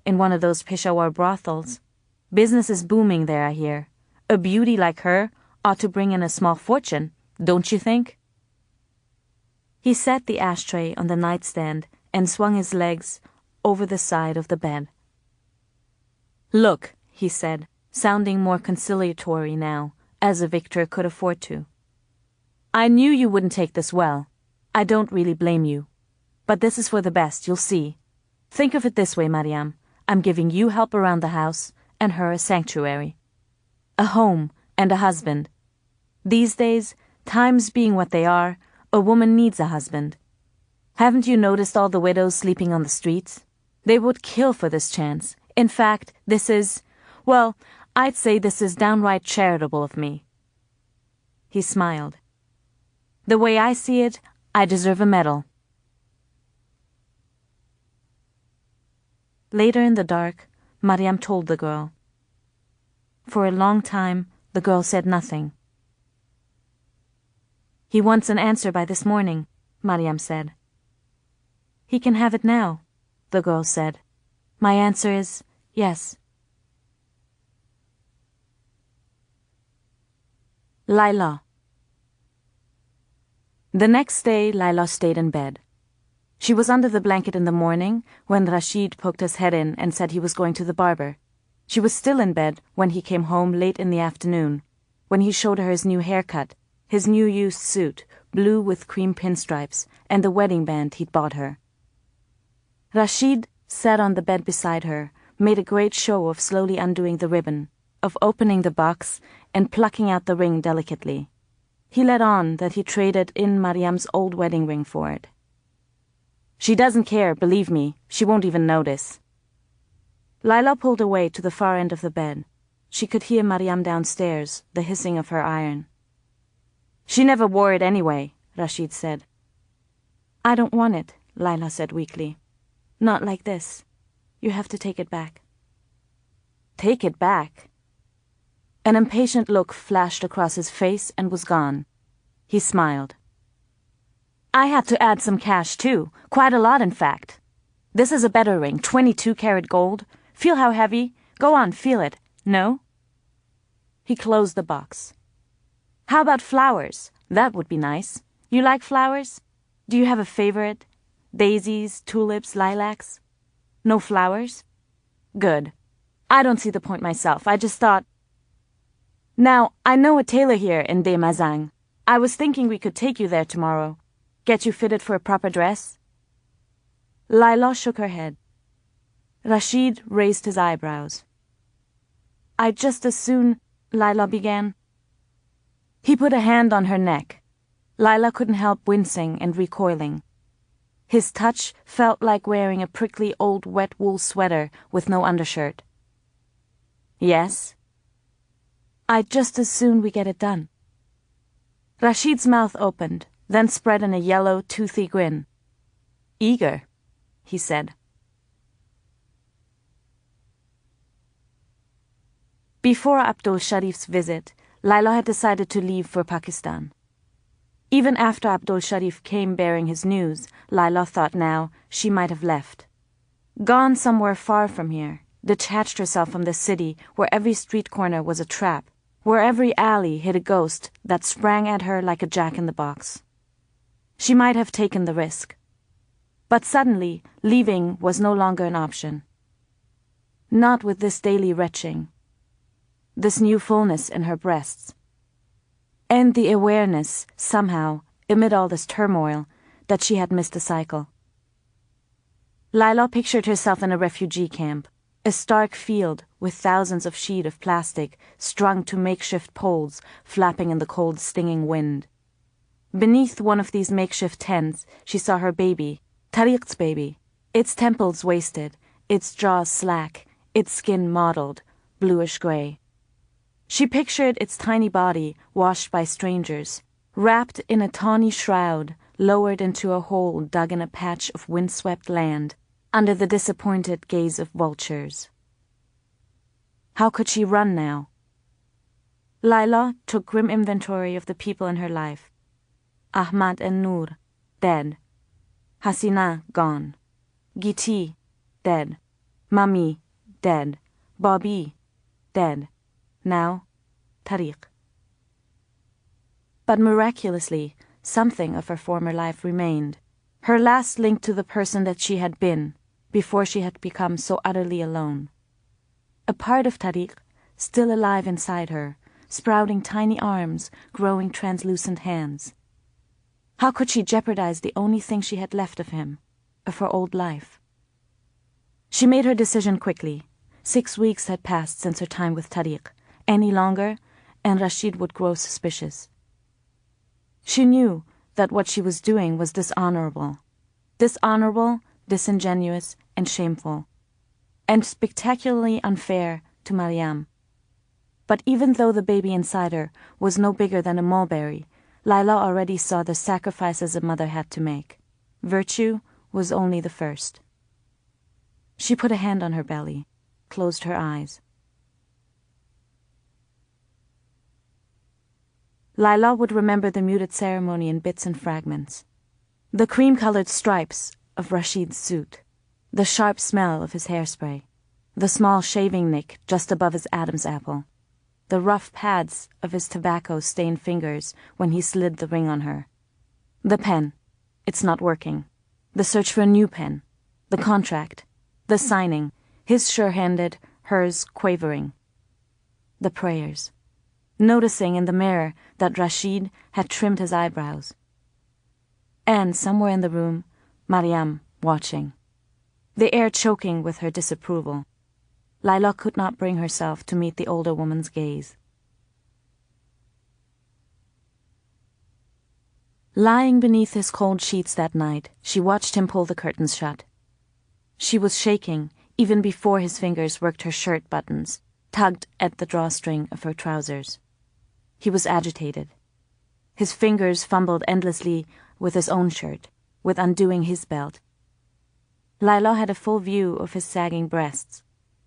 in one of those Peshawar brothels. Business is booming there, I hear. A beauty like her ought to bring in a small fortune, don't you think? He set the ashtray on the nightstand and swung his legs over the side of the bed. Look, he said, sounding more conciliatory now, as a victor could afford to. I knew you wouldn't take this well. I don't really blame you. But this is for the best, you'll see. Think of it this way, Mariam. I'm giving you help around the house, and her a sanctuary. A home and a husband. These days, times being what they are, a woman needs a husband. Haven't you noticed all the widows sleeping on the streets? They would kill for this chance. In fact, this is, well, I'd say this is downright charitable of me. He smiled. The way I see it, I deserve a medal. Later in the dark, Mariam told the girl. For a long time, the girl said nothing. He wants an answer by this morning, Mariam said. He can have it now, the girl said. My answer is yes. Laila. The next day, Laila stayed in bed. She was under the blanket in the morning when Rasheed poked his head in and said he was going to the barber. She was still in bed when he came home late in the afternoon, when he showed her his new haircut, his new used suit, blue with cream pinstripes, and the wedding band he'd bought her. Rasheed sat on the bed beside her, made a great show of slowly undoing the ribbon, of opening the box and plucking out the ring delicately. He let on that he traded in Mariam's old wedding ring for it. She doesn't care, believe me. She won't even notice. Laila pulled away to the far end of the bed. She could hear Mariam downstairs, the hissing of her iron. She never wore it anyway, Rasheed said. I don't want it, Laila said weakly. Not like this. You have to take it back. Take it back? An impatient look flashed across his face and was gone. He smiled. I had to add some cash, too. Quite a lot, in fact. This is a better ring, 22-karat gold. Feel how heavy? Go on, feel it. No? He closed the box. How about flowers? That would be nice. You like flowers? Do you have a favorite? Daisies, tulips, lilacs? No flowers? Good. I don't see the point myself. I just thought... Now, I know a tailor here in De Mazang. I was thinking we could take you there tomorrow. Get you fitted for a proper dress? Laila shook her head. Rasheed raised his eyebrows. I'd just as soon, Laila began. He put a hand on her neck. Laila couldn't help wincing and recoiling. His touch felt like wearing a prickly old wet wool sweater with no undershirt. Yes? I'd just as soon we get it done. Rasheed's mouth opened, then spread in a yellow, toothy grin. Eager, he said. Before Abdul Sharif's visit, Laila had decided to leave for Pakistan. Even after Abdul Sharif came bearing his news, Laila thought now she might have left. Gone somewhere far from here, detached herself from the city where every street corner was a trap, where every alley hid a ghost that sprang at her like a jack-in-the-box. She might have taken the risk. But suddenly, leaving was no longer an option. Not with this daily retching, this new fullness in her breasts, and the awareness, somehow, amid all this turmoil, that she had missed a cycle. Laila pictured herself in a refugee camp, a stark field with thousands of sheets of plastic strung to makeshift poles flapping in the cold, stinging wind. Beneath one of these makeshift tents, she saw her baby, Tariq's baby, its temples wasted, its jaws slack, its skin mottled, bluish-gray. She pictured its tiny body washed by strangers, wrapped in a tawny shroud, lowered into a hole dug in a patch of windswept land, under the disappointed gaze of vultures. How could she run now? Laila took grim inventory of the people in her life. Ahmad and Noor, dead. Hasina, gone. Giti, dead. Mami, dead. Bobby, dead. Now, Tariq. But miraculously, something of her former life remained. Her last link to the person that she had been, before she had become so utterly alone. A part of Tariq, still alive inside her, sprouting tiny arms, growing translucent hands. How could she jeopardize the only thing she had left of him, of her old life? She made her decision quickly. 6 weeks had passed since her time with Tariq. Any longer, and Rasheed would grow suspicious. She knew that what she was doing was dishonorable. Dishonorable, disingenuous, and shameful. And spectacularly unfair to Mariam. But even though the baby inside her was no bigger than a mulberry, Laila already saw the sacrifices a mother had to make. Virtue was only the first. She put a hand on her belly, closed her eyes. Laila would remember the muted ceremony in bits and fragments. The cream-colored stripes of Rasheed's suit, the sharp smell of his hairspray, the small shaving nick just above his Adam's apple, the rough pads of his tobacco-stained fingers when he slid the ring on her. The pen, it's not working. The search for a new pen, the contract, the signing, his sure-handed, hers quavering. The prayers. Noticing in the mirror that Rasheed had trimmed his eyebrows. And somewhere in the room, Mariam watching. The air choking with her disapproval. Laila could not bring herself to meet the older woman's gaze. Lying beneath his cold sheets that night, she watched him pull the curtains shut. She was shaking even before his fingers worked her shirt buttons, tugged at the drawstring of her trousers. He was agitated. His fingers fumbled endlessly with his own shirt, with undoing his belt. Laila had a full view of his sagging breasts,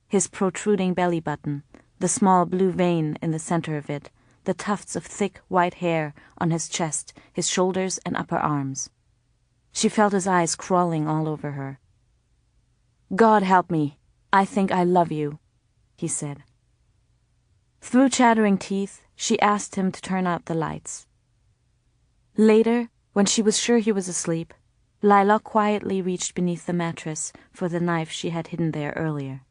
his protruding belly button, the small blue vein in the center of it, the tufts of thick white hair on his chest, his shoulders and upper arms. She felt his eyes crawling all over her. "God help me, I think I love you," he said. Through chattering teeth, she asked him to turn out the lights. Later, when she was sure he was asleep, Laila quietly reached beneath the mattress for the knife she had hidden there earlier.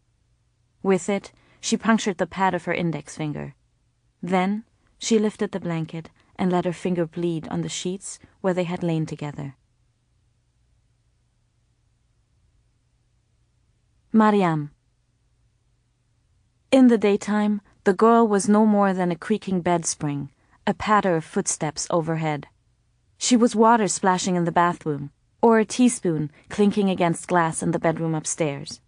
With it, she punctured the pad of her index finger. Then, she lifted the blanket and let her finger bleed on the sheets where they had lain together. Mariam. In the daytime, the girl was no more than a creaking bed spring, a patter of footsteps overhead. She was water splashing in the bathroom, or a teaspoon clinking against glass in the bedroom upstairs.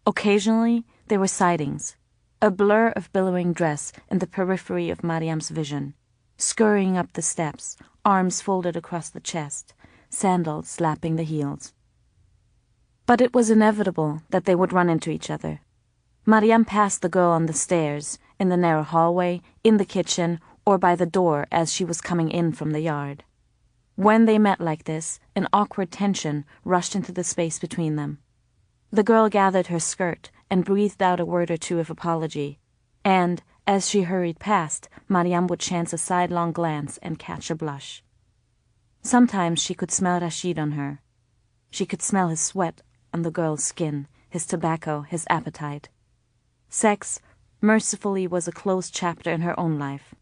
Occasionally, there were sightings, a blur of billowing dress in the periphery of Mariam's vision, scurrying up the steps, arms folded across the chest, sandals slapping the heels. But it was inevitable that they would run into each other. Mariam passed the girl on the stairs, in the narrow hallway, in the kitchen, or by the door as she was coming in from the yard. When they met like this, an awkward tension rushed into the space between them. The girl gathered her skirt and breathed out a word or two of apology, and, as she hurried past, Mariam would chance a sidelong glance and catch a blush. Sometimes she could smell Rasheed on her. She could smell his sweat on the girl's skin, his tobacco, his appetite. Sex, mercifully, was a closed chapter in her own life.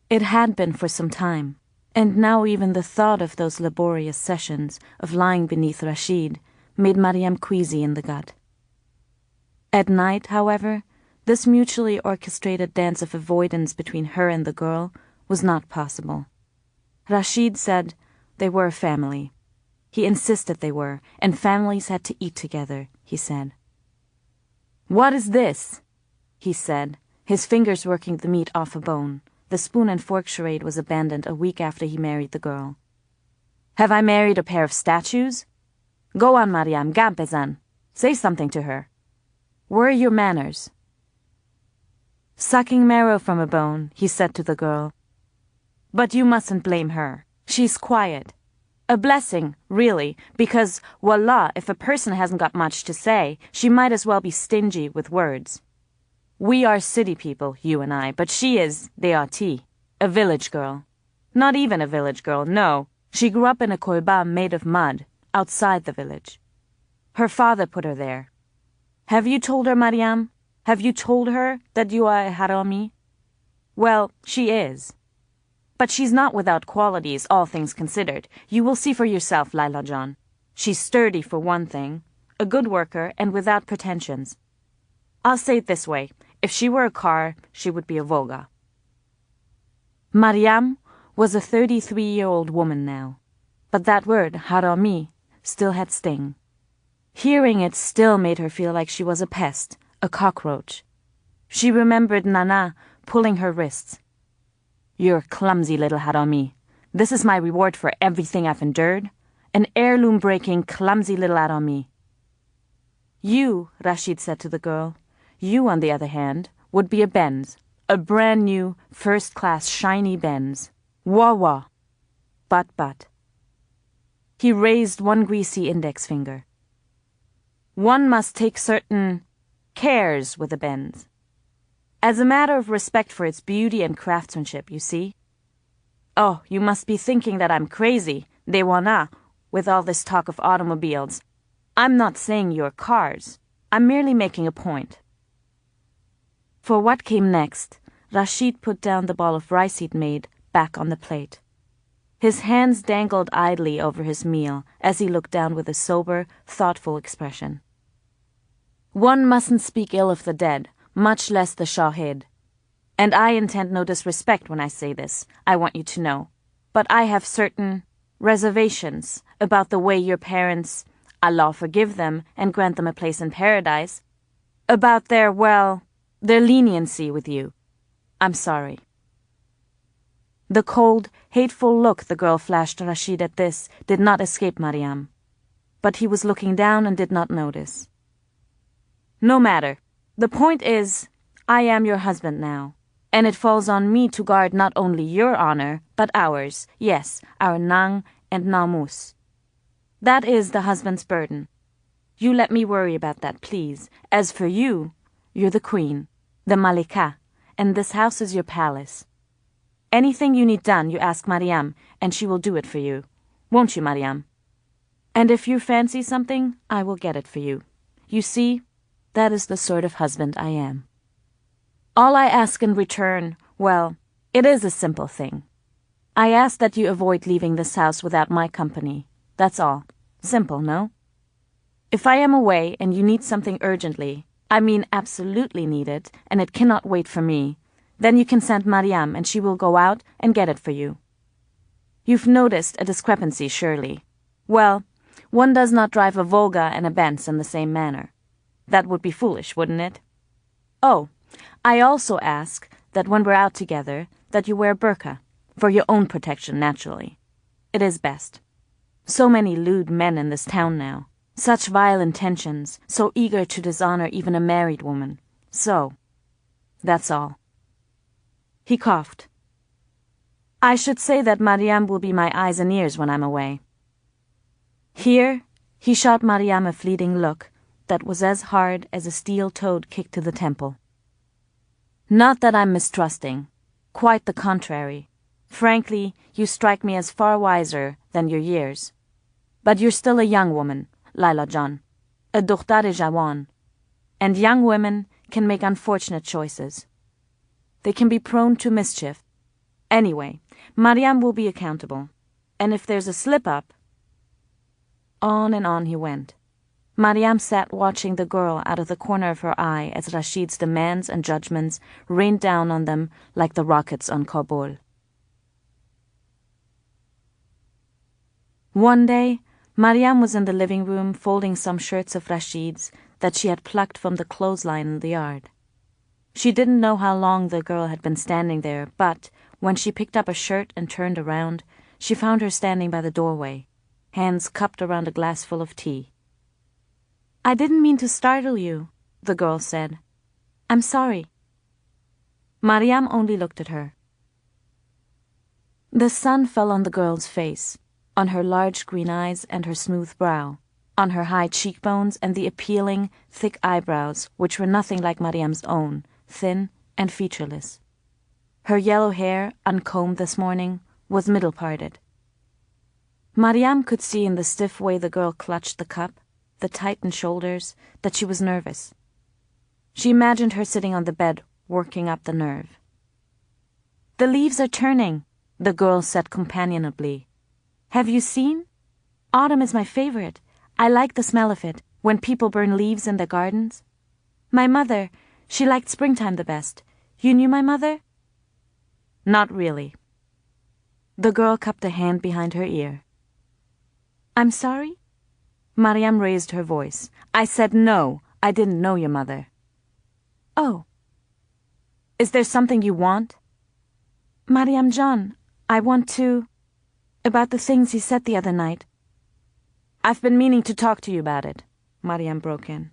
It had been for some time, and now even the thought of those laborious sessions of lying beneath Rasheed made Mariam queasy in the gut. At night, however, this mutually orchestrated dance of avoidance between her and the girl was not possible. Rasheed said they were a family. He insisted they were, and families had to eat together, he said. "What is this?" he said, his fingers working the meat off a bone. The spoon and fork charade was abandoned a week after he married the girl. "Have I married a pair of statues? Go on, Mariam, gampezan. Say something to her. Where are your manners?" "Sucking marrow from a bone," he said to the girl. "But you mustn't blame her. She's quiet. A blessing, really, because, wallah, if a person hasn't got much to say, she might as well be stingy with words. We are city people, you and I, but she is, deati, a village girl. Not even a village girl, no. She grew up in a koiba made of mud, outside the village. Her father put her there. Have you told her, Mariam? Have you told her that you are a harami? Well, she is. But she's not without qualities, all things considered. You will see for yourself, Laila John. She's sturdy for one thing, a good worker, and without pretensions. I'll say it this way. If she were a car, she would be a Volga. Mariam was a 33-year-old woman now, but that word, harami, still had sting. Hearing it still made her feel like she was a pest, a cockroach. She remembered Nana pulling her wrists. You're a clumsy little harami. This is my reward for everything I've endured. An heirloom-breaking, clumsy little harami. You, Rasheed said to the girl, you, on the other hand, would be a Benz, a brand-new, first-class, shiny Benz. Wah-wah. But. He raised one greasy index finger. One must take certain cares with a Benz. As a matter of respect for its beauty and craftsmanship, you see. Oh, you must be thinking that I'm crazy, dewana, with all this talk of automobiles. I'm not saying you're cars. I'm merely making a point. For what came next, Rasheed put down the ball of rice he'd made back on the plate. His hands dangled idly over his meal as he looked down with a sober, thoughtful expression. One mustn't speak ill of the dead, much less the Shahid. And I intend no disrespect when I say this, I want you to know. But I have certain reservations about the way your parents, Allah forgive them and grant them a place in paradise, about their leniency with you. I'm sorry. The cold, hateful look the girl flashed Rasheed at this did not escape Mariam. But he was looking down and did not notice. No matter. The point is, I am your husband now, and it falls on me to guard not only your honor, but ours, yes, our nang and namus. That is the husband's burden. You let me worry about that, please. As for you, you're the queen, the malika, and this house is your palace. Anything you need done, you ask Mariam, and she will do it for you. Won't you, Mariam? And if you fancy something, I will get it for you. You see, that is the sort of husband I am. All I ask in return, well, it is a simple thing. I ask that you avoid leaving this house without my company. That's all. Simple, no? If I am away and you need something urgently, I mean absolutely need it, and it cannot wait for me, then you can send Mariam and she will go out and get it for you. You've noticed a discrepancy, surely. Well, one does not drive a Volga and a Benz in the same manner. That would be foolish, wouldn't it? Oh, I also ask that when we're out together, that you wear burqa, for your own protection, naturally. It is best. So many lewd men in this town now, such vile intentions, so eager to dishonor even a married woman. So, that's all. He coughed. I should say that Mariam will be my eyes and ears when I'm away. Here, he shot Mariam a fleeting look that was as hard as a steel toad kicked to the temple. Not that I'm mistrusting. Quite the contrary. Frankly, you strike me as far wiser than your years. But you're still a young woman, Laila John. A dukhtar-e jawan. And young women can make unfortunate choices. They can be prone to mischief. Anyway, Mariam will be accountable. And if there's a slip-up... On and on he went. Mariam sat watching the girl out of the corner of her eye as Rasheed's demands and judgments rained down on them like the rockets on Kabul. One day, Mariam was in the living room folding some shirts of Rasheed's that she had plucked from the clothesline in the yard. She didn't know how long the girl had been standing there, but when she picked up a shirt and turned around, she found her standing by the doorway, hands cupped around a glass full of tea. I didn't mean to startle you, the girl said. I'm sorry. Mariam only looked at her. The sun fell on the girl's face. on her large green eyes and her smooth brow, on her high cheekbones and the appealing, thick eyebrows, which were nothing like Mariam's own, thin and featureless. Her yellow hair, uncombed this morning, was middle-parted. Mariam could see in the stiff way the girl clutched the cup, the tightened shoulders, that she was nervous. She imagined her sitting on the bed, working up the nerve. "The leaves are turning," the girl said companionably. "Have you seen? Autumn is my favorite. I like the smell of it, when people burn leaves in their gardens. My mother, she liked springtime the best. You knew my mother?" "Not really." The girl cupped a hand behind her ear. "I'm sorry?" Mariam raised her voice. "I said no. I didn't know your mother." "Oh." "Is there something you want?" "Mariam John, I want to... about the things he said the other night." "I've been meaning to talk to you about it," Mariam broke in.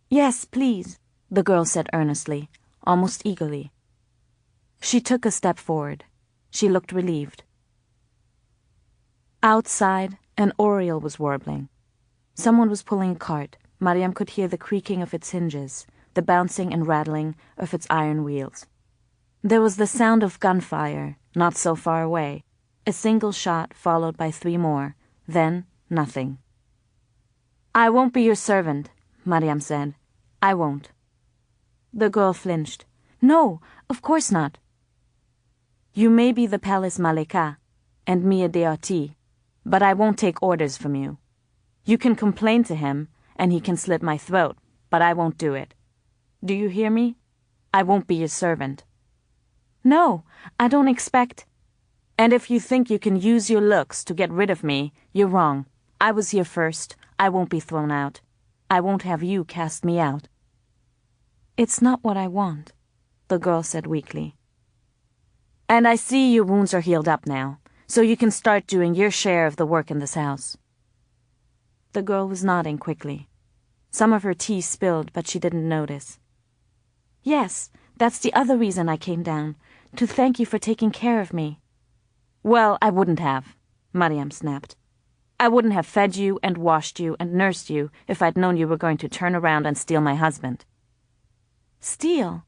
"Yes, please," the girl said earnestly, almost eagerly. She took a step forward. She looked relieved. Outside, an oriole was warbling. Someone was pulling a cart. Mariam could hear the creaking of its hinges, the bouncing and rattling of its iron wheels. There was the sound of gunfire, not so far away, a single shot followed by 3 more, then nothing. "I won't be your servant," Mariam said. "I won't." The girl flinched. "No, of course not." "You may be the palace Malika, and me a deoti, but I won't take orders from you. You can complain to him, and he can slit my throat, but I won't do it. Do you hear me? I won't be your servant." "No, I don't expect..." "And if you think you can use your looks to get rid of me, you're wrong. I was here first. I won't be thrown out. I won't have you cast me out." "It's not what I want," the girl said weakly. "And I see your wounds are healed up now, so you can start doing your share of the work in this house." The girl was nodding quickly. Some of her tea spilled, but she didn't notice. "Yes, that's the other reason I came down, to thank you for taking care of me." "Well, I wouldn't have," Mariam snapped. "I wouldn't have fed you and washed you and nursed you if I'd known you were going to turn around and steal my husband." "Steal?"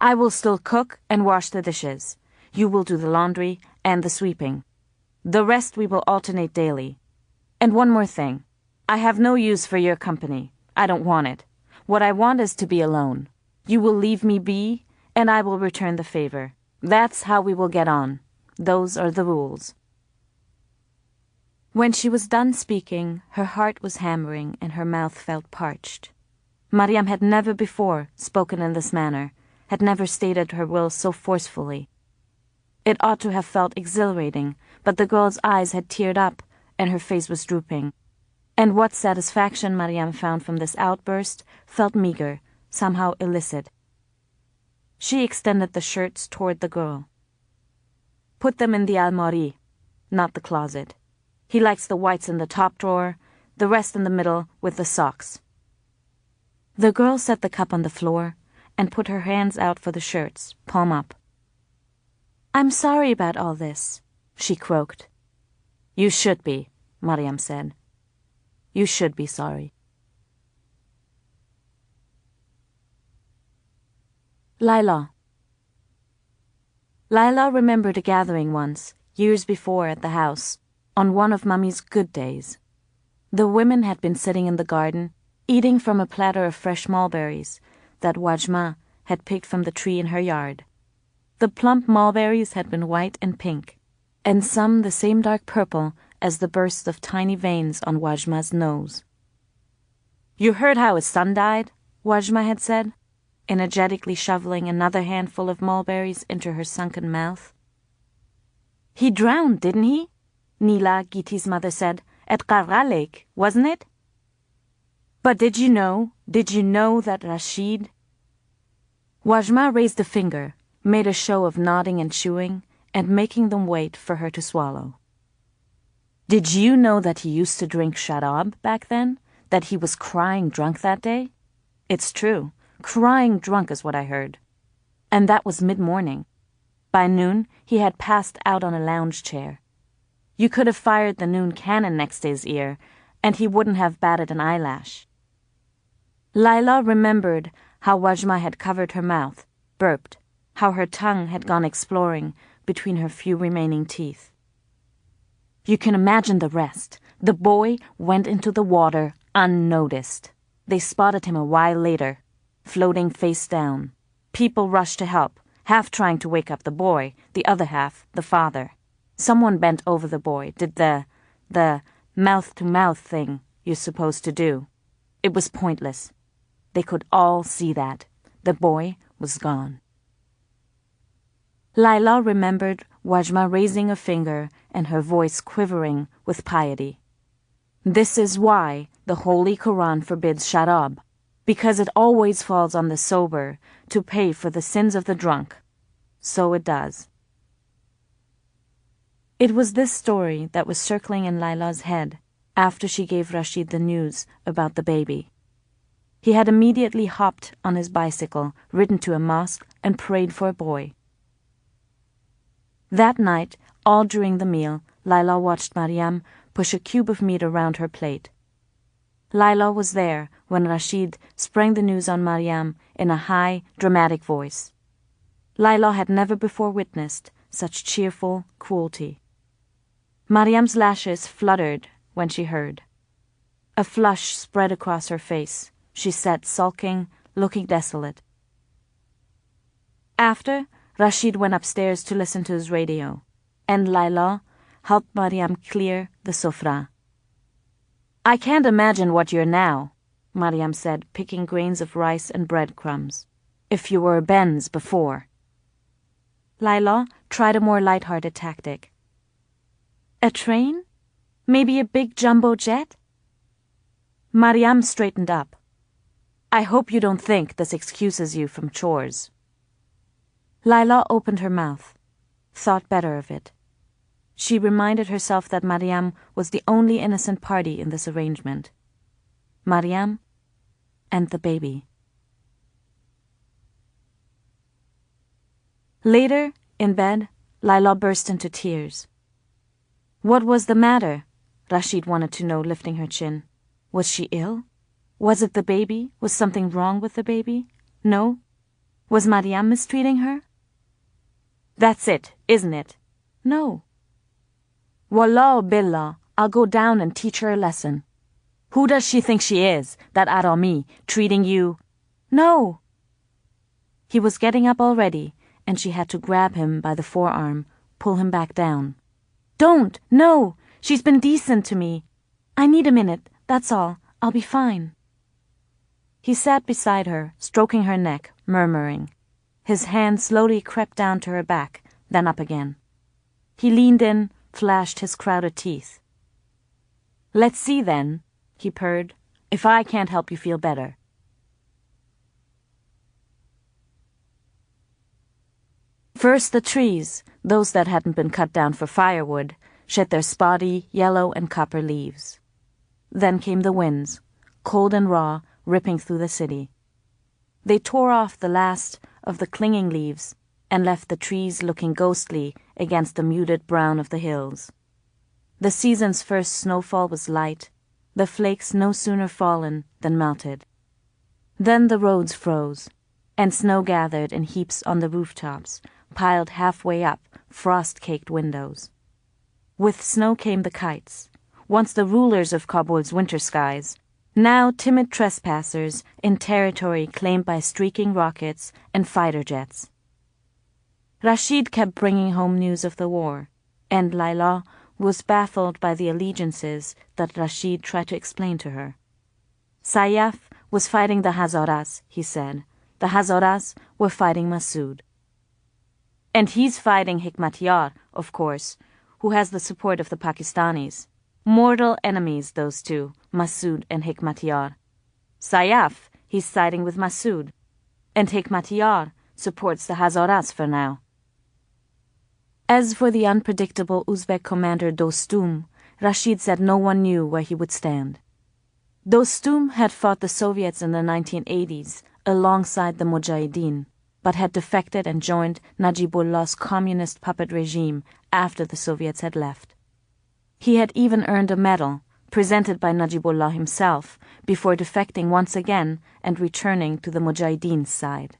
"I will still cook and wash the dishes. You will do the laundry and the sweeping. The rest we will alternate daily. And one more thing. I have no use for your company. I don't want it. What I want is to be alone. You will leave me be, and I will return the favor. That's how we will get on. Those are the rules." When she was done speaking, her heart was hammering and her mouth felt parched. Mariam had never before spoken in this manner, had never stated her will so forcefully. It ought to have felt exhilarating, but the girl's eyes had teared up and her face was drooping. And what satisfaction Mariam found from this outburst felt meager, somehow illicit. She extended the shirts toward the girl. "Put them in the almari, not the closet. He likes the whites in the top drawer, the rest in the middle with the socks." The girl set the cup on the floor and put her hands out for the shirts, palm up. "I'm sorry about all this," she croaked. "You should be," Mariam said. "You should be sorry." Laila. Laila remembered a gathering once, years before at the house, on one of Mummy's good days. The women had been sitting in the garden, eating from a platter of fresh mulberries that Wajma had picked from the tree in her yard. The plump mulberries had been white and pink, and some the same dark purple as the bursts of tiny veins on Wajma's nose. "You heard how his son died?" Wajma had said, energetically shoveling another handful of mulberries into her sunken mouth. "He drowned, didn't he?" Nila, Giti's mother, said. "At Qarqa Lake, wasn't it?" "But did you know that Rasheed..." Wajma raised a finger, made a show of nodding and chewing, and making them wait for her to swallow. "Did you know that he used to drink sharab back then? That he was crying drunk that day? It's true. Crying drunk is what I heard. And that was mid-morning. By noon, he had passed out on a lounge chair. You could have fired the noon cannon next to his ear, and he wouldn't have batted an eyelash. Laila remembered how Wajma had covered her mouth, burped, how her tongue had gone exploring between her few remaining teeth. You can imagine the rest. The boy went into the water unnoticed. They spotted him a while later, floating face down. People rushed to help, half trying to wake up the boy, the other half, the father. Someone bent over the boy, did the mouth-to-mouth thing you're supposed to do. It was pointless. They could all see that. The boy was gone. Laila remembered Wajma raising a finger and her voice quivering with piety. This is why the Holy Quran forbids sharab, because it always falls on the sober to pay for the sins of the drunk. So it does. It was this story that was circling in Laila's head after she gave Rasheed the news about the baby. He had immediately hopped on his bicycle, ridden to a mosque, and prayed for a boy. That night, all during the meal, Laila watched Mariam push a cube of meat around her plate. Laila was there when Rasheed sprang the news on Mariam in a high, dramatic voice. Laila had never before witnessed such cheerful cruelty. Mariam's lashes fluttered when she heard. A flush spread across her face. She sat sulking, looking desolate. After, Rasheed went upstairs to listen to his radio, and Laila helped Mariam clear the sofra. I can't imagine what you're now, Mariam said, picking grains of rice and breadcrumbs. If you were a Benz before. Laila tried a more light-hearted tactic. A train? Maybe a big jumbo jet? Mariam straightened up. I hope you don't think this excuses you from chores. Laila opened her mouth, thought better of it. She reminded herself that Mariam was the only innocent party in this arrangement. Mariam and the baby. Later, in bed, Laila burst into tears. What was the matter? Rasheed wanted to know, lifting her chin. Was she ill? Was it the baby? Was something wrong with the baby? No? Was Mariam mistreating her? That's it, isn't it? No. Wallah billah, I'll go down and teach her a lesson. Who does she think she is, that Arami, treating you? No. He was getting up already, and she had to grab him by the forearm, pull him back down. Don't! No! She's been decent to me. I need a minute, that's all. I'll be fine. He sat beside her, stroking her neck, murmuring. His hand slowly crept down to her back, then up again. He leaned in, flashed his crowded teeth. Let's see then, he purred, if I can't help you feel better. First the trees, those that hadn't been cut down for firewood, shed their spotty, yellow and copper leaves. Then came the winds, cold and raw, ripping through the city. They tore off the last of the clinging leaves and left the trees looking ghostly against the muted brown of the hills. The season's first snowfall was light, the flakes no sooner fallen than melted. Then the roads froze, and snow gathered in heaps on the rooftops, piled halfway up frost-caked windows. With snow came the kites, once the rulers of Kabul's winter skies, now timid trespassers in territory claimed by streaking rockets and fighter jets. Rasheed kept bringing home news of the war, and Laila was baffled by the allegiances that Rasheed tried to explain to her. Sayyaf was fighting the Hazaras, he said. The Hazaras were fighting Masood. And he's fighting Hikmatyar, of course, who has the support of the Pakistanis. Mortal enemies, those two, Masood and Hikmatyar. Sayyaf, he's siding with Masood, and Hikmatyar supports the Hazaras for now. As for the unpredictable Uzbek commander Dostum, Rasheed said no one knew where he would stand. Dostum had fought the Soviets in the 1980s alongside the Mujahideen, but had defected and joined Najibullah's communist puppet regime after the Soviets had left. He had even earned a medal, presented by Najibullah himself, before defecting once again and returning to the Mujahideen's side.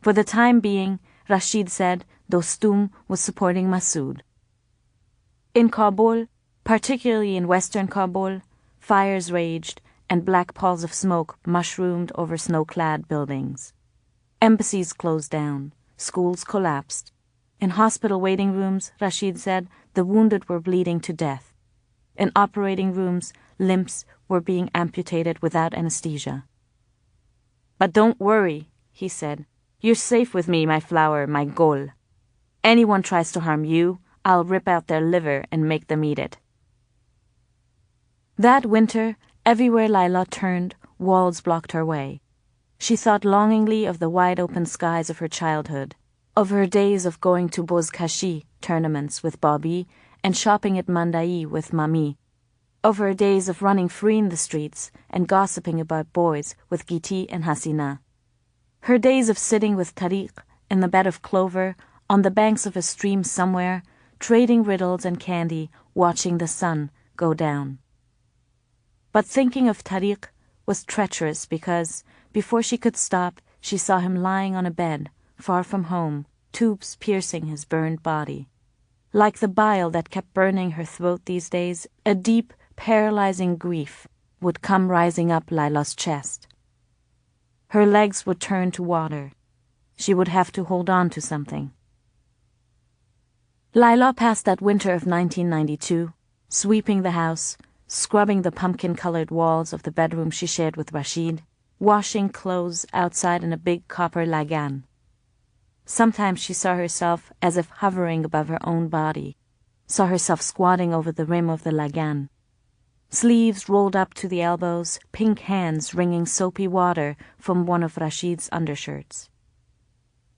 For the time being, Rasheed said, Dostum was supporting Massoud. In Kabul, particularly in western Kabul, fires raged and black palls of smoke mushroomed over snow-clad buildings. Embassies closed down, schools collapsed. In hospital waiting rooms, Rasheed said, the wounded were bleeding to death. In operating rooms, limbs were being amputated without anesthesia. But don't worry, he said. You're safe with me, my flower, my gol. Anyone tries to harm you, I'll rip out their liver and make them eat it. That winter, everywhere Laila turned, walls blocked her way. She thought longingly of the wide-open skies of her childhood, of her days of going to Bozkashi tournaments with Bobby and shopping at Mandai with Mami, of her days of running free in the streets and gossiping about boys with Giti and Hasina, her days of sitting with Tariq in the bed of clover on the banks of a stream somewhere, trading riddles and candy, watching the sun go down. But thinking of Tariq was treacherous because, before she could stop, she saw him lying on a bed, far from home, tubes piercing his burned body. Like the bile that kept burning her throat these days, a deep, paralyzing grief would come rising up Laila's chest. Her legs would turn to water. She would have to hold on to something. Laila passed that winter of 1992, sweeping the house, scrubbing the pumpkin-colored walls of the bedroom she shared with Rasheed, washing clothes outside in a big copper lagan. Sometimes she saw herself as if hovering above her own body, saw herself squatting over the rim of the lagan. Sleeves rolled up to the elbows, pink hands wringing soapy water from one of Rasheed's undershirts.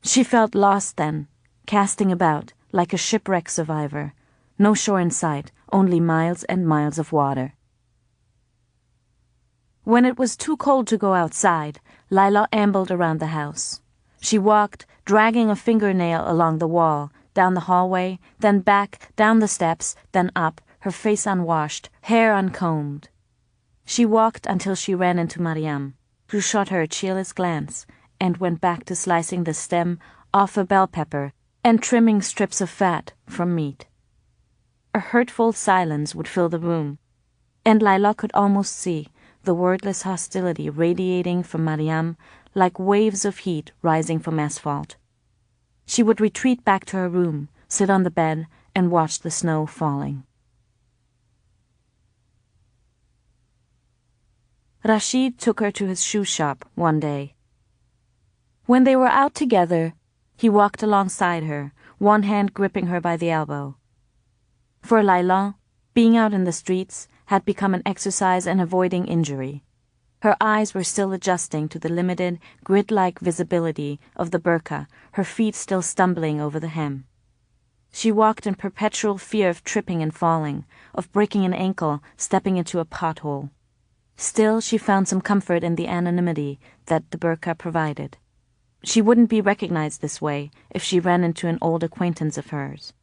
She felt lost then, casting about like a shipwreck survivor, no shore in sight, only miles and miles of water. When it was too cold to go outside, Laila ambled around the house. She walked, dragging a fingernail along the wall, down the hallway, then back, down the steps, then up, her face unwashed, hair uncombed. She walked until she ran into Mariam, who shot her a cheerless glance, and went back to slicing the stem off a bell pepper and trimming strips of fat from meat. A hurtful silence would fill the room, and Laila could almost see the wordless hostility radiating from Mariam like waves of heat rising from asphalt. She would retreat back to her room, sit on the bed, and watch the snow falling. Rasheed took her to his shoe shop one day. When they were out together, he walked alongside her, one hand gripping her by the elbow. For Laila, being out in the streets had become an exercise in avoiding injury. Her eyes were still adjusting to the limited, grid-like visibility of the burqa, her feet still stumbling over the hem. She walked in perpetual fear of tripping and falling, of breaking an ankle, stepping into a pothole. Still, she found some comfort in the anonymity that the burqa provided. She wouldn't be recognized this way if she ran into an old acquaintance of hers.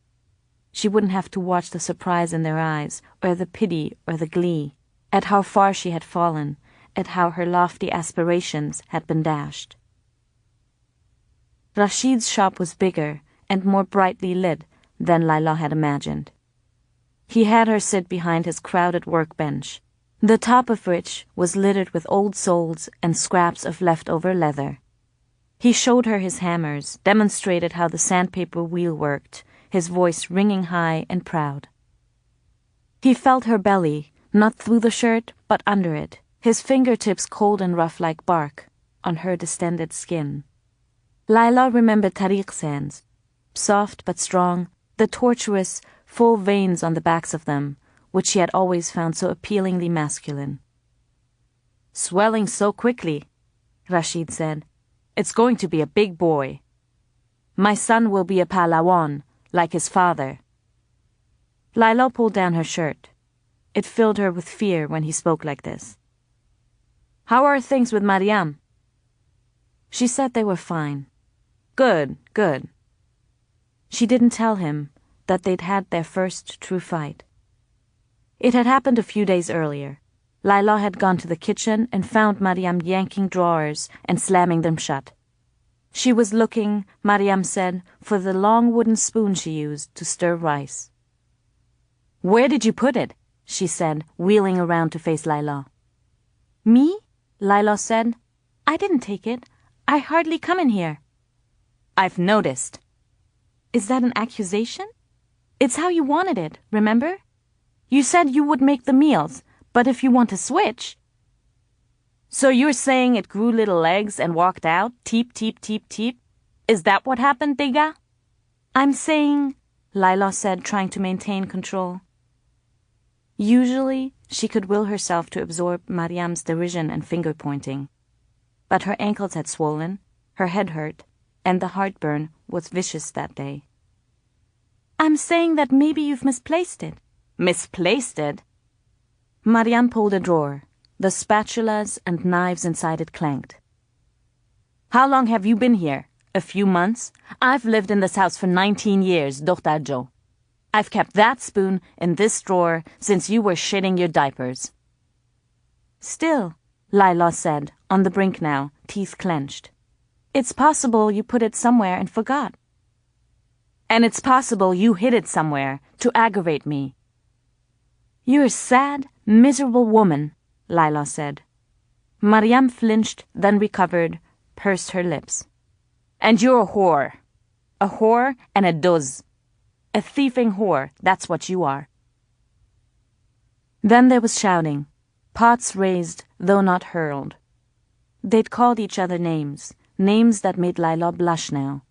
She wouldn't have to watch the surprise in their eyes, or the pity or the glee, at how far she had fallen, at how her lofty aspirations had been dashed. Rasheed's shop was bigger and more brightly lit than Laila had imagined. He had her sit behind his crowded workbench, the top of which was littered with old soles and scraps of leftover leather. He showed her his hammers, demonstrated how the sandpaper wheel worked, his voice ringing high and proud. He felt her belly, not through the shirt, but under it, his fingertips cold and rough like bark, on her distended skin. Laila remembered Tariq's hands, soft but strong, the tortuous, full veins on the backs of them, which she had always found so appealingly masculine. "Swelling so quickly," Rasheed said. "It's going to be a big boy. My son will be a Pahlawan, like his father." Laila pulled down her shirt. It filled her with fear when he spoke like this. "How are things with Mariam?" She said they were fine. Good, good. She didn't tell him that they'd had their first true fight. It had happened a few days earlier. Laila had gone to the kitchen and found Mariam yanking drawers and slamming them shut. She was looking, Mariam said, for the long wooden spoon she used to stir rice. "Where did you put it?" she said, wheeling around to face Laila. "Me?" Laila said. "I didn't take it. I hardly come in here." "I've noticed." "Is that an accusation?" "It's how you wanted it, remember? You said you would make the meals, but if you want to switch..." "So you're saying it grew little legs and walked out, teep, teep, teep, teep? Is that what happened, Dega?" "I'm saying," Laila said, trying to maintain control. Usually, she could will herself to absorb Mariam's derision and finger-pointing. But her ankles had swollen, her head hurt, and the heartburn was vicious that day. "I'm saying that maybe you've misplaced it." "Misplaced it?" Mariam pulled a drawer. The spatulas and knives inside it clanked. "How long have you been here? A few months? I've lived in this house for 19 years, Dr. Joe. I've kept that spoon in this drawer since you were shitting your diapers." "Still," Laila said, on the brink now, teeth clenched. "It's possible you put it somewhere and forgot." "And it's possible you hid it somewhere to aggravate me." "You're a sad, miserable woman," Laila said. Mariam flinched, then recovered, pursed her lips. "And you're a whore. A whore and a duz. A thieving whore, that's what you are." Then there was shouting, pots raised, though not hurled. They'd called each other names, names that made Laila blush now.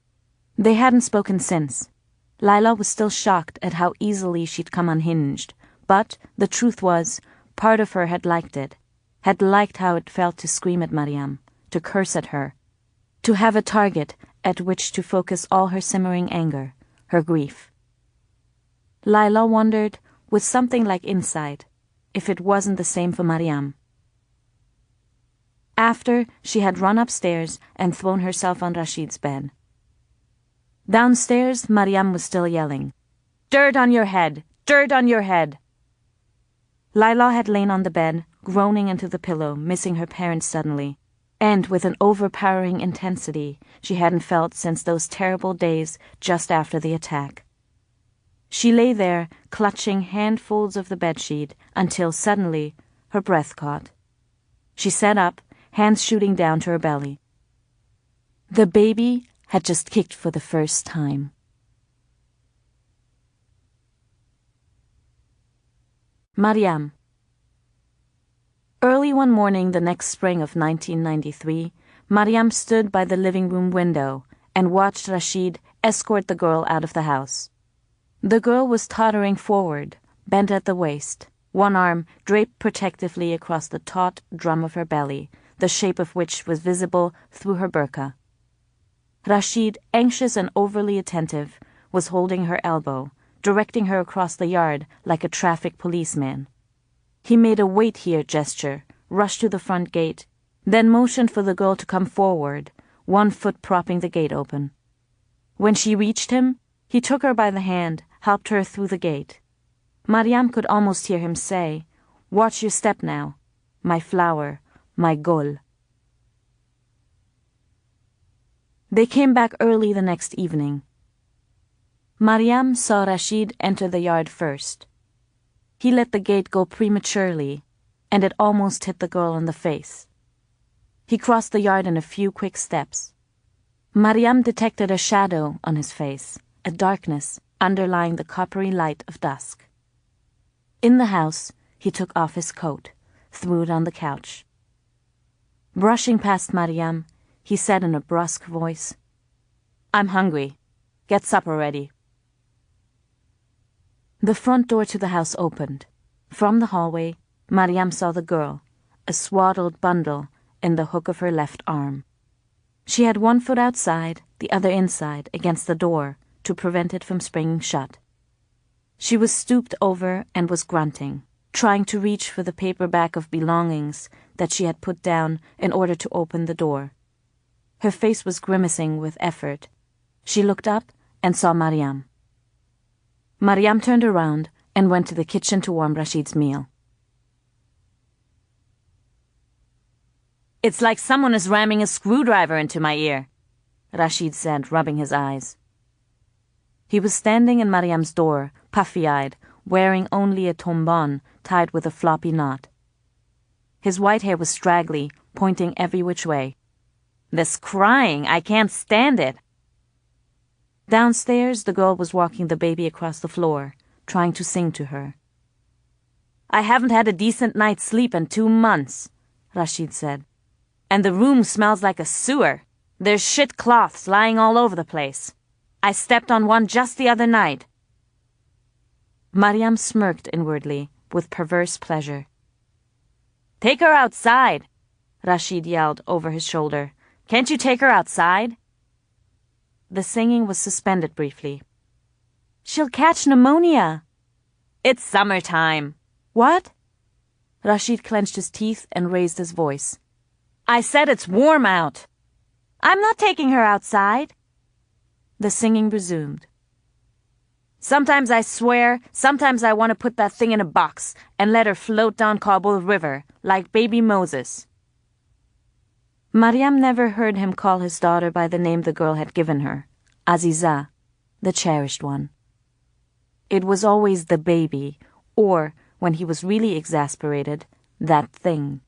They hadn't spoken since. Laila was still shocked at how easily she'd come unhinged, but the truth was, part of her had liked how it felt to scream at Mariam, to curse at her, to have a target at which to focus all her simmering anger, her grief. Laila wondered, with something like insight, if it wasn't the same for Mariam. After, she had run upstairs and thrown herself on Rasheed's bed. Downstairs, Mariam was still yelling, "Dirt on your head! Dirt on your head!" Laila had lain on the bed, groaning into the pillow, missing her parents suddenly, and with an overpowering intensity she hadn't felt since those terrible days just after the attack. She lay there, clutching handfuls of the bedsheet, until suddenly her breath caught. She sat up, hands shooting down to her belly. The baby had just kicked for the first time. Mariam. Early one morning the next spring of 1993, Mariam stood by the living room window and watched Rasheed escort the girl out of the house. The girl was tottering forward, bent at the waist, one arm draped protectively across the taut drum of her belly, the shape of which was visible through her burqa. Rasheed, anxious and overly attentive, was holding her elbow, directing her across the yard like a traffic policeman. He made a "wait here" gesture, rushed to the front gate, then motioned for the girl to come forward, one foot propping the gate open. When she reached him, he took her by the hand, helped her through the gate. Mariam could almost hear him say, "Watch your step now, my flower, my gul." They came back early the next evening. Mariam saw Rasheed enter the yard first. He let the gate go prematurely, and it almost hit the girl in the face. He crossed the yard in a few quick steps. Mariam detected a shadow on his face, a darkness underlying the coppery light of dusk. In the house, he took off his coat, threw it on the couch. Brushing past Mariam, he said in a brusque voice, "I'm hungry. Get supper ready." The front door to the house opened. From the hallway, Mariam saw the girl, a swaddled bundle in the hook of her left arm. She had one foot outside, the other inside, against the door, to prevent it from springing shut. She was stooped over and was grunting, trying to reach for the paper bag of belongings that she had put down in order to open the door. Her face was grimacing with effort. She looked up and saw Mariam. Mariam turned around and went to the kitchen to warm Rasheed's meal. "It's like someone is ramming a screwdriver into my ear," Rasheed said, rubbing his eyes. He was standing in Mariam's door, puffy-eyed, wearing only a tombon tied with a floppy knot. His white hair was straggly, pointing every which way. "This crying, I can't stand it." Downstairs, the girl was walking the baby across the floor, trying to sing to her. "I haven't had a decent night's sleep in 2 months," Rasheed said. "And the room smells like a sewer. There's shit cloths lying all over the place. I stepped on one just the other night." Mariam smirked inwardly, with perverse pleasure. "Take her outside," Rasheed yelled over his shoulder. "Can't you take her outside?" The singing was suspended briefly. "She'll catch pneumonia." "It's summertime." "What?" Rasheed clenched his teeth and raised his voice. "I said it's warm out." "I'm not taking her outside." The singing resumed. "Sometimes I swear, sometimes I want to put that thing in a box and let her float down Kabul River like baby Moses." Mariam never heard him call his daughter by the name the girl had given her, Aziza, the cherished one. It was always the baby, or, when he was really exasperated, that thing.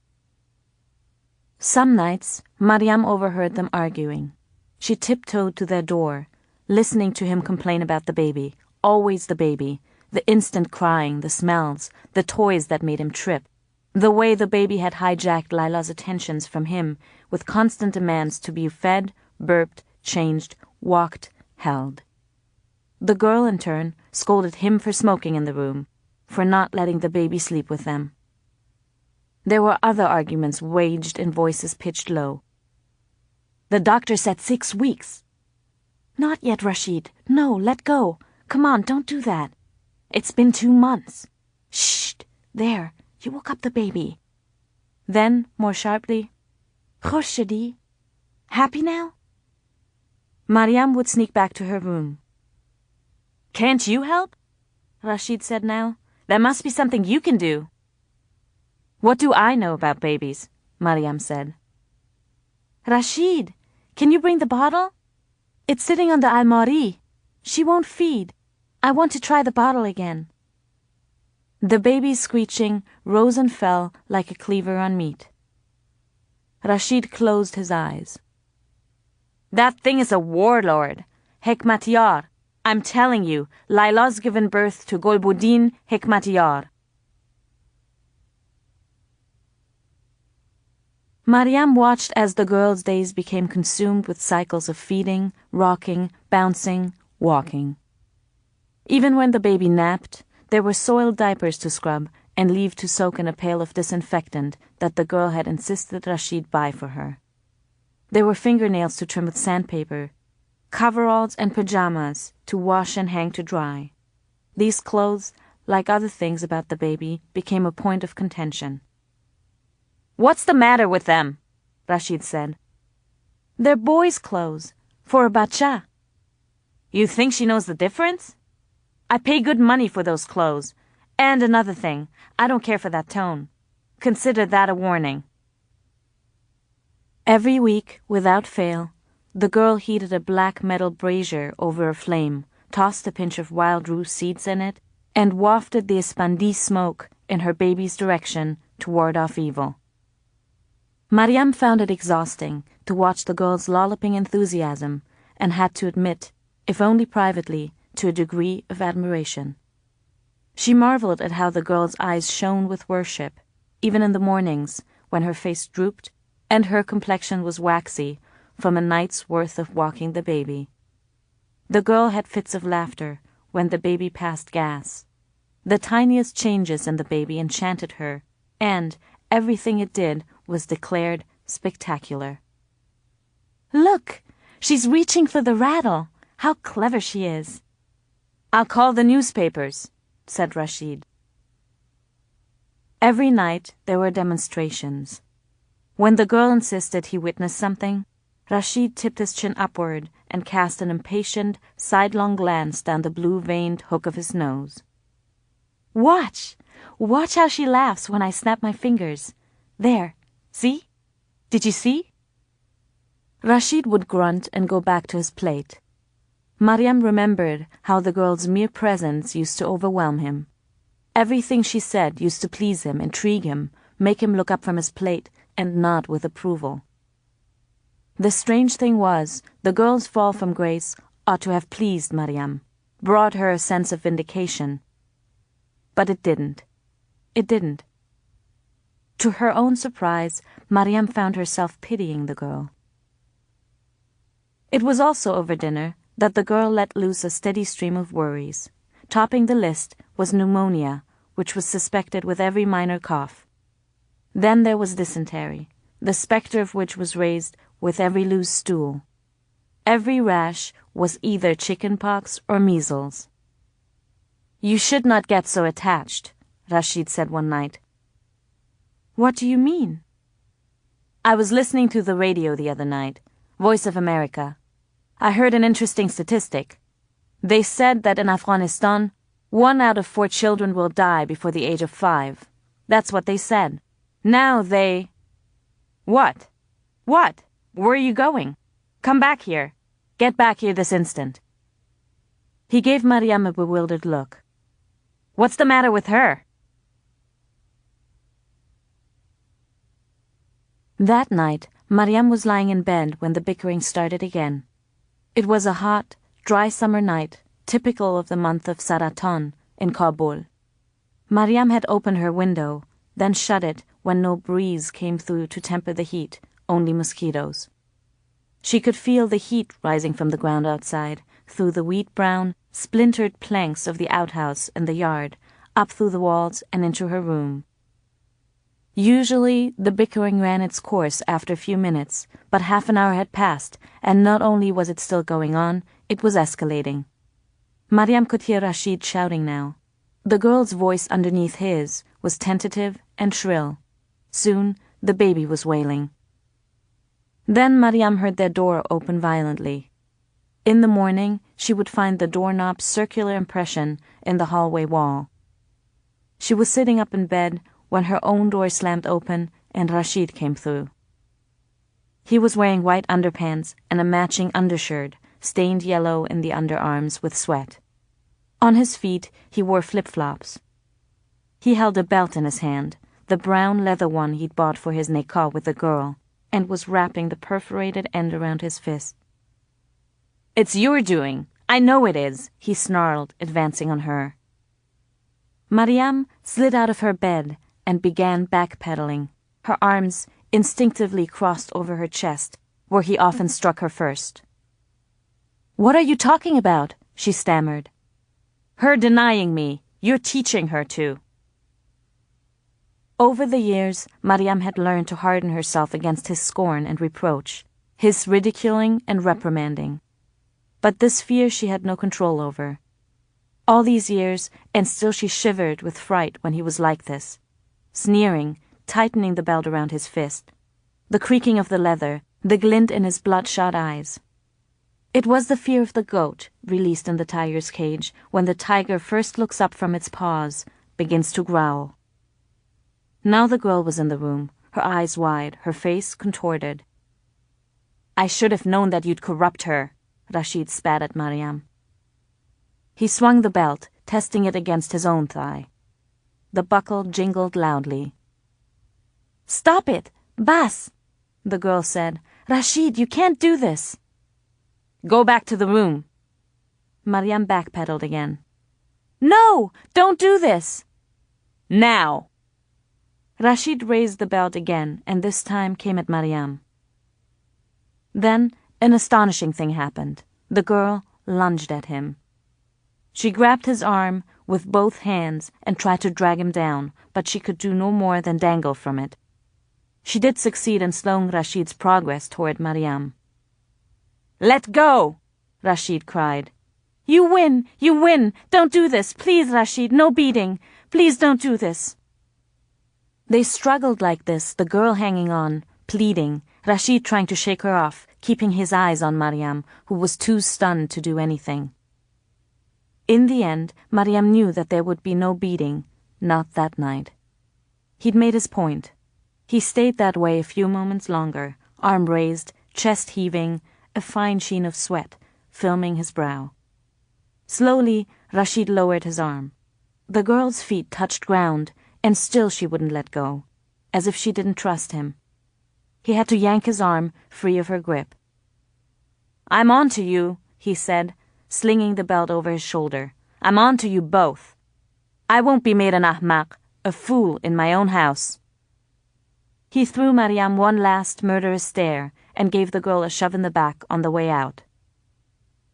Some nights, Mariam overheard them arguing. She tiptoed to their door, listening to him complain about the baby, always the baby, the instant crying, the smells, the toys that made him trip, the way the baby had hijacked Laila's attentions from him with constant demands to be fed, burped, changed, walked, held. The girl, in turn, scolded him for smoking in the room, for not letting the baby sleep with them. There were other arguments waged in voices pitched low. "The doctor said 6 weeks." "Not yet, Rasheed. No, let go. Come on, don't do that. It's been 2 months. Shh! There, you woke up the baby." Then, more sharply, "Rasheed, happy now?" Mariam would sneak back to her room. "Can't you help?" Rasheed said now. "There must be something you can do." "What do I know about babies?" Mariam said. "Rasheed, can you bring the bottle? It's sitting on the almari. She won't feed. I want to try the bottle again." The baby's screeching rose and fell like a cleaver on meat. Rasheed closed his eyes. "That thing is a warlord. Hekmatyar. I'm telling you, Laila's given birth to Golbuddin Hekmatyar." Mariam watched as the girl's days became consumed with cycles of feeding, rocking, bouncing, walking. Even when the baby napped, there were soiled diapers to scrub and leave to soak in a pail of disinfectant that the girl had insisted Rasheed buy for her. There were fingernails to trim with sandpaper, coveralls and pajamas to wash and hang to dry. These clothes, like other things about the baby, became a point of contention. "What's the matter with them?" Rasheed said. "They're boys' clothes, for a bacha." "You think she knows the difference?" "I pay good money for those clothes. And another thing, I don't care for that tone. Consider that a warning." Every week, without fail, the girl heated a black metal brazier over a flame, tossed a pinch of wild rue seeds in it, and wafted the espandi smoke in her baby's direction to ward off evil. Mariam found it exhausting to watch the girl's lolloping enthusiasm and had to admit, if only privately, to a degree of admiration. She marveled at how the girl's eyes shone with worship, even in the mornings when her face drooped and her complexion was waxy from a night's worth of walking the baby. The girl had fits of laughter when the baby passed gas. The tiniest changes in the baby enchanted her, and everything it did was declared spectacular. "Look, she's reaching for the rattle. How clever she is." "I'll call the newspapers," said Rasheed. Every night there were demonstrations. When the girl insisted he witness something, Rasheed tipped his chin upward and cast an impatient, sidelong glance down the blue-veined hook of his nose. Watch! Watch how she laughs when I snap my fingers. There, see? Did you see? Rasheed would grunt and go back to his plate. Mariam remembered how the girl's mere presence used to overwhelm him. Everything she said used to please him, intrigue him, make him look up from his plate and nod with approval. The strange thing was, the girl's fall from grace ought to have pleased Mariam, brought her a sense of vindication. But it didn't. It didn't. To her own surprise, Mariam found herself pitying the girl. It was also over dinner that the girl let loose a steady stream of worries. Topping the list was pneumonia, which was suspected with every minor cough. Then there was dysentery, the spectre of which was raised with every loose stool. Every rash was either chickenpox or measles. "You should not get so attached," Rasheed said one night. "What do you mean?" "I was listening to the radio the other night, Voice of America. I heard an interesting statistic. They said that in Afghanistan, 1 out of 4 children will die before the age of 5. That's what they said. Now they..." "What? What? Where are you going? Come back here. Get back here this instant." He gave Mariam a bewildered look. "What's the matter with her?" That night, Mariam was lying in bed when the bickering started again. It was a hot, dry summer night, typical of the month of Saratan in Kabul. Mariam had opened her window, then shut it when no breeze came through to temper the heat, only mosquitoes. She could feel the heat rising from the ground outside, through the wheat-brown, splintered planks of the outhouse and the yard, up through the walls and into her room. Usually, the bickering ran its course after a few minutes, but half an hour had passed, and not only was it still going on, it was escalating. Mariam could hear Rasheed shouting now. The girl's voice underneath his was tentative and shrill. Soon, the baby was wailing. Then Mariam heard their door open violently. In the morning, she would find the doorknob's circular impression in the hallway wall. She was sitting up in bed when her own door slammed open and Rasheed came through. He was wearing white underpants and a matching undershirt, stained yellow in the underarms with sweat. On his feet, he wore flip-flops. He held a belt in his hand, the brown leather one he'd bought for his niqab with the girl, and was wrapping the perforated end around his fist. "It's your doing. I know it is," he snarled, advancing on her. Mariam slid out of her bed and began backpedaling, her arms instinctively crossed over her chest, where he often struck her first. "What are you talking about?" she stammered. "Her denying me. You're teaching her to." Over the years, Mariam had learned to harden herself against his scorn and reproach, his ridiculing and reprimanding. But this fear she had no control over. All these years, and still she shivered with fright when he was like this, sneering, tightening the belt around his fist, the creaking of the leather, the glint in his bloodshot eyes. It was the fear of the goat, released in the tiger's cage, when the tiger first looks up from its paws, begins to growl. Now the girl was in the room, her eyes wide, her face contorted. "I should have known that you'd corrupt her," Rasheed spat at Mariam. He swung the belt, testing it against his own thigh. The buckle jingled loudly. "Stop it! Bas!" the girl said. "Rasheed, you can't do this." "Go back to the room." Mariam backpedaled again. "No! Don't do this!" "Now!" Rasheed raised the belt again, and this time came at Mariam. Then an astonishing thing happened. The girl lunged at him. She grabbed his arm with both hands and tried to drag him down, but she could do no more than dangle from it. She did succeed in slowing Rasheed's progress toward Mariam. "Let go!" Rasheed cried. "You win! You win! Don't do this! Please, Rasheed, no beating! Please don't do this!" They struggled like this, the girl hanging on, pleading, Rasheed trying to shake her off, keeping his eyes on Mariam, who was too stunned to do anything. In the end, Mariam knew that there would be no beating, not that night. He'd made his point. He stayed that way a few moments longer, arm raised, chest heaving, a fine sheen of sweat filming his brow. Slowly, Rasheed lowered his arm. The girl's feet touched ground, and still she wouldn't let go, as if she didn't trust him. He had to yank his arm free of her grip. "I'm on to you," he said, slinging the belt over his shoulder. "I'm on to you both. I won't be made an ahmaq, a fool in my own house." He threw Mariam one last murderous stare and gave the girl a shove in the back on the way out.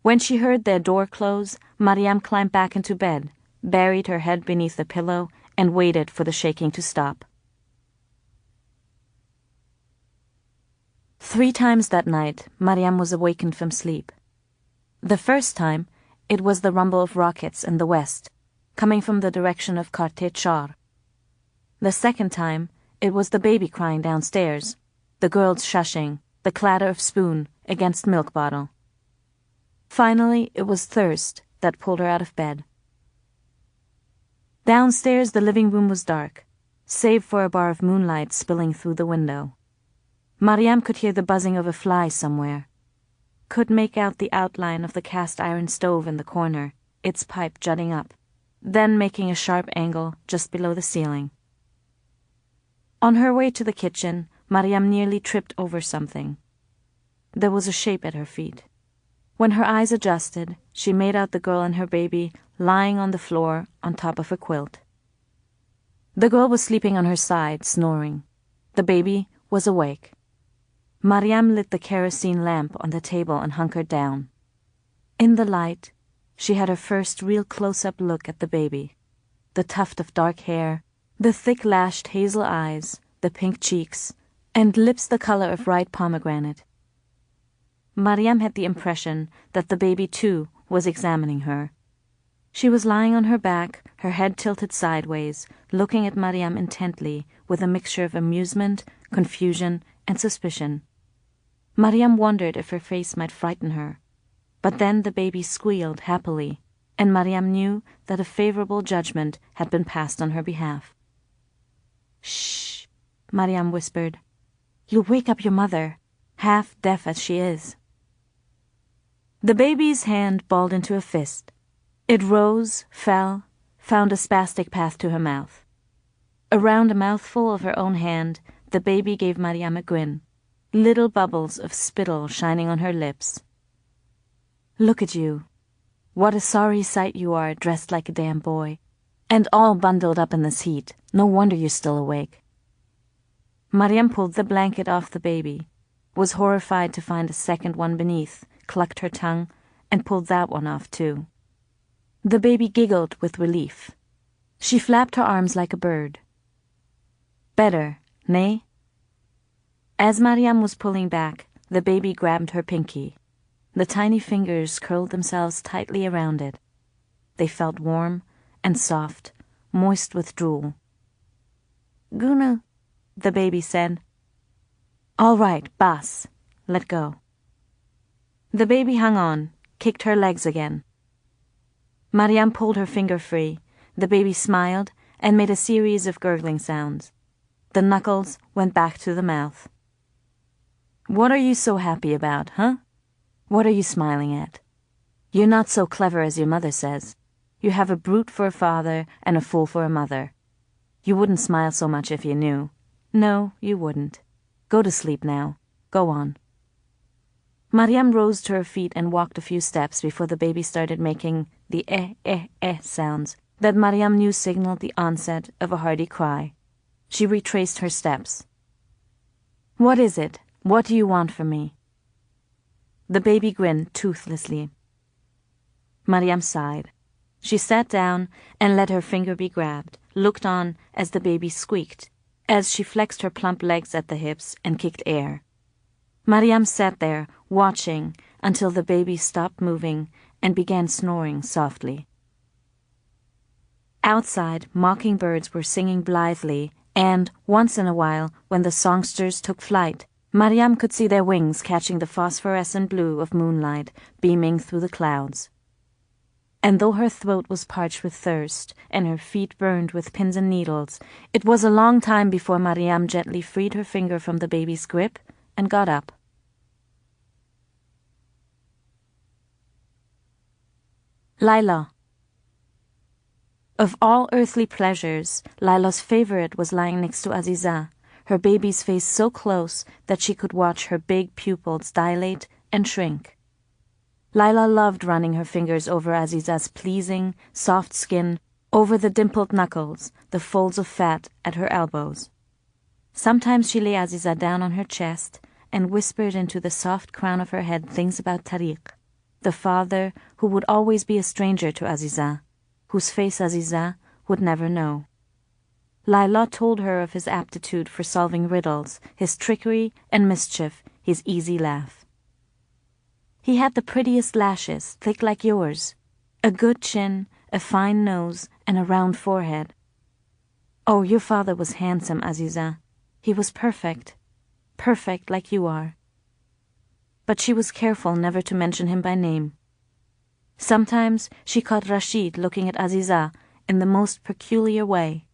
When she heard their door close, Mariam climbed back into bed, buried her head beneath the pillow, and waited for the shaking to stop. 3 times that night, Mariam was awakened from sleep. The first time, it was the rumble of rockets in the west, coming from the direction of Karte Char. The second time, it was the baby crying downstairs, the girls shushing, the clatter of spoon against milk bottle. Finally, it was thirst that pulled her out of bed. Downstairs, the living room was dark, save for a bar of moonlight spilling through the window. Mariam could hear the buzzing of a fly somewhere, could make out the outline of the cast-iron stove in the corner, its pipe jutting up, then making a sharp angle just below the ceiling. On her way to the kitchen, Mariam nearly tripped over something. There was a shape at her feet. When her eyes adjusted, she made out the girl and her baby lying on the floor on top of a quilt. The girl was sleeping on her side, snoring. The baby was awake. Mariam lit the kerosene lamp on the table and hunkered down. In the light, she had her first real close-up look at the baby. The tuft of dark hair, the thick-lashed hazel eyes, the pink cheeks, and lips the color of ripe pomegranate. Mariam had the impression that the baby, too, was examining her. She was lying on her back, her head tilted sideways, looking at Mariam intently with a mixture of amusement, confusion, and suspicion. Mariam wondered if her face might frighten her, but then the baby squealed happily, and Mariam knew that a favorable judgment had been passed on her behalf. "Shh," Mariam whispered. "You'll wake up your mother, half deaf as she is." The baby's hand balled into a fist. It rose, fell, found a spastic path to her mouth. Around a mouthful of her own hand, the baby gave Mariam a grin, little bubbles of spittle shining on her lips. "Look at you. What a sorry sight you are, dressed like a damn boy, and all bundled up in this heat. No wonder you're still awake." Mariam pulled the blanket off the baby, was horrified to find a second one beneath, clucked her tongue, and pulled that one off too. The baby giggled with relief. She flapped her arms like a bird. "Better, nay?" As Mariam was pulling back, the baby grabbed her pinky. The tiny fingers curled themselves tightly around it. They felt warm and soft, moist with drool. "Guna," the baby said. "All right, Bas, let go." The baby hung on, kicked her legs again. Mariam pulled her finger free. The baby smiled and made a series of gurgling sounds. The knuckles went back to the mouth. "What are you so happy about, huh? What are you smiling at? You're not so clever as your mother says. You have a brute for a father and a fool for a mother. You wouldn't smile so much if you knew. No, you wouldn't. Go to sleep now. Go on." Mariam rose to her feet and walked a few steps before the baby started making the sounds that Mariam knew signaled the onset of a hearty cry. She retraced her steps. "What is it? What do you want from me?" The baby grinned toothlessly. Mariam sighed. She sat down and let her finger be grabbed, looked on as the baby squeaked, as she flexed her plump legs at the hips and kicked air. Mariam sat there, watching until the baby stopped moving and began snoring softly. Outside, mockingbirds were singing blithely, and, once in a while, when the songsters took flight, Mariam could see their wings catching the phosphorescent blue of moonlight beaming through the clouds. And though her throat was parched with thirst, and her feet burned with pins and needles, it was a long time before Mariam gently freed her finger from the baby's grip and got up. Laila. Of all earthly pleasures, Laila's favorite was lying next to Aziza, her baby's face so close that she could watch her big pupils dilate and shrink. Laila loved running her fingers over Aziza's pleasing, soft skin, over the dimpled knuckles, the folds of fat at her elbows. Sometimes she lay Aziza down on her chest and whispered into the soft crown of her head things about Tariq, the father who would always be a stranger to Aziza, whose face Aziza would never know. Laila told her of his aptitude for solving riddles, his trickery and mischief, his easy laugh. He had the prettiest lashes, thick like yours, a good chin, a fine nose, and a round forehead. Oh, your father was handsome, Aziza. He was perfect, perfect like you are. But she was careful never to mention him by name. Sometimes she caught Rasheed looking at Aziza in the most peculiar way.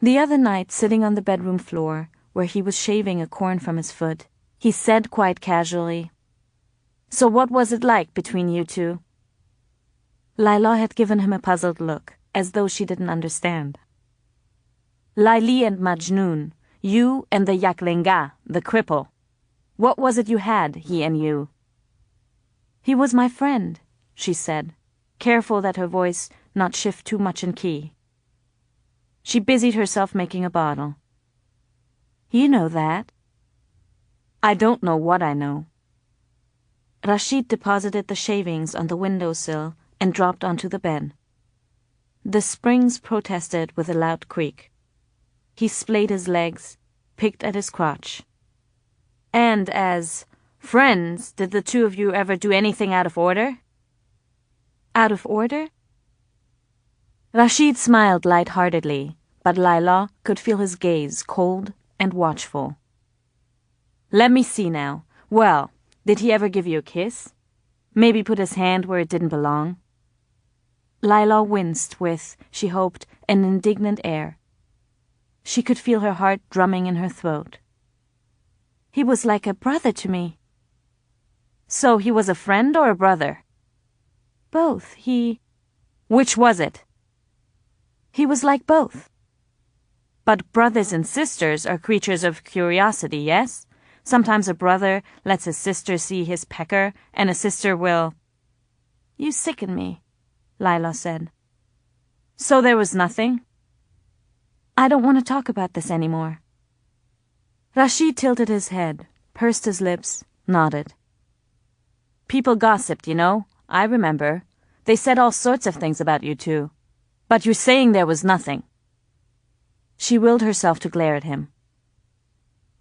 The other night, sitting on the bedroom floor, where he was shaving a corn from his foot, he said quite casually, "So what was it like between you two?" Laila had given him a puzzled look, as though she didn't understand. "Laila and Majnun, you and the Yaklenga, the cripple. What was it you had, he and you?" "He was my friend," she said, careful that her voice not shift too much in key. She busied herself making a bottle. "You know that." "I don't know what I know." Rasheed deposited the shavings on the windowsill and dropped onto the bed. The springs protested with a loud creak. He splayed his legs, picked at his crotch. "And as friends, did the two of you ever do anything out of order?" "Out of order?" Rasheed smiled light-heartedly, but Laila could feel his gaze cold and watchful. "Let me see now. Well, did he ever give you a kiss? Maybe put his hand where it didn't belong?" Laila winced with, she hoped, an indignant air. She could feel her heart drumming in her throat. "He was like a brother to me." "So he was a friend or a brother?" "Both. Which was it?" "He was like both." "But brothers and sisters are creatures of curiosity, yes? Sometimes a brother lets his sister see his pecker, and a sister will—" "You sicken me," Laila said. "So there was nothing?" "I don't want to talk about this anymore." Rasheed tilted his head, pursed his lips, nodded. "People gossiped, you know. I remember. They said all sorts of things about you two. But you're saying there was nothing." She willed herself to glare at him.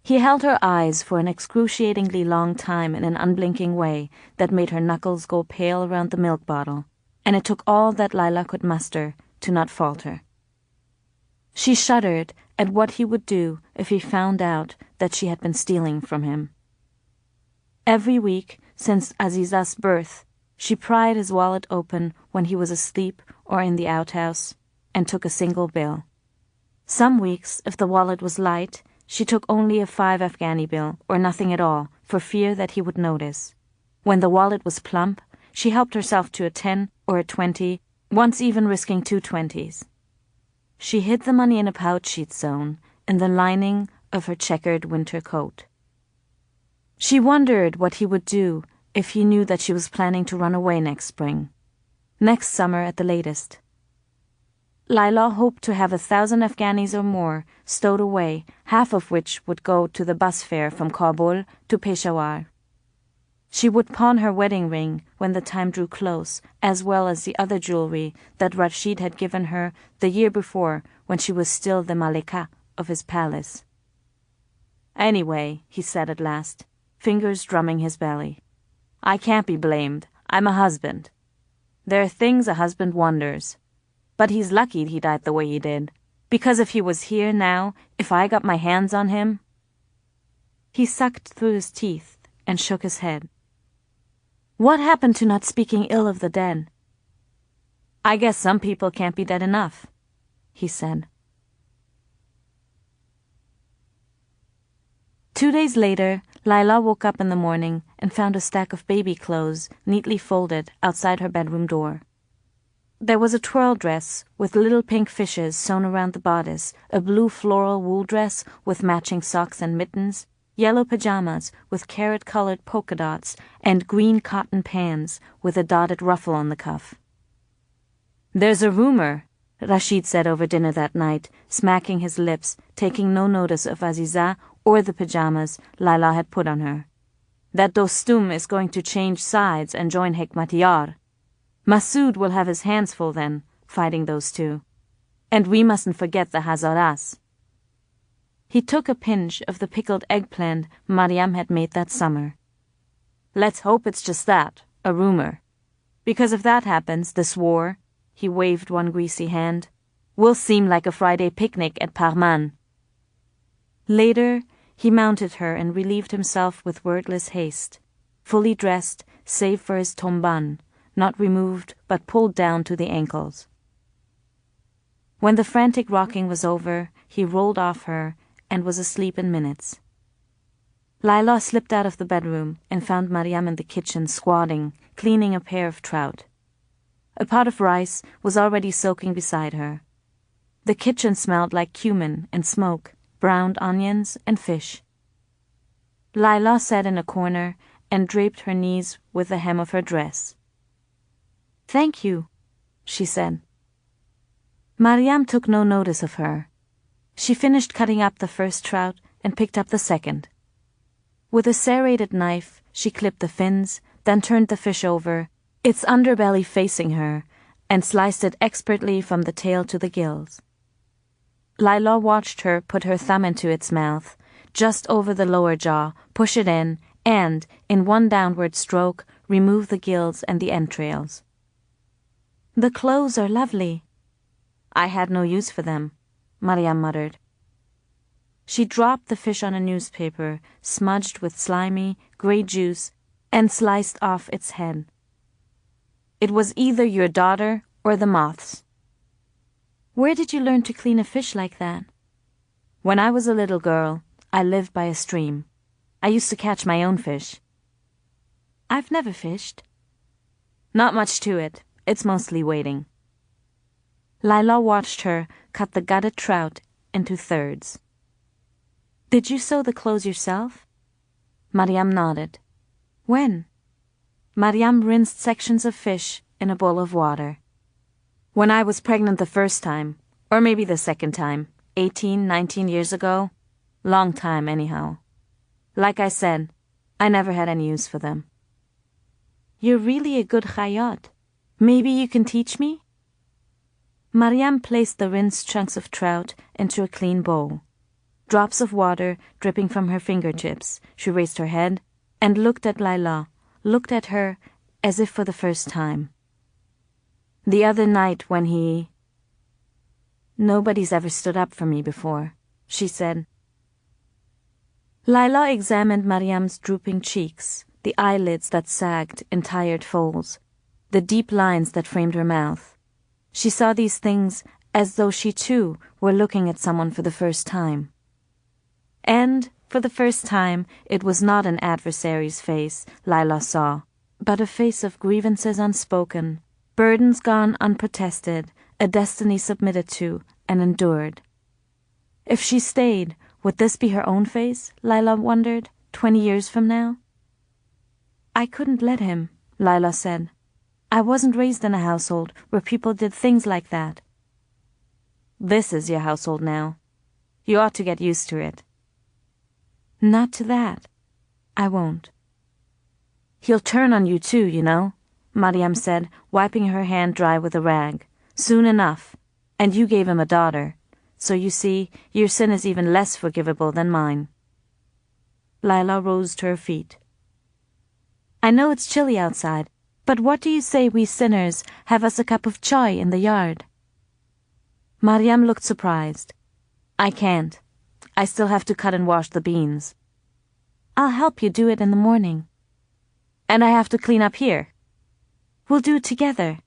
He held her eyes for an excruciatingly long time in an unblinking way that made her knuckles go pale around the milk bottle, and it took all that Laila could muster to not falter. She shuddered at what he would do if he found out that she had been stealing from him. Every week, since Aziza's birth, she pried his wallet open when he was asleep or in the outhouse, and took a single bill. Some weeks, if the wallet was light, she took only a 5 Afghani bill, or nothing at all, for fear that he would notice. When the wallet was plump, she helped herself to a 10 or a 20, once even risking 2 20s. She hid the money in a pouch she'd sewn, in the lining of her checkered winter coat. She wondered what he would do if he knew that she was planning to run away next spring. Next summer at the latest. Laila hoped to have 1,000 Afghanis or more stowed away, half of which would go to the bus fare from Kabul to Peshawar. She would pawn her wedding ring when the time drew close, as well as the other jewelry that Rasheed had given her the year before when she was still the Malika of his palace. "Anyway," he said at last, fingers drumming his belly, "I can't be blamed. I'm a husband. There are things a husband wonders. But he's lucky he died the way he did, because if he was here now, if I got my hands on him—" He sucked through his teeth and shook his head. What happened to not speaking ill of the dead? I guess some people can't be dead enough, he said. 2 days later, Laila woke up in the morning and found a stack of baby clothes neatly folded outside her bedroom door. There was a twirl dress with little pink fishes sewn around the bodice, a blue floral wool dress with matching socks and mittens, yellow pajamas with carrot-colored polka dots, and green cotton pants with a dotted ruffle on the cuff. There's a rumor, Rasheed said over dinner that night, smacking his lips, taking no notice of Aziza or the pajamas Laila had put on her, that Dostum is going to change sides and join Hekmatyar. Masood will have his hands full then, fighting those two. And we mustn't forget the Hazaras. He took a pinch of the pickled eggplant Mariam had made that summer. Let's hope it's just that, a rumor. Because if that happens, this war, he waved one greasy hand, will seem like a Friday picnic at Parman. Later, he mounted her and relieved himself with wordless haste, fully dressed save for his tomban, not removed but pulled down to the ankles. When the frantic rocking was over, he rolled off her and was asleep in minutes. Laila slipped out of the bedroom and found Mariam in the kitchen squatting, cleaning a pair of trout. A pot of rice was already soaking beside her. The kitchen smelled like cumin and smoke, browned onions and fish. Laila sat in a corner and draped her knees with the hem of her dress. "Thank you," she said. Mariam took no notice of her. She finished cutting up the first trout and picked up the second. With a serrated knife, she clipped the fins, then turned the fish over, its underbelly facing her, and sliced it expertly from the tail to the gills. Laila watched her put her thumb into its mouth, just over the lower jaw, push it in, and, in one downward stroke, remove the gills and the entrails. "The clothes are lovely." "I had no use for them," Mariam muttered. She dropped the fish on a newspaper, smudged with slimy, grey juice, and sliced off its head. "It was either your daughter or the moths." "Where did you learn to clean a fish like that?" "When I was a little girl, I lived by a stream. I used to catch my own fish." "I've never fished." "Not much to it. It's mostly waiting." Laila watched her cut the gutted trout into thirds. "Did you sew the clothes yourself?" Mariam nodded. "When?" Mariam rinsed sections of fish in a bowl of water. "When I was pregnant the first time, or maybe the second time, 18, 19 years ago. Long time, anyhow. Like I said, I never had any use for them." "You're really a good chayat. Maybe you can teach me?" Mariam placed the rinsed chunks of trout into a clean bowl. Drops of water dripping from her fingertips, she raised her head and looked at Laila, looked at her as if for the first time. "The other night when he—" "Nobody's ever stood up for me before," she said. Laila examined Mariam's drooping cheeks, the eyelids that sagged in tired folds, the deep lines that framed her mouth. She saw these things as though she too were looking at someone for the first time. And, for the first time, it was not an adversary's face Laila saw, but a face of grievances unspoken, burdens gone unprotested, a destiny submitted to and endured. If she stayed, would this be her own face, Laila wondered, 20 years from now? "I couldn't let him," Laila said. "I wasn't raised in a household where people did things like that." "This is your household now. You ought to get used to it." "Not to that. I won't." "He'll turn on you too, you know," Mariam said, wiping her hand dry with a rag. "Soon enough. And you gave him a daughter. So you see, your sin is even less forgivable than mine." Laila rose to her feet. "I know it's chilly outside, but what do you say we sinners have us a cup of chai in the yard?" Mariam looked surprised. "I can't. I still have to cut and wash the beans." "I'll help you do it in the morning." And I have to clean up here. We'll do it together.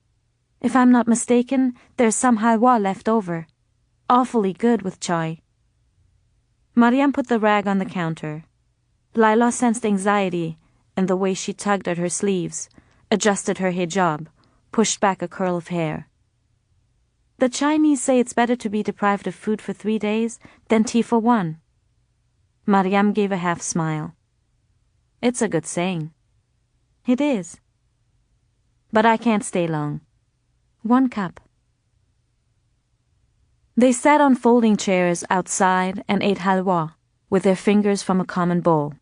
If I'm not mistaken, there's some halwa left over. Awfully good with chai. Mariam put the rag on the counter. Laila sensed anxiety in the way she tugged at her sleeves, adjusted her hijab, pushed back a curl of hair. The Chinese say it's better to be deprived of food for 3 days than tea for 1. Mariam gave a half smile. It's a good saying. It is. But I can't stay long. 1 cup. They sat on folding chairs outside and ate halwa with their fingers from a common bowl.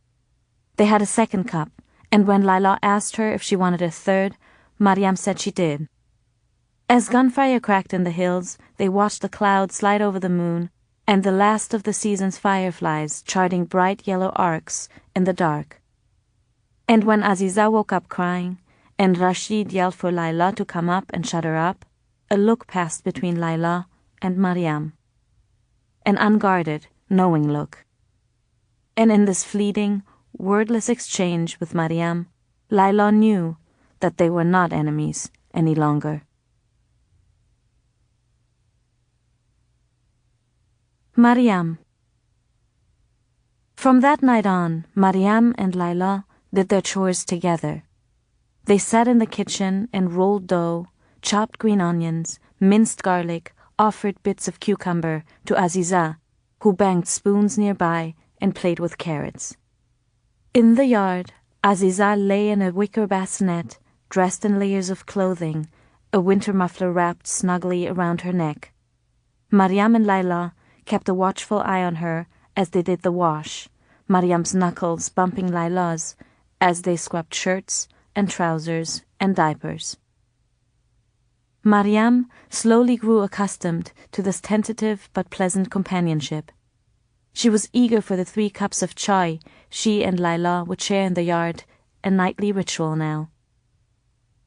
They had a 2nd cup, and when Laila asked her if she wanted a 3rd, Mariam said she did. As gunfire cracked in the hills, they watched the clouds slide over the moon and the last of the season's fireflies charting bright yellow arcs in the dark. And when Aziza woke up crying, and Rasheed yelled for Laila to come up and shut her up, a look passed between Laila and Mariam. An unguarded, knowing look. And in this fleeting, wordless exchange with Mariam, Laila knew that they were not enemies any longer. Mariam. From that night on, Mariam and Laila did their chores together. They sat in the kitchen and rolled dough, chopped green onions, minced garlic, offered bits of cucumber to Aziza, who banged spoons nearby and played with carrots. In the yard, Aziza lay in a wicker bassinet, dressed in layers of clothing, a winter muffler wrapped snugly around her neck. Mariam and Laila kept a watchful eye on her as they did the wash, Mariam's knuckles bumping Laila's as they scrubbed shirts and trousers and diapers. Mariam slowly grew accustomed to this tentative but pleasant companionship. She was eager for the 3 cups of chai she and Laila would share in the yard, a nightly ritual now.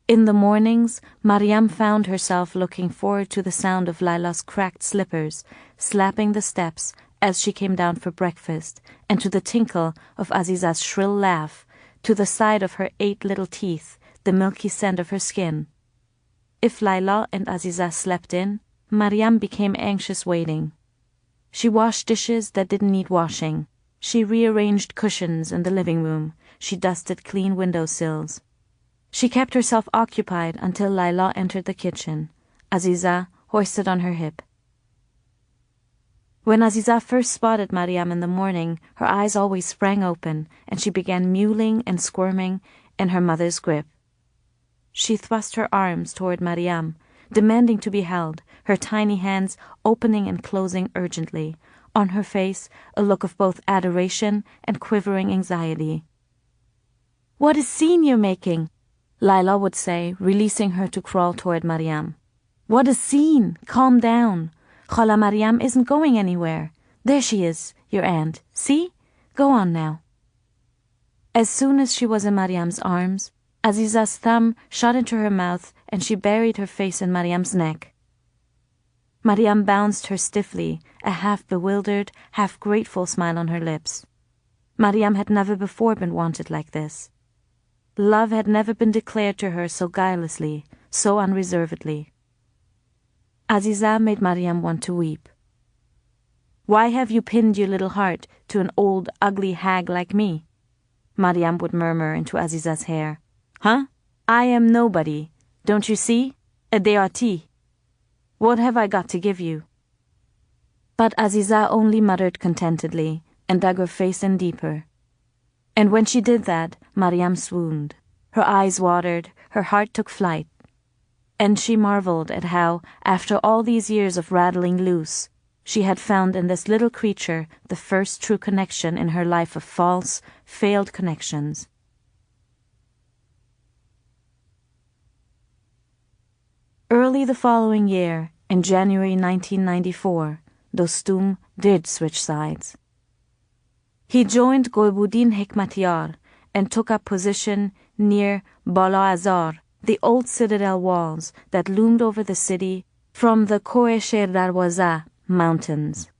In the mornings, Mariam found herself looking forward to the sound of Laila's cracked slippers slapping the steps as she came down for breakfast, and to the tinkle of Aziza's shrill laugh, to the sight of her 8 little teeth, the milky scent of her skin. If Laila and Aziza slept in, Mariam became anxious waiting. She washed dishes that didn't need washing. She rearranged cushions in the living room. She dusted clean windowsills. She kept herself occupied until Laila entered the kitchen, Aziza hoisted on her hip. When Aziza first spotted Mariam in the morning, her eyes always sprang open, and she began mewling and squirming in her mother's grip. She thrust her arms toward Mariam, demanding to be held, her tiny hands opening and closing urgently, on her face a look of both adoration and quivering anxiety. "What a scene you're making!" Laila would say, releasing her to crawl toward Mariam. "What a scene! Calm down. Khala Mariam isn't going anywhere. There she is, your aunt. See? Go on now." As soon as she was in Mariam's arms, Aziza's thumb shot into her mouth and she buried her face in Mariam's neck. Mariam bounced her stiffly, a half-bewildered, half-grateful smile on her lips. Mariam had never before been wanted like this. Love had never been declared to her so guilelessly, so unreservedly. Aziza made Mariam want to weep. "Why have you pinned your little heart to an old, ugly hag like me?" Mariam would murmur into Aziza's hair. "Huh? I am nobody, don't you see? A deity. What have I got to give you?" But Aziza only muttered contentedly and dug her face in deeper. And when she did that, Mariam swooned. Her eyes watered, her heart took flight. And she marveled at how, after all these years of rattling loose, she had found in this little creature the first true connection in her life of false, failed connections. Early the following year, in January 1994, Dostum did switch sides. He joined Golbuddin Hekmatyar and took up position near Bala Azar, the old citadel walls that loomed over the city from the Koh-e-Sher Darwaza mountains.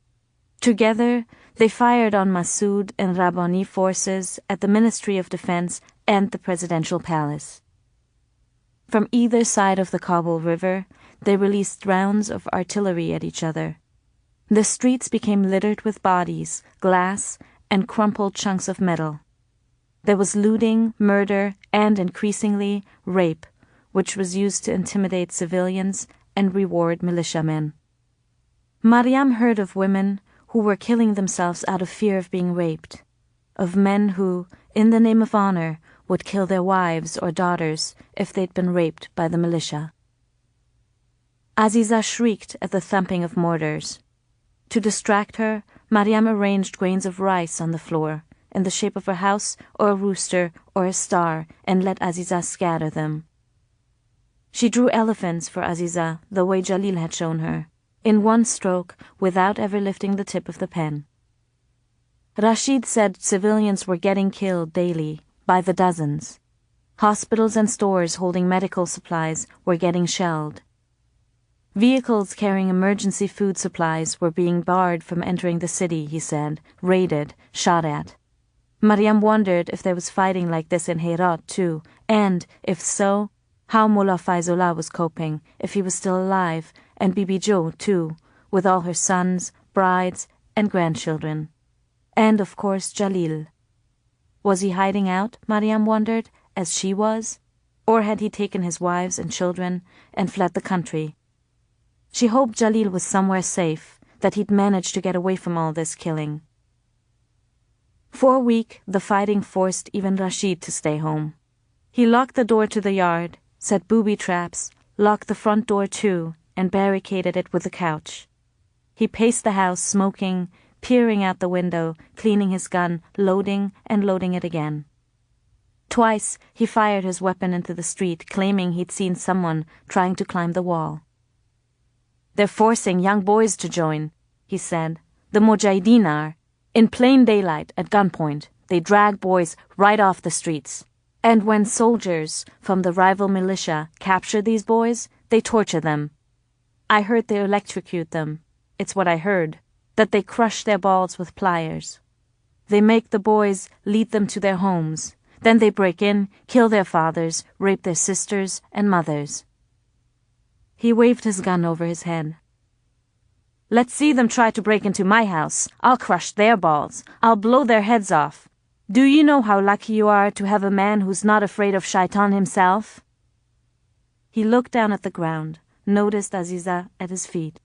Together, they fired on Massoud and Rabbani forces at the Ministry of Defense and the presidential palace. From either side of the Kabul River, they released rounds of artillery at each other. The streets became littered with bodies, glass, and crumpled chunks of metal. There was looting, murder, and increasingly rape, which was used to intimidate civilians and reward militiamen. Mariam heard of women who were killing themselves out of fear of being raped, of men who, in the name of honor, would kill their wives or daughters if they'd been raped by the militia. Aziza shrieked at the thumping of mortars. To distract her, Mariam arranged grains of rice on the floor, in the shape of a house or a rooster or a star, and let Aziza scatter them. She drew elephants for Aziza the way Jalil had shown her, in one stroke without ever lifting the tip of the pen. Rasheed said civilians were getting killed daily, by the dozens. Hospitals and stores holding medical supplies were getting shelled. Vehicles carrying emergency food supplies were being barred from entering the city, he said, raided, shot at. Mariam wondered if there was fighting like this in Herat too, and, if so, how Mullah Faizullah was coping, if he was still alive, and Bibi Jo too, with all her sons, brides, and grandchildren. And, of course, Jalil. Was he hiding out, Mariam wondered, as she was? Or had he taken his wives and children and fled the country? She hoped Jalil was somewhere safe, that he'd managed to get away from all this killing. For a week, the fighting forced even Rasheed to stay home. He locked the door to the yard, set booby traps, locked the front door too, and barricaded it with a couch. He paced the house, smoking, peering out the window, cleaning his gun, loading and loading it again. Twice he fired his weapon into the street, claiming he'd seen someone trying to climb the wall. "They're forcing young boys to join," he said. "The Mujahideen are. In plain daylight, at gunpoint, they drag boys right off the streets. And when soldiers from the rival militia capture these boys, they torture them. I heard they electrocute them. It's what I heard. That they crush their balls with pliers. They make the boys lead them to their homes. Then they break in, kill their fathers, rape their sisters and mothers." He waved his gun over his head. "Let's see them try to break into my house. I'll crush their balls. I'll blow their heads off. Do you know how lucky you are to have a man who's not afraid of Shaitan himself?" He looked down at the ground, noticed Aziza at his feet.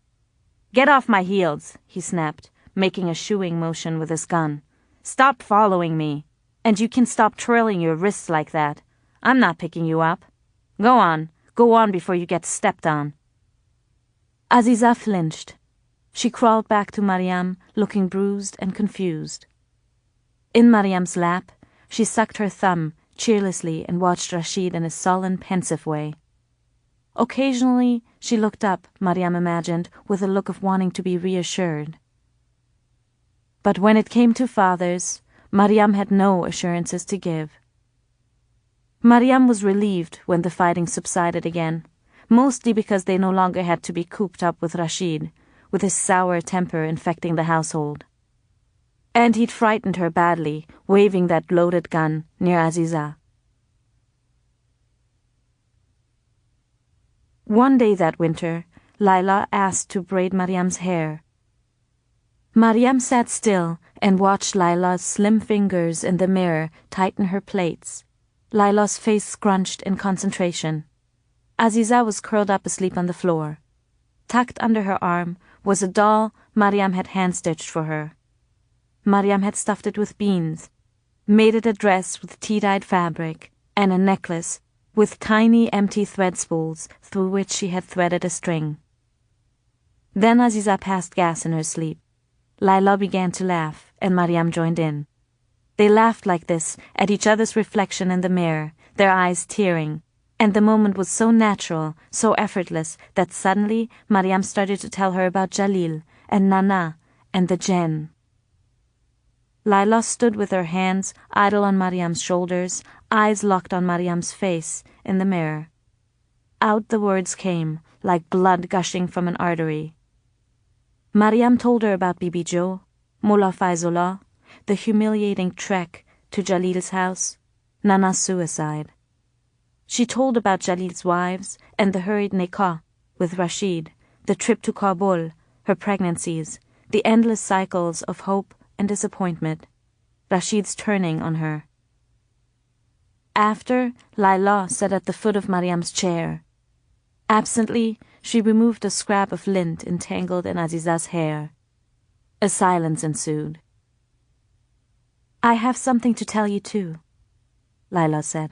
"Get off my heels," he snapped, making a shooing motion with his gun. "Stop following me. And you can stop twirling your wrists like that. I'm not picking you up. Go on before you get stepped on." Aziza flinched. She crawled back to Mariam, looking bruised and confused. In Mariam's lap, she sucked her thumb cheerlessly and watched Rasheed in a sullen, pensive way. Occasionally, she looked up, Mariam imagined, with a look of wanting to be reassured. But when it came to fathers, Mariam had no assurances to give. Mariam was relieved when the fighting subsided again, mostly because they no longer had to be cooped up with Rasheed, with his sour temper infecting the household. And he'd frightened her badly, waving that loaded gun near Aziza. One day that winter, Laila asked to braid Mariam's hair. Mariam sat still and watched Laila's slim fingers in the mirror tighten her plaits, Laila's face scrunched in concentration. Aziza was curled up asleep on the floor. Tucked under her arm was a doll Mariam had hand-stitched for her. Mariam had stuffed it with beans, made it a dress with tea-dyed fabric, and a necklace with tiny empty thread spools through which she had threaded a string. Then Aziza passed gas in her sleep. Laila began to laugh, and Mariam joined in. They laughed like this at each other's reflection in the mirror, their eyes tearing, and the moment was so natural, so effortless, that suddenly Mariam started to tell her about Jalil and Nana and the Jinn. Laila stood with her hands idle on Mariam's shoulders, eyes locked on Mariam's face in the mirror. Out the words came, like blood gushing from an artery. Mariam told her about Bibi Jo, Mullah Faizullah, the humiliating trek to Jalil's house, Nana's suicide. She told about Jalil's wives and the hurried nikah with Rasheed, the trip to Kabul, her pregnancies, the endless cycles of hope and disappointment, Rasheed's turning on her. After, Laila sat at the foot of Mariam's chair. Absently, she removed a scrap of lint entangled in Aziza's hair. A silence ensued. "I have something to tell you too," Laila said.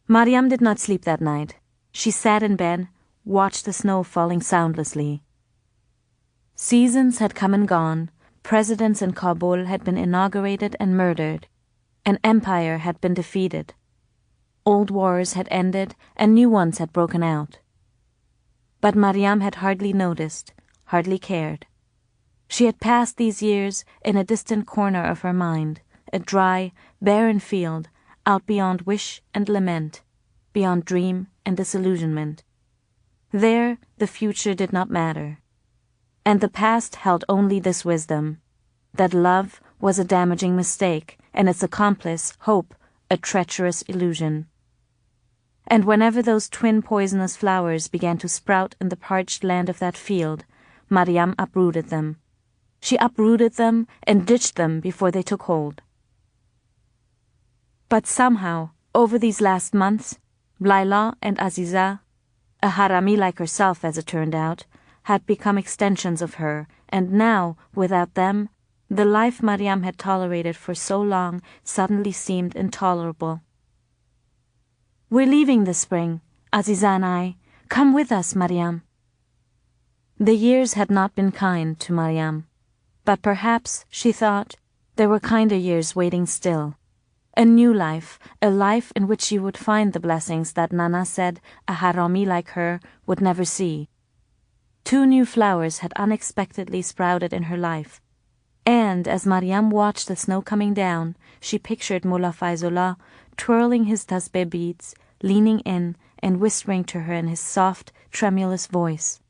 Mariam did not sleep that night. She sat in bed, watched the snow falling soundlessly. Seasons had come and gone, presidents in Kabul had been inaugurated and murdered, an empire had been defeated. Old wars had ended and new ones had broken out. But Mariam had hardly noticed, hardly cared. She had passed these years in a distant corner of her mind, a dry, barren field, out beyond wish and lament, beyond dream and disillusionment. There the future did not matter. And the past held only this wisdom, that love was a damaging mistake, and its accomplice, hope, a treacherous illusion. And whenever those twin poisonous flowers began to sprout in the parched land of that field, Mariam uprooted them. She uprooted them and ditched them before they took hold. But somehow, over these last months, Laila and Aziza, a harami like herself as it turned out, had become extensions of her, and now, without them, the life Mariam had tolerated for so long suddenly seemed intolerable. "We're leaving this spring, Aziza and I. Come with us, Mariam." The years had not been kind to Mariam, but perhaps, she thought, there were kinder years waiting still. A new life, a life in which she would find the blessings that Nana said a harami like her would never see. 2 new flowers had unexpectedly sprouted in her life, and as Mariam watched the snow coming down, she pictured Mullah Faisullah twirling his tasbih beads, leaning in and whispering to her in his soft, tremulous voice,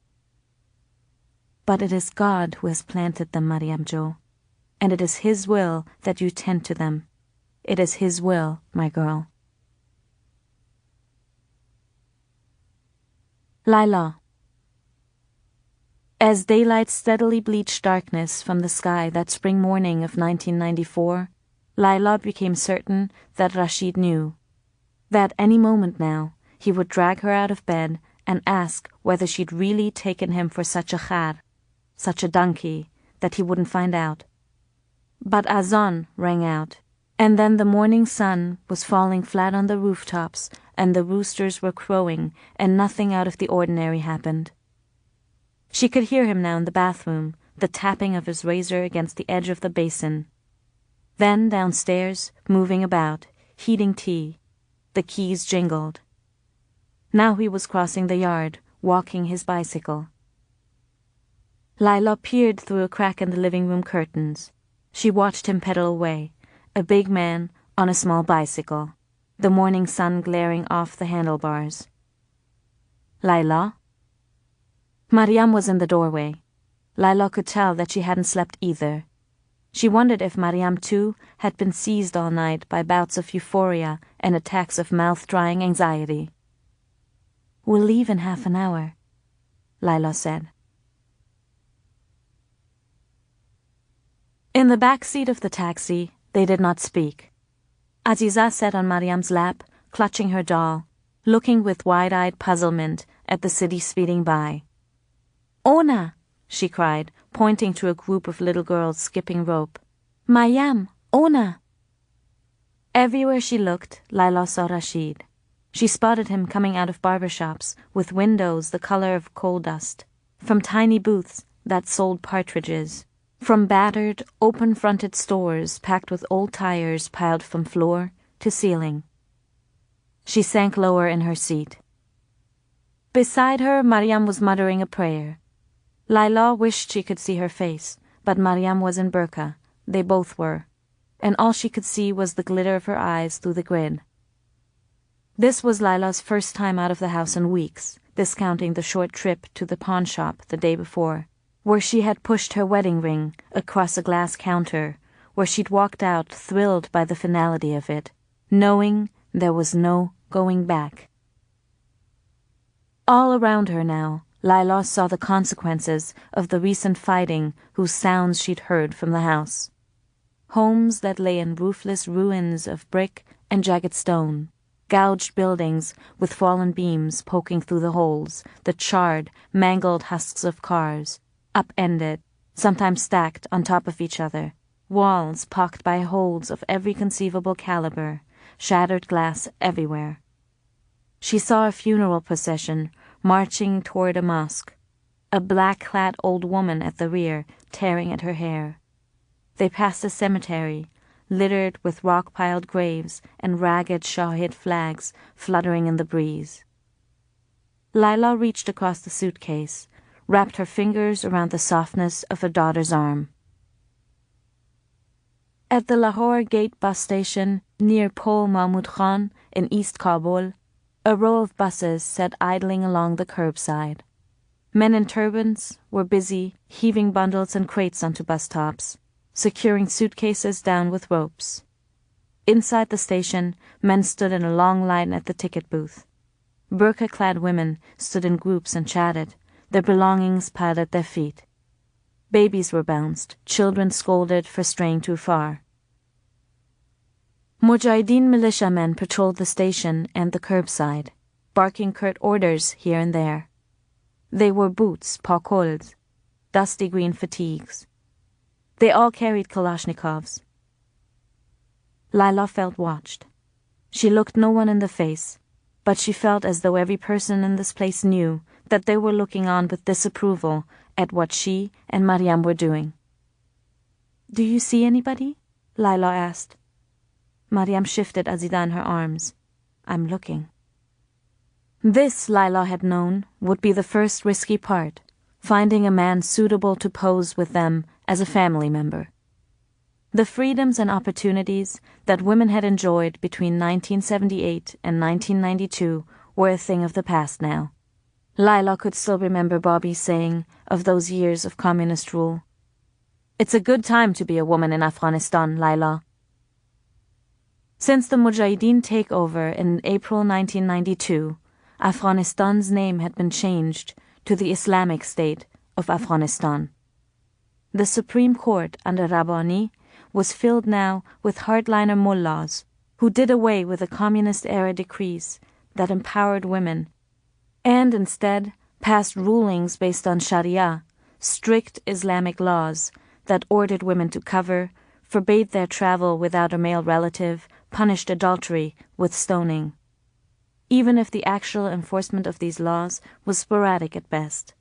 "But it is God who has planted them, Mariam Jo, and it is His will that you tend to them. It is His will, my girl." Laila. As daylight steadily bleached darkness from the sky that spring morning of 1994, Laila became certain that Rasheed knew. That any moment now, he would drag her out of bed and ask whether she'd really taken him for such a khar, such a donkey, that he wouldn't find out. But azan rang out, and then the morning sun was falling flat on the rooftops, and the roosters were crowing, and nothing out of the ordinary happened. She could hear him now in the bathroom, the tapping of his razor against the edge of the basin. Then downstairs, moving about, heating tea. The keys jingled. Now he was crossing the yard, walking his bicycle. Laila peered through a crack in the living room curtains. She watched him pedal away, a big man on a small bicycle, the morning sun glaring off the handlebars. "Laila?" Mariam was in the doorway. Laila could tell that she hadn't slept either. She wondered if Mariam too had been seized all night by bouts of euphoria and attacks of mouth-drying anxiety. "We'll leave in half an hour," Laila said. In the back seat of the taxi, they did not speak. Aziza sat on Mariam's lap, clutching her doll, looking with wide-eyed puzzlement at the city speeding by. "Ona!" she cried, pointing to a group of little girls skipping rope. "Mariam! Ona!" Everywhere she looked, Laila saw Rasheed. She spotted him coming out of barber shops, with windows the color of coal dust, from tiny booths that sold partridges, from battered, open-fronted stores packed with old tires piled from floor to ceiling. She sank lower in her seat. Beside her, Mariam was muttering a prayer. Laila wished she could see her face, but Mariam was in burqa. They both were, and all she could see was the glitter of her eyes through the grid. This was Laila's first time out of the house in weeks, discounting the short trip to the pawn shop the day before, where she had pushed her wedding ring across a glass counter, where she'd walked out thrilled by the finality of it, knowing there was no going back. All around her now, Laila saw the consequences of the recent fighting whose sounds she'd heard from the house. Homes that lay in roofless ruins of brick and jagged stone, gouged buildings with fallen beams poking through the holes, the charred, mangled husks of cars, upended, sometimes stacked on top of each other, walls pocked by holes of every conceivable caliber, shattered glass everywhere. She saw a funeral procession marching toward a mosque, a black-clad old woman at the rear tearing at her hair. They passed a cemetery, littered with rock-piled graves and ragged Shahid flags fluttering in the breeze. Laila reached across the suitcase, wrapped her fingers around the softness of her daughter's arm. At the Lahore Gate bus station near Pol Mahmud Khan in East Kabul, a row of buses sat idling along the curbside. Men in turbans were busy heaving bundles and crates onto bus tops, securing suitcases down with ropes. Inside the station, men stood in a long line at the ticket booth. Burqa-clad women stood in groups and chatted, their belongings piled at their feet. Babies were bounced, children scolded for straying too far. Mujahideen militiamen patrolled the station and the curbside, barking curt orders here and there. They wore boots, parkols, dusty green fatigues. They all carried Kalashnikovs. Laila felt watched. She looked no one in the face, but she felt as though every person in this place knew that they were looking on with disapproval at what she and Mariam were doing. "Do you see anybody?" Laila asked. Mariam shifted Azida in her arms. "I'm looking." This, Laila had known, would be the first risky part, finding a man suitable to pose with them as a family member. The freedoms and opportunities that women had enjoyed between 1978 and 1992 were a thing of the past now. Laila could still remember Bobby saying of those years of communist rule, "It's a good time to be a woman in Afghanistan, Laila." Since the Mujahideen takeover in April 1992, Afghanistan's name had been changed to the Islamic State of Afghanistan. The Supreme Court under Rabbani was filled now with hardliner mullahs who did away with the communist-era decrees that empowered women and instead passed rulings based on Sharia, strict Islamic laws that ordered women to cover, forbade their travel without a male relative, punished adultery with stoning, even if the actual enforcement of these laws was sporadic at best.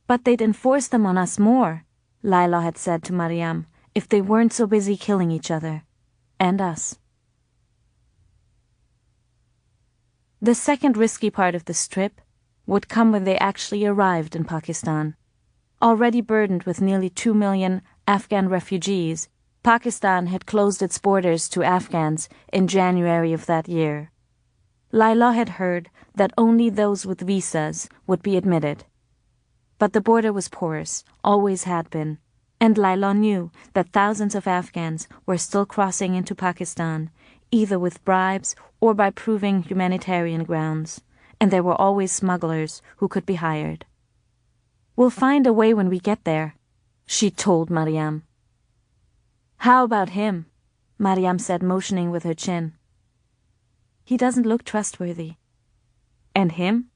"But they'd enforce them on us more," Laila had said to Mariam, "if they weren't so busy killing each other. And us." The second risky part of this trip would come when they actually arrived in Pakistan. Already burdened with nearly 2 million Afghan refugees, Pakistan had closed its borders to Afghans in January of that year. Laila had heard that only those with visas would be admitted. But the border was porous, always had been, and Laila knew that thousands of Afghans were still crossing into Pakistan, either with bribes or by proving humanitarian grounds, and there were always smugglers who could be hired. "We'll find a way when we get there," she told Mariam. "How about him?" Mariam said, motioning with her chin. "He doesn't look trustworthy." "And him?"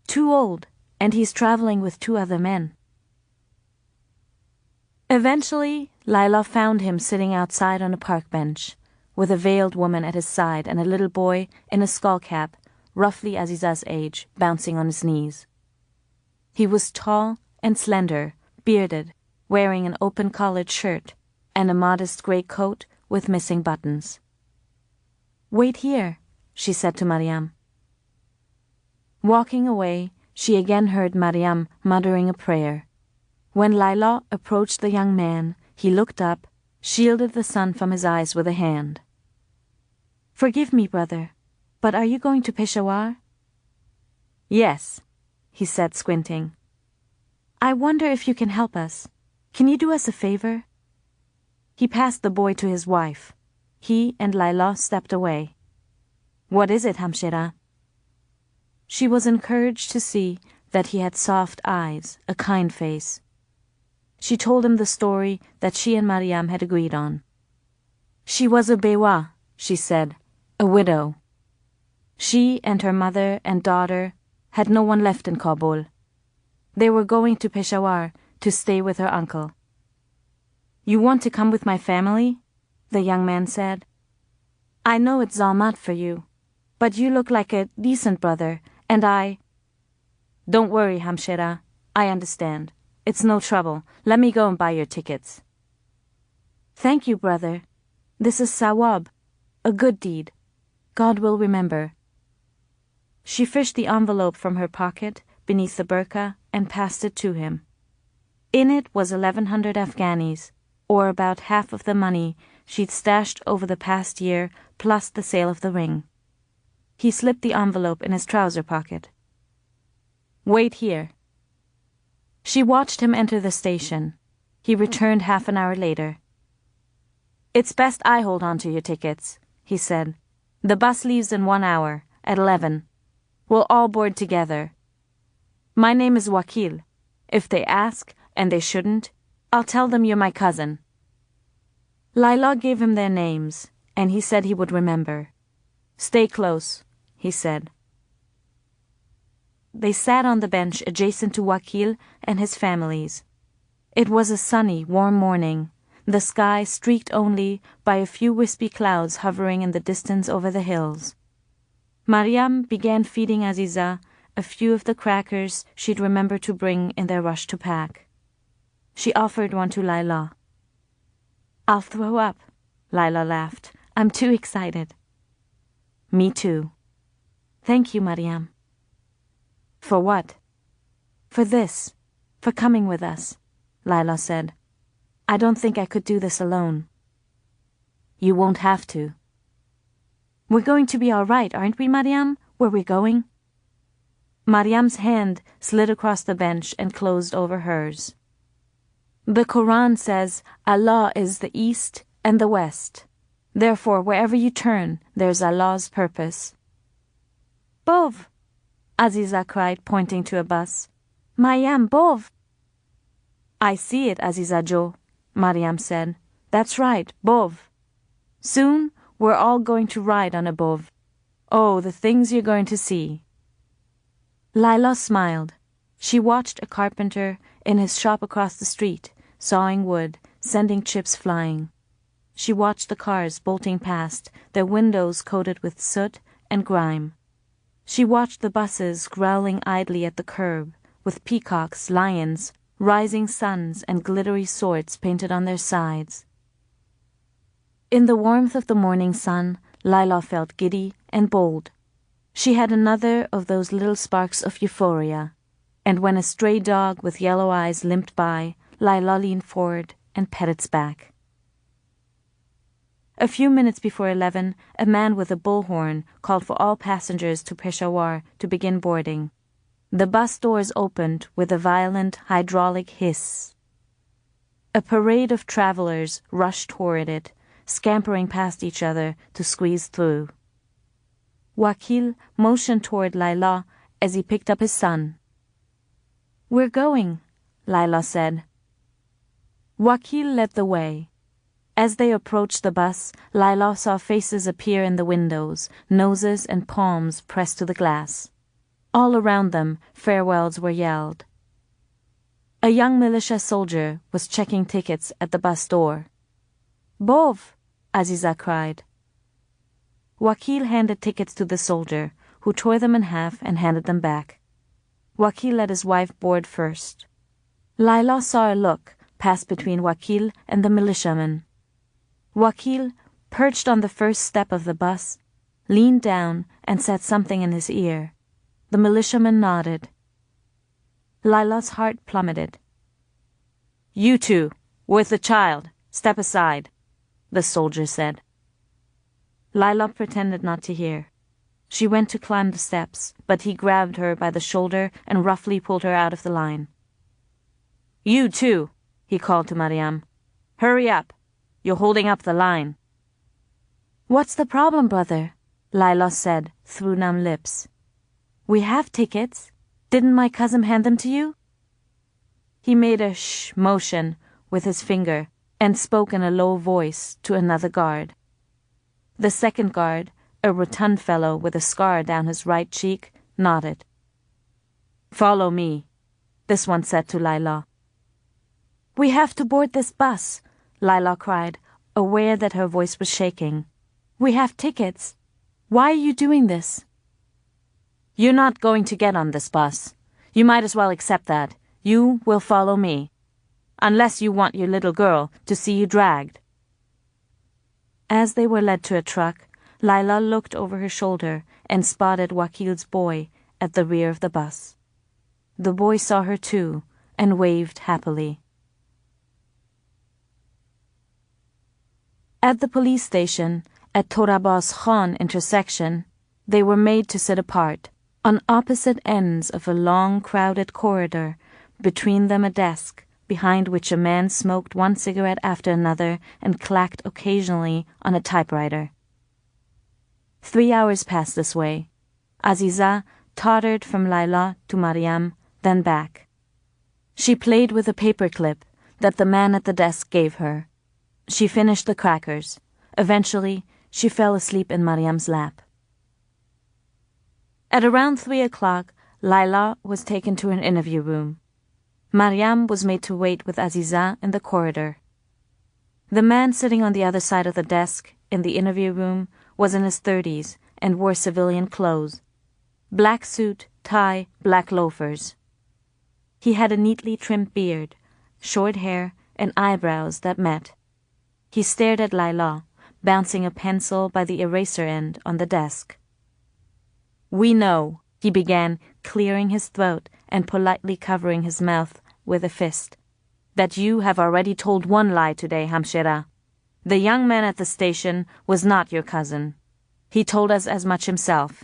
"Too old, and he's traveling with 2 other men." Eventually, Laila found him sitting outside on a park bench, with a veiled woman at his side and a little boy in a skullcap, roughly Aziza's age, bouncing on his knees. He was tall and slender, bearded, wearing an open-collared shirt and a modest grey coat with missing buttons. "Wait here," she said to Mariam. Walking away, she again heard Mariam muttering a prayer. When Laila approached the young man, he looked up, shielded the sun from his eyes with a hand. "Forgive me, brother, but are you going to Peshawar?" "Yes," he said, squinting. "I wonder if you can help us. Can you do us a favor?" He passed the boy to his wife. He and Laila stepped away. "What is it, Hamshira?" She was encouraged to see that he had soft eyes, a kind face. She told him the story that she and Mariam had agreed on. She was a bewa, she said, a widow. She and her mother and daughter had no one left in Kabul. They were going to Peshawar to stay with her uncle. "You want to come with my family?" the young man said. "I know it's Zalmat for you, but you look like a decent brother, and I—" "Don't worry, Hamshira. I understand. It's no trouble. Let me go and buy your tickets." "Thank you, brother. This is sawab, a good deed. God will remember." She fished the envelope from her pocket beneath the burqa and passed it to him. In it was 1,100 Afghanis, or about half of the money she'd stashed over the past year, plus the sale of the ring. He slipped the envelope in his trouser pocket. "Wait here." She watched him enter the station. He returned half an hour later. "It's best I hold on to your tickets," he said. "The bus leaves in 1 hour, at 11. We'll all board together. My name is Wakil. If they ask, and they shouldn't, I'll tell them you're my cousin." Laila gave him their names, and he said he would remember. "Stay close," he said. They sat on the bench adjacent to Wakil and his families. It was a sunny, warm morning, the sky streaked only by a few wispy clouds hovering in the distance over the hills. Mariam began feeding Aziza a few of the crackers she'd remembered to bring in their rush to pack. She offered one to Laila. "I'll throw up," Laila laughed. "I'm too excited." "Me too." "Thank you, Mariam." "For what?" "For this. For coming with us," Laila said. "I don't think I could do this alone." "You won't have to." "We're going to be all right, aren't we, Mariam? Where we're going?" Mariam's hand slid across the bench and closed over hers. "The Quran says Allah is the East and the West. Therefore, wherever you turn, there's Allah's purpose." "Bov!" Aziza cried, pointing to a bus. "Mariam, Bov!" "I see it, Aziza Jo," Mariam said. "That's right, Bov. Soon we're all going to ride on a Bov. Oh, the things you're going to see." Laila smiled. She watched a carpenter in his shop across the street, sawing wood, sending chips flying. She watched the cars bolting past, their windows coated with soot and grime. She watched the buses growling idly at the curb, with peacocks, lions, rising suns, and glittery swords painted on their sides. In the warmth of the morning sun, Laila felt giddy and bold. She had another of those little sparks of euphoria, and when a stray dog with yellow eyes limped by, Laila leaned forward and pet its back. A few minutes before 11, a man with a bullhorn called for all passengers to Peshawar to begin boarding. The bus doors opened with a violent hydraulic hiss. A parade of travelers rushed toward it, scampering past each other to squeeze through. Wakil motioned toward Laila as he picked up his son. "We're going," Laila said. Wakil led the way. As they approached the bus, Laila saw faces appear in the windows, noses and palms pressed to the glass. All around them, farewells were yelled. A young militia soldier was checking tickets at the bus door. "Bov!" Aziza cried. Wakil handed tickets to the soldier, who tore them in half and handed them back. Wakil let his wife board first. Laila saw a look pass between Wakil and the militiaman. Wakil, perched on the first step of the bus, leaned down and said something in his ear. The militiaman nodded. Laila's heart plummeted. "You two, with the child, step aside," the soldier said. Laila pretended not to hear. She went to climb the steps, but he grabbed her by the shoulder and roughly pulled her out of the line. "You too," he called to Mariam. "Hurry up. you're holding up the line. What's the problem, brother? Laila said through numb lips. We have tickets. Didn't my cousin hand them to you? He made a shh motion with his finger and spoke in a low voice to another guard. The second guard, a rotund fellow with a scar down his right cheek, nodded. Follow me, this one said to Laila. We have to board this bus, Laila cried, aware that her voice was shaking. We have tickets. Why are you doing this? You're not going to get on this bus. You might as well accept that. You will follow me. Unless you want your little girl to see you dragged. As they were led to a truck, Laila looked over her shoulder and spotted Wakil's boy at the rear of the bus. The boy saw her too and waved happily. At the police station, at Torabas Khan intersection, they were made to sit apart, on opposite ends of a long, crowded corridor, between them a desk, behind which a man smoked one cigarette after another and clacked occasionally on a typewriter. 3 hours passed this way. Aziza tottered from Laila to Mariam, then back. She played with a paperclip that the man at the desk gave her. She finished the crackers. Eventually, she fell asleep in Mariam's lap. At around 3 o'clock, Laila was taken to an interview room. Mariam was made to wait with Aziza in the corridor. The man sitting on the other side of the desk in the interview room was in his 30s and wore civilian clothes. Black suit, tie, black loafers. He had a neatly trimmed beard, short hair, and eyebrows that met. He stared at Laila, bouncing a pencil by the eraser end on the desk. We know, he began, clearing his throat and politely covering his mouth with a fist, that you have already told one lie today, Hamshira. The young man at the station was not your cousin. He told us as much himself.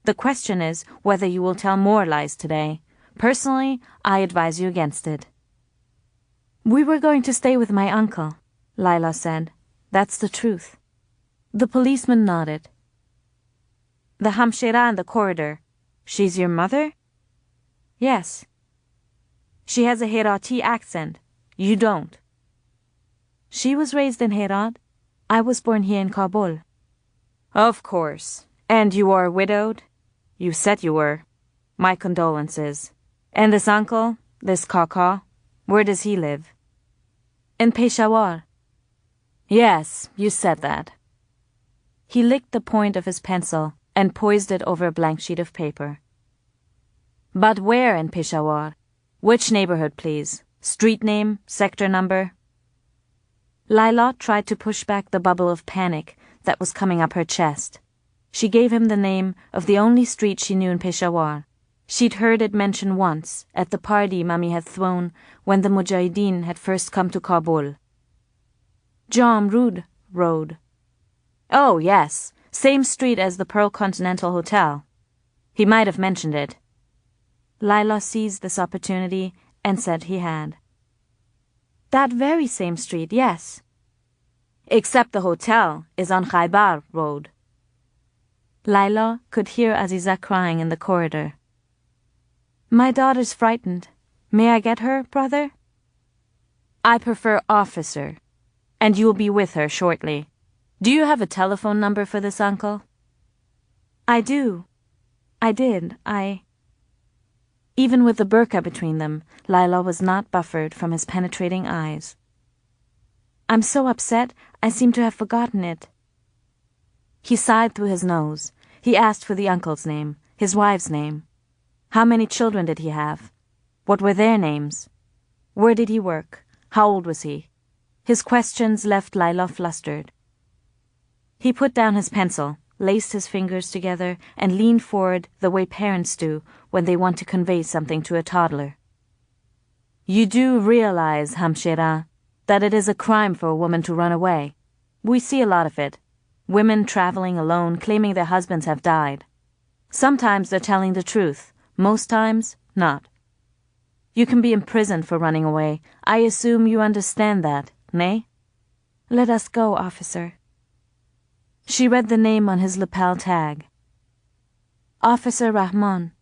The question is whether you will tell more lies today. Personally, I advise you against it. We were going to stay with my uncle, Laila said. That's the truth. The policeman nodded. The Hamshira in the corridor. She's your mother? Yes. She has a Herati accent. You don't. She was raised in Herat. I was born here in Kabul. Of course. And you are widowed? You said you were. My condolences. And this uncle, this Kaka, where does he live? In Peshawar. Yes, you said that. He licked the point of his pencil and poised it over a blank sheet of paper. But where in Peshawar? Which neighborhood, please? Street name, sector number? Laila tried to push back the bubble of panic that was coming up her chest. She gave him the name of the only street she knew in Peshawar. She'd heard it mentioned once at the party Mummy had thrown when the Mujahideen had first come to Kabul. Jamrud Road. Oh, yes, same street as the Pearl Continental Hotel. He might have mentioned it. Laila seized this opportunity and said he had. That very same street, yes. Except the hotel is on Khaybar Road. Laila could hear Aziza crying in the corridor. My daughter's frightened. May I get her, brother? I prefer officer, and you will be with her shortly. Do you have a telephone number for this uncle? I do. I did. Even with the burqa between them, Laila was not buffered from his penetrating eyes. I'm so upset, I seem to have forgotten it. He sighed through his nose. He asked for the uncle's name, his wife's name. How many children did he have? What were their names? Where did he work? How old was he? His questions left Laila flustered. He put down his pencil, laced his fingers together, and leaned forward the way parents do when they want to convey something to a toddler. You do realize, Hamshira, that it is a crime for a woman to run away. We see a lot of it. Women traveling alone, claiming their husbands have died. Sometimes they're telling the truth. Most times, not. You can be imprisoned for running away. I assume you understand that, nay? Let us go, officer. She read the name on his lapel tag. Officer Rahman.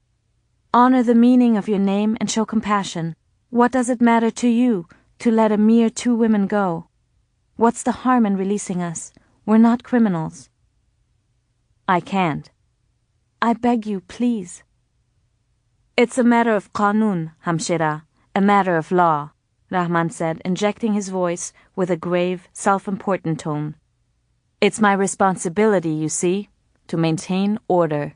Honor the meaning of your name and show compassion. What does it matter to you to let a mere 2 women go? What's the harm in releasing us? We're not criminals. I can't. I beg you, please. It's a matter of qanun, Hamshira, a matter of law, Rahman said, injecting his voice with a grave, self-important tone. It's my responsibility, you see, to maintain order.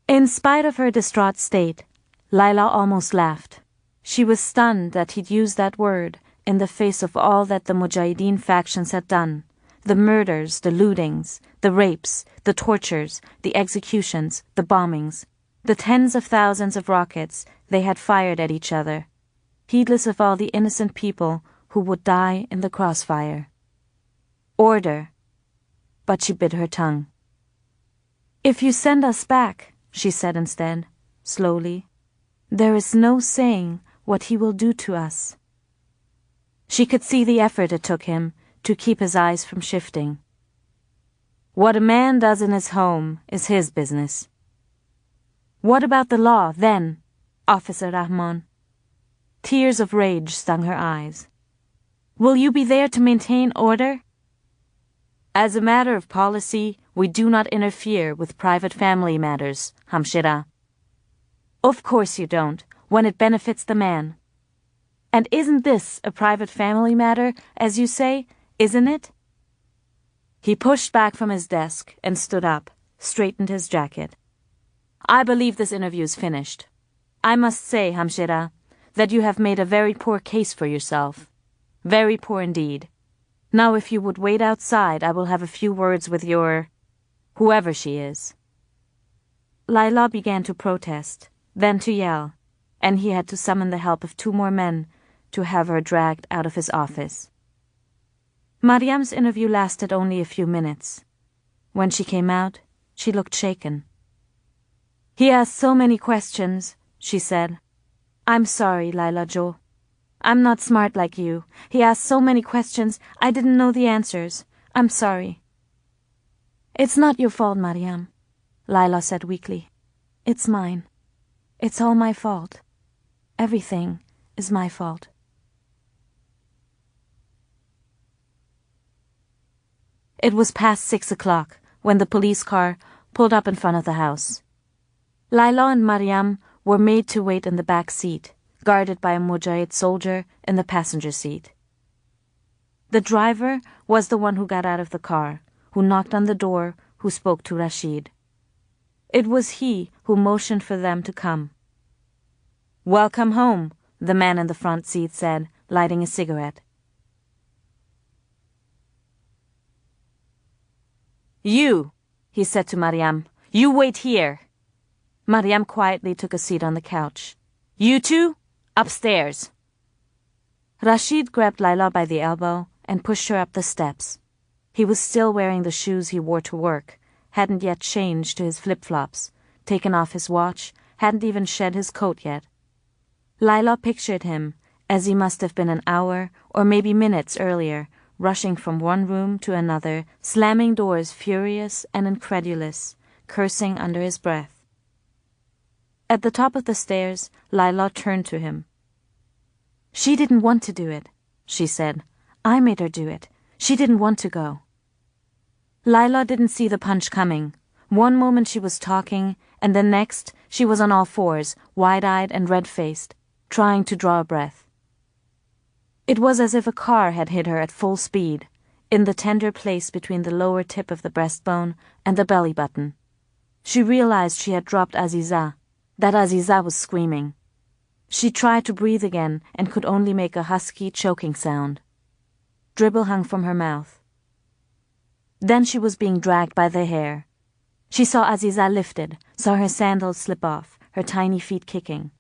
In spite of her distraught state, Laila almost laughed. She was stunned that he'd used that word in the face of all that the Mujahideen factions had done. The murders, the lootings, the rapes, the tortures, the executions, the bombings, the tens of thousands of rockets they had fired at each other, heedless of all the innocent people who would die in the crossfire. Order. But she bit her tongue. If you send us back, she said instead, slowly, there is no saying what he will do to us. She could see the effort it took him to keep his eyes from shifting. What a man does in his home is his business. What about the law, then, Officer Rahman? Tears of rage stung her eyes. Will you be there to maintain order? As a matter of policy, we do not interfere with private family matters, Hamshira. Of course you don't, when it benefits the man. And isn't this a private family matter, as you say, isn't it? He pushed back from his desk and stood up, straightened his jacket. I believe this interview's finished. I must say, Hamshira, that you have made a very poor case for yourself. Very poor indeed. Now if you would wait outside, I will have a few words with your... whoever she is. Laila began to protest, then to yell, and he had to summon the help of 2 more men to have her dragged out of his office. Mariam's interview lasted only a few minutes. When she came out, she looked shaken. He asked so many questions, she said. I'm sorry, Laila Jo. I'm not smart like you. He asked so many questions, I didn't know the answers. I'm sorry. It's not your fault, Mariam, Laila said weakly. It's mine. It's all my fault. Everything is my fault. It was past 6 o'clock when the police car pulled up in front of the house. Laila and Mariam were made to wait in the back seat, guarded by a Mujahid soldier in the passenger seat. The driver was the one who got out of the car, who knocked on the door, who spoke to Rasheed. It was he who motioned for them to come. Welcome home, the man in the front seat said, lighting a cigarette. You, he said to Mariam, you wait here. Mariam quietly took a seat on the couch. You two, upstairs. Rasheed grabbed Laila by the elbow and pushed her up the steps. He was still wearing the shoes he wore to work, hadn't yet changed to his flip-flops, taken off his watch, hadn't even shed his coat yet. Laila pictured him, as he must have been an hour or maybe minutes earlier, rushing from one room to another, slamming doors furious and incredulous, cursing under his breath. At the top of the stairs, Laila turned to him. She didn't want to do it, she said. I made her do it. She didn't want to go. Laila didn't see the punch coming. One moment she was talking, and the next she was on all fours, wide-eyed and red-faced, trying to draw a breath. It was as if a car had hit her at full speed, in the tender place between the lower tip of the breastbone and the belly button. She realized she had dropped Aziza, that Aziza was screaming. She tried to breathe again and could only make a husky, choking sound. Dribble hung from her mouth. Then she was being dragged by the hair. She saw Aziza lifted, saw her sandals slip off, her tiny feet kicking.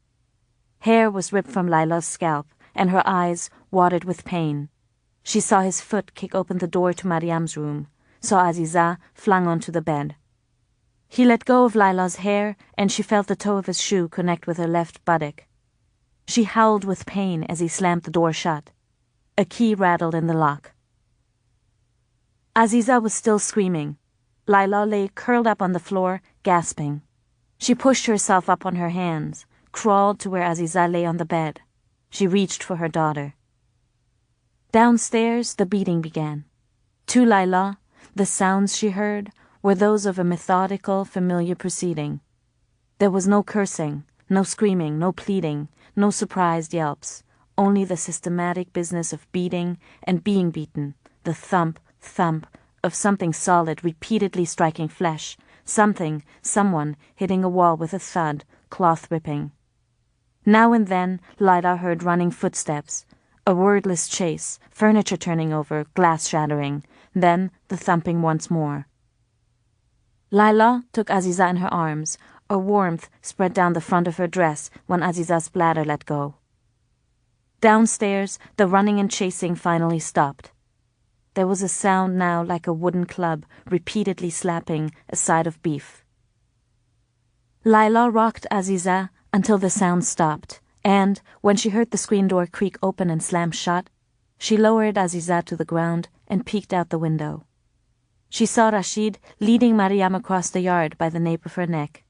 Hair was ripped from Laila's scalp, and her eyes watered with pain. She saw his foot kick open the door to Mariam's room, saw Aziza flung onto the bed. He let go of Laila's hair, and she felt the toe of his shoe connect with her left buttock. She howled with pain as he slammed the door shut. A key rattled in the lock. Aziza was still screaming. Laila lay curled up on the floor, gasping. She pushed herself up on her hands, crawled to where Aziza lay on the bed. She reached for her daughter. Downstairs, the beating began. To Laila, the sounds she heard were those of a methodical, familiar proceeding. There was no cursing, no screaming, no pleading, no surprised yelps, only the systematic business of beating and being beaten, the thump, thump of something solid repeatedly striking flesh, someone hitting a wall with a thud, cloth ripping. Now and then Laila heard running footsteps, a wordless chase, furniture turning over, glass shattering, then the thumping once more. Laila took Aziza in her arms, a warmth spread down the front of her dress when Aziza's bladder let go. Downstairs, the running and chasing finally stopped. There was a sound now like a wooden club repeatedly slapping a side of beef. Laila rocked Aziza until the sound stopped, and, when she heard the screen door creak open and slam shut, she lowered Aziza to the ground and peeked out the window. She saw Rasheed leading Mariam across the yard by the nape of her neck.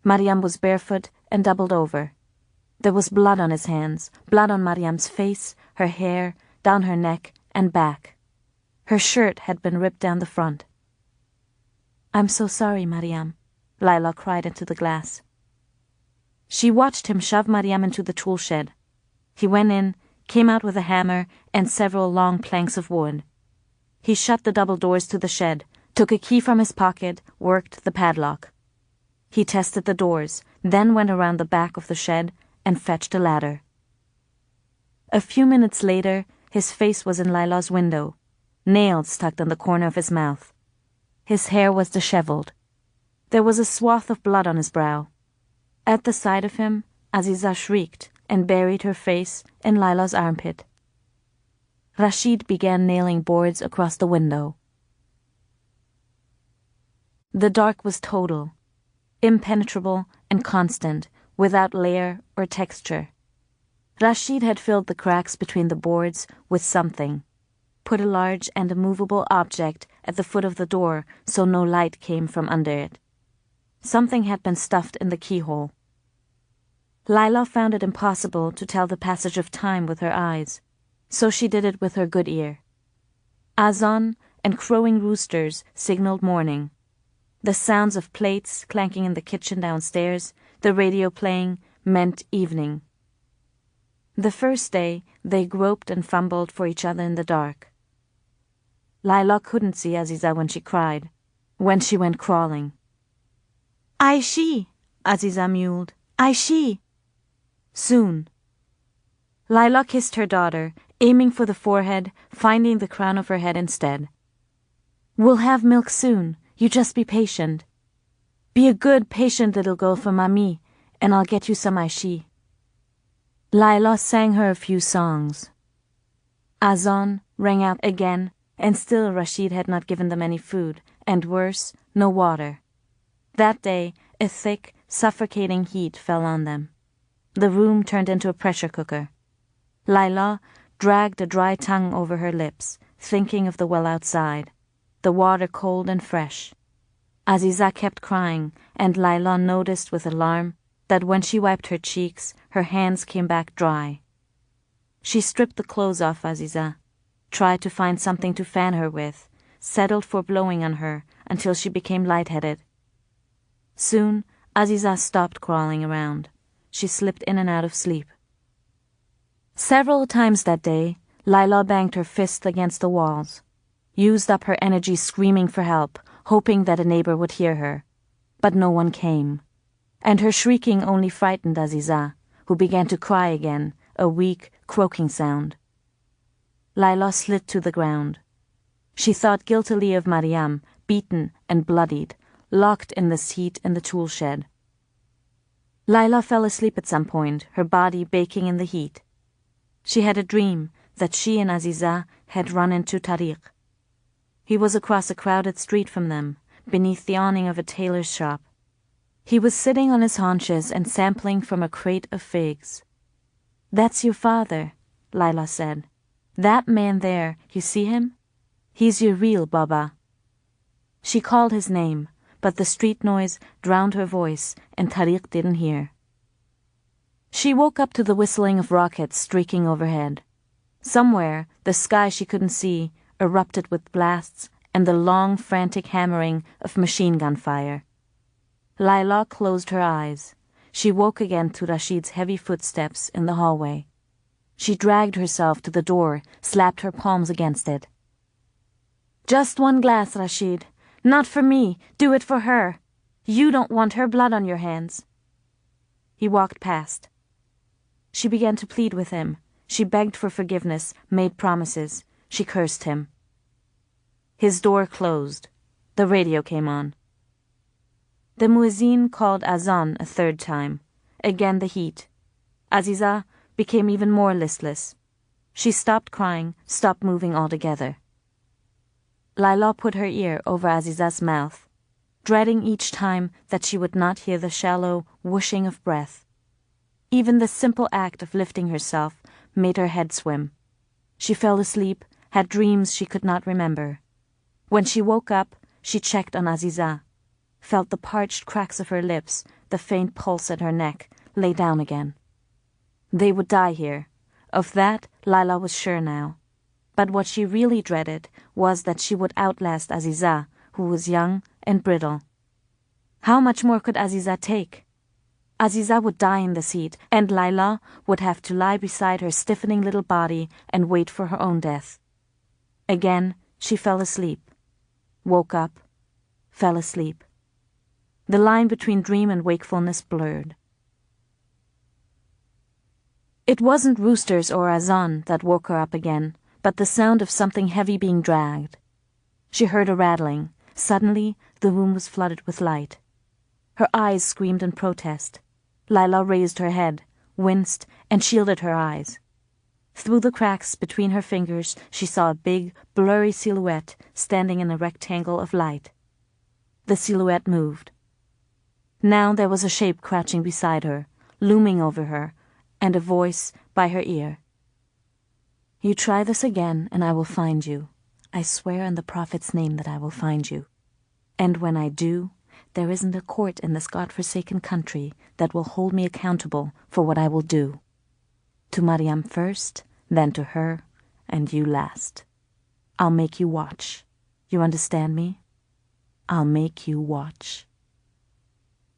Mariam was barefoot and doubled over. There was blood on his hands, blood on Mariam's face, her hair, down her neck and back. Her shirt had been ripped down the front. "I'm so sorry, Mariam," Laila cried into the glass. She watched him shove Mariam into the tool shed. He went in, came out with a hammer and several long planks of wood. He shut the double doors to the shed, took a key from his pocket, worked the padlock. He tested the doors, then went around the back of the shed and fetched a ladder. A few minutes later, his face was in Laila's window, nails stuck in the corner of his mouth. His hair was disheveled. There was a swath of blood on his brow. At the sight of him, Aziza shrieked and buried her face in Laila's armpit. Rasheed began nailing boards across the window. The dark was total, impenetrable and constant, without layer or texture. Rasheed had filled the cracks between the boards with something, put a large and immovable object at the foot of the door so no light came from under it. Something had been stuffed in the keyhole. Laila found it impossible to tell the passage of time with her eyes, so she did it with her good ear. Azan and crowing roosters signaled morning. The sounds of plates clanking in the kitchen downstairs, the radio playing, meant evening. The first day, they groped and fumbled for each other in the dark. Laila couldn't see Aziza when she cried, when she went crawling. "Aishi," Aziza mewed. "Aishi." Soon. Laila kissed her daughter, aiming for the forehead, finding the crown of her head instead. "We'll have milk soon. You just be patient. Be a good, patient little girl for Mami, and I'll get you some aishi." Laila sang her a few songs. Azan rang out again, and still Rasheed had not given them any food, and worse, no water. That day, a thick, suffocating heat fell on them. The room turned into a pressure cooker. Laila dragged a dry tongue over her lips, thinking of the well outside, the water cold and fresh. Aziza kept crying, and Laila noticed with alarm that when she wiped her cheeks, her hands came back dry. She stripped the clothes off Aziza, tried to find something to fan her with, settled for blowing on her until she became lightheaded. Soon, Aziza stopped crawling around. She slipped in and out of sleep. Several times that day, Laila banged her fist against the walls, used up her energy screaming for help, hoping that a neighbor would hear her. But no one came, and her shrieking only frightened Aziza, who began to cry again, a weak, croaking sound. Laila slid to the ground. She thought guiltily of Mariam, beaten and bloodied, locked in the seat in the tool shed. Laila fell asleep at some point, her body baking in the heat. She had a dream that she and Aziza had run into Tariq. He was across a crowded street from them, beneath the awning of a tailor's shop. He was sitting on his haunches and sampling from a crate of figs. "That's your father," Laila said. That man there, you see him? He's your real Baba." She called his name, but the street noise drowned her voice and Tariq didn't hear. She woke up to the whistling of rockets streaking overhead. Somewhere, the sky she couldn't see erupted with blasts and the long, frantic hammering of machine gun fire. Laila closed her eyes. She woke again to Rasheed's heavy footsteps in the hallway. She dragged herself to the door, slapped her palms against it. "Just one glass, Rasheed. Not for me. Do it for her. You don't want her blood on your hands." He walked past. She began to plead with him. She begged for forgiveness, made promises. She cursed him. His door closed. The radio came on. The muezzin called azan a third time. Again the heat. Aziza became even more listless. She stopped crying, stopped moving altogether. Laila put her ear over Aziza's mouth, dreading each time that she would not hear the shallow whooshing of breath. Even the simple act of lifting herself made her head swim. She fell asleep, had dreams she could not remember. When she woke up, she checked on Aziza, felt the parched cracks of her lips, the faint pulse at her neck, lay down again. They would die here. Of that, Laila was sure now. But what she really dreaded was that she would outlast Aziza, who was young and brittle. How much more could Aziza take? Aziza would die in this heat, and Laila would have to lie beside her stiffening little body and wait for her own death. Again, she fell asleep. Woke up. Fell asleep. The line between dream and wakefulness blurred. It wasn't roosters or azan that woke her up again, but the sound of something heavy being dragged. She heard a rattling. Suddenly, the room was flooded with light. Her eyes screamed in protest. Laila raised her head, winced, and shielded her eyes. Through the cracks between her fingers, she saw a big, blurry silhouette standing in a rectangle of light. The silhouette moved. Now there was a shape crouching beside her, looming over her, and a voice by her ear. "You try this again, and I will find you. I swear in the Prophet's name that I will find you. And when I do, there isn't a court in this God-forsaken country that will hold me accountable for what I will do. To Mariam first, then to her, and you last. I'll make you watch. You understand me? I'll make you watch."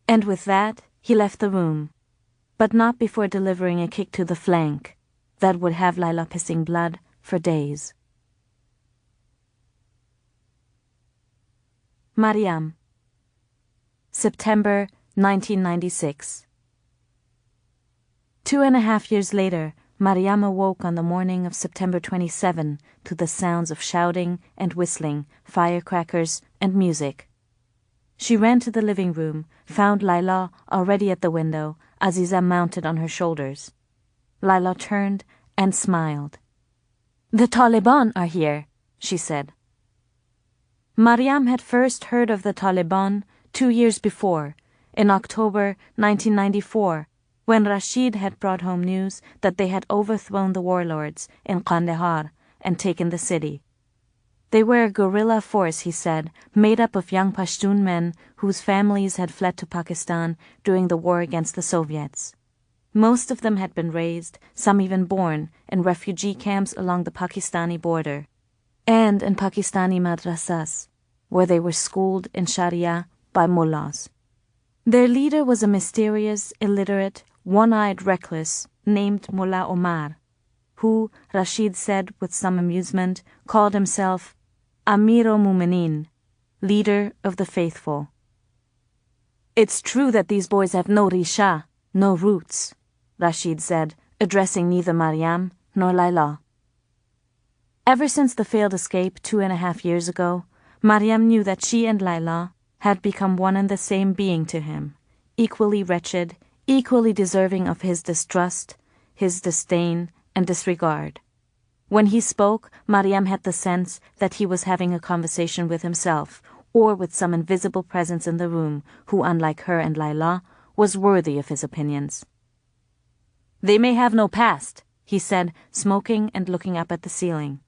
And with that, he left the room, but not before delivering a kick to the flank that would have Laila pissing blood for days. Mariam. September 1996. 2.5 years later, Mariam awoke on the morning of September 27 to the sounds of shouting and whistling, firecrackers and music. She ran to the living room, found Laila already at the window, Aziza mounted on her shoulders. Laila turned and smiled. "The Taliban are here," she said. Mariam had first heard of the Taliban 2 years before, in October 1994, when Rasheed had brought home news that they had overthrown the warlords in Kandahar and taken the city. They were a guerrilla force, he said, made up of young Pashtun men whose families had fled to Pakistan during the war against the Soviets. Most of them had been raised, some even born, in refugee camps along the Pakistani border, and in Pakistani madrasas, where they were schooled in Sharia by mullahs. Their leader was a mysterious, illiterate, one-eyed recluse named Mullah Omar, who, Rasheed said with some amusement, called himself Amir-o-Mu'minin, leader of the faithful. "It's true that these boys have no risha, no roots," Rasheed said, addressing neither Mariam nor Laila. Ever since the failed escape 2.5 years ago, Mariam knew that she and Laila had become one and the same being to him, equally wretched, equally deserving of his distrust, his disdain, and disregard. When he spoke, Mariam had the sense that he was having a conversation with himself, or with some invisible presence in the room who, unlike her and Laila, was worthy of his opinions. "They may have no past," he said, smoking and looking up at the ceiling.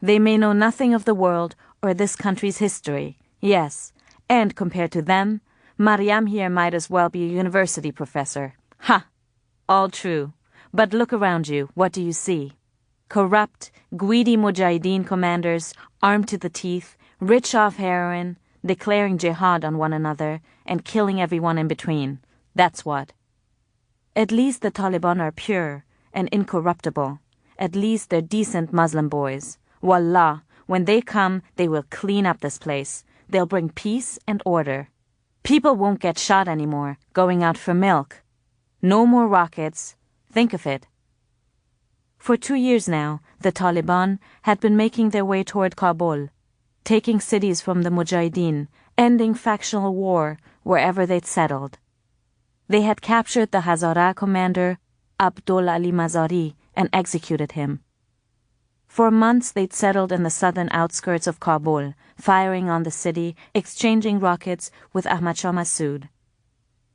They may know nothing of the world or this country's history, yes, and compared to them, Mariam here might as well be a university professor. Ha! All true. But look around you, what do you see? Corrupt, greedy Mujahideen commanders, armed to the teeth, rich off heroin, declaring jihad on one another, and killing everyone in between. That's what. At least the Taliban are pure and incorruptible. At least they're decent Muslim boys. Wallah, when they come, they will clean up this place. They'll bring peace and order. People won't get shot anymore, going out for milk. No more rockets. Think of it. For 2 years now, the Taliban had been making their way toward Kabul, taking cities from the Mujahideen, ending factional war wherever they'd settled. They had captured the Hazara commander, Abdul Ali Mazari, and executed him. For months they'd settled in the southern outskirts of Kabul, firing on the city, exchanging rockets with Ahmad Shah Massoud.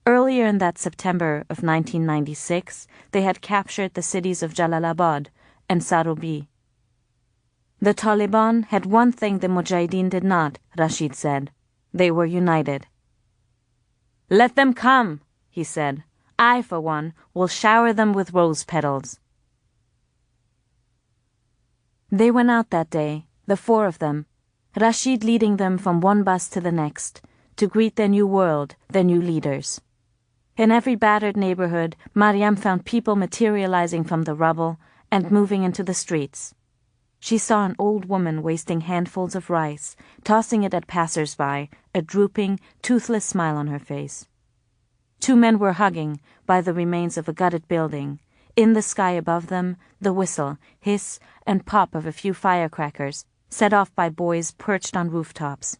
Earlier in that September of 1996, they had captured the cities of Jalalabad and Sarubi. The Taliban had one thing the Mujahideen did not, Rasheed said. They were united. "Let them come," he said. "I, for one, will shower them with rose petals." They went out that day, the 4 of them, Rasheed leading them from one bus to the next, to greet their new world, their new leaders. In every battered neighborhood, Mariam found people materializing from the rubble and moving into the streets. She saw an old woman wasting handfuls of rice, tossing it at passers-by, a drooping, toothless smile on her face. 2 men were hugging by the remains of a gutted building. In the sky above them, the whistle, hiss, and pop of a few firecrackers, set off by boys perched on rooftops.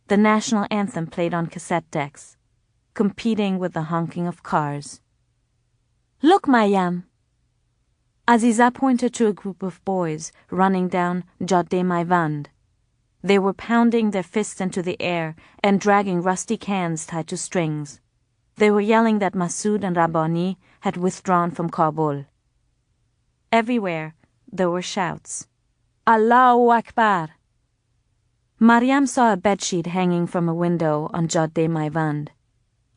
The national anthem played on cassette decks, competing with the honking of cars. "Look, Mariam!" Aziza pointed to a group of boys running down Jadeh Maivand. They were pounding their fists into the air and dragging rusty cans tied to strings. They were yelling that Massoud and Rabbani had withdrawn from Kabul. Everywhere there were shouts. "Allahu Akbar!" Mariam saw a bedsheet hanging from a window on Jadeh Maivand.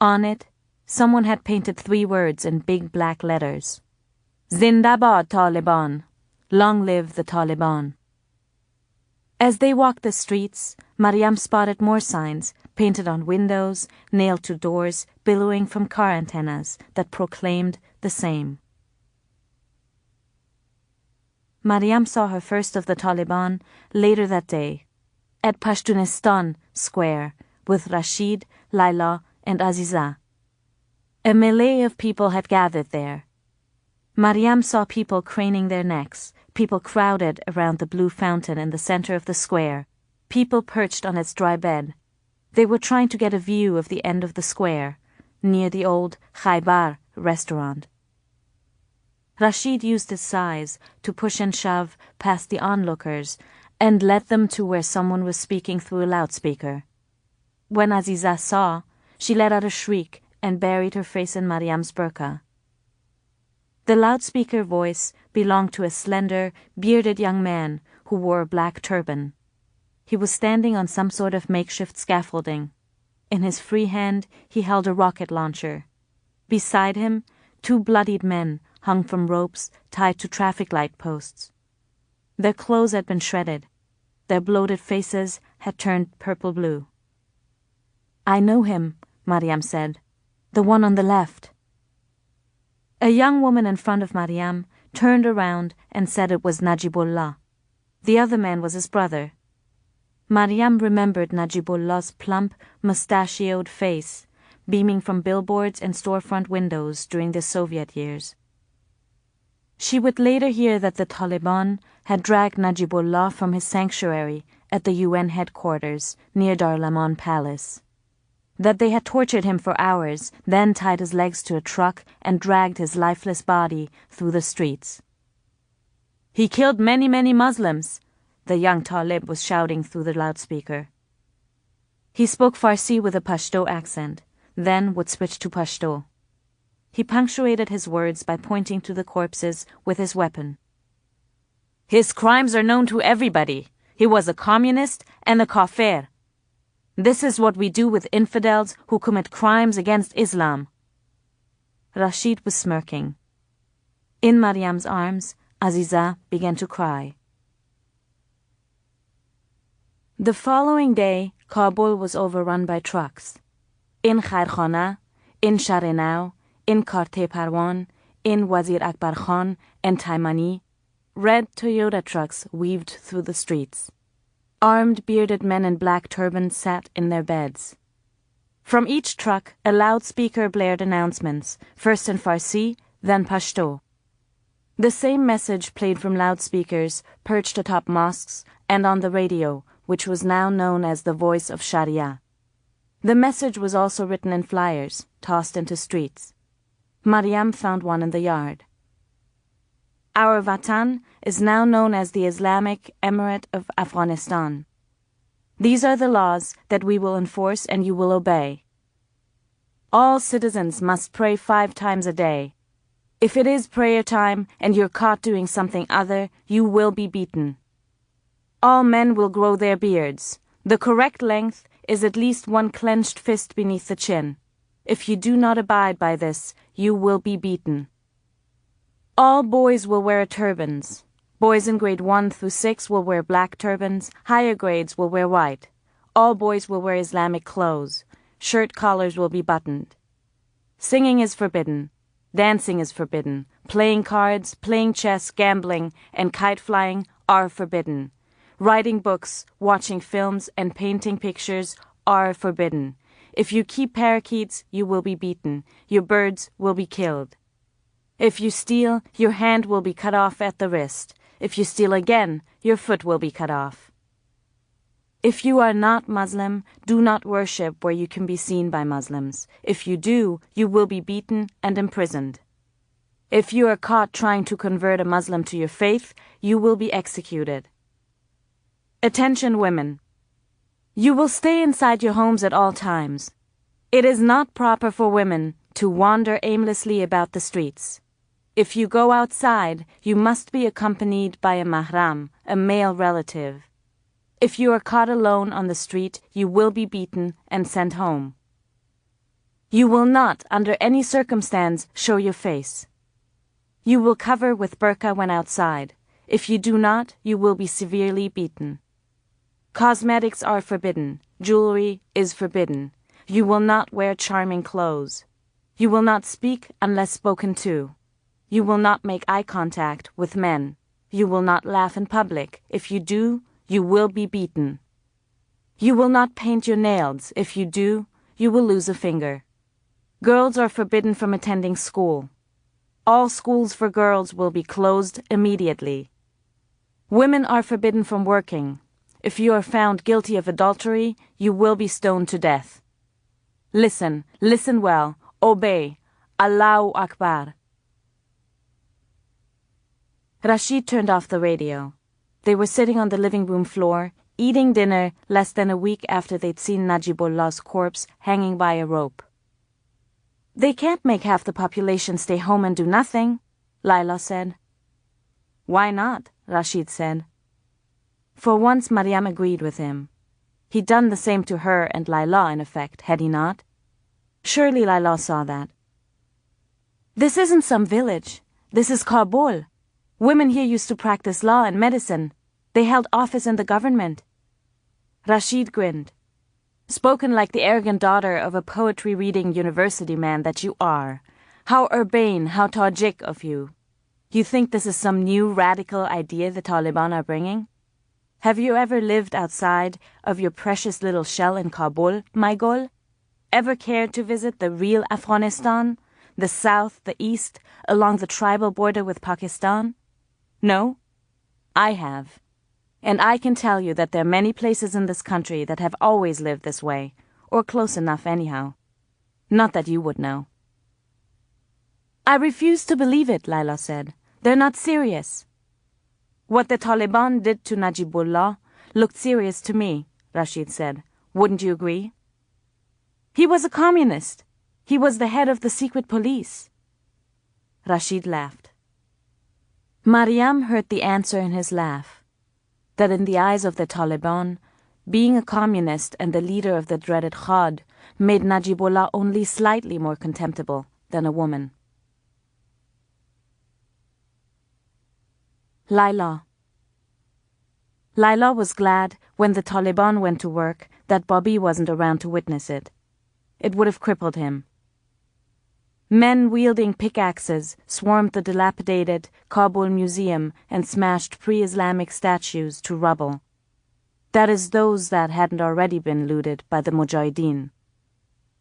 On it, someone had painted 3 words in big black letters. "Zindabad Taliban! Long live the Taliban!" As they walked the streets, Mariam spotted more signs, painted on windows, nailed to doors, billowing from car antennas that proclaimed the same. Mariam saw her first of the Taliban later that day, at Pashtunistan Square, with Rasheed, Laila, and Aziza. A melee of people had gathered there. Mariam saw people craning their necks, people crowded around the blue fountain in the center of the square, people perched on its dry bed. They were trying to get a view of the end of the square, near the old Khaybar restaurant. Rasheed used his size to push and shove past the onlookers and led them to where someone was speaking through a loudspeaker. When Aziza saw, she let out a shriek and buried her face in Mariam's burqa. The loudspeaker voice belonged to a slender, bearded young man who wore a black turban. He was standing on some sort of makeshift scaffolding. In his free hand, he held a rocket launcher. Beside him, 2 bloodied men hung from ropes tied to traffic light posts. Their clothes had been shredded. Their bloated faces had turned purple-blue. "I know him," Mariam said. "The one on the left." A young woman in front of Mariam turned around and said it was Najibullah. The other man was his brother. Mariam remembered Najibullah's plump, mustachioed face, beaming from billboards and storefront windows during the Soviet years. She would later hear that the Taliban had dragged Najibullah from his sanctuary at the UN headquarters near Dar-Laman Palace. That they had tortured him for hours, then tied his legs to a truck and dragged his lifeless body through the streets. "He killed many, many Muslims," the young Talib was shouting through the loudspeaker. He spoke Farsi with a Pashto accent, then would switch to Pashto. He punctuated his words by pointing to the corpses with his weapon. His crimes are known to everybody. He was a communist and a kafir. This is what we do with infidels who commit crimes against Islam. Rasheed was smirking. In Mariam's arms, Aziza began to cry. The following day, Kabul was overrun by trucks. In Khairkhana, in Sharinau, in Karte Parwan, in Wazir Akbar Khan and Taimani, red Toyota trucks weaved through the streets. Armed, bearded men in black turbans sat in their beds. From each truck, a loudspeaker blared announcements, first in Farsi, then Pashto. The same message played from loudspeakers perched atop mosques and on the radio, which was now known as the Voice of Sharia. The message was also written in flyers, tossed into streets. Mariam found one in the yard. Our Vatan is now known as the Islamic Emirate of Afghanistan. These are the laws that we will enforce and you will obey. All citizens must pray 5 times a day. If it is prayer time and you're caught doing something other, you will be beaten. All men will grow their beards. The correct length is at least 1 clenched fist beneath the chin. If you do not abide by this, you will be beaten. All boys will wear turbans. Boys in grade 1 through 6 will wear black turbans. Higher grades will wear white. All boys will wear Islamic clothes. Shirt collars will be buttoned. Singing is forbidden. Dancing is forbidden. Playing cards, playing chess, gambling, and kite flying are forbidden. Writing books, watching films, and painting pictures are forbidden. If you keep parakeets, you will be beaten. Your birds will be killed. If you steal, your hand will be cut off at the wrist. If you steal again, your foot will be cut off. If you are not Muslim, do not worship where you can be seen by Muslims. If you do, you will be beaten and imprisoned. If you are caught trying to convert a Muslim to your faith, you will be executed. Attention women. You will stay inside your homes at all times. It is not proper for women to wander aimlessly about the streets. If you go outside, you must be accompanied by a mahram, a male relative. If you are caught alone on the street, you will be beaten and sent home. You will not, under any circumstance, show your face. You will cover with burqa when outside. If you do not, you will be severely beaten. Cosmetics are forbidden. Jewelry is forbidden. You will not wear charming clothes. You will not speak unless spoken to. You will not make eye contact with men. You will not laugh in public. If you do, you will be beaten. You will not paint your nails. If you do, you will lose a finger. Girls are forbidden from attending school. All schools for girls will be closed immediately. Women are forbidden from working. If you are found guilty of adultery, you will be stoned to death. Listen well, obey. Allahu Akbar. Rasheed turned off the radio. They were sitting on the living room floor, eating dinner less than a week after they'd seen Najibullah's corpse hanging by a rope. They can't make half the population stay home and do nothing, Laila said. Why not? Rasheed said. For once Mariam agreed with him. He'd done the same to her and Laila, in effect, had he not? Surely Laila saw that. This isn't some village. This is Kabul. Women here used to practice law and medicine. They held office in the government. Rasheed grinned. Spoken like the arrogant daughter of a poetry-reading university man that you are. How urbane, how Tajik of you. You think this is some new radical idea the Taliban are bringing? Have you ever lived outside of your precious little shell in Kabul, my gul? Ever cared to visit the real Afghanistan? The south, the east, along the tribal border with Pakistan? No? I have. And I can tell you that there are many places in this country that have always lived this way, or close enough anyhow. Not that you would know. I refuse to believe it, Laila said. They're not serious. What the Taliban did to Najibullah looked serious to me, Rasheed said. Wouldn't you agree? He was a communist. He was the head of the secret police. Rasheed laughed. Mariam heard the answer in his laugh, that in the eyes of the Taliban, being a communist and the leader of the dreaded Khaled made Najibullah only slightly more contemptible than a woman. Laila. Laila was glad when the Taliban went to work that Bobby wasn't around to witness it. It would have crippled him. Men wielding pickaxes swarmed the dilapidated Kabul museum and smashed pre-Islamic statues to rubble. That is, those that hadn't already been looted by the Mujahideen.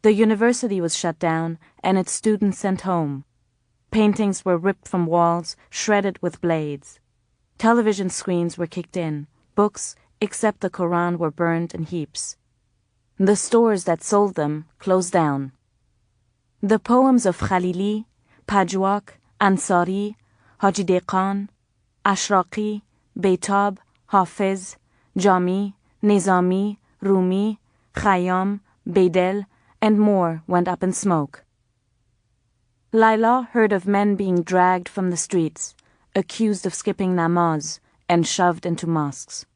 The university was shut down and its students sent home. Paintings were ripped from walls, shredded with blades. Television screens were kicked in. Books, except the Quran, were burned in heaps. The stores that sold them closed down. The poems of Khalili, Pajwak, Ansari, Haji Deqan, Ashraqi, Beitab, Hafiz, Jami, Nizami, Rumi, Khayyam, Beidel, and more went up in smoke. Laila heard of men being dragged from the streets, accused of skipping namaz, and shoved into mosques.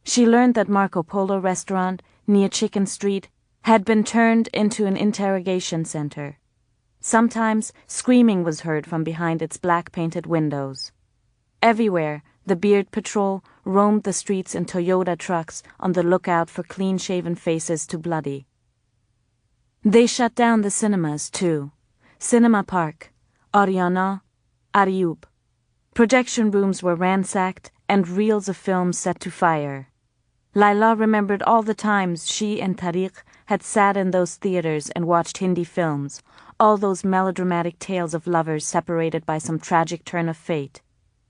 She learned that Marco Polo restaurant near Chicken Street had been turned into an interrogation center. Sometimes screaming was heard from behind its black-painted windows. Everywhere, the Beard Patrol roamed the streets in Toyota trucks on the lookout for clean-shaven faces to bloody. They shut down the cinemas, too. Cinema Park, Ariana, Aryub. Projection rooms were ransacked and reels of films set to fire. Laila remembered all the times she and Tariq had sat in those theaters and watched Hindi films, all those melodramatic tales of lovers separated by some tragic turn of fate,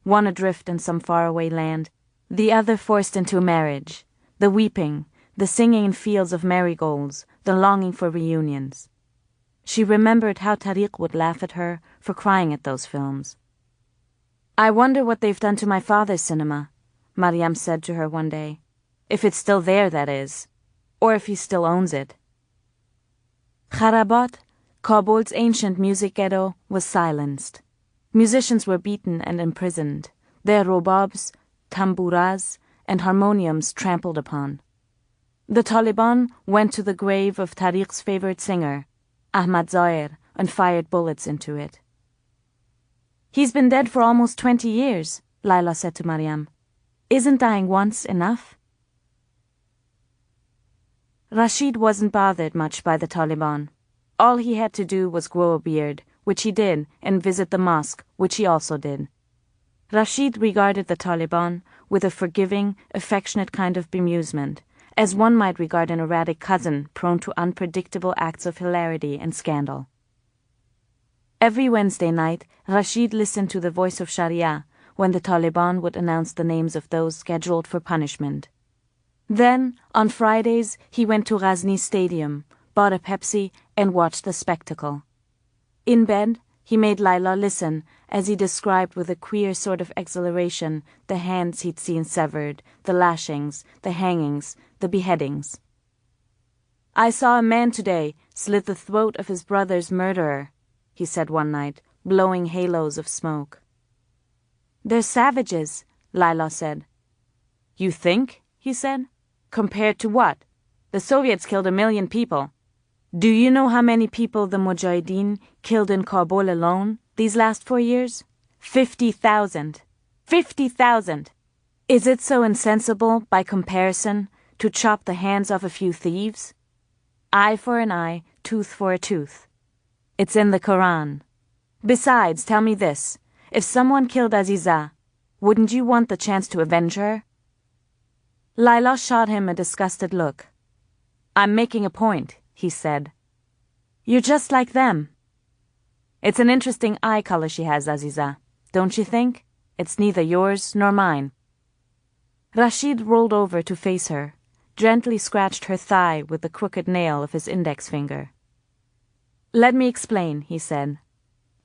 one adrift in some faraway land, the other forced into marriage, the weeping, the singing in fields of marigolds, the longing for reunions. She remembered how Tariq would laugh at her for crying at those films. "I wonder what they've done to my father's cinema," Mariam said to her one day. "If it's still there, that is. Or if he still owns it." Kharabat, Kabul's ancient music ghetto, was silenced. Musicians were beaten and imprisoned, their robabs, tamburas, and harmoniums trampled upon. The Taliban went to the grave of Tariq's favorite singer, Ahmad Zair, and fired bullets into it. "He's been dead for almost 20 years, Laila said to Mariam. "Isn't dying once enough?" Rasheed wasn't bothered much by the Taliban. All he had to do was grow a beard, which he did, and visit the mosque, which he also did. Rasheed regarded the Taliban with a forgiving, affectionate kind of bemusement, as one might regard an erratic cousin prone to unpredictable acts of hilarity and scandal. Every Wednesday night, Rasheed listened to the voice of Sharia when the Taliban would announce the names of those scheduled for punishment. Then, on Fridays, he went to Ghazni Stadium, bought a Pepsi, and watched the spectacle. In bed, he made Laila listen as he described with a queer sort of exhilaration the hands he'd seen severed, the lashings, the hangings, the beheadings. "I saw a man today slit the throat of his brother's murderer," he said one night, blowing halos of smoke. "They're savages," Laila said. "You think?" he said. "Compared to what? The Soviets killed 1 million people. Do you know how many people the Mujahideen killed in Kabul alone these last 4 years? 50,000. 50,000! Is it so insensible, by comparison, to chop the hands off a few thieves? Eye for an eye, tooth for a tooth. It's in the Quran. Besides, tell me this. If someone killed Aziza, wouldn't you want the chance to avenge her?" Laila shot him a disgusted look. "I'm making a point," he said. "You're just like them." "It's an interesting eye color she has, Aziza, don't you think? It's neither yours nor mine." Rasheed rolled over to face her, gently scratched her thigh with the crooked nail of his index finger. "Let me explain," he said.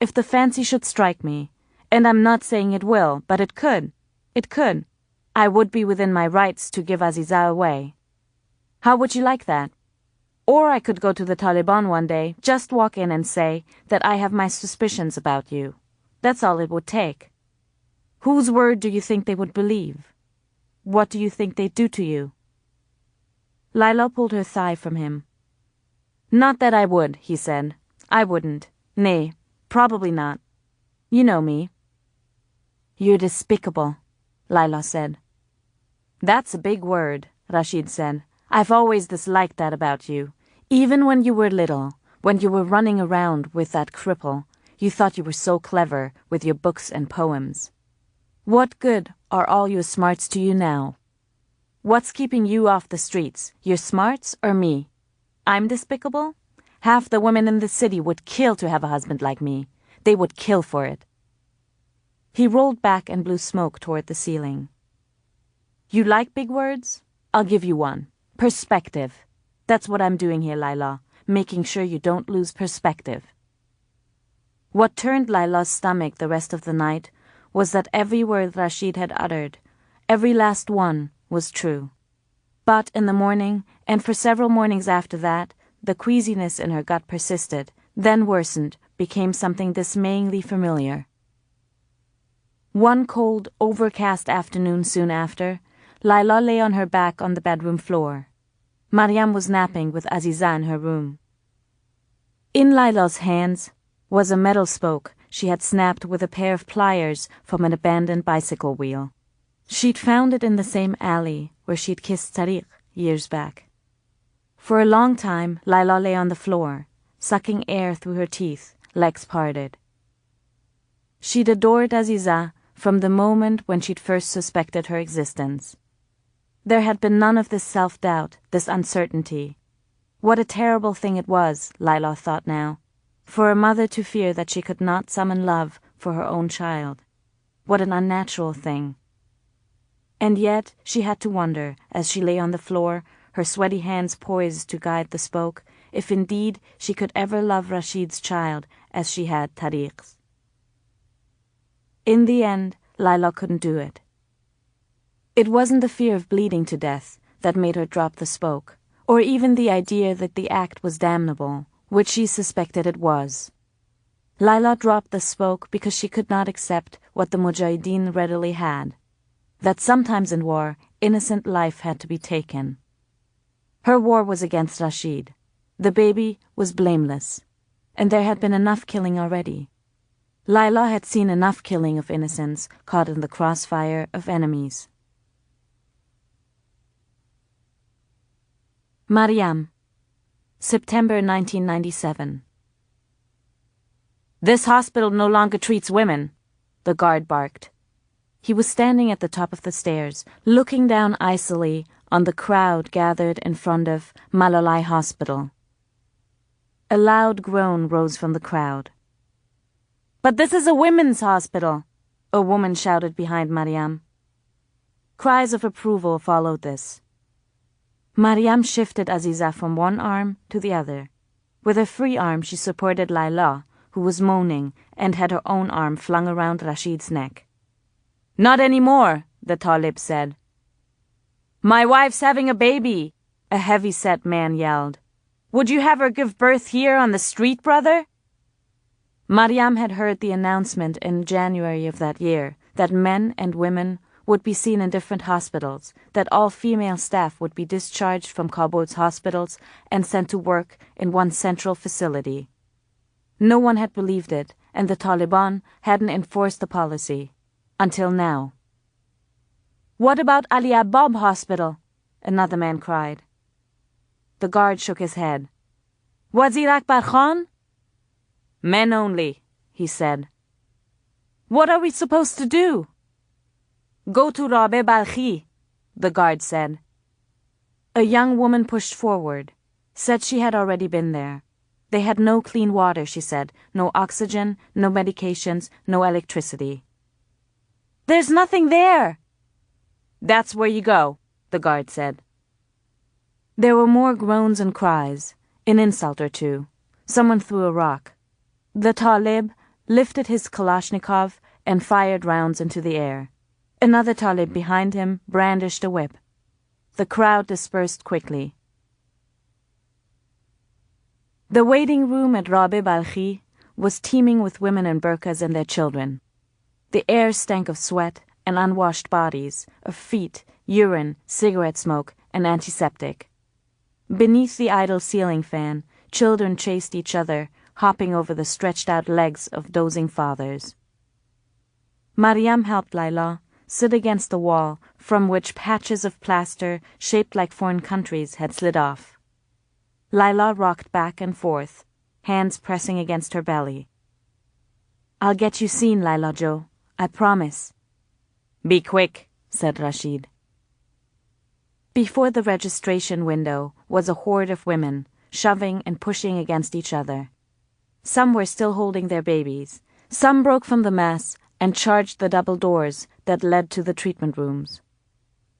"If the fancy should strike me, and I'm not saying it will, but it could, I would be within my rights to give Aziza away. How would you like that? Or I could go to the Taliban one day, just walk in and say that I have my suspicions about you, That's all it would take. Whose word do you think they would believe? What do you think they'd do to you? Laila pulled her thigh from him. Not that I would, he said. I wouldn't. Nay, probably not. You know me. You're despicable, Laila said. That's a big word, Rasheed said. I've always disliked that about you. Even when you were little, when you were running around with that cripple, you thought you were so clever with your books and poems. What good are all your smarts to you now? What's keeping you off the streets, your smarts or me? I'm despicable? Half the women in the city would kill to have a husband like me. They would kill for it. He rolled back and blew smoke toward the ceiling. You like big words? I'll give you one. Perspective. That's what I'm doing here, Laila, making sure you don't lose perspective. What turned Laila's stomach the rest of the night was that every word Rasheed had uttered, every last one, was true. But in the morning, and for several mornings after that, the queasiness in her gut persisted, then worsened, became something dismayingly familiar. One cold, overcast afternoon soon after, Laila lay on her back on the bedroom floor. Mariam was napping with Aziza in her room. In Laila's hands was a metal spoke she had snapped with a pair of pliers from an abandoned bicycle wheel. She'd found it in the same alley where she'd kissed Tariq years back. For a long time, Laila lay on the floor, sucking air through her teeth, legs parted. She'd adored Aziza from the moment when she'd first suspected her existence. There had been none of this self-doubt, this uncertainty. What a terrible thing it was, Laila thought now, for a mother to fear that she could not summon love for her own child. What an unnatural thing. And yet she had to wonder, as she lay on the floor, her sweaty hands poised to guide the spoke, if indeed she could ever love Rasheed's child as she had Tariq's. In the end, Laila couldn't do it. It wasn't the fear of bleeding to death that made her drop the spoke, or even the idea that the act was damnable, which she suspected it was. Laila dropped the spoke because she could not accept what the Mujahideen readily had, that sometimes in war, innocent life had to be taken. Her war was against Rasheed. The baby was blameless, and there had been enough killing already. Laila had seen enough killing of innocents caught in the crossfire of enemies. Mariam, September 1997. This hospital no longer treats women, the guard barked. He was standing at the top of the stairs, looking down icily on the crowd gathered in front of Malalai Hospital. A loud groan rose from the crowd. But this is a women's hospital, a woman shouted behind Mariam. Cries of approval followed this. Mariam shifted Aziza from one arm to the other. With her free arm she supported Laila, who was moaning and had her own arm flung around Rasheed's neck. Not anymore, the Talib said. My wife's having a baby, a heavy-set man yelled. Would you have her give birth here on the street, brother? Mariam had heard the announcement in January of that year that men and women would be seen in different hospitals, that all female staff would be discharged from Kabul's hospitals and sent to work in one central facility. No one had believed it, and the Taliban hadn't enforced the policy. Until now. What about Ali Abab Hospital? Another man cried. The guard shook his head. Wazir Akbar Khan? Men only, he said. What are we supposed to do? Go to Rabe Balkhi, the guard said. A young woman pushed forward, said she had already been there. They had no clean water, she said, no oxygen, no medications, no electricity. There's nothing there. That's where you go, the guard said. There were more groans and cries, an insult or two. Someone threw a rock. The Talib lifted his Kalashnikov and fired rounds into the air. Another Talib behind him brandished a whip. The crowd dispersed quickly. The waiting room at Rabe Balkhi was teeming with women in burqas and their children. The air stank of sweat and unwashed bodies, of feet, urine, cigarette smoke, and antiseptic. Beneath the idle ceiling fan, children chased each other, hopping over the stretched-out legs of dozing fathers. Mariam helped Laila sit against the wall from which patches of plaster shaped like foreign countries had slid off. Laila rocked back and forth, hands pressing against her belly. "I'll get you seen, Laila Jo. I promise." "Be quick," said Rasheed. Before the registration window was a horde of women, shoving and pushing against each other. Some were still holding their babies. Some broke from the mass and charged the double doors that led to the treatment rooms.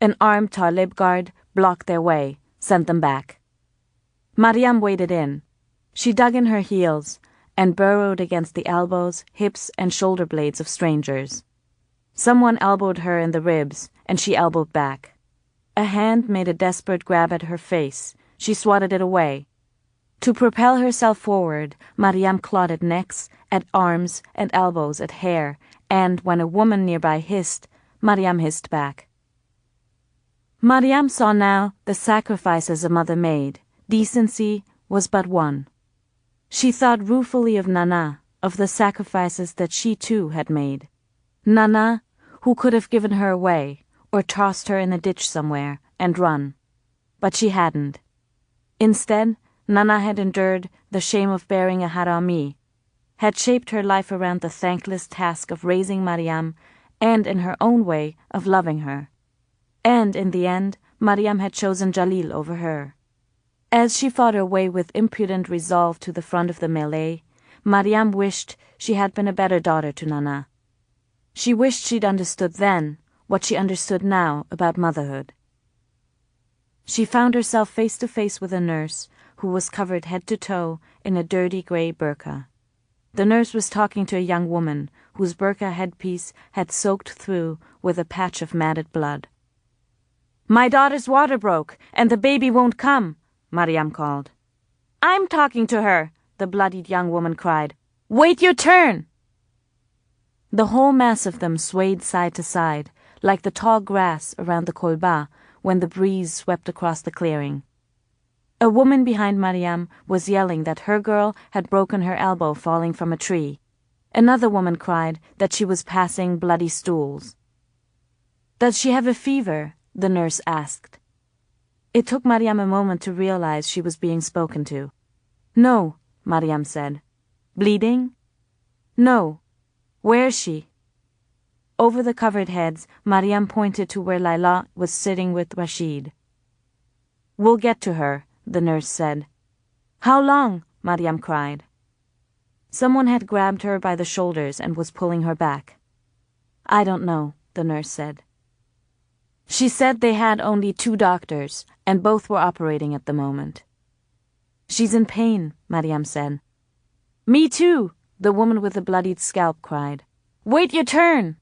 An armed Talib guard blocked their way, sent them back. Mariam waded in. She dug in her heels and burrowed against the elbows, hips, and shoulder blades of strangers. Someone elbowed her in the ribs, and she elbowed back. A hand made a desperate grab at her face. She swatted it away. To propel herself forward, Mariam clawed at necks, at arms, at elbows, at hair, and when a woman nearby hissed, Mariam hissed back. Mariam saw now the sacrifices a mother made. Decency was but one. She thought ruefully of Nana, of the sacrifices that she too had made. Nana, who could have given her away, or tossed her in a ditch somewhere, and run. But she hadn't. Instead, Nana had endured the shame of bearing a harami, had shaped her life around the thankless task of raising Mariam, and in her own way of loving her. And in the end, Mariam had chosen Jalil over her. As she fought her way with impudent resolve to the front of the melee, Mariam wished she had been a better daughter to Nana. She wished she'd understood then what she understood now about motherhood. She found herself face to face with a nurse who was covered head to toe in a dirty grey burqa. The nurse was talking to a young woman whose burqa headpiece had soaked through with a patch of matted blood. "My daughter's water broke, and the baby won't come," Mariam called. "I'm talking to her," the bloodied young woman cried. "Wait your turn!" The whole mass of them swayed side to side, like the tall grass around the kolba when the breeze swept across the clearing. A woman behind Mariam was yelling that her girl had broken her elbow falling from a tree. Another woman cried that she was passing bloody stools. "Does she have a fever?" the nurse asked. It took Mariam a moment to realize she was being spoken to. "No," Mariam said. "Bleeding?" "No. Where is she?" Over the covered heads, Mariam pointed to where Laila was sitting with Rasheed. "We'll get to her," the nurse said. "How long?" Mariam cried. Someone had grabbed her by the shoulders and was pulling her back. "I don't know," the nurse said. She said they had only 2 doctors, and both were operating at the moment. "She's in pain," Mariam said. "Me too," the woman with the bloodied scalp cried. "Wait your turn!"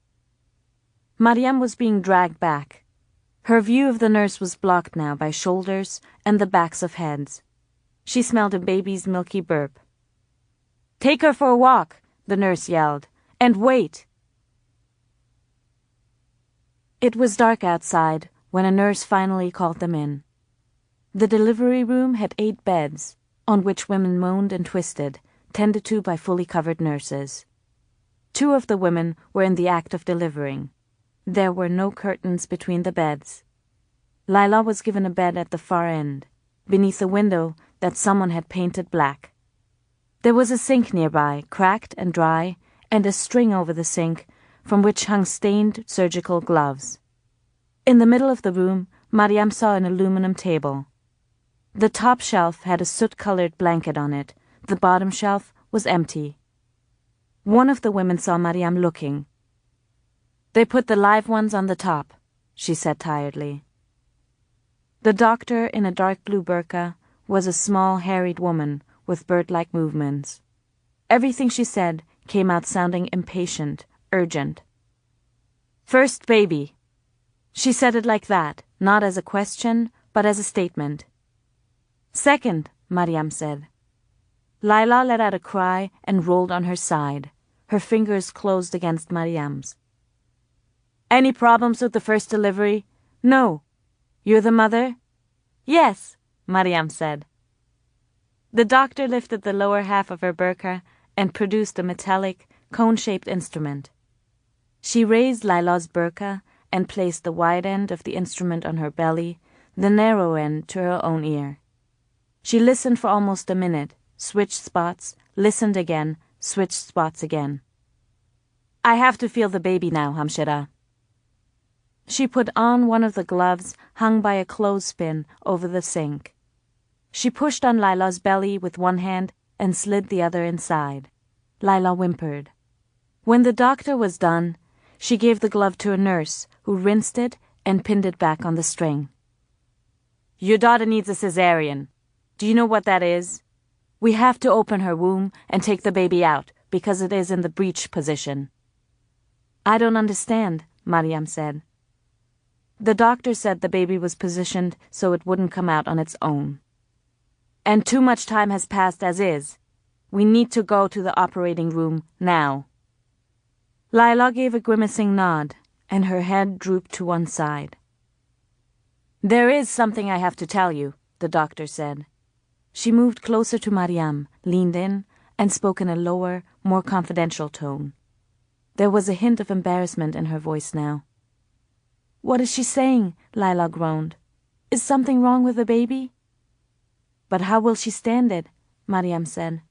Mariam was being dragged back. Her view of the nurse was blocked now by shoulders and the backs of heads. She smelled a baby's milky burp. "Take her for a walk," the nurse yelled, "and wait." It was dark outside when a nurse finally called them in. The delivery room had 8 beds, on which women moaned and twisted, tended to by fully covered nurses. 2 of the women were in the act of delivering. There were no curtains between the beds. Laila was given a bed at the far end, beneath a window that someone had painted black. There was a sink nearby, cracked and dry, and a string over the sink from which hung stained surgical gloves. In the middle of the room, Mariam saw an aluminum table. The top shelf had a soot-colored blanket on it. The bottom shelf was empty. One of the women saw Mariam looking. "They put the live ones on the top," she said tiredly. The doctor, in a dark blue burqa, was a small, harried woman with bird-like movements. Everything she said came out sounding impatient, urgent. "First baby." She said it like that, not as a question, but as a statement. "Second," Mariam said. Laila let out a cry and rolled on her side. Her fingers closed against Mariam's. Any problems with the first delivery? No. You're the mother? Yes, Mariam said. The doctor lifted the lower half of her burqa and produced a metallic, cone-shaped instrument. She raised Laila's burqa and placed the wide end of the instrument on her belly, the narrow end to her own ear. She listened for almost a minute, switched spots, listened again, switched spots again. I have to feel the baby now, Hamshira. She put on one of the gloves hung by a clothespin over the sink. She pushed on Laila's belly with one hand and slid the other inside. Laila whimpered. When the doctor was done, she gave the glove to a nurse who rinsed it and pinned it back on the string. Your daughter needs a cesarean. Do you know what that is? We have to open her womb and take the baby out because it is in the breech position. I don't understand, Mariam said. The doctor said the baby was positioned so it wouldn't come out on its own. And too much time has passed as is. We need to go to the operating room now. Laila gave a grimacing nod, and her head drooped to one side. There is something I have to tell you, the doctor said. She moved closer to Mariam, leaned in, and spoke in a lower, more confidential tone. There was a hint of embarrassment in her voice now. What is she saying? Laila groaned. Is something wrong with the baby? But how will she stand it? Mariam said.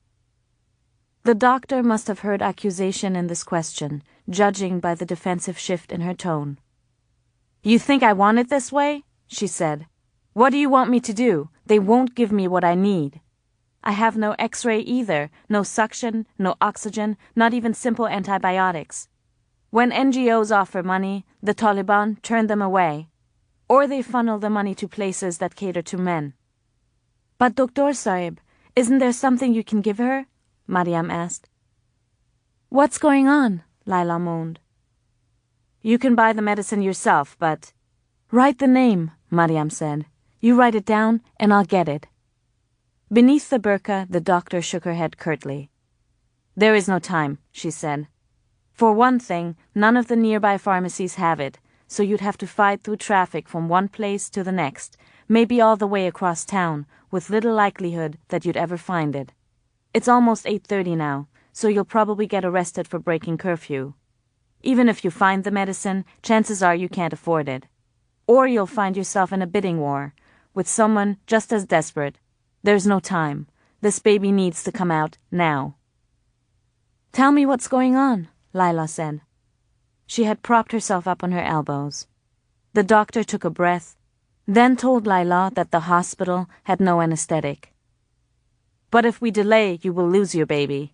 The doctor must have heard accusation in this question, judging by the defensive shift in her tone. You think I want it this way? She said. What do you want me to do? They won't give me what I need. I have no X-ray either, no suction, no oxygen, not even simple antibiotics. When NGOs offer money, the Taliban turn them away, or they funnel the money to places that cater to men. But Dr. Sahib, isn't there something you can give her? Mariam asked. What's going on? Laila moaned. You can buy the medicine yourself, but... Write the name, Mariam said. You write it down, and I'll get it. Beneath the burqa, the doctor shook her head curtly. There is no time, she said. For one thing, none of the nearby pharmacies have it, so you'd have to fight through traffic from one place to the next, maybe all the way across town, with little likelihood that you'd ever find it. It's almost 8:30 now, so you'll probably get arrested for breaking curfew. Even if you find the medicine, chances are you can't afford it. Or you'll find yourself in a bidding war, with someone just as desperate. There's no time. This baby needs to come out now. Tell me what's going on, Laila said. She had propped herself up on her elbows. The doctor took a breath, then told Laila that the hospital had no anesthetic. But if we delay, you will lose your baby.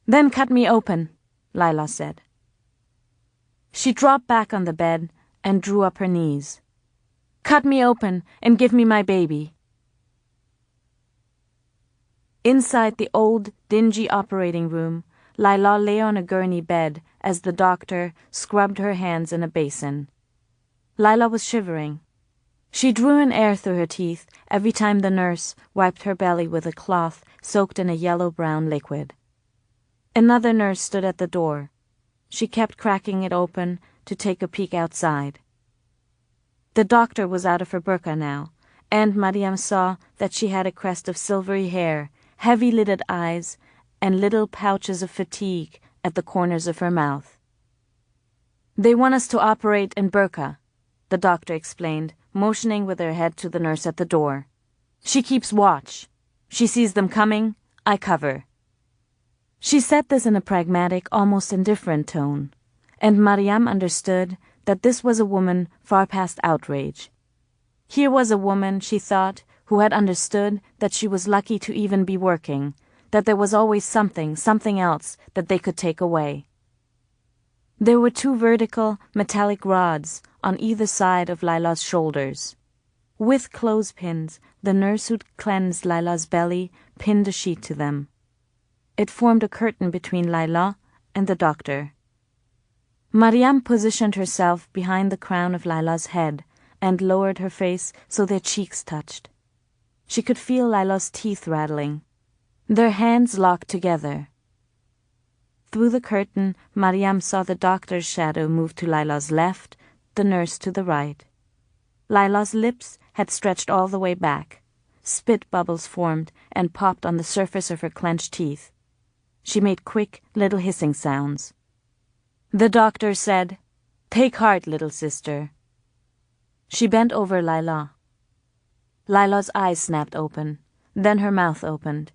Then cut me open, Laila said. She dropped back on the bed and drew up her knees. Cut me open and give me my baby. Inside the old, dingy operating room, Laila lay on a gurney bed as the doctor scrubbed her hands in a basin. Laila was shivering. She drew in air through her teeth every time the nurse wiped her belly with a cloth soaked in a yellow-brown liquid. Another nurse stood at the door. She kept cracking it open to take a peek outside. The doctor was out of her burqa now, and Mariam saw that she had a crest of silvery hair, heavy-lidded eyes, and little pouches of fatigue at the corners of her mouth. They want us to operate in burqa, the doctor explained, motioning with her head to the nurse at the door. She keeps watch. She sees them coming, I cover. She said this in a pragmatic, almost indifferent tone, and Mariam understood that this was a woman far past outrage. Here was a woman, she thought, who had understood that she was lucky to even be working, that there was always something else that they could take away. There were 2 vertical, metallic rods on either side of Laila's shoulders. With clothespins, the nurse who'd cleansed Laila's belly pinned a sheet to them. It formed a curtain between Laila and the doctor. Mariam positioned herself behind the crown of Laila's head and lowered her face so their cheeks touched. She could feel Laila's teeth rattling. Their hands locked together. Through the curtain, Mariam saw the doctor's shadow move to Laila's left, the nurse to the right. Laila's lips had stretched all the way back. Spit bubbles formed and popped on the surface of her clenched teeth. She made quick, little hissing sounds. The doctor said, "Take heart, little sister." She bent over Laila. Laila's eyes snapped open. Then her mouth opened.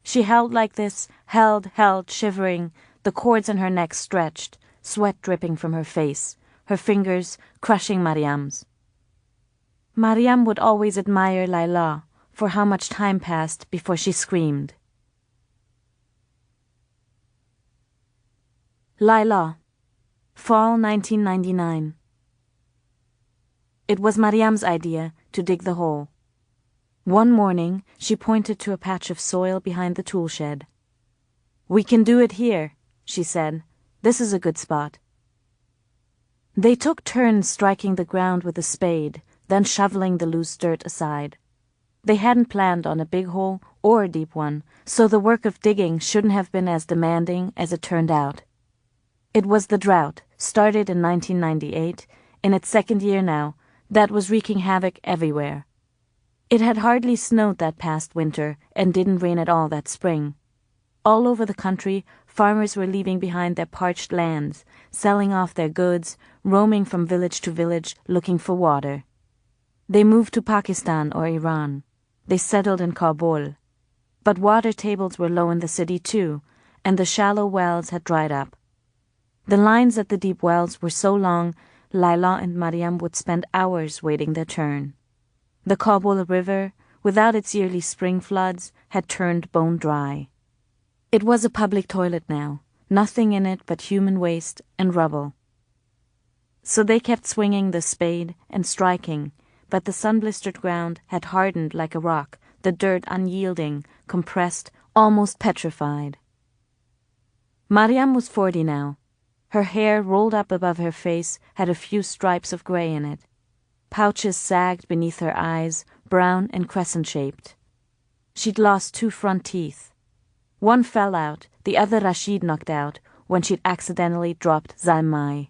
She held like this, held, shivering, the cords in her neck stretched, sweat dripping from her face, her fingers crushing Mariam's. Mariam would always admire Laila for how much time passed before she screamed. Laila, Fall 1999. It was Mariam's idea to dig the hole. One morning, she pointed to a patch of soil behind the tool shed. "We can do it here," she said. "This is a good spot." They took turns striking the ground with a spade, then shoveling the loose dirt aside. They hadn't planned on a big hole or a deep one, so the work of digging shouldn't have been as demanding as it turned out. It was the drought, started in 1998, in its second year now, that was wreaking havoc everywhere. It had hardly snowed that past winter and didn't rain at all that spring. All over the country, farmers were leaving behind their parched lands, selling off their goods, roaming from village to village looking for water. They moved to Pakistan or Iran. They settled in Kabul. But water tables were low in the city too, and the shallow wells had dried up. The lines at the deep wells were so long, Laila and Mariam would spend hours waiting their turn. The Kabul River, without its yearly spring floods, had turned bone dry. It was a public toilet now, nothing in it but human waste and rubble. So they kept swinging the spade and striking, but the sun-blistered ground had hardened like a rock, the dirt unyielding, compressed, almost petrified. Mariam was 40 now. Her hair, rolled up above her face, had a few stripes of gray in it. Pouches sagged beneath her eyes, brown and crescent-shaped. She'd lost 2 front teeth. One fell out, the other Rasheed knocked out when she'd accidentally dropped Zalmai.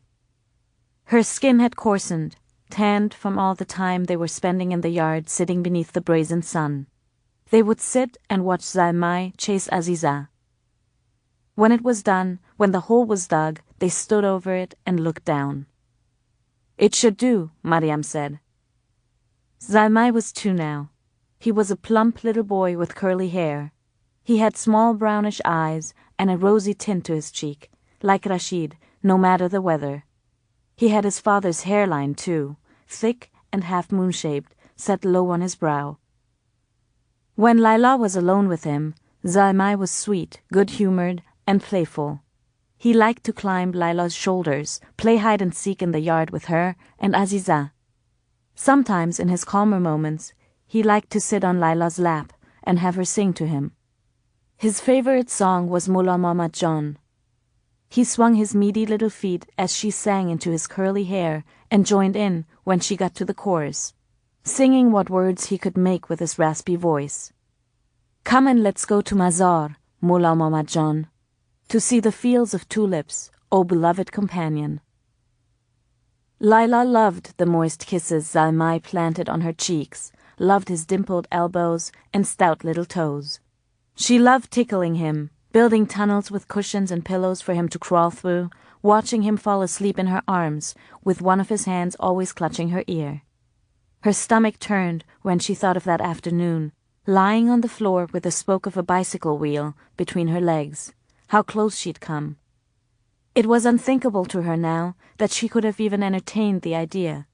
Her skin had coarsened, tanned from all the time they were spending in the yard sitting beneath the brazen sun. They would sit and watch Zalmai chase Aziza. When it was done, when the hole was dug, they stood over it and looked down. "It should do," Mariam said. Zalmai was 2 now. He was a plump little boy with curly hair. He had small brownish eyes and a rosy tint to his cheek, like Rasheed, no matter the weather. He had his father's hairline too, thick and half-moon-shaped, set low on his brow. When Laila was alone with him, Zalmai was sweet, good-humored, and playful. He liked to climb Laila's shoulders, play hide-and-seek in the yard with her and Aziza. Sometimes, in his calmer moments, he liked to sit on Laila's lap and have her sing to him. His favorite song was Mullah Muhammad John. He swung his meaty little feet as she sang into his curly hair and joined in when she got to the chorus, singing what words he could make with his raspy voice. "Come and let's go to Mazar, Mullah Muhammad John, to see the fields of tulips, O beloved companion." Laila loved the moist kisses Zalmai planted on her cheeks, loved his dimpled elbows and stout little toes. She loved tickling him, building tunnels with cushions and pillows for him to crawl through, watching him fall asleep in her arms, with one of his hands always clutching her ear. Her stomach turned when she thought of that afternoon, lying on the floor with the spoke of a bicycle wheel between her legs, how close she'd come. It was unthinkable to her now that she could have even entertained the idea.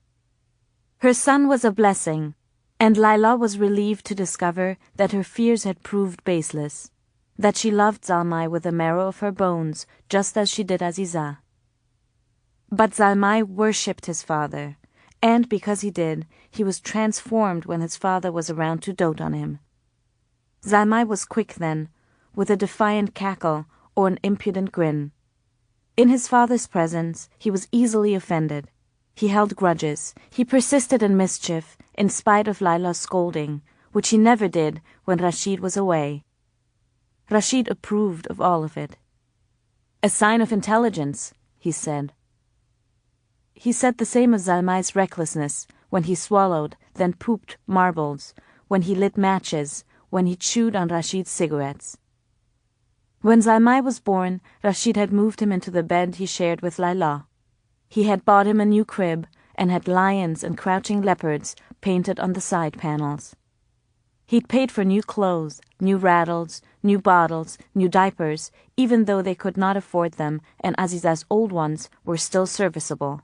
Her son was a blessing, and Laila was relieved to discover that her fears had proved baseless, that she loved Zalmai with the marrow of her bones, just as she did Aziza. But Zalmai worshipped his father, and because he did, he was transformed when his father was around to dote on him. Zalmai was quick then, with a defiant cackle or an impudent grin. In his father's presence, he was easily offended. He held grudges. He persisted in mischief, in spite of Laila's scolding, which he never did when Rasheed was away. Rasheed approved of all of it. "A sign of intelligence," he said. He said the same as Zalmai's recklessness when he swallowed, then pooped marbles, when he lit matches, when he chewed on Rasheed's cigarettes. When Zalmai was born, Rasheed had moved him into the bed he shared with Laila. He had bought him a new crib and had lions and crouching leopards painted on the side panels. He'd paid for new clothes, new rattles, new bottles, new diapers, even though they could not afford them and Aziza's old ones were still serviceable.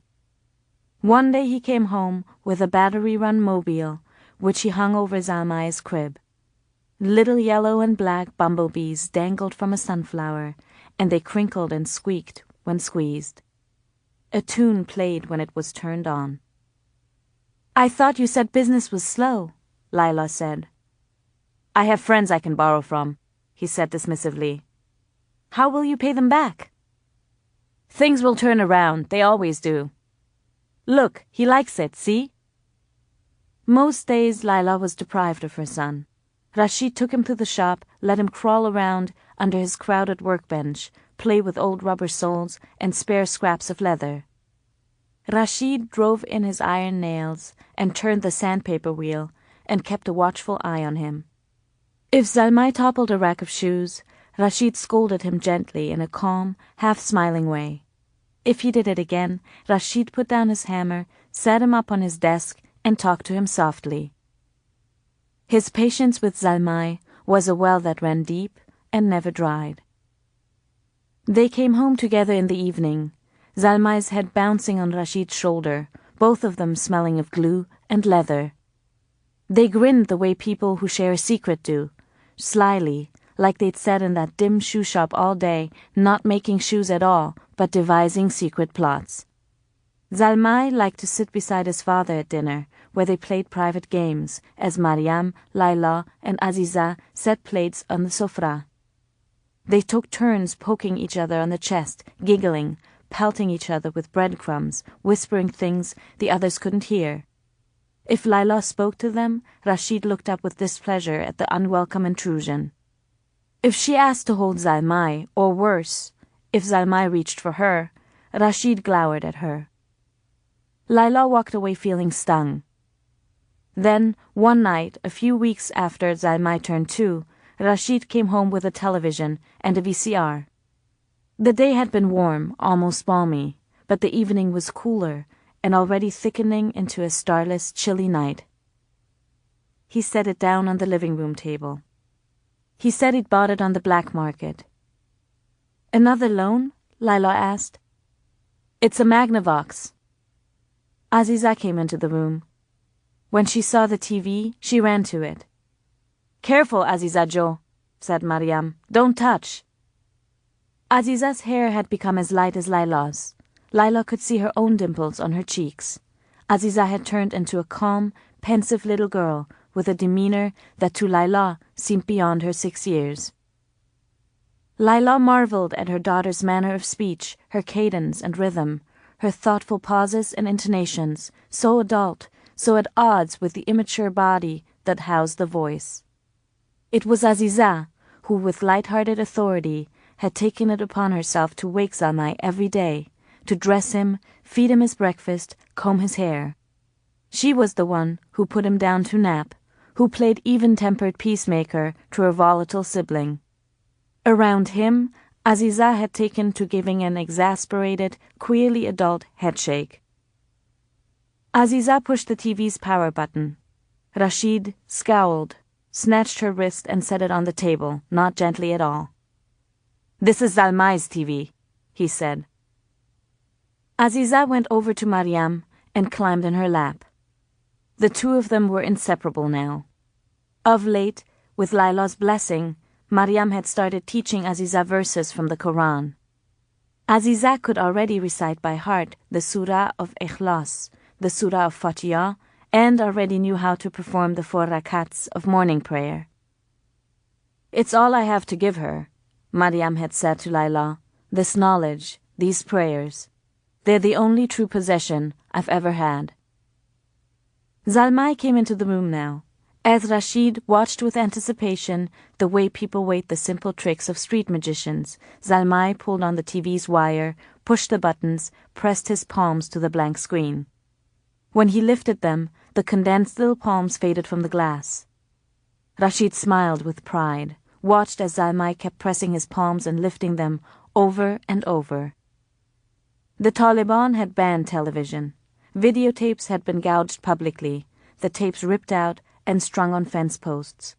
One day he came home with a battery-run mobile, which he hung over Zalmai's crib. Little yellow and black bumblebees dangled from a sunflower, and they crinkled and squeaked when squeezed. A tune played when it was turned on. "I thought you said business was slow," Laila said. "I have friends I can borrow from," he said dismissively. "How will you pay them back?" "Things will turn around, they always do. Look, he likes it, see?" Most days Laila was deprived of her son. Rasheed took him to the shop, let him crawl around under his crowded workbench, play with old rubber soles and spare scraps of leather. Rasheed drove in his iron nails and turned the sandpaper wheel and kept a watchful eye on him. If Zalmai toppled a rack of shoes, Rasheed scolded him gently in a calm, half-smiling way. If he did it again, Rasheed put down his hammer, sat him up on his desk, and talked to him softly. His patience with Zalmai was a well that ran deep and never dried. They came home together in the evening, Zalmai's head bouncing on Rasheed's shoulder, both of them smelling of glue and leather. They grinned the way people who share a secret do, slyly, like they'd sat in that dim shoe shop all day, not making shoes at all, but devising secret plots. Zalmai liked to sit beside his father at dinner, where they played private games, as Mariam, Laila, and Aziza set plates on the sofra. They took turns poking each other on the chest, giggling, pelting each other with breadcrumbs, whispering things the others couldn't hear. If Laila spoke to them, Rasheed looked up with displeasure at the unwelcome intrusion. If she asked to hold Zalmai, or worse, if Zalmai reached for her, Rasheed glowered at her. Laila walked away feeling stung. Then, one night, a few weeks after Zalmai turned 2, Rasheed came home with a television and a VCR. The day had been warm, almost balmy, but the evening was cooler and already thickening into a starless, chilly night. He set it down on the living room table. He said he'd bought it on the black market. "Another loan?" Laila asked. "It's a Magnavox." Aziza came into the room. When she saw the TV, she ran to it. "Careful, Aziza Jo," said Mariam. "Don't touch." Aziza's hair had become as light as Laila's. Laila could see her own dimples on her cheeks. Aziza had turned into a calm, pensive little girl with a demeanor that to Laila seemed beyond her 6 years. Laila marveled at her daughter's manner of speech, her cadence and rhythm, her thoughtful pauses and intonations, so adult, so at odds with the immature body that housed the voice. It was Aziza who, with light-hearted authority, had taken it upon herself to wake Zalmai every day, to dress him, feed him his breakfast, comb his hair. She was the one who put him down to nap, who played even-tempered peacemaker to her volatile sibling. Around him, Aziza had taken to giving an exasperated, queerly adult headshake. Aziza pushed the TV's power button. Rasheed scowled, snatched her wrist and set it on the table, not gently at all. "This is Zalmai's TV," he said. Aziza went over to Mariam and climbed in her lap. The two of them were inseparable now. Of late, with Laila's blessing, Mariam had started teaching Aziza verses from the Quran. Aziza could already recite by heart the Surah of Ikhlas, the Surah of Fatiha, and already knew how to perform the 4 rakats of morning prayer. "It's all I have to give her," Mariam had said to Laila, "this knowledge, these prayers. They're the only true possession I've ever had." Zalmai came into the room now, As Rasheed watched with anticipation the way people wait the simple tricks of street magicians, Zalmay pulled on the TV's wire, pushed the buttons, pressed his palms to the blank screen. When he lifted them, the condensed little palms faded from the glass. Rasheed smiled with pride, watched as Zalmay kept pressing his palms and lifting them over and over. The Taliban had banned television. Videotapes had been gouged publicly, the tapes ripped out and strung on fence posts.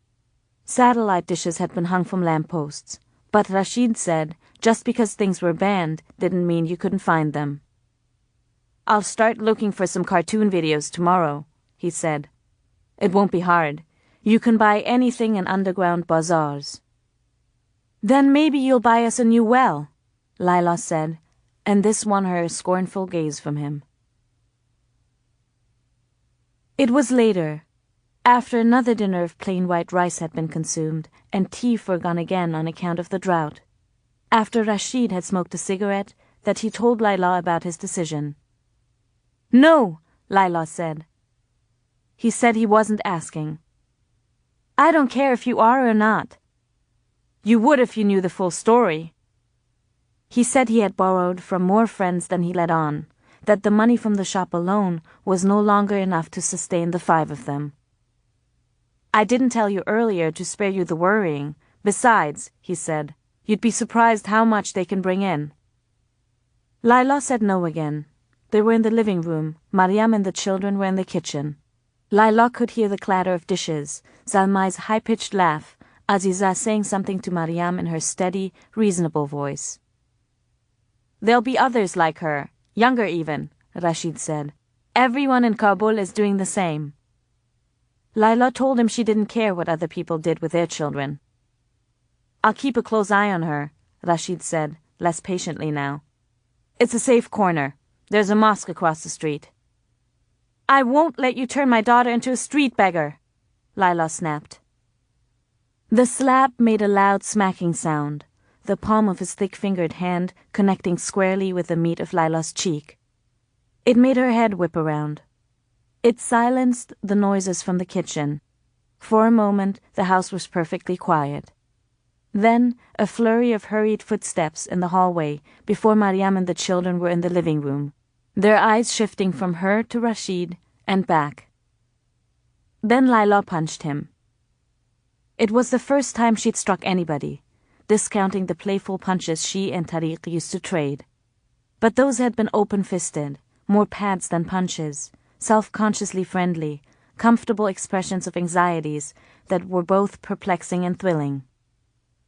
Satellite dishes had been hung from lampposts, but Rasheed said just because things were banned didn't mean you couldn't find them. "I'll start looking for some cartoon videos tomorrow," he said. "It won't be hard. You can buy anything in underground bazaars." "Then maybe you'll buy us a new well," Laila said, and this won her a scornful gaze from him. It was later, after another dinner of plain white rice had been consumed, and tea forgone again on account of the drought, after Rasheed had smoked a cigarette, that he told Laila about his decision. "No," Laila said. He said he wasn't asking. "I don't care if you are or not." "You would if you knew the full story." He said he had borrowed from more friends than he let on, that the money from the shop alone was no longer enough to sustain the 5 of them. "I didn't tell you earlier to spare you the worrying. Besides," he said, "you'd be surprised how much they can bring in." Laila said no again. They were in the living room. Mariam and the children were in the kitchen. Laila could hear the clatter of dishes, Zalmay's high-pitched laugh, Aziza saying something to Mariam in her steady, reasonable voice. "There'll be others like her, younger even," Rasheed said. "Everyone in Kabul is doing the same." Laila told him she didn't care what other people did with their children. "I'll keep a close eye on her," Rasheed said, less patiently now. "It's a safe corner. There's a mosque across the street." "I won't let you turn my daughter into a street beggar," Laila snapped. The slap made a loud smacking sound, the palm of his thick-fingered hand connecting squarely with the meat of Laila's cheek. It made her head whip around. It silenced the noises from the kitchen. For a moment, the house was perfectly quiet. Then, a flurry of hurried footsteps in the hallway before Mariam and the children were in the living room, their eyes shifting from her to Rasheed and back. Then Laila punched him. It was the first time she'd struck anybody, discounting the playful punches she and Tariq used to trade. But those had been open-fisted, more pads than punches, self-consciously friendly, comfortable expressions of anxieties that were both perplexing and thrilling.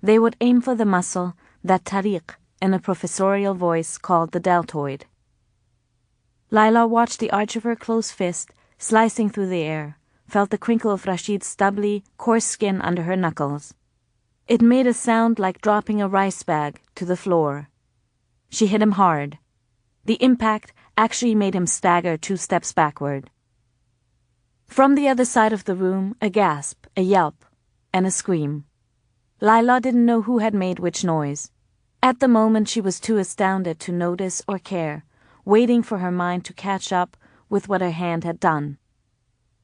They would aim for the muscle that Tariq, in a professorial voice, called the deltoid. Laila watched the arch of her closed fist slicing through the air, felt the crinkle of Rasheed's stubbly, coarse skin under her knuckles. It made a sound like dropping a rice bag to the floor. She hit him hard. The impact actually made him stagger 2 steps backward. From the other side of the room, a gasp, a yelp, and a scream. Laila didn't know who had made which noise. At the moment she was too astounded to notice or care, waiting for her mind to catch up with what her hand had done.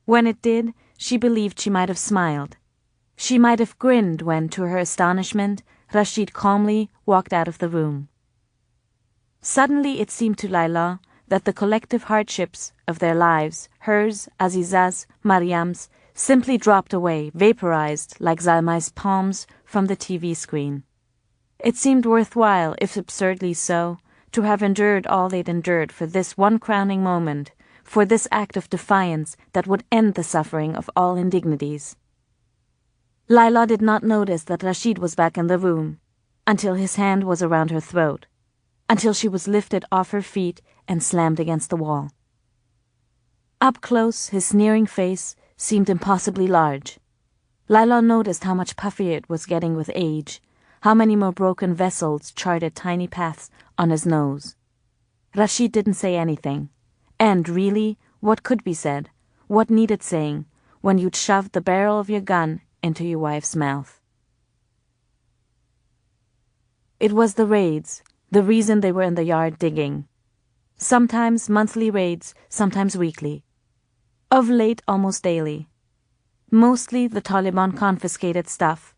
When it did, she believed she might have smiled. She might have grinned when, to her astonishment, Rasheed calmly walked out of the room. Suddenly it seemed to Laila that the collective hardships of their lives, hers, Aziza's, Mariam's, simply dropped away, vaporized like Zalmay's palms from the TV screen. It seemed worthwhile, if absurdly so, to have endured all they'd endured for this one crowning moment, for this act of defiance that would end the suffering of all indignities. Laila did not notice that Rasheed was back in the room, until his hand was around her throat, until she was lifted off her feet and slammed against the wall. Up close, his sneering face seemed impossibly large. Laila noticed how much puffier it was getting with age, how many more broken vessels charted tiny paths on his nose. Rasheed didn't say anything. And really, what could be said, what needed saying, when you'd shoved the barrel of your gun into your wife's mouth? It was the raids, the reason they were in the yard digging. Sometimes monthly raids, sometimes weekly. Of late, almost daily. Mostly the Taliban confiscated stuff,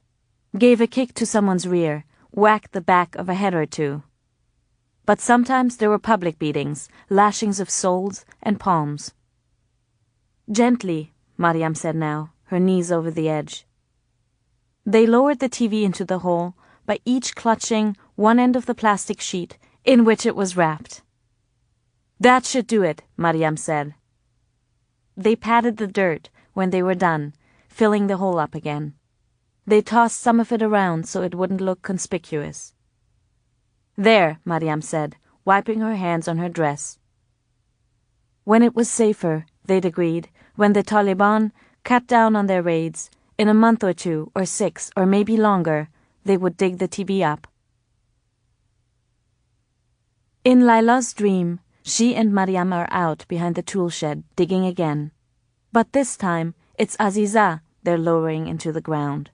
gave a kick to someone's rear, whacked the back of a head or two. But sometimes there were public beatings, lashings of soles and palms. Gently, Mariam said now, her knees over the edge. They lowered the TV into the hole by each clutching one end of the plastic sheet in which it was wrapped. That should do it, Mariam said. They patted the dirt when they were done, filling the hole up again. They tossed some of it around so it wouldn't look conspicuous. There, Mariam said, wiping her hands on her dress. When it was safer, they'd agreed, when the Taliban cut down on their raids, in a month or 2 or 6 or maybe longer, they would dig the TV up. In Laila's dream, she and Mariam are out behind the tool shed, digging again. But this time, it's Aziza they're lowering into the ground.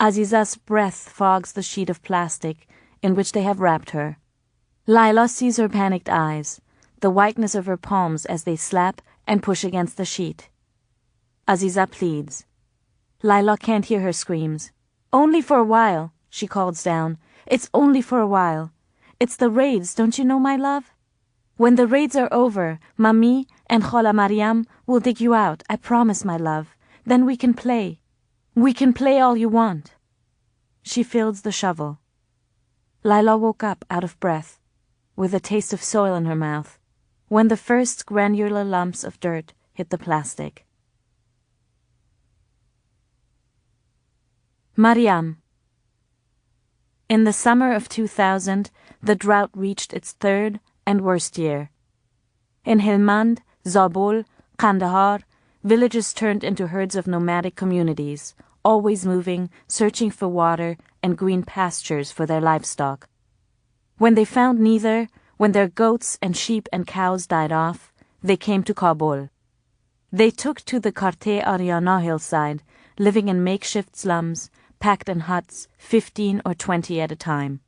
Aziza's breath fogs the sheet of plastic in which they have wrapped her. Laila sees her panicked eyes, the whiteness of her palms as they slap and push against the sheet. Aziza pleads. Laila can't hear her screams. Only for a while, she calls down. It's only for a while. It's the raids, don't you know, my love? When the raids are over, Mami and Khala Mariam will dig you out, I promise, my love. Then we can play. We can play all you want. She fills the shovel. Laila woke up out of breath, with a taste of soil in her mouth, when the first granular lumps of dirt hit the plastic. Mariam. In the summer of 2000, the drought reached its 3rd and worst year. In Helmand, Zabul, Kandahar, villages turned into herds of nomadic communities, always moving, searching for water and green pastures for their livestock. When they found neither, when their goats and sheep and cows died off, they came to Kabul. They took to the Karte Ariana hillside, living in makeshift slums, packed in huts, 15 or 20 at a time.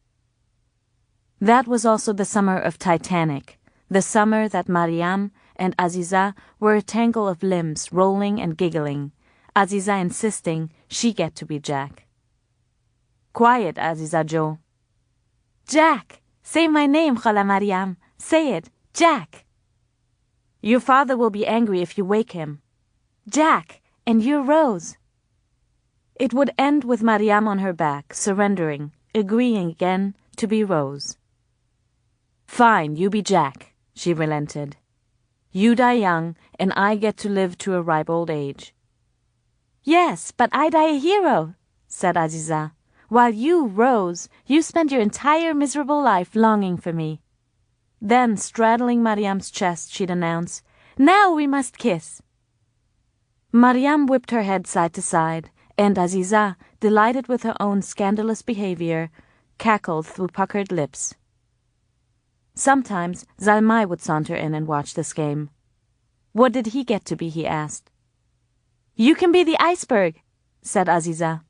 That was also the summer of Titanic, the summer that Mariam and Aziza were a tangle of limbs rolling and giggling, Aziza insisting she get to be Jack. Quiet, Aziza Jo. Jack! Say my name, Khala Mariam. Say it, Jack! Your father will be angry if you wake him. Jack, and you're Rose. It would end with Mariam on her back, surrendering, agreeing again to be Rose. Fine, you be Jack, she relented. You die young, and I get to live to a ripe old age. Yes, but I die a hero, said Aziza. While you, Rose, you spend your entire miserable life longing for me. Then, straddling Mariam's chest, she'd announce, Now we must kiss. Mariam whipped her head side to side, and Aziza, delighted with her own scandalous behavior, cackled through puckered lips. Sometimes Zalmai would saunter in and watch this game. What did he get to be, he asked. You can be the iceberg, said Aziza.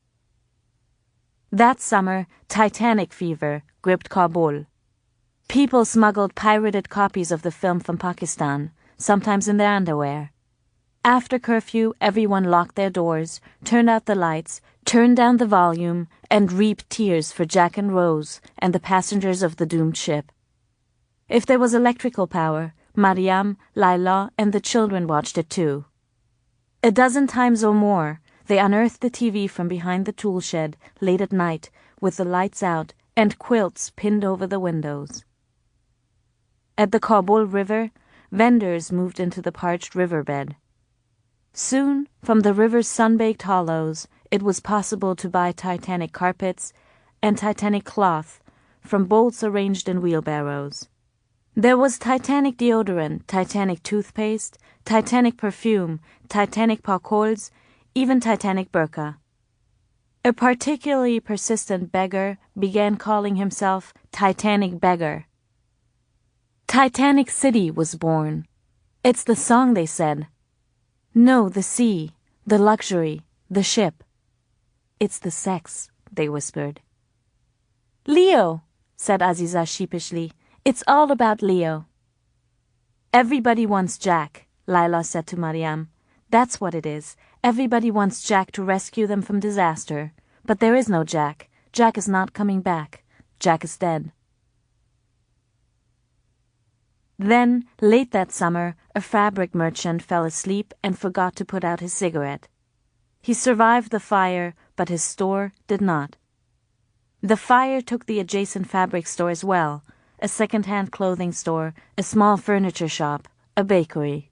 That summer, Titanic fever gripped Kabul. People smuggled pirated copies of the film from Pakistan, sometimes in their underwear. After curfew, everyone locked their doors, turned out the lights, turned down the volume, and reaped tears for Jack and Rose and the passengers of the doomed ship. If there was electrical power, Mariam, Laila, and the children watched it too. A dozen times or more, they unearthed the TV from behind the tool shed late at night with the lights out and quilts pinned over the windows. At the Kabul River, vendors moved into the parched riverbed. Soon, from the river's sun-baked hollows, it was possible to buy Titanic carpets and Titanic cloth from bolts arranged in wheelbarrows. There was Titanic deodorant, Titanic toothpaste, Titanic perfume, Titanic parcours, even Titanic burqa. A particularly persistent beggar began calling himself Titanic Beggar. Titanic City was born. It's the song, they said. No, the sea, the luxury, the ship. It's the sex, they whispered. Leo, said Aziza sheepishly. It's all about Leo. Everybody wants Jack, Laila said to Mariam. That's what it is. Everybody wants Jack to rescue them from disaster. But there is no Jack. Jack is not coming back. Jack is dead. Then, late that summer, a fabric merchant fell asleep and forgot to put out his cigarette. He survived the fire, but his store did not. The fire took the adjacent fabric store as well, a second-hand clothing store, a small furniture shop, a bakery.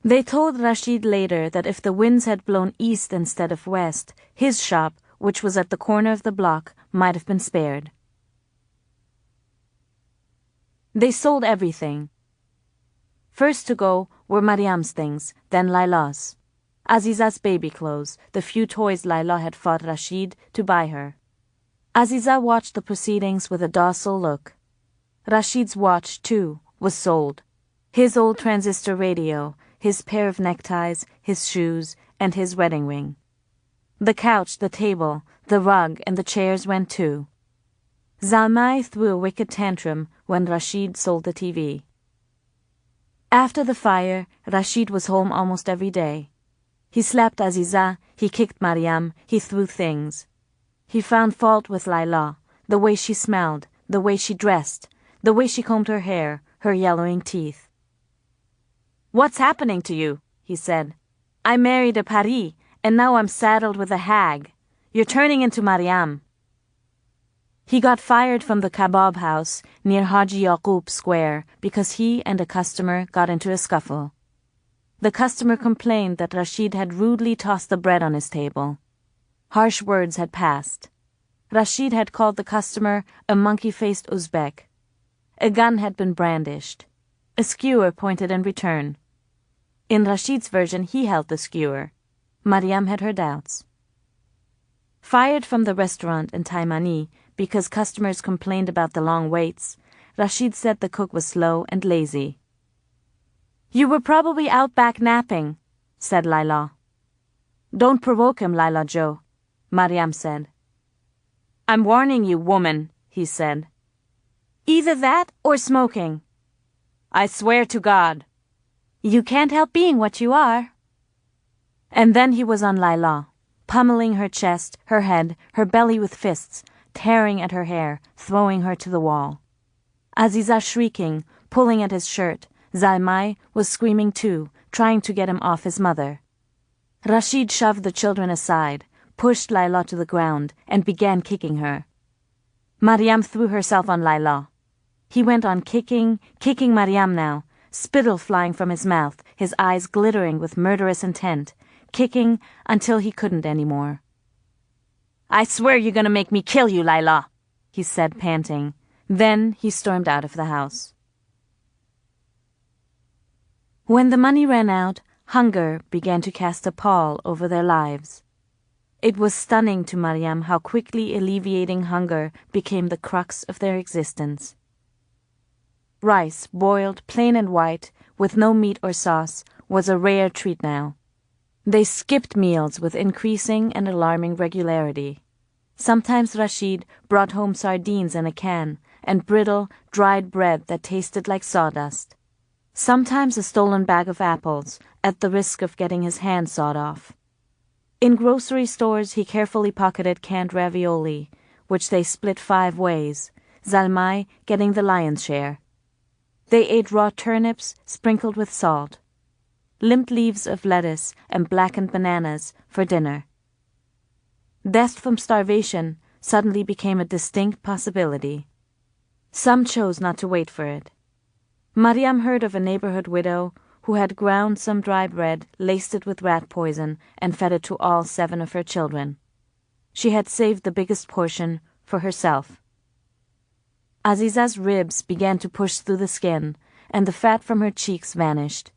They told Rasheed later that if the winds had blown east instead of west, his shop, which was at the corner of the block, might have been spared. They sold everything. First to go were Mariam's things, then Laila's. Aziza's baby clothes, the few toys Laila had fought Rasheed to buy her. Aziza watched the proceedings with a docile look. Rasheed's watch, too, was sold. His old transistor radio, his pair of neckties, his shoes, and his wedding ring. The couch, the table, the rug, and the chairs went too. Zalmai threw a wicked tantrum when Rasheed sold the TV. After the fire, Rasheed was home almost every day. He slapped Aziza, he kicked Mariam, he threw things. He found fault with Laila, the way she smelled, the way she dressed, the way she combed her hair, her yellowing teeth. "What's happening to you?" he said. "I married a Pari, and now I'm saddled with a hag. You're turning into Mariam." He got fired from the kebab house near Haji Yaqub Square because he and a customer got into a scuffle. The customer complained that Rasheed had rudely tossed the bread on his table. Harsh words had passed. Rasheed had called the customer a monkey-faced Uzbek. A gun had been brandished. A skewer pointed in return. In Rasheed's version, he held the skewer. Mariam had her doubts. Fired from the restaurant in Taimani because customers complained about the long waits, Rasheed said the cook was slow and lazy. "You were probably out back napping," said Laila. "Don't provoke him, Laila Jo," Mariam said. "I'm warning you, woman," he said. "Either that or smoking." "I swear to God." "You can't help being what you are." And then he was on Laila, pummeling her chest, her head, her belly with fists, tearing at her hair, throwing her to the wall. Aziza shrieking, pulling at his shirt. Zalmai was screaming too, trying to get him off his mother. Rasheed shoved the children aside, pushed Laila to the ground, and began kicking her. Mariam threw herself on Laila. He went on kicking Mariam now, spittle flying from his mouth, his eyes glittering with murderous intent, kicking until he couldn't anymore. "I swear you're going to make me kill you, Laila," he said, panting. Then he stormed out of the house. When the money ran out, hunger began to cast a pall over their lives. It was stunning to Mariam how quickly alleviating hunger became the crux of their existence. Rice, boiled, plain and white, with no meat or sauce, was a rare treat now. They skipped meals with increasing and alarming regularity. Sometimes Rasheed brought home sardines in a can and brittle, dried bread that tasted like sawdust. Sometimes a stolen bag of apples, at the risk of getting his hand sawed off. In grocery stores he carefully pocketed canned ravioli, which they split 5 ways, Zalmai getting the lion's share. They ate raw turnips sprinkled with salt, limp leaves of lettuce and blackened bananas for dinner. Death from starvation suddenly became a distinct possibility. Some chose not to wait for it. Mariam heard of a neighborhood widow who had ground some dry bread, laced it with rat poison, and fed it to all 7 of her children. She had saved the biggest portion for herself. Aziza's ribs began to push through the skin, and the fat from her cheeks vanished.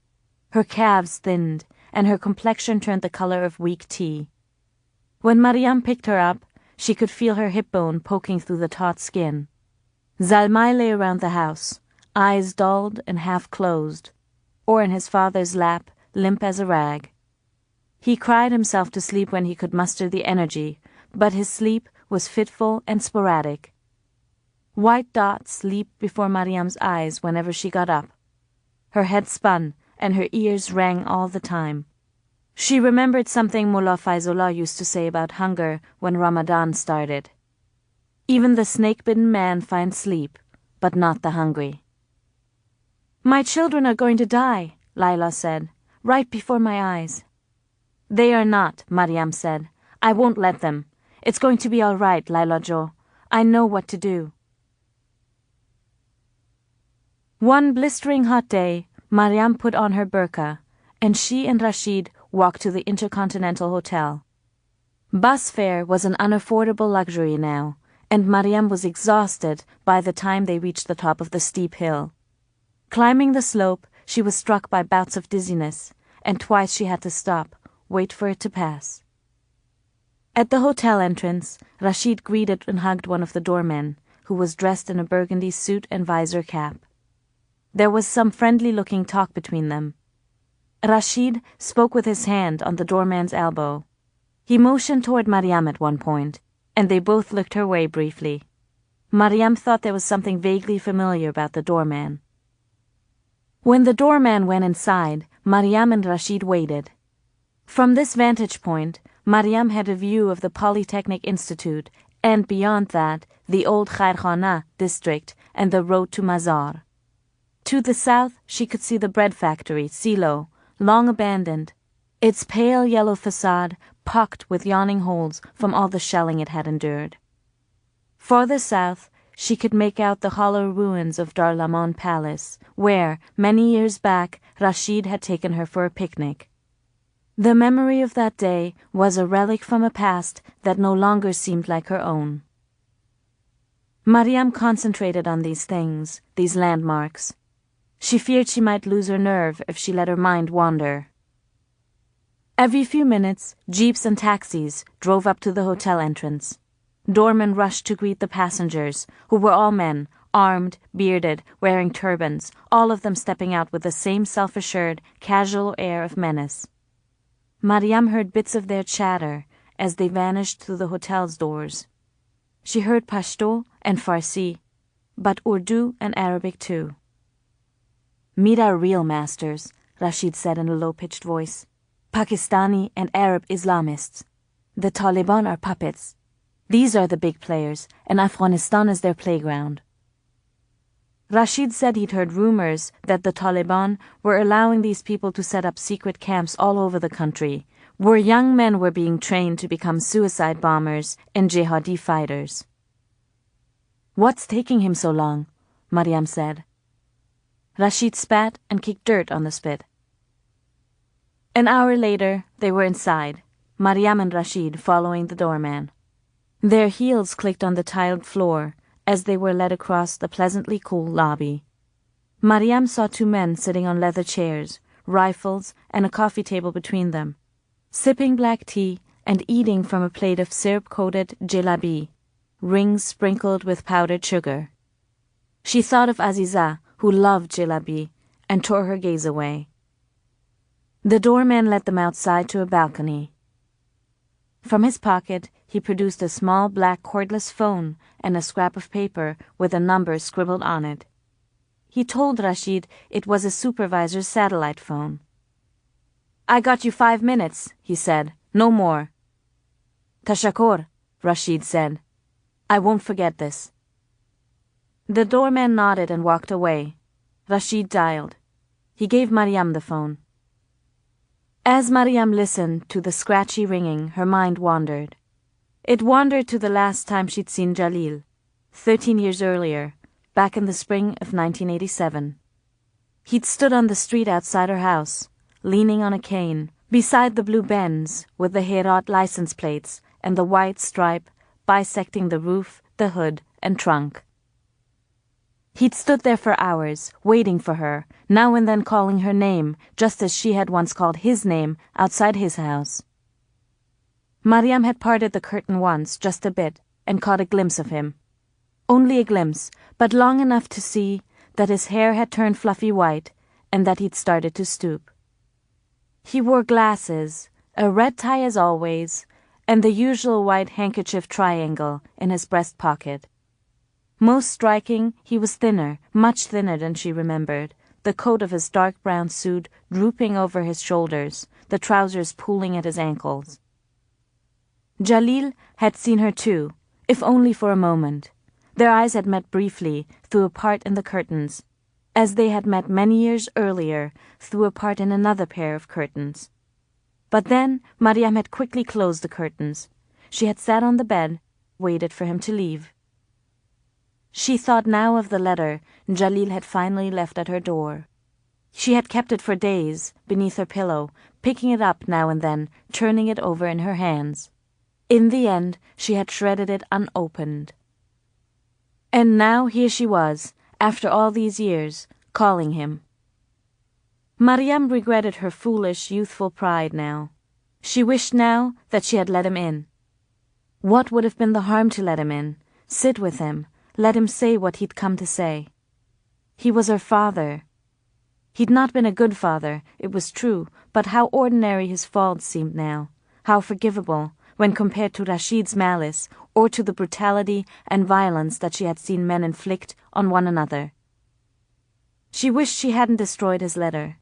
Her calves thinned, and her complexion turned the color of weak tea. When Mariam picked her up, she could feel her hip bone poking through the taut skin. Zalmai lay around the house, eyes dulled and half closed, or in his father's lap, limp as a rag. He cried himself to sleep when he could muster the energy, but his sleep was fitful and sporadic. White dots leaped before Mariam's eyes whenever she got up. Her head spun, and her ears rang all the time. She remembered something Mullah Faizullah used to say about hunger when Ramadan started. Even the snake-bitten man finds sleep, but not the hungry. "My children are going to die," Laila said, "right before my eyes." "They are not," Mariam said. "I won't let them. It's going to be all right, Laila Jo. I know what to do." One blistering hot day, Mariam put on her burqa, and she and Rasheed walked to the Intercontinental Hotel. Bus fare was an unaffordable luxury now, and Mariam was exhausted by the time they reached the top of the steep hill. Climbing the slope, she was struck by bouts of dizziness, and twice she had to stop, wait for it to pass. At the hotel entrance, Rasheed greeted and hugged one of the doormen, who was dressed in a burgundy suit and visor cap. There was some friendly-looking talk between them. Rasheed spoke with his hand on the doorman's elbow. He motioned toward Mariam at one point, and they both looked her way briefly. Mariam thought there was something vaguely familiar about the doorman. When the doorman went inside, Mariam and Rasheed waited. From this vantage point, Mariam had a view of the Polytechnic Institute, and beyond that, the old Khairkhana district and the road to Mazar. To the south, she could see the bread factory, Silo, long abandoned, its pale yellow facade pocked with yawning holes from all the shelling it had endured. Farther south, she could make out the hollow ruins of Darlamon Palace, where, many years back, Rasheed had taken her for a picnic. The memory of that day was a relic from a past that no longer seemed like her own. Mariam concentrated on these things, these landmarks. She feared she might lose her nerve if she let her mind wander. Every few minutes, jeeps and taxis drove up to the hotel entrance. Doormen rushed to greet the passengers, who were all men, armed, bearded, wearing turbans, all of them stepping out with the same self-assured, casual air of menace. Mariam heard bits of their chatter as they vanished through the hotel's doors. She heard Pashto and Farsi, but Urdu and Arabic too. "Meet our real masters," Rasheed said in a low-pitched voice. "Pakistani and Arab Islamists. The Taliban are puppets. These are the big players, and Afghanistan is their playground." Rasheed said he'd heard rumors that the Taliban were allowing these people to set up secret camps all over the country, where young men were being trained to become suicide bombers and jihadi fighters. "What's taking him so long?" Mariam said. Rasheed spat and kicked dirt on the spit. An hour later, they were inside, Mariam and Rasheed following the doorman. Their heels clicked on the tiled floor as they were led across the pleasantly cool lobby. Mariam saw two men sitting on leather chairs, rifles and a coffee table between them, sipping black tea and eating from a plate of syrup-coated jalebi, rings sprinkled with powdered sugar. She thought of Aziza, who loved jalebi, and tore her gaze away. The doorman led them outside to a balcony. From his pocket, he produced a small black cordless phone and a scrap of paper with a number scribbled on it. He told Rasheed it was a supervisor's satellite phone. "I got you 5 minutes," he said. "No more." "Tashakur," Rasheed said. "I won't forget this." The doorman nodded and walked away. Rasheed dialed. He gave Mariam the phone. As Mariam listened to the scratchy ringing, her mind wandered. It wandered to the last time she'd seen Jalil, 13 years earlier, back in the spring of 1987. He'd stood on the street outside her house, leaning on a cane, beside the blue Benz with the Herat license plates and the white stripe bisecting the roof, the hood, and trunk. He'd stood there for hours, waiting for her, now and then calling her name, just as she had once called his name outside his house. Mariam had parted the curtain once, just a bit, and caught a glimpse of him. Only a glimpse, but long enough to see that his hair had turned fluffy white and that he'd started to stoop. He wore glasses, a red tie as always, and the usual white handkerchief triangle in his breast pocket. Most striking, he was thinner, much thinner than she remembered, the coat of his dark brown suit drooping over his shoulders, the trousers pooling at his ankles. Jalil had seen her too, if only for a moment. Their eyes had met briefly through a part in the curtains, as they had met many years earlier through a part in another pair of curtains. But then Mariam had quickly closed the curtains. She had sat on the bed, waited for him to leave. She thought now of the letter Jalil had finally left at her door. She had kept it for days, beneath her pillow, picking it up now and then, turning it over in her hands. In the end, she had shredded it unopened. And now here she was, after all these years, calling him. Mariam regretted her foolish, youthful pride now. She wished now that she had let him in. What would have been the harm to let him in, sit with him, let him say what he'd come to say? He was her father. He'd not been a good father, it was true, but how ordinary his faults seemed now, how forgivable, when compared to Rasheed's malice or to the brutality and violence that she had seen men inflict on one another. She wished she hadn't destroyed his letter.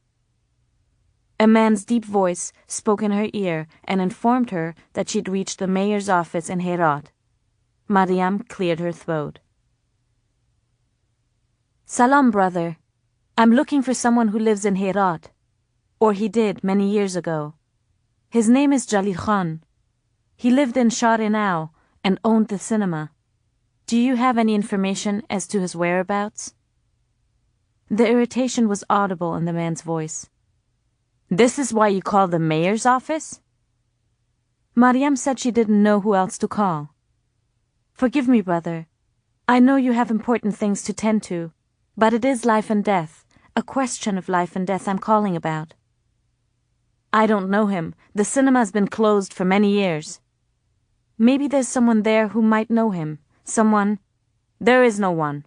A man's deep voice spoke in her ear and informed her that she'd reached the mayor's office in Herat. Mariam cleared her throat. Salam, brother. I'm looking for someone who lives in Herat. Or he did many years ago. His name is Jalil Khan. He lived in Sharinau and owned the cinema. Do you have any information as to his whereabouts? The irritation was audible in the man's voice. This is why you called the mayor's office? Mariam said she didn't know who else to call. Forgive me, brother. I know you have important things to tend to, but it is life and death, a question of life and death I'm calling about. I don't know him. The cinema's been closed for many years. Maybe there's someone there who might know him. Someone. There is no one.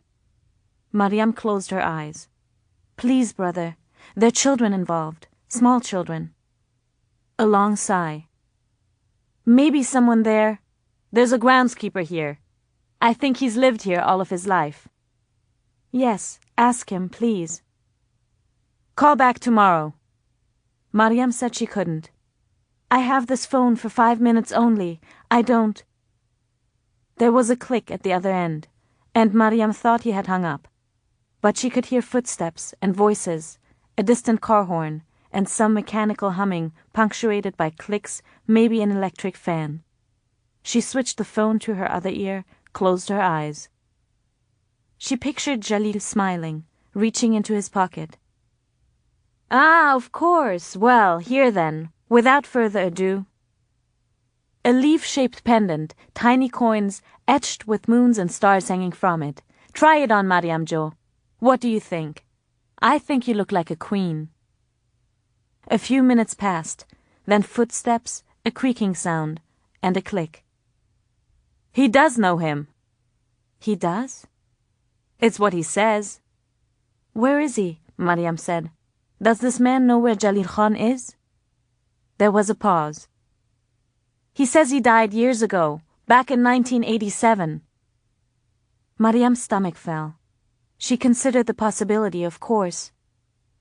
Mariam closed her eyes. Please, brother. There are children involved. Small children. A long sigh. Maybe someone there. There's a groundskeeper here. I think he's lived here all of his life. Yes, ask him, please. Call back tomorrow. Mariam said she couldn't. I have this phone for 5 minutes only. I don't. There was a click at the other end, and Mariam thought he had hung up. But she could hear footsteps and voices, a distant car horn, and some mechanical humming punctuated by clicks, maybe an electric fan. She switched the phone to her other ear, closed her eyes. She pictured Jalil smiling, reaching into his pocket. Ah, of course. Well, here then, without further ado. A leaf-shaped pendant, tiny coins etched with moons and stars hanging from it. Try it on, Mariam Jo. What do you think? I think you look like a queen. A few minutes passed, then footsteps, a creaking sound, and a click. He does know him. He does? It's what he says. Where is he? Mariam said. Does this man know where Jalil Khan is? There was a pause. He says he died years ago, back in 1987. Mariam's stomach fell. She considered the possibility, of course.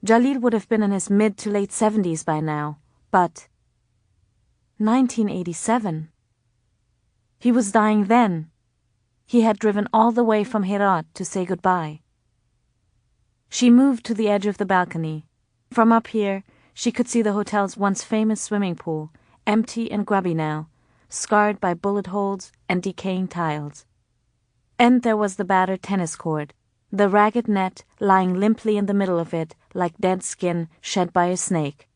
Jalil would have been in his mid to late 70s by now, but 1987. He was dying then. He had driven all the way from Herat to say goodbye. She moved to the edge of the balcony. From up here, she could see the hotel's once famous swimming pool, empty and grubby now, scarred by bullet holes and decaying tiles. And there was the battered tennis court, the ragged net lying limply in the middle of it like dead skin shed by a snake.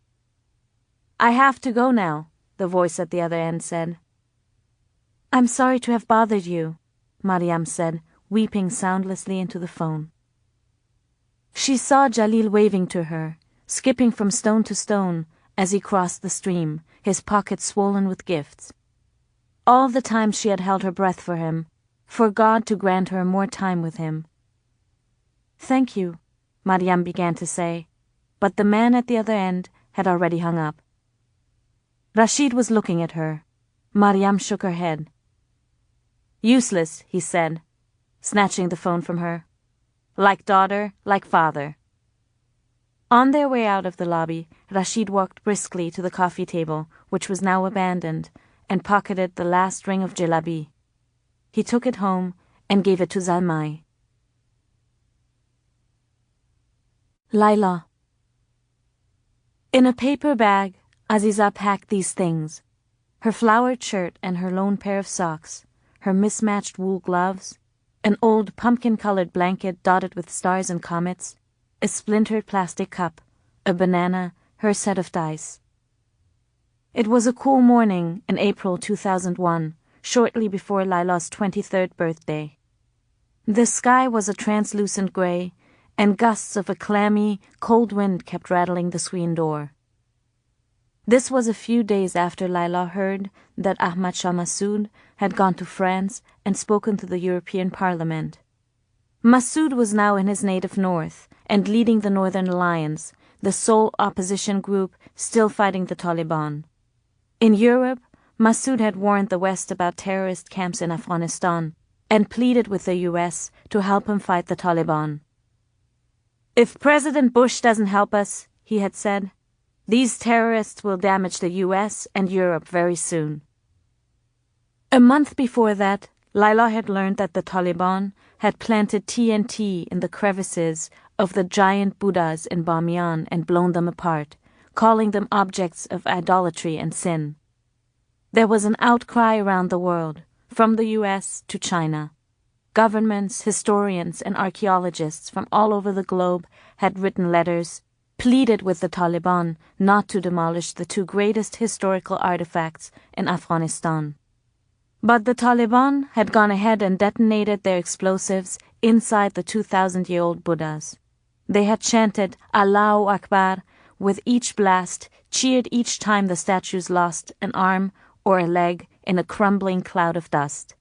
I have to go now, the voice at the other end said. I'm sorry to have bothered you, Mariam said, weeping soundlessly into the phone. She saw Jalil waving to her, skipping from stone to stone as he crossed the stream, his pockets swollen with gifts. All the time she had held her breath for him, for God to grant her more time with him. Thank you, Mariam began to say, but the man at the other end had already hung up. Rasheed was looking at her. Mariam shook her head. Useless, he said, snatching the phone from her. Like daughter, like father. On their way out of the lobby, Rasheed walked briskly to the coffee table, which was now abandoned, and pocketed the last ring of jalebi. He took it home and gave it to Zalmay. Laila. In a paper bag, Aziza packed these things: her flowered shirt and her lone pair of socks, her mismatched wool gloves, an old pumpkin-colored blanket dotted with stars and comets, a splintered plastic cup, a banana, her set of dice. It was a cool morning in April 2001, shortly before Laila's 23rd birthday. The sky was a translucent grey, and gusts of a clammy, cold wind kept rattling the screen door. This was a few days after Laila heard that Ahmad Shah Massoud had gone to France and spoken to the European Parliament. Massoud was now in his native north and leading the Northern Alliance, the sole opposition group still fighting the Taliban. In Europe, Massoud had warned the West about terrorist camps in Afghanistan and pleaded with the US to help him fight the Taliban. "If President Bush doesn't help us," he had said, "these terrorists will damage the US and Europe very soon." A month before that, Laila had learned that the Taliban had planted TNT in the crevices of the giant Buddhas in Bamiyan and blown them apart, calling them objects of idolatry and sin. There was an outcry around the world, from the US to China. Governments, historians, and archaeologists from all over the globe had written letters, pleaded with the Taliban not to demolish the two greatest historical artifacts in Afghanistan. But the Taliban had gone ahead and detonated their explosives inside the 2,000-year-old Buddhas. They had chanted Allahu Akbar with each blast, cheered each time the statues lost an arm or a leg in a crumbling cloud of dust.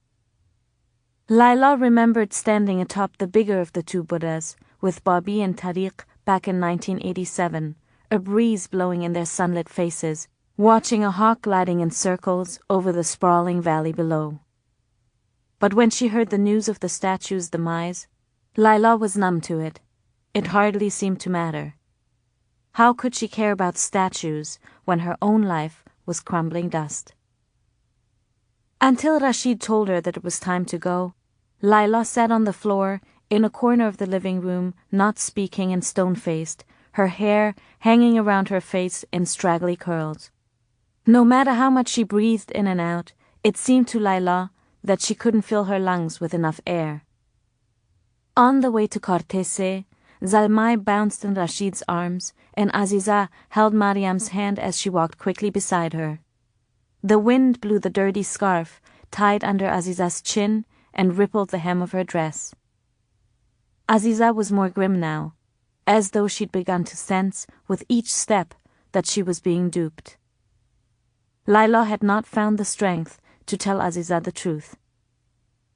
Laila remembered standing atop the bigger of the two Buddhas with Bobby and Tariq back in 1987, a breeze blowing in their sunlit faces, watching a hawk gliding in circles over the sprawling valley below. But when she heard the news of the statue's demise, Laila was numb to it. It hardly seemed to matter. How could she care about statues when her own life was crumbling dust? Until Rasheed told her that it was time to go, Laila sat on the floor in a corner of the living room, not speaking and stone-faced, her hair hanging around her face in straggly curls. No matter how much she breathed in and out, it seemed to Laila that she couldn't fill her lungs with enough air. On the way to Cortese, Zalmay bounced in Rasheed's arms, and Aziza held Mariam's hand as she walked quickly beside her. The wind blew the dirty scarf tied under Aziza's chin and rippled the hem of her dress. Aziza was more grim now, as though she'd begun to sense with each step that she was being duped. Laila had not found the strength to tell Aziza the truth.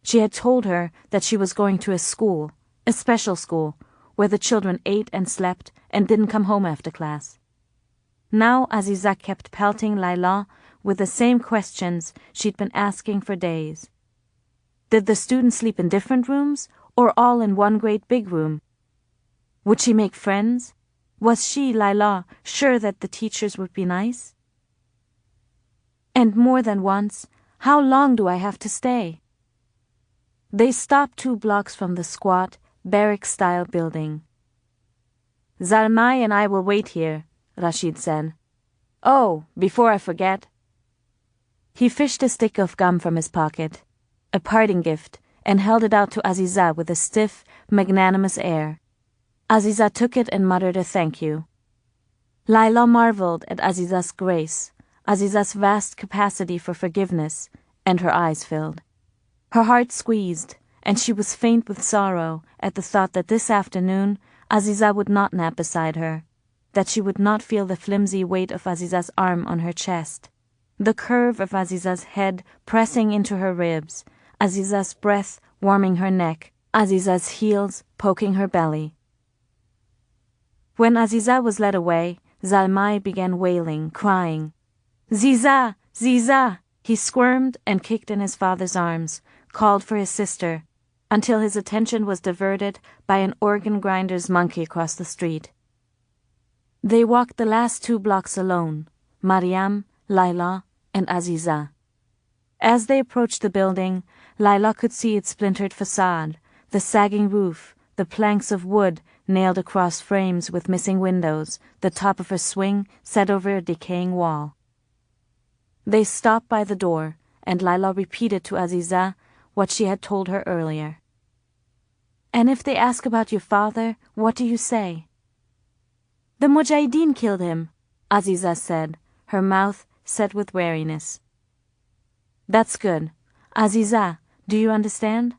She had told her that she was going to a school, a special school, where the children ate and slept and didn't come home after class. Now Aziza kept pelting Laila with the same questions she'd been asking for days. Did the students sleep in different rooms or all in one great big room? Would she make friends? Was she, Laila, sure that the teachers would be nice? And more than once, how long do I have to stay? They stopped 2 blocks from the squat, barrack-style building. "Zalmay and I will wait here," Rasheed said. "Oh, before I forget." He fished a stick of gum from his pocket, a parting gift, and held it out to Aziza with a stiff, magnanimous air. Aziza took it and muttered a thank you. Laila marveled at Aziza's grace, Aziza's vast capacity for forgiveness, and her eyes filled. Her heart squeezed, and she was faint with sorrow at the thought that this afternoon Aziza would not nap beside her, that she would not feel the flimsy weight of Aziza's arm on her chest, the curve of Aziza's head pressing into her ribs, Aziza's breath warming her neck, Aziza's heels poking her belly. When Aziza was led away, Zalmay began wailing, crying. "Ziza! Ziza!" He squirmed and kicked in his father's arms, called for his sister, until his attention was diverted by an organ grinder's monkey across the street. They walked the last 2 blocks alone, Mariam, Laila, and Aziza. As they approached the building, Laila could see its splintered facade, the sagging roof, the planks of wood nailed across frames with missing windows, the top of a swing set over a decaying wall. They stopped by the door, and Laila repeated to Aziza what she had told her earlier. "And if they ask about your father, what do you say?" "The Mujahideen killed him," Aziza said, her mouth set with wariness. "That's good. Aziza, do you understand?"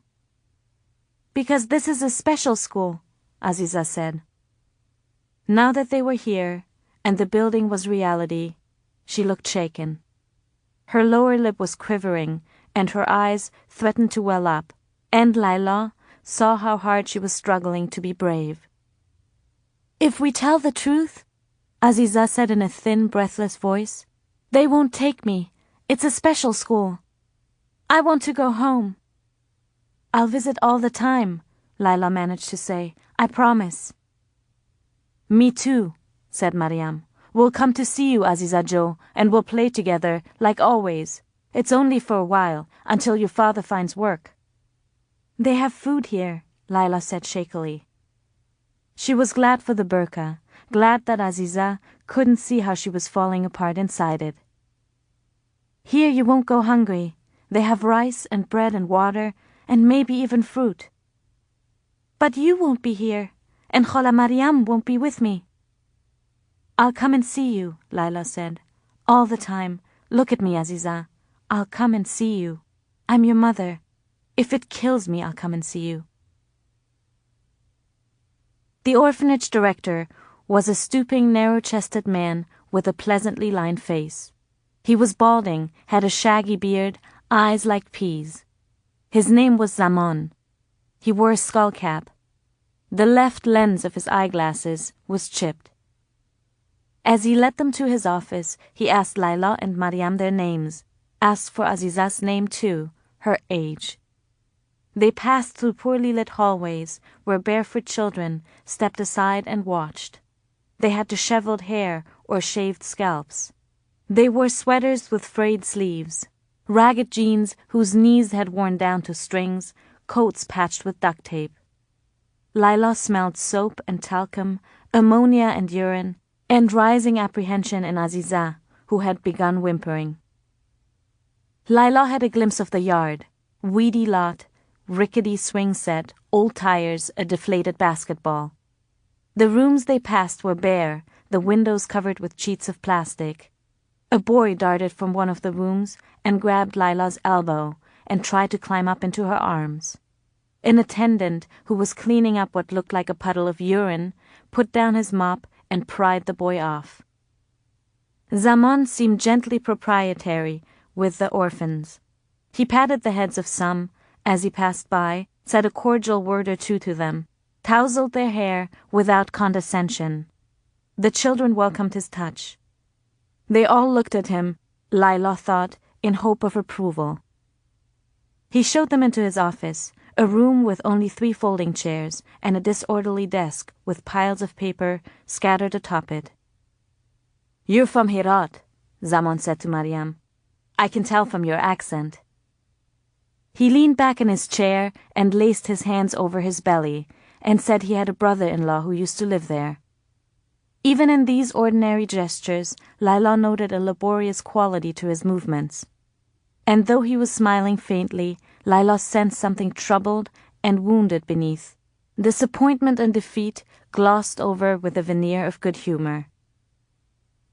"Because this is a special school," Aziza said. Now that they were here, and the building was reality, she looked shaken. Her lower lip was quivering, and her eyes threatened to well up, and Laila saw how hard she was struggling to be brave. "If we tell the truth," Aziza said in a thin, breathless voice, "they won't take me. It's a special school. I want to go home." "I'll visit all the time," Laila managed to say. "I promise." "Me too," said Mariam. "We'll come to see you, Aziza Jo, and we'll play together, like always. It's only for a while, until your father finds work." "They have food here," Laila said shakily. She was glad for the burqa, glad that Aziza couldn't see how she was falling apart inside it. "Here you won't go hungry. They have rice and bread and water, and maybe even fruit." "But you won't be here, and Khala Mariam won't be with me." "I'll come and see you," Laila said. "All the time. Look at me, Aziza. I'll come and see you. I'm your mother. If it kills me, I'll come and see you." The orphanage director was a stooping, narrow-chested man with a pleasantly lined face. He was balding, had a shaggy beard, eyes like peas. His name was Zaman. He wore a skull cap. The left lens of his eyeglasses was chipped. As he led them to his office, he asked Laila and Mariam their names, asked for Aziza's name too, her age. They passed through poorly lit hallways where barefoot children stepped aside and watched. They had disheveled hair or shaved scalps. They wore sweaters with frayed sleeves, ragged jeans whose knees had worn down to strings, coats patched with duct tape. Laila smelled soap and talcum, ammonia and urine, and rising apprehension in Aziza, who had begun whimpering. Laila had a glimpse of the yard, weedy lot, rickety swing set, old tires, a deflated basketball. The rooms they passed were bare, the windows covered with sheets of plastic. A boy darted from one of the rooms and grabbed Laila's elbow and tried to climb up into her arms. An attendant, who was cleaning up what looked like a puddle of urine, put down his mop and pried the boy off. Zaman seemed gently proprietary with the orphans. He patted the heads of some as he passed by, said a cordial word or two to them, tousled their hair without condescension. The children welcomed his touch. They all looked at him, Laila thought, in hope of approval. He showed them into his office, a room with only 3 folding chairs and a disorderly desk with piles of paper scattered atop it. "You're from Herat," Zaman said to Mariam. "I can tell from your accent." He leaned back in his chair and laced his hands over his belly and said he had a brother-in-law who used to live there. Even in these ordinary gestures, Laila noted a laborious quality to his movements. And though he was smiling faintly, Laila sensed something troubled and wounded beneath. Disappointment and defeat glossed over with a veneer of good humor.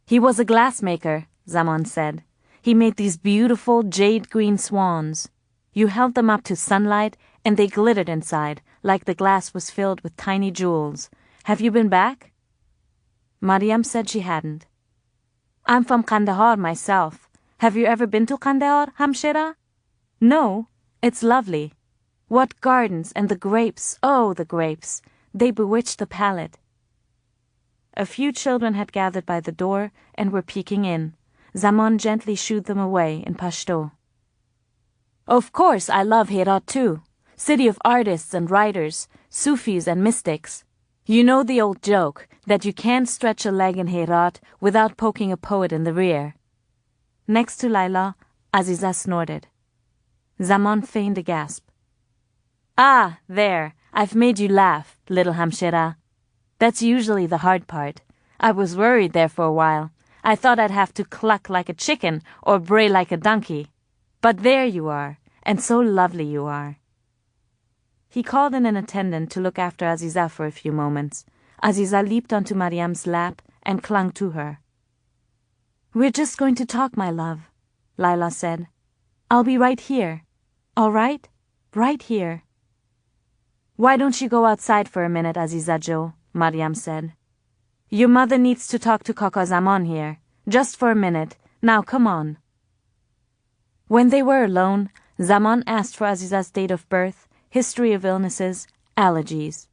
"He was a glassmaker," Zaman said. "He made these beautiful jade-green swans. You held them up to sunlight, and they glittered inside, like the glass was filled with tiny jewels. Have you been back?" Mariam said she hadn't. "I'm from Kandahar myself. Have you ever been to Kandahar, Hamshira?" "No. It's lovely. What gardens, and the grapes, oh, the grapes. They bewitch the palate." A few children had gathered by the door and were peeking in. Zaman gently shooed them away in Pashto. "Of course I love Herat too. City of artists and writers, Sufis and mystics. You know the old joke that you can't stretch a leg in Herat without poking a poet in the rear. Next to Laila, Aziza snorted. Zaman feigned a gasp. Ah, there, I've made you laugh, little Hamshira. That's usually the hard part. I was worried there for a while. I thought I'd have to cluck like a chicken or bray like a donkey. But there you are, and so lovely you are. He called in an attendant to look after Aziza for a few moments. Aziza leaped onto Mariam's lap and clung to her. We're just going to talk, my love, Laila said. I'll be right here. All right? Right here. Why don't you go outside for a minute, Aziza Jo? Mariam said. Your mother needs to talk to Kaka Zaman here. Just for a minute. Now come on. When they were alone, Zaman asked for Aziza's date of birth, history of illnesses, allergies.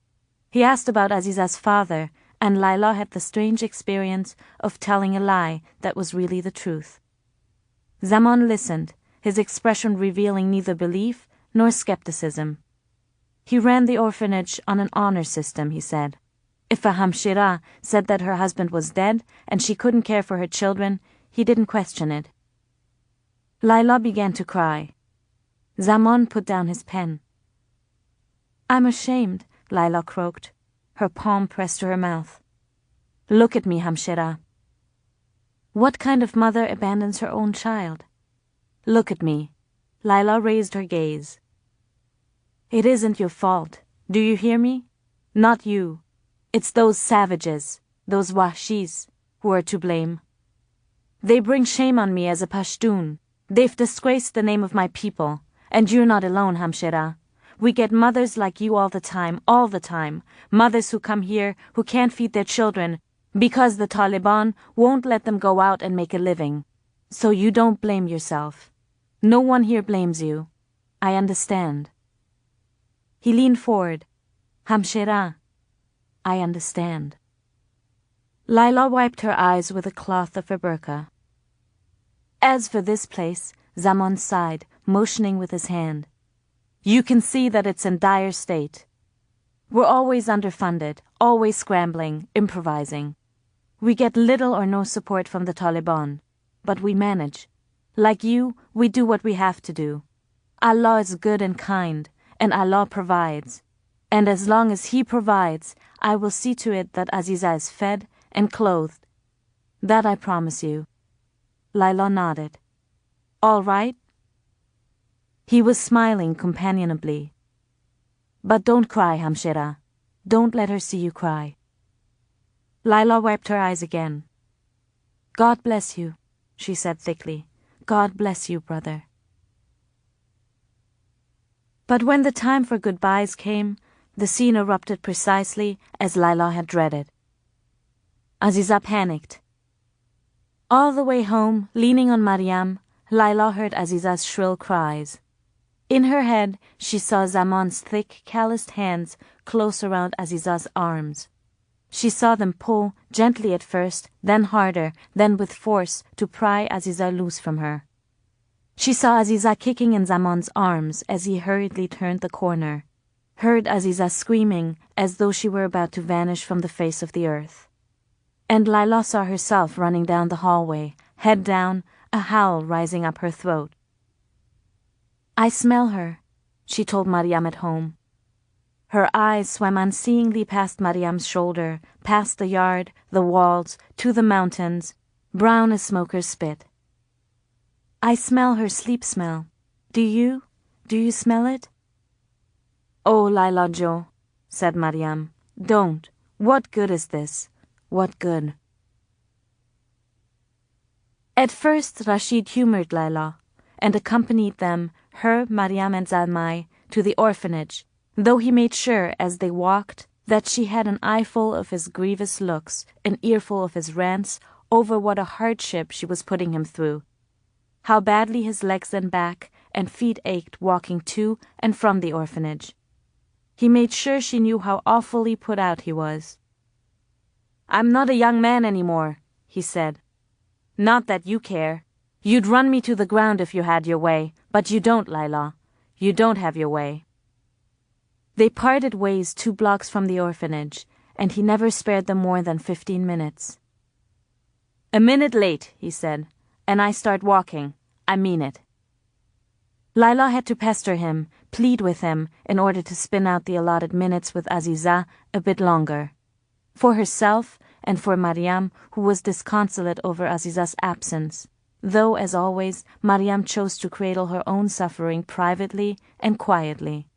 He asked about Aziza's father, and Laila had the strange experience of telling a lie that was really the truth. Zaman listened, his expression revealing neither belief nor skepticism. He ran the orphanage on an honor system, he said. If a Hamshira said that her husband was dead and she couldn't care for her children, he didn't question it. Laila began to cry. Zaman put down his pen. I'm ashamed, Laila croaked, her palm pressed to her mouth. Look at me, Hamshira. What kind of mother abandons her own child? Look at me. Laila raised her gaze. It isn't your fault. Do you hear me? Not you. It's those savages, those wahshis, who are to blame. They bring shame on me as a Pashtun. They've disgraced the name of my people. And you're not alone, Hamshira. We get mothers like you all the time. Mothers who come here who can't feed their children because the Taliban won't let them go out and make a living. So you don't blame yourself. No one here blames you. I understand. He leaned forward. Hamshira, I understand. Laila wiped her eyes with a cloth of her burqa. As for this place, Zaman sighed, motioning with his hand. You can see that it's in dire state. We're always underfunded, always scrambling, improvising. We get little or no support from the Taliban, but we manage. Like you, we do what we have to do. Allah is good and kind, and Allah provides. And as long as He provides, I will see to it that Aziza is fed and clothed. That I promise you. Laila nodded. All right? He was smiling companionably. But don't cry, Hamshira. Don't let her see you cry. Laila wiped her eyes again. God bless you, she said thickly. God bless you, brother. But when the time for goodbyes came, the scene erupted precisely as Laila had dreaded. Aziza panicked. All the way home, leaning on Mariam, Laila heard Aziza's shrill cries. In her head, she saw Zaman's thick, calloused hands close around Aziza's arms. She saw them pull, gently at first, then harder, then with force, to pry Aziza loose from her. She saw Aziza kicking in Zaman's arms as he hurriedly turned the corner, heard Aziza screaming as though she were about to vanish from the face of the earth. And Laila saw herself running down the hallway, head down, a howl rising up her throat. I smell her, she told Mariam at home. Her eyes swam unseeingly past Mariam's shoulder, past the yard, the walls, to the mountains, brown as smoker's spit. I smell her sleep smell. Do you? Do you smell it? Oh, Laila Jo, said Mariam. Don't. What good is this? What good? At first, Rasheed humored Laila and accompanied them, her, Mariam and Zalmai, to the orphanage, though he made sure as they walked that she had an eyeful of his grievous looks, an earful of his rants over what a hardship she was putting him through, how badly his legs and back and feet ached walking to and from the orphanage. He made sure she knew how awfully put out he was. I'm not a young man anymore, he said. Not that you care. You'd run me to the ground if you had your way, but you don't, Laila. You don't have your way. They parted ways 2 blocks from the orphanage, and he never spared them more than 15 minutes. "A minute late," he said, "and I start walking. I mean it." Laila had to pester him, plead with him, in order to spin out the allotted minutes with Aziza a bit longer. For herself and for Mariam, who was disconsolate over Aziza's absence, though, as always, Mariam chose to cradle her own suffering privately and quietly.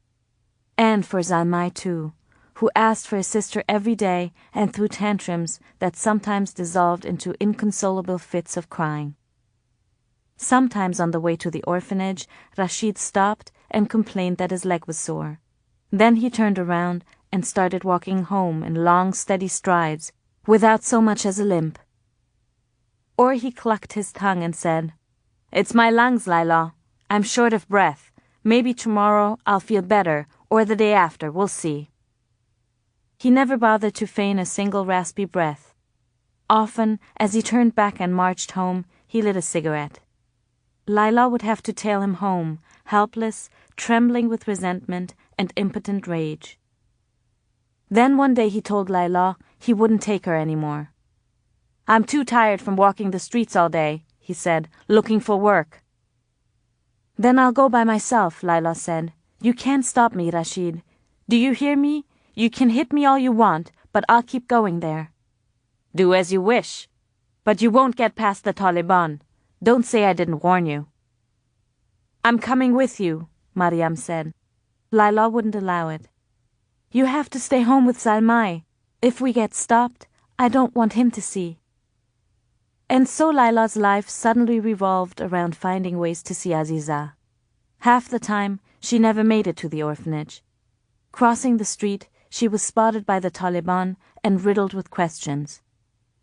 And for Zalmai too, who asked for his sister every day and threw tantrums that sometimes dissolved into inconsolable fits of crying. Sometimes on the way to the orphanage, Rasheed stopped and complained that his leg was sore. Then he turned around and started walking home in long, steady strides, without so much as a limp. Or he clucked his tongue and said, "It's my lungs, Laila. I'm short of breath. Maybe tomorrow I'll feel better, or the day after, we'll see." He never bothered to feign a single raspy breath. Often, as he turned back and marched home, he lit a cigarette. Laila would have to tail him home, helpless, trembling with resentment and impotent rage. Then one day he told Laila he wouldn't take her anymore. "I'm too tired from walking the streets all day," he said, "looking for work." "Then I'll go by myself," Laila said. "You can't stop me, Rasheed. Do you hear me? You can hit me all you want, but I'll keep going there." "Do as you wish. But you won't get past the Taliban. Don't say I didn't warn you." "I'm coming with you," Mariam said. Laila wouldn't allow it. "You have to stay home with Zalmai. If we get stopped, I don't want him to see." And so Laila's life suddenly revolved around finding ways to see Aziza. Half the time, she never made it to the orphanage. Crossing the street, she was spotted by the Taliban and riddled with questions.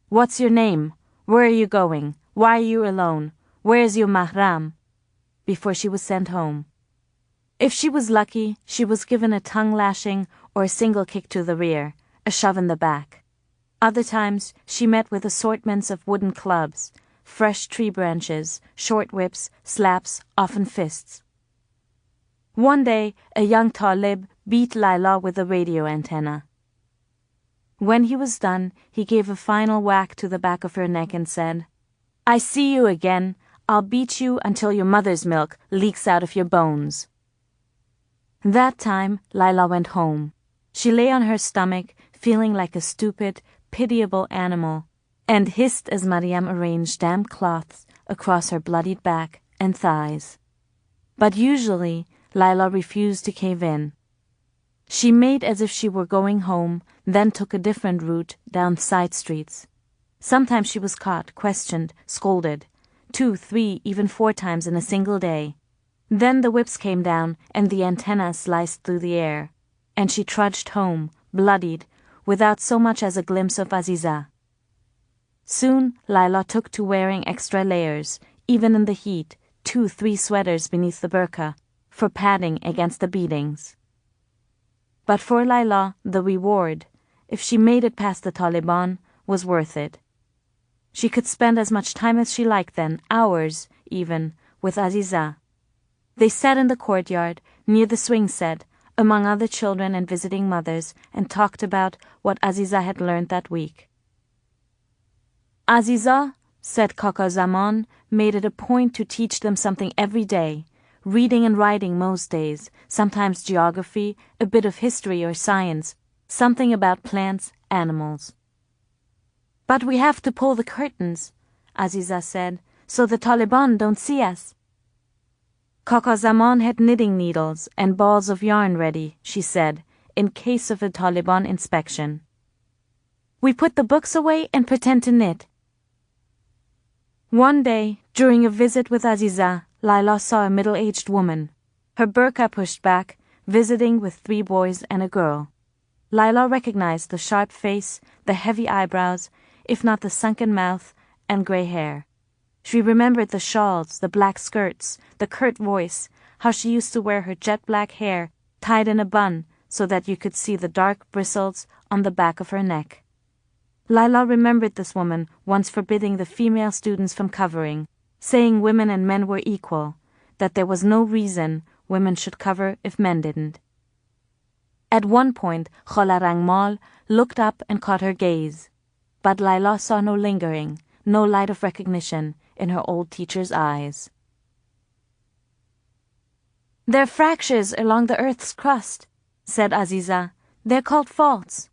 "What's your name? Where are you going? Why are you alone? Where is your mahram?" Before she was sent home. If she was lucky, she was given a tongue lashing or a single kick to the rear, a shove in the back. Other times, she met with assortments of wooden clubs, fresh tree branches, short whips, slaps, often fists. One day, a young Talib beat Laila with a radio antenna. When he was done, he gave a final whack to the back of her neck and said, "I see you again. I'll beat you until your mother's milk leaks out of your bones." That time, Laila went home. She lay on her stomach, feeling like a stupid, pitiable animal, and hissed as Mariam arranged damp cloths across her bloodied back and thighs. But usually, Laila refused to cave in. She made as if she were going home, then took a different route down side streets. Sometimes she was caught, questioned, scolded, 2, 3, even 4 times in a single day. Then the whips came down and the antenna sliced through the air, and she trudged home, bloodied, without so much as a glimpse of Aziza. Soon Laila took to wearing extra layers, even in the heat, 2, 3 sweaters beneath the burqa, for padding against the beatings. But for Laila, the reward, if she made it past the Taliban, was worth it. She could spend as much time as she liked then, hours even, with Aziza. They sat in the courtyard, near the swing set, among other children and visiting mothers, and talked about what Aziza had learned that week. Aziza, said Kaka Zaman, made it a point to teach them something every day, reading and writing most days, sometimes geography, a bit of history or science, something about plants, animals. "But we have to pull the curtains," Aziza said, "so the Taliban don't see us." Kaka Zaman had knitting needles and balls of yarn ready, she said, in case of a Taliban inspection. "We put the books away and pretend to knit." One day, during a visit with Aziza, Laila saw a middle-aged woman, her burqa pushed back, visiting with 3 boys and a girl. Laila recognized the sharp face, the heavy eyebrows, if not the sunken mouth and grey hair. She remembered the shawls, the black skirts, the curt voice, how she used to wear her jet-black hair tied in a bun so that you could see the dark bristles on the back of her neck. Laila remembered this woman once forbidding the female students from covering, saying women and men were equal, that there was no reason women should cover if men didn't. At one point, Khala Rangmal looked up and caught her gaze. But Laila saw no lingering, no light of recognition in her old teacher's eyes. "They're fractures along the earth's crust," said Aziza. "They're called faults."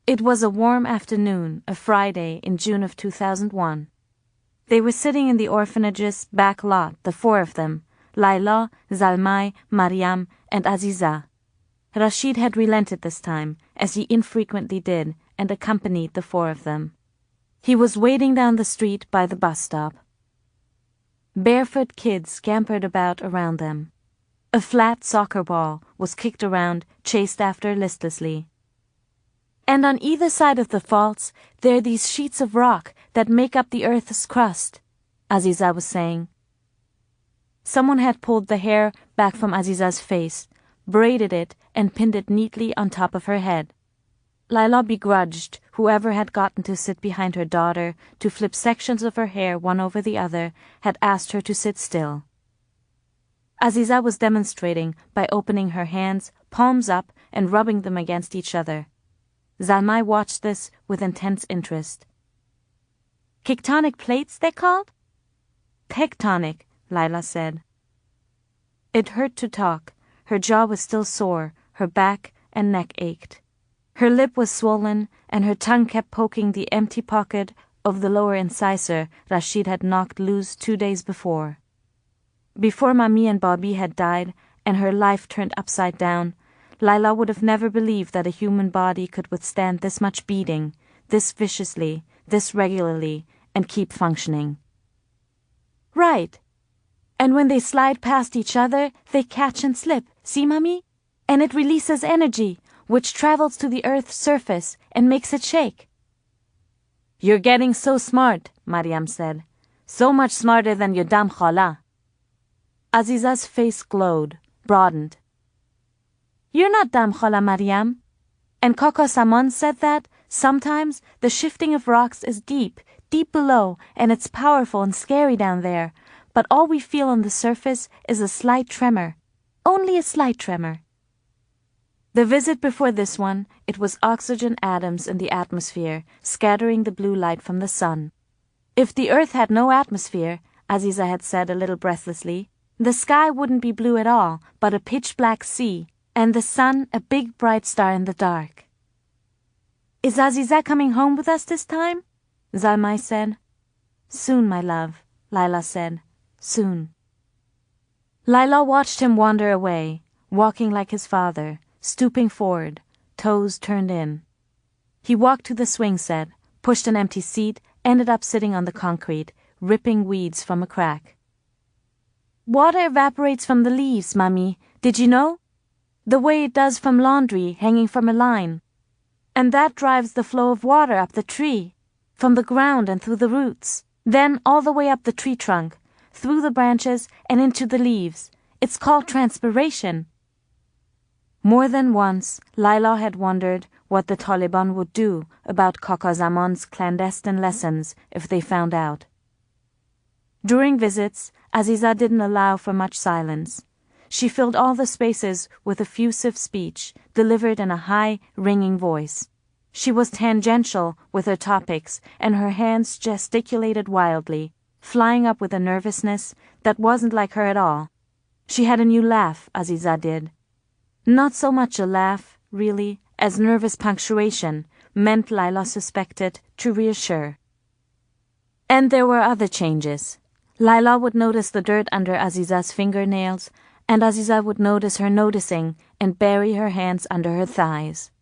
It was a warm afternoon, a Friday in June of 2001. They were sitting in the orphanage's back lot, the four of them, Laila, Zalmay, Mariam, and Aziza. Rasheed had relented this time, as he infrequently did, and accompanied the four of them. He was waiting down the street by the bus stop. Barefoot kids scampered about around them. A flat soccer ball was kicked around, chased after listlessly. "And on either side of the faults, there are these sheets of rock that make up the earth's crust," Aziza was saying. Someone had pulled the hair back from Aziza's face, braided it, and pinned it neatly on top of her head. Laila begrudged whoever had gotten to sit behind her daughter to flip sections of her hair one over the other, had asked her to sit still. Aziza was demonstrating by opening her hands, palms up, and rubbing them against each other. Zalmay watched this with intense interest. "Tectonic plates, they're called?" "Tectonic," Laila said. It hurt to talk. Her jaw was still sore, her back and neck ached. Her lip was swollen, and her tongue kept poking the empty pocket of the lower incisor Rasheed had knocked loose 2 days before. Before Mami and Bobby had died and her life turned upside down, Laila would have never believed that a human body could withstand this much beating, this viciously, this regularly, and keep functioning. "Right. And when they slide past each other, they catch and slip, see, Mami? And it releases energy, which travels to the earth's surface and makes it shake." "You're getting so smart," Mariam said. "So much smarter than your dam khala." Aziza's face glowed, broadened. "You're not dam khala, Mariam. And Kaka Saman said that, sometimes, the shifting of rocks is deep, deep below, and it's powerful and scary down there, but all we feel on the surface is a slight tremor. Only a slight tremor." The visit before this one, it was oxygen atoms in the atmosphere, scattering the blue light from the sun. If the earth had no atmosphere, Aziza had said a little breathlessly, the sky wouldn't be blue at all, but a pitch-black sea, and the sun a big bright star in the dark. "Is Aziza coming home with us this time?" Zalmay said. "Soon, my love," Laila said. "Soon." Laila watched him wander away, walking like his father, stooping forward, toes turned in. He walked to the swing set, pushed an empty seat, ended up sitting on the concrete, ripping weeds from a crack. "Water evaporates from the leaves, Mami. Did you know? The way it does from laundry hanging from a line. And that drives the flow of water up the tree, from the ground and through the roots, then all the way up the tree trunk, through the branches and into the leaves. It's called transpiration." More than once, Laila had wondered what the Taliban would do about Kaka Zaman's clandestine lessons if they found out. During visits, Aziza didn't allow for much silence. She filled all the spaces with effusive speech, delivered in a high, ringing voice. She was tangential with her topics, and her hands gesticulated wildly, flying up with a nervousness that wasn't like her at all. She had a new laugh, Aziza did. Not so much a laugh, really, as nervous punctuation, meant Laila suspected to reassure. And there were other changes. Laila would notice the dirt under Aziza's fingernails, and Aziza would notice her noticing and bury her hands under her thighs.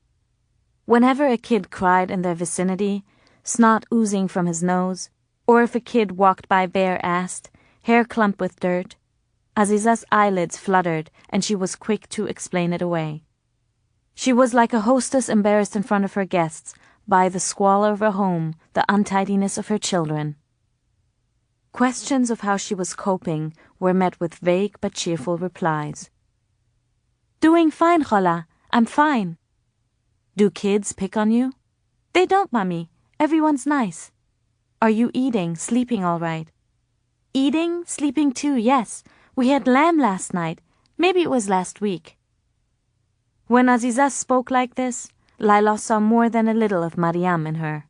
Whenever a kid cried in their vicinity, snot oozing from his nose, or if a kid walked by bare-assed, hair clumped with dirt, Aziza's eyelids fluttered and she was quick to explain it away. She was like a hostess embarrassed in front of her guests by the squalor of her home, the untidiness of her children. Questions of how she was coping were met with vague but cheerful replies. "Doing fine, Khala. I'm fine." "Do kids pick on you?" "They don't, Mummy. Everyone's nice." "Are you eating, sleeping all right?" "Eating, sleeping too, yes. We had lamb last night. Maybe it was last week." When Aziza spoke like this, Laila saw more than a little of Mariam in her.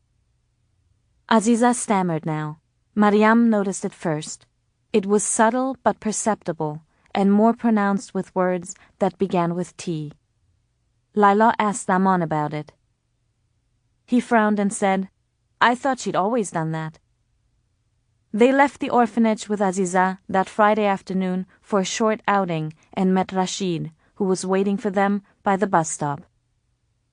Aziza stammered now. Mariam noticed it first. It was subtle but perceptible, and more pronounced with words that began with T. Laila asked Amon about it. He frowned and said, I thought she'd always done that. They left the orphanage with Aziza that Friday afternoon for a short outing and met Rasheed, who was waiting for them by the bus stop.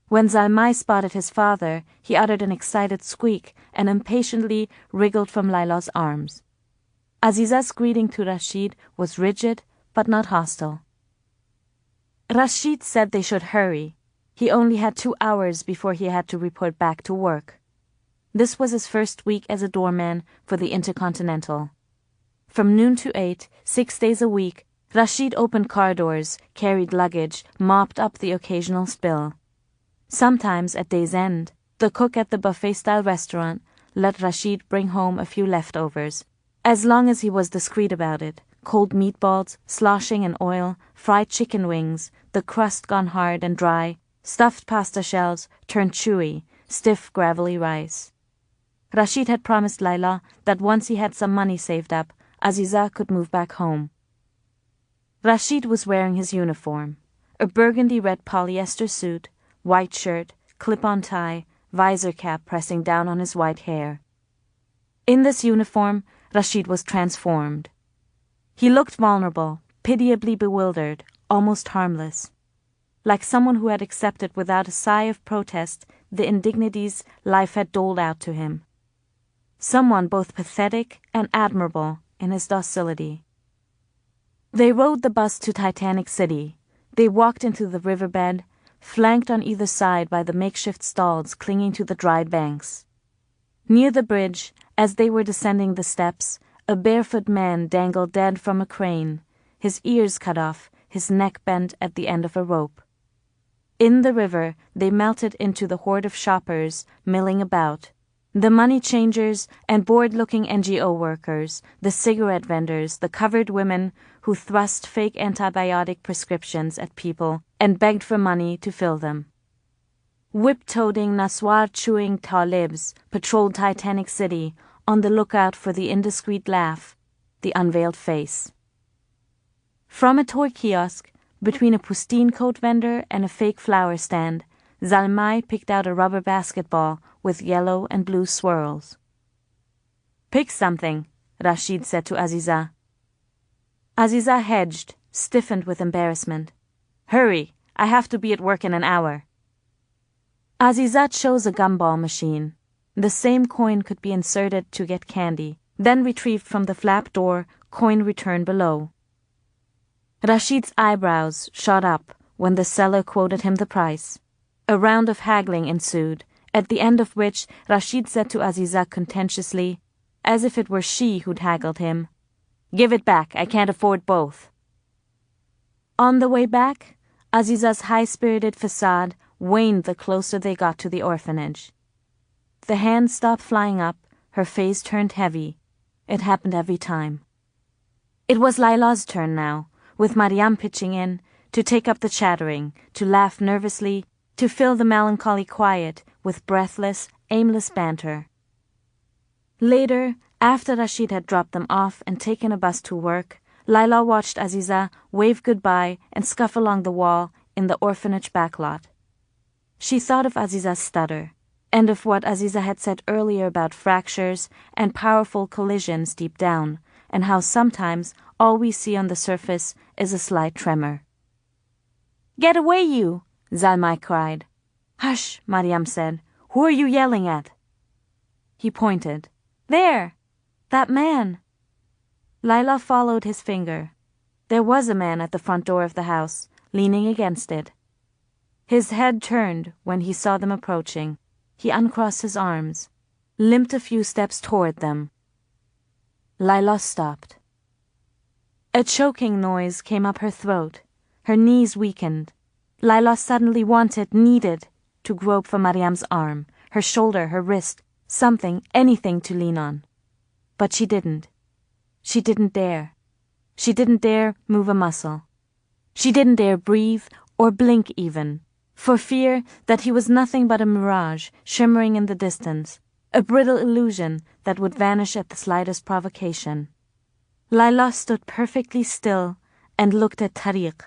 When Zalmai spotted his father, he uttered an excited squeak and impatiently wriggled from Laila's arms. Aziza's greeting to Rasheed was rigid but not hostile. Rasheed said they should hurry. He only had 2 hours before he had to report back to work. This was his first week as a doorman for the Intercontinental. From noon to 8, 6 days a week, Rasheed opened car doors, carried luggage, mopped up the occasional spill. Sometimes, at day's end, the cook at the buffet-style restaurant let Rasheed bring home a few leftovers, as long as he was discreet about it. Cold meatballs, sloshing in oil, fried chicken wings, the crust gone hard and dry, stuffed pasta shells turned chewy, stiff gravelly rice. Rasheed had promised Laila that once he had some money saved up, Aziza could move back home. Rasheed was wearing his uniform, a burgundy red polyester suit, white shirt, clip-on tie, visor cap pressing down on his white hair. In this uniform, Rasheed was transformed. He looked vulnerable, pitiably bewildered, almost harmless, like someone who had accepted without a sigh of protest the indignities life had doled out to him. Someone both pathetic and admirable in his docility. They rode the bus to Titanic City. They walked into the riverbed, flanked on either side by the makeshift stalls clinging to the dry banks. Near the bridge, as they were descending the steps, a barefoot man dangled dead from a crane, his ears cut off, his neck bent at the end of a rope. In the river, they melted into the horde of shoppers milling about, the money changers and bored-looking NGO workers, the cigarette vendors, the covered women who thrust fake antibiotic prescriptions at people and begged for money to fill them. Whip-toting, Naswar-chewing Talibs patrolled Titanic City, on the lookout for the indiscreet laugh, the unveiled face. From a toy kiosk, between a pristine coat vendor and a fake flower stand, Zalmai picked out a rubber basketball with yellow and blue swirls. Pick something, Rasheed said to Aziza. Aziza hedged, stiffened with embarrassment. Hurry, I have to be at work in an hour. Aziza chose a gumball machine. The same coin could be inserted to get candy, then retrieved from the flap door, coin return below. Rasheed's eyebrows shot up when the seller quoted him the price. A round of haggling ensued, at the end of which Rasheed said to Aziza contentiously, as if it were she who'd haggled him, Give it back, I can't afford both. On the way back, Aziza's high-spirited facade waned the closer they got to the orphanage. The hand stopped flying up, her face turned heavy. It happened every time. It was Laila's turn now, with Mariam pitching in, to take up the chattering, to laugh nervously, to fill the melancholy quiet with breathless, aimless banter. Later, after Rasheed had dropped them off and taken a bus to work, Laila watched Aziza wave goodbye and scuff along the wall in the orphanage backlot. She thought of Aziza's stutter, and of what Aziza had said earlier about fractures and powerful collisions deep down, and how sometimes all we see on the surface is a slight tremor. Get away, you! Zalmai cried. Hush, Mariam said. Who are you yelling at? He pointed. There! That man! Laila followed his finger. There was a man at the front door of the house, leaning against it. His head turned when he saw them approaching. He uncrossed his arms, limped a few steps toward them. Laila stopped. A choking noise came up her throat. Her knees weakened. Laila suddenly needed to grope for Mariam's arm, her shoulder, her wrist, something, anything to lean on. But she didn't. She didn't dare. She didn't dare move a muscle. She didn't dare breathe or blink even, for fear that he was nothing but a mirage shimmering in the distance, a brittle illusion that would vanish at the slightest provocation. Laila stood perfectly still and looked at Tariq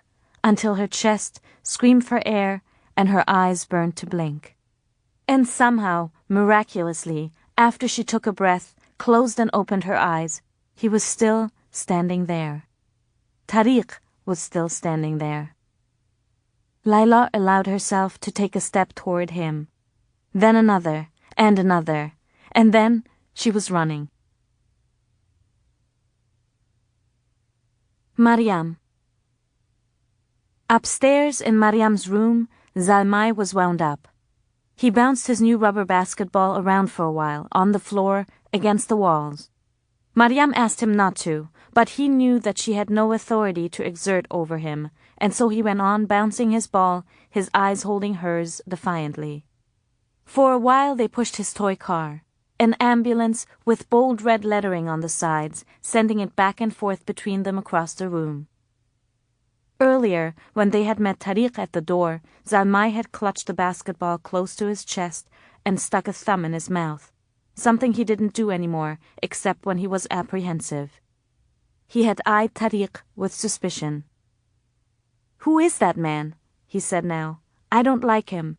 until her chest screamed for air and her eyes burned to blink. And somehow, miraculously, after she took a breath, closed and opened her eyes, he was still standing there. Tariq was still standing there. Laila allowed herself to take a step toward him, then another, and then she was running. Mariam. Upstairs in Mariam's room, Zalmai was wound up. He bounced his new rubber basketball around for a while, on the floor, against the walls. Mariam asked him not to, but he knew that she had no authority to exert over him, and so he went on bouncing his ball, his eyes holding hers defiantly. For a while they pushed his toy car, an ambulance with bold red lettering on the sides, sending it back and forth between them across the room. Earlier, when they had met Tariq at the door, Zalmai had clutched the basketball close to his chest and stuck a thumb in his mouth, something he didn't do anymore except when he was apprehensive. He had eyed Tariq with suspicion. "Who is that man?" he said now. "I don't like him."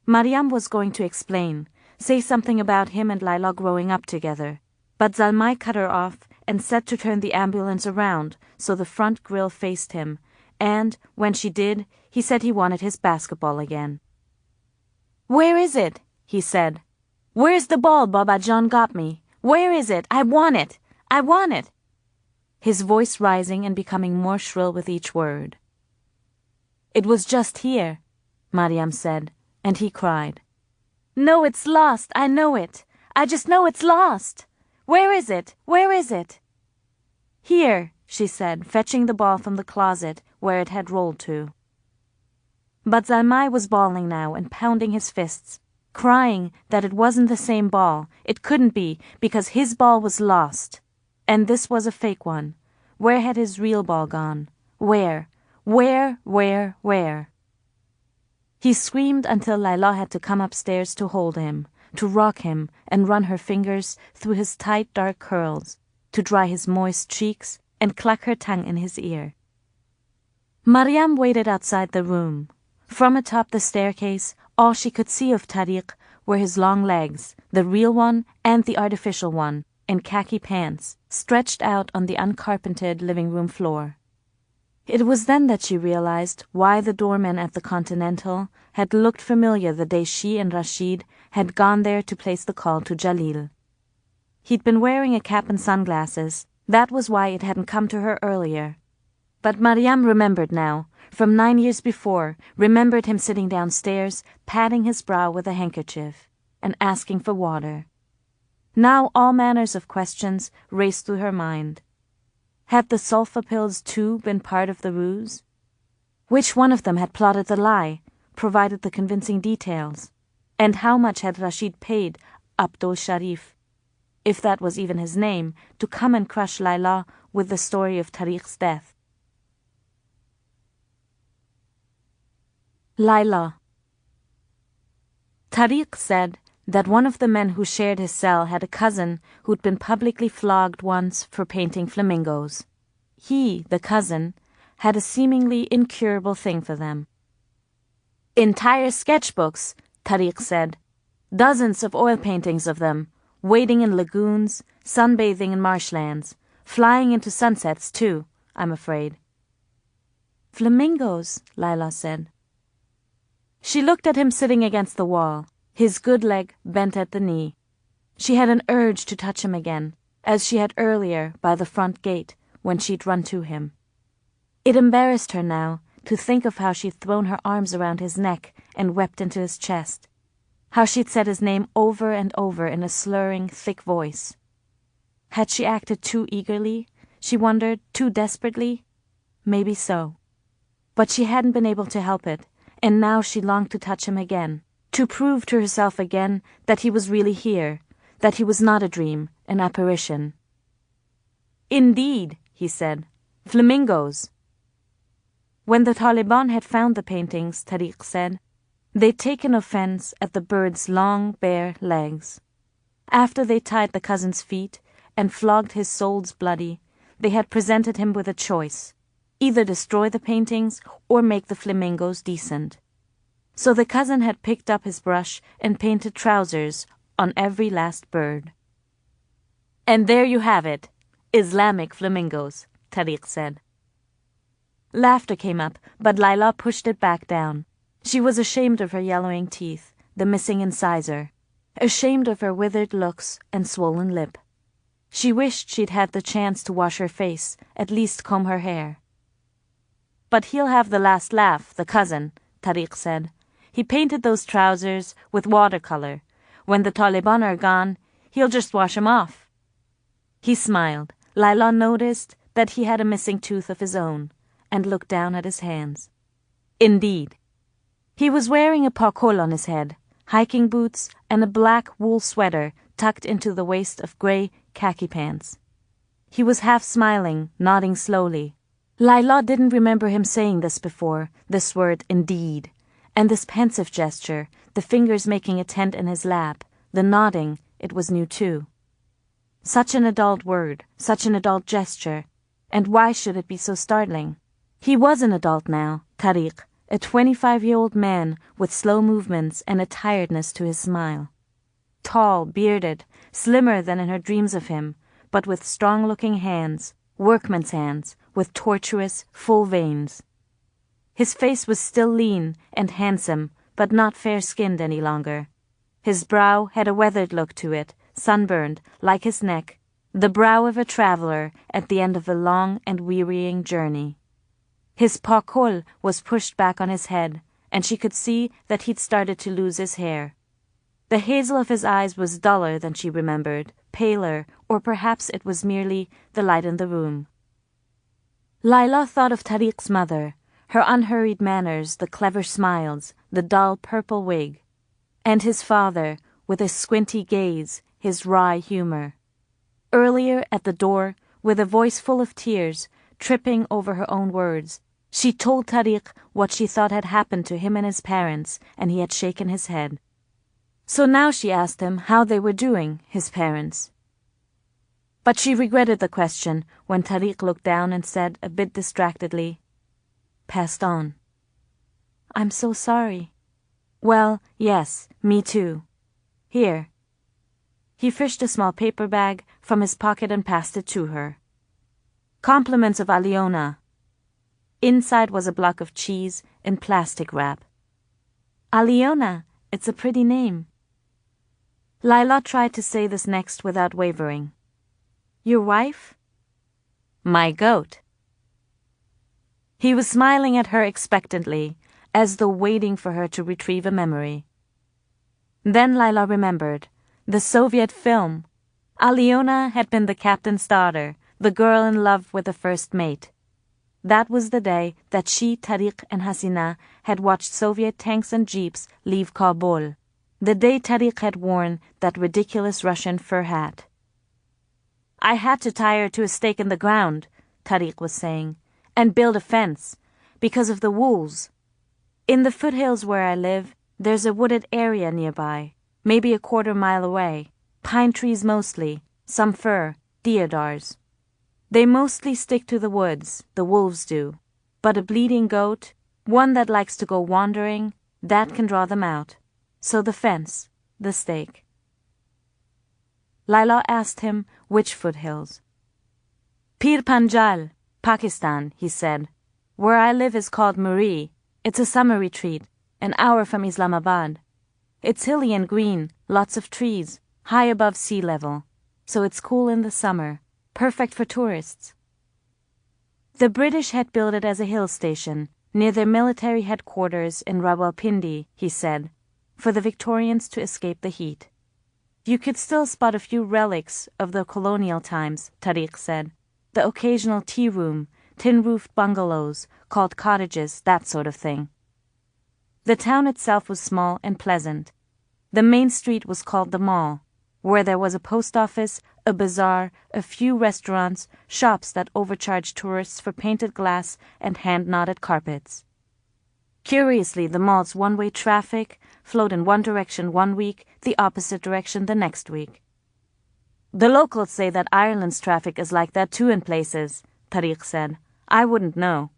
Mariam was going to explain, say something about him and Laila growing up together, but Zalmai cut her off and said to turn the ambulance around so the front grille faced him, and, when she did, he said he wanted his basketball again. "Where is it?" he said. "Where's the ball Baba John got me? Where is it? I want it! I want it!" His voice rising and becoming more shrill with each word. "It was just here," Mariam said, and he cried. "No, it's lost, I know it. I just know it's lost. Where is it? Where is it?" "Here," she said, fetching the ball from the closet where it had rolled to. But Zalmai was bawling now and pounding his fists, crying that it wasn't the same ball. It couldn't be, because his ball was lost. And this was a fake one. Where had his real ball gone? Where? Where? He screamed until Laila had to come upstairs to hold him, to rock him and run her fingers through his tight dark curls, to dry his moist cheeks and cluck her tongue in his ear. Mariam waited outside the room. From atop the staircase, all she could see of Tariq were his long legs, the real one and the artificial one, in khaki pants, stretched out on the uncarpeted living room floor. It was then that she realized why the doorman at the Continental had looked familiar the day she and Rasheed had gone there to place the call to Jalil. He'd been wearing a cap and sunglasses. That was why it hadn't come to her earlier. But Mariam remembered now, from 9 years before, remembered him sitting downstairs, patting his brow with a handkerchief, and asking for water. Now all manners of questions raced through her mind. Had the sulfa pills too been part of the ruse? Which one of them had plotted the lie, provided the convincing details? And how much had Rasheed paid Abdul Sharif, if that was even his name, to come and crush Laila with the story of Tariq's death? Laila. Tariq said that one of the men who shared his cell had a cousin who'd been publicly flogged once for painting flamingos. He, the cousin, had a seemingly incurable thing for them. "Entire sketchbooks," Tariq said. "Dozens of oil paintings of them, wading in lagoons, sunbathing in marshlands, flying into sunsets too, I'm afraid." "Flamingos," Laila said. She looked at him sitting against the wall, his good leg bent at the knee. She had an urge to touch him again, as she had earlier by the front gate when she'd run to him. It embarrassed her now to think of how she'd thrown her arms around his neck and wept into his chest, how she'd said his name over and over in a slurring, thick voice. Had she acted too eagerly? She wondered, too desperately? Maybe so. But she hadn't been able to help it, and now she longed to touch him again, to prove to herself again that he was really here, that he was not a dream, an apparition. "Indeed," he said. "Flamingos." When the Taliban had found the paintings, Tariq said, they'd taken offense at the bird's long, bare legs. After they tied the cousin's feet and flogged his soles bloody, they had presented him with a choice: either destroy the paintings or make the flamingos decent. So the cousin had picked up his brush and painted trousers on every last bird. And there you have it, Islamic flamingos, Tariq said. Laughter came up, but Laila pushed it back down. She was ashamed of her yellowing teeth, the missing incisor, ashamed of her withered looks and swollen lip. She wished she'd had the chance to wash her face, at least comb her hair. But he'll have the last laugh, the cousin, Tariq said. He painted those trousers with watercolor. When the Taliban are gone, he'll just wash 'em off. He smiled. Laila noticed that he had a missing tooth of his own, and looked down at his hands. Indeed. He was wearing a pakol on his head, hiking boots, and a black wool sweater tucked into the waist of grey khaki pants. He was half smiling, nodding slowly. Laila didn't remember him saying this before, this word indeed, and this pensive gesture, the fingers making a tent in his lap, the nodding, it was new too. Such an adult word, such an adult gesture, and why should it be so startling? He was an adult now, Tariq, a 25-year-old man with slow movements and a tiredness to his smile. Tall, bearded, slimmer than in her dreams of him, but with strong-looking hands, workman's hands, with tortuous, full veins. His face was still lean and handsome, but not fair-skinned any longer. His brow had a weathered look to it, sunburned, like his neck, the brow of a traveller at the end of a long and wearying journey. His pakol was pushed back on his head, and she could see that he'd started to lose his hair. The hazel of his eyes was duller than she remembered, paler, or perhaps it was merely the light in the room. Laila thought of Tariq's mother, her unhurried manners, the clever smiles, the dull purple wig, and his father, with his squinty gaze, his wry humor. Earlier at the door, with a voice full of tears, tripping over her own words, she told Tariq what she thought had happened to him and his parents, and he had shaken his head. So now she asked him how they were doing, his parents. But she regretted the question when Tariq looked down and said a bit distractedly, "Passed on." "I'm so sorry." "Well, yes, me too. Here." He fished a small paper bag from his pocket and passed it to her. "Compliments of Aliona." Inside was a block of cheese in plastic wrap. "Aliona, it's a pretty name." Laila tried to say this next without wavering. "Your wife?" "My goat." He was smiling at her expectantly, as though waiting for her to retrieve a memory. Then Laila remembered. The Soviet film. Aliona had been the captain's daughter, the girl in love with the first mate. That was the day that she, Tariq, and Hosseini had watched Soviet tanks and jeeps leave Kabul, the day Tariq had worn that ridiculous Russian fur hat. "I had to tie her to a stake in the ground," Tariq was saying, "and build a fence, because of the wolves. In the foothills where I live, there's a wooded area nearby, maybe a quarter-mile away, pine trees mostly, some fir, deodars. They mostly stick to the woods, the wolves do, but a bleeding goat, one that likes to go wandering, that can draw them out. So the fence, the stake." Laila asked him which foothills. "Pir Panjal, Pakistan," he said. "Where I live is called Muri. It's a summer retreat, an hour from Islamabad. It's hilly and green, lots of trees, high above sea level, so it's cool in the summer, perfect for tourists." The British had built it as a hill station, near their military headquarters in Rawalpindi, he said, for the Victorians to escape the heat. You could still spot a few relics of the colonial times, Tariq said, the occasional tea room, tin-roofed bungalows, called cottages, that sort of thing. The town itself was small and pleasant. The main street was called the Mall, where there was a post office, a bazaar, a few restaurants, shops that overcharge tourists for painted glass and hand-knotted carpets. Curiously, the mall's one-way traffic flowed in one direction one week, the opposite direction the next week. The locals say that Ireland's traffic is like that too in places, Tariq said. I wouldn't know.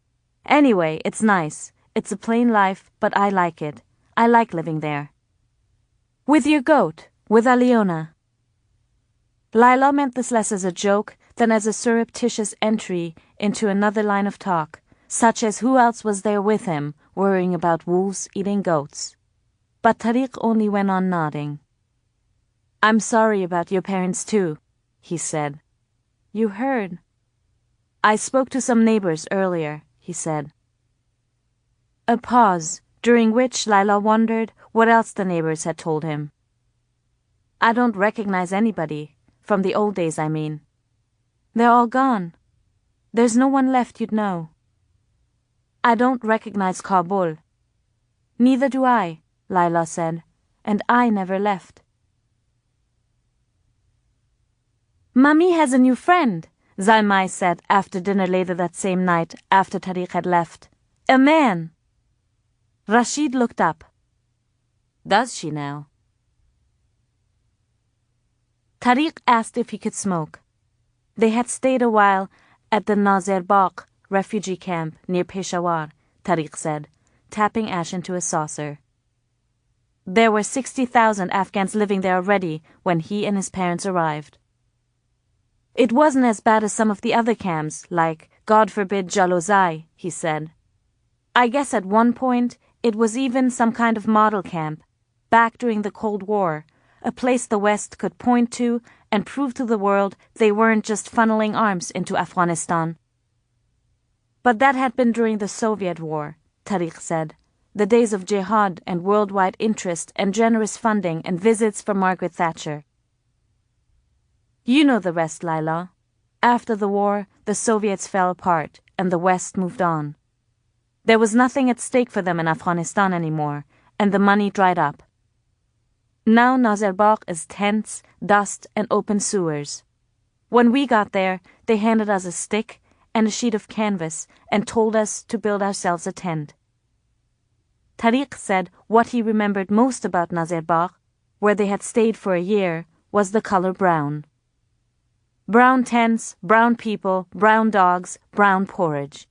Anyway, it's nice. It's a plain life, but I like it. I like living there. With your goat, with Aliona. Laila meant this less as a joke than as a surreptitious entry into another line of talk, such as who else was there with him, worrying about wolves eating goats. But Tariq only went on nodding. I'm sorry about your parents too, he said. You heard. I spoke to some neighbors earlier, he said. A pause, during which Laila wondered what else the neighbors had told him. I don't recognize anybody, from the old days I mean. They're all gone. There's no one left you'd know. I don't recognize Kabul. Neither do I, Laila said, and I never left. Mummy has a new friend, Zalmai said after dinner later that same night after Tariq had left. A man. Rasheed looked up. Does she now? Tariq asked if he could smoke. They had stayed a while at the Nazerbagh refugee camp near Peshawar, Tariq said, tapping ash into a saucer. There were 60,000 Afghans living there already when he and his parents arrived. It wasn't as bad as some of the other camps, like, God forbid, Jalozai, he said. I guess at one point it was even some kind of model camp, back during the Cold War, a place the West could point to and prove to the world they weren't just funneling arms into Afghanistan. But that had been during the Soviet War, Tariq said, the days of jihad and worldwide interest and generous funding and visits from Margaret Thatcher. You know the rest, Laila. After the war, the Soviets fell apart and the West moved on. There was nothing at stake for them in Afghanistan anymore, and the money dried up. Now Nazerbagh is tents, dust, and open sewers. When we got there, they handed us a stick and a sheet of canvas and told us to build ourselves a tent. Tariq said what he remembered most about Nazerbagh, where they had stayed for a year, was the color brown. Brown tents, brown people, brown dogs, brown porridge.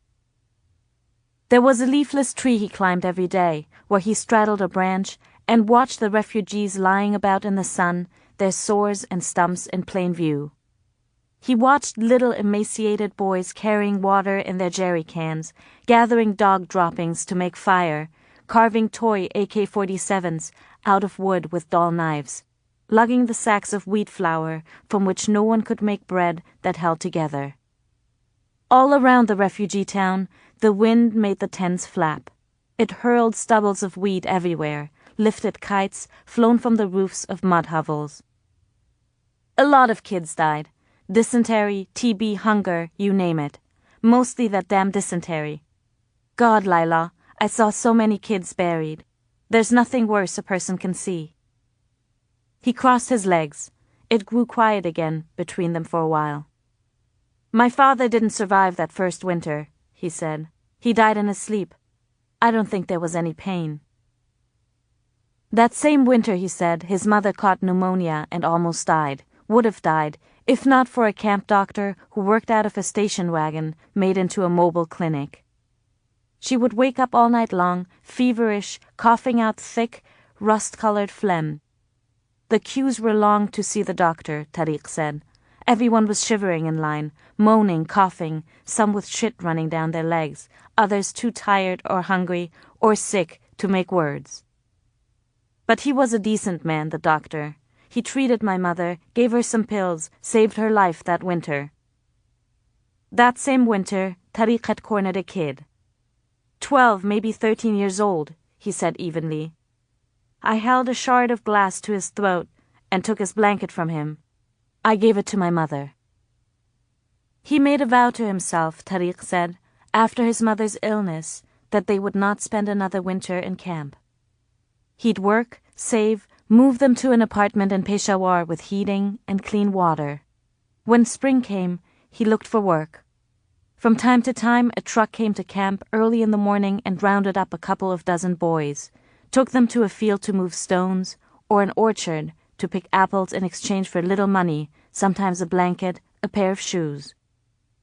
There was a leafless tree he climbed every day, where he straddled a branch and watched the refugees lying about in the sun, their sores and stumps in plain view. He watched little emaciated boys carrying water in their jerry cans, gathering dog droppings to make fire, carving toy AK-47s out of wood with dull knives, lugging the sacks of wheat flour from which no one could make bread that held together. All around the refugee town, the wind made the tents flap. It hurled stubbles of wheat everywhere, lifted kites flown from the roofs of mud hovels. A lot of kids died. Dysentery, TB, hunger, you name it. Mostly that damn dysentery. God, Laila, I saw so many kids buried. There's nothing worse a person can see. He crossed his legs. It grew quiet again between them for a while. My father didn't survive that first winter, he said. He died in his sleep. I don't think there was any pain. That same winter, he said, his mother caught pneumonia and almost died. Would have died, if not for a camp doctor who worked out of a station wagon made into a mobile clinic. She would wake up all night long, feverish, coughing out thick, rust-colored phlegm. The queues were long to see the doctor, Tariq said. Everyone was shivering in line, moaning, coughing, some with shit running down their legs, others too tired or hungry or sick to make words. But he was a decent man, the doctor. He treated my mother, gave her some pills, saved her life that winter. That same winter, Tariq had cornered a kid. 12, maybe 13 years old, he said evenly. I held a shard of glass to his throat and took his blanket from him. I gave it to my mother. He made a vow to himself, Tariq said, after his mother's illness, that they would not spend another winter in camp. He'd work, save, move them to an apartment in Peshawar with heating and clean water. When spring came, he looked for work. From time to time, a truck came to camp early in the morning and rounded up a couple of dozen boys, took them to a field to move stones, or an orchard to pick apples in exchange for little money, sometimes a blanket, a pair of shoes.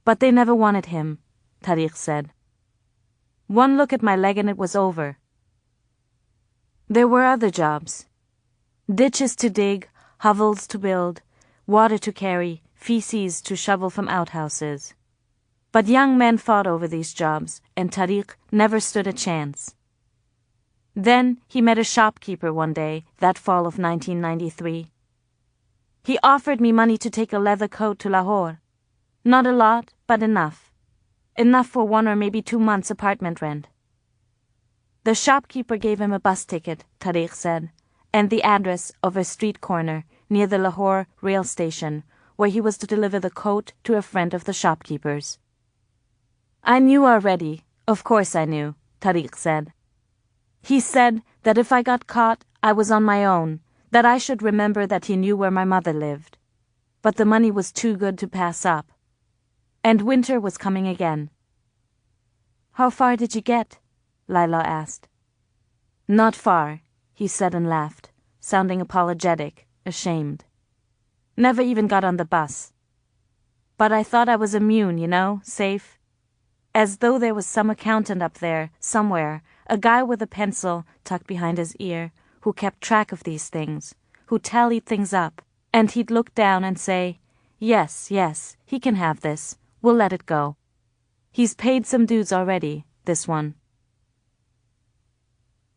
But they never wanted him, Tariq said. One look at my leg and it was over. There were other jobs. Ditches to dig, hovels to build, water to carry, feces to shovel from outhouses. But young men fought over these jobs, and Tariq never stood a chance. Then he met a shopkeeper one day, that fall of 1993. He offered me money to take a leather coat to Lahore. Not a lot, but enough. Enough for 1 or maybe 2 months' apartment rent. The shopkeeper gave him a bus ticket, Tariq said, and the address of a street corner near the Lahore rail station, where he was to deliver the coat to a friend of the shopkeeper's. I knew already, of course I knew, Tariq said. He said that if I got caught, I was on my own, that I should remember that he knew where my mother lived. But the money was too good to pass up. And winter was coming again. How far did you get? Laila asked. Not far, he said and laughed, sounding apologetic, ashamed. Never even got on the bus. But I thought I was immune, you know, safe. As though there was some accountant up there, somewhere, a guy with a pencil tucked behind his ear, who kept track of these things, who tallied things up, and he'd look down and say, yes, he can have this, we'll let it go. He's paid some dues already, this one.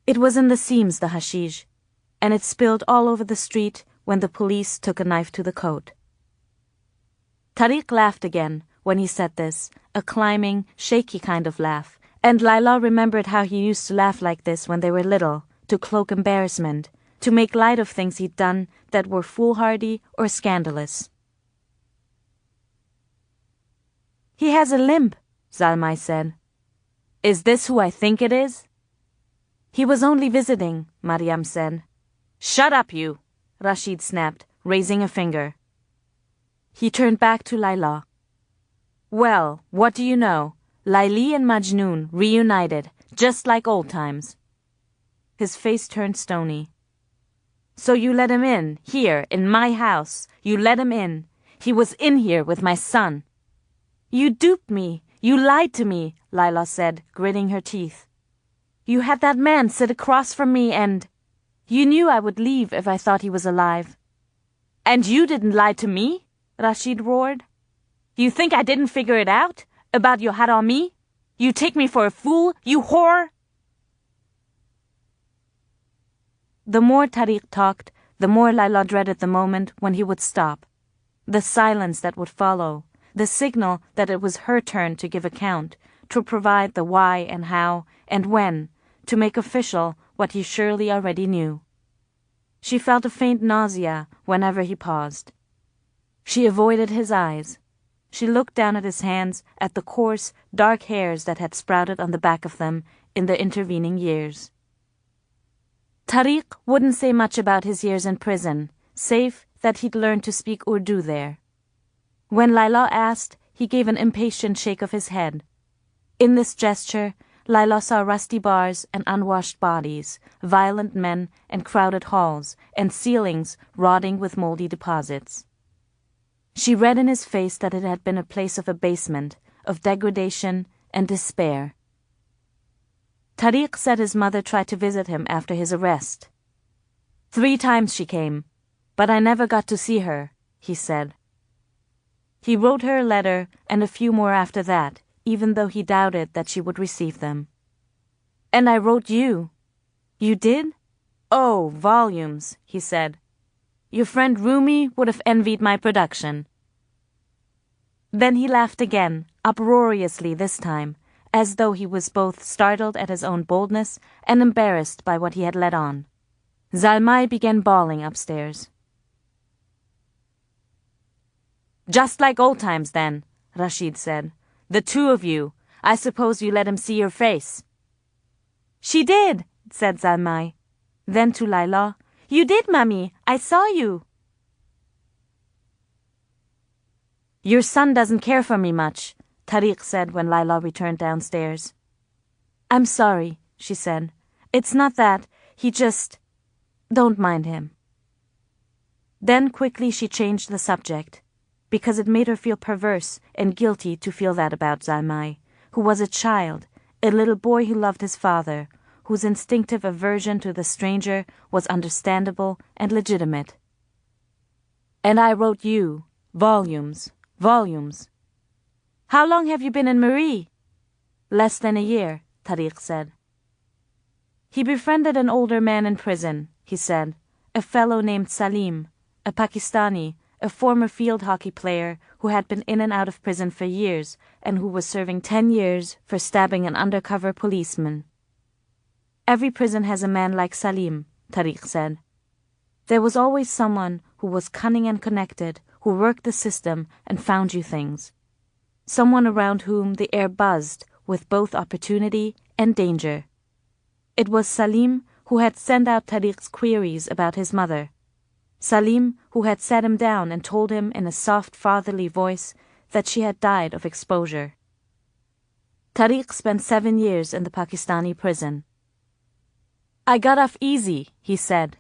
It was in the seams, the hashish, and it spilled all over the street when the police took a knife to the coat. Tariq laughed again when he said this, a climbing, shaky kind of laugh, and Laila remembered how he used to laugh like this when they were little, to cloak embarrassment, to make light of things he'd done that were foolhardy or scandalous. He has a limp, Zalmai said. Is this who I think it is? He was only visiting, Mariam said. Shut up, you, Rasheed snapped, raising a finger. He turned back to Laila. Well, what do you know? Laila and Majnoon reunited, just like old times. His face turned stony. So you let him in, here, in my house. You let him in. He was in here with my son. You duped me. You lied to me, Laila said, gritting her teeth. You had that man sit across from me and... You knew I would leave if I thought he was alive. And you didn't lie to me? Rasheed roared. You think I didn't figure it out? About your had on me? You take me for a fool, you whore? The more Tariq talked, the more Laila dreaded the moment when he would stop. The silence that would follow, the signal that it was her turn to give account, to provide the why and how and when, to make official what he surely already knew. She felt a faint nausea whenever he paused. She avoided his eyes. She looked down at his hands, at the coarse, dark hairs that had sprouted on the back of them in the intervening years. Tariq wouldn't say much about his years in prison, save that he'd learned to speak Urdu there. When Laila asked, he gave an impatient shake of his head. In this gesture, Laila saw rusty bars and unwashed bodies, violent men and crowded halls, and ceilings rotting with moldy deposits. She read in his face that it had been a place of abasement, of degradation and despair. Tariq said his mother tried to visit him after his arrest. 3 times she came, but I never got to see her, he said. He wrote her a letter and a few more after that, even though he doubted that she would receive them. And I wrote you. You did? Oh, volumes, he said. Your friend Rumi would have envied my production. Then he laughed again, uproariously this time, as though he was both startled at his own boldness and embarrassed by what he had let on. Zalmai began bawling upstairs. Just like old times, then, Rasheed said. The 2 of you. I suppose you let him see your face. She did, said Zalmai. Then to Laila, You did, Mummy. I saw you. Your son doesn't care for me much, Tariq said when Laila returned downstairs. I'm sorry, she said. It's not that, he just... Don't mind him. Then quickly she changed the subject, because it made her feel perverse and guilty to feel that about Zalmai, who was a child, a little boy who loved his father, whose instinctive aversion to the stranger was understandable and legitimate. And I wrote you, volumes. How long have you been in Marie? Less than a year, Tariq said. He befriended an older man in prison, he said, a fellow named Salim, a Pakistani, a former field hockey player who had been in and out of prison for years and who was serving 10 years for stabbing an undercover policeman. Every prison has a man like Salim, Tariq said. There was always someone who was cunning and connected, who worked the system and found you things. Someone around whom the air buzzed with both opportunity and danger. It was Salim who had sent out Tariq's queries about his mother. Salim who had sat him down and told him in a soft fatherly voice that she had died of exposure. Tariq spent 7 years in the Pakistani prison. I got off easy, he said.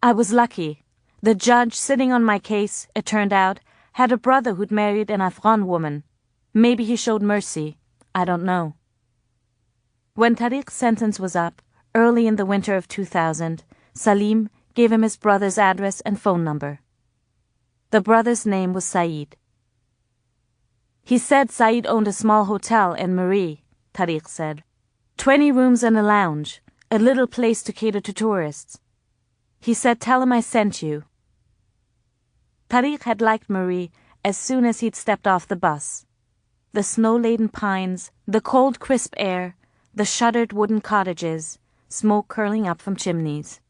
I was lucky. The judge sitting on my case, it turned out, had a brother who'd married an Afghan woman. Maybe he showed mercy. I don't know. When Tariq's sentence was up, early in the winter of 2000, Salim gave him his brother's address and phone number. The brother's name was Saeed. He said Saeed owned a small hotel in Marie, Tariq said. 20 rooms and a lounge, a little place to cater to tourists. He said, tell him I sent you. Tariq had liked Marie as soon as he'd stepped off the bus. The snow-laden pines, the cold crisp air, the shuttered wooden cottages, smoke curling up from chimneys.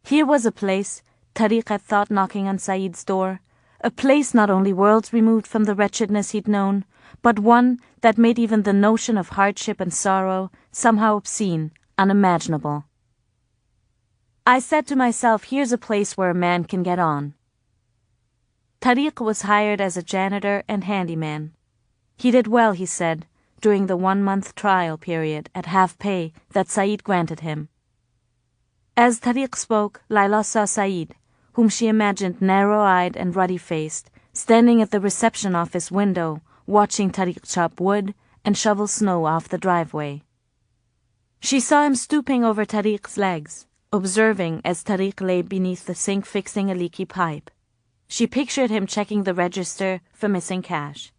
Here was a place, Tariq had thought knocking on Saeed's door, a place not only worlds removed from the wretchedness he'd known, but one that made even the notion of hardship and sorrow somehow obscene, unimaginable. I said to myself, here's a place where a man can get on. Tariq was hired as a janitor and handyman. He did well, he said, during the 1-month trial period at half pay that Saeed granted him. As Tariq spoke, Laila saw Saeed, whom she imagined narrow-eyed and ruddy-faced, standing at the reception office window, watching Tariq chop wood and shovel snow off the driveway. She saw him stooping over Tariq's legs, observing as Tariq lay beneath the sink fixing a leaky pipe. She pictured him checking the register for missing cash.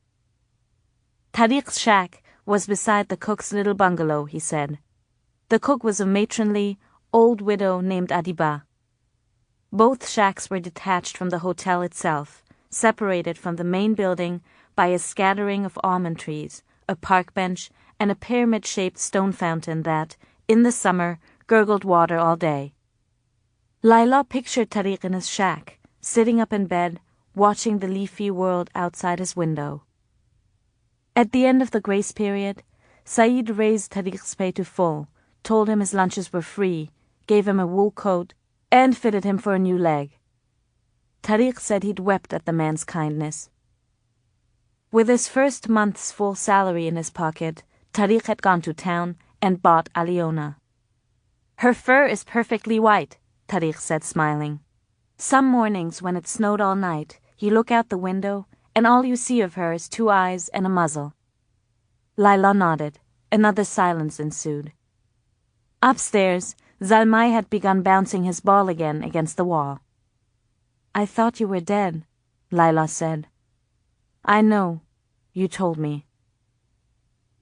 Tariq's shack was beside the cook's little bungalow, he said. The cook was a matronly, old widow named Adiba. Both shacks were detached from the hotel itself, separated from the main building by a scattering of almond trees, a park bench, and a pyramid-shaped stone fountain that, in the summer, gurgled water all day. Laila pictured Tariq in his shack, sitting up in bed, watching the leafy world outside his window. At the end of the grace period, Saeed raised Tariq's pay to full, told him his lunches were free, gave him a wool coat, and fitted him for a new leg. Tariq said he'd wept at the man's kindness. With his first month's full salary in his pocket, Tariq had gone to town and bought Aliona. Her fur is perfectly white, Tariq said, smiling. Some mornings when it snowed all night, you look out the window, and all you see of her is 2 eyes and a muzzle. Laila nodded. Another silence ensued. Upstairs, Zalmai had begun bouncing his ball again against the wall. I thought you were dead, Laila said. I know. You told me.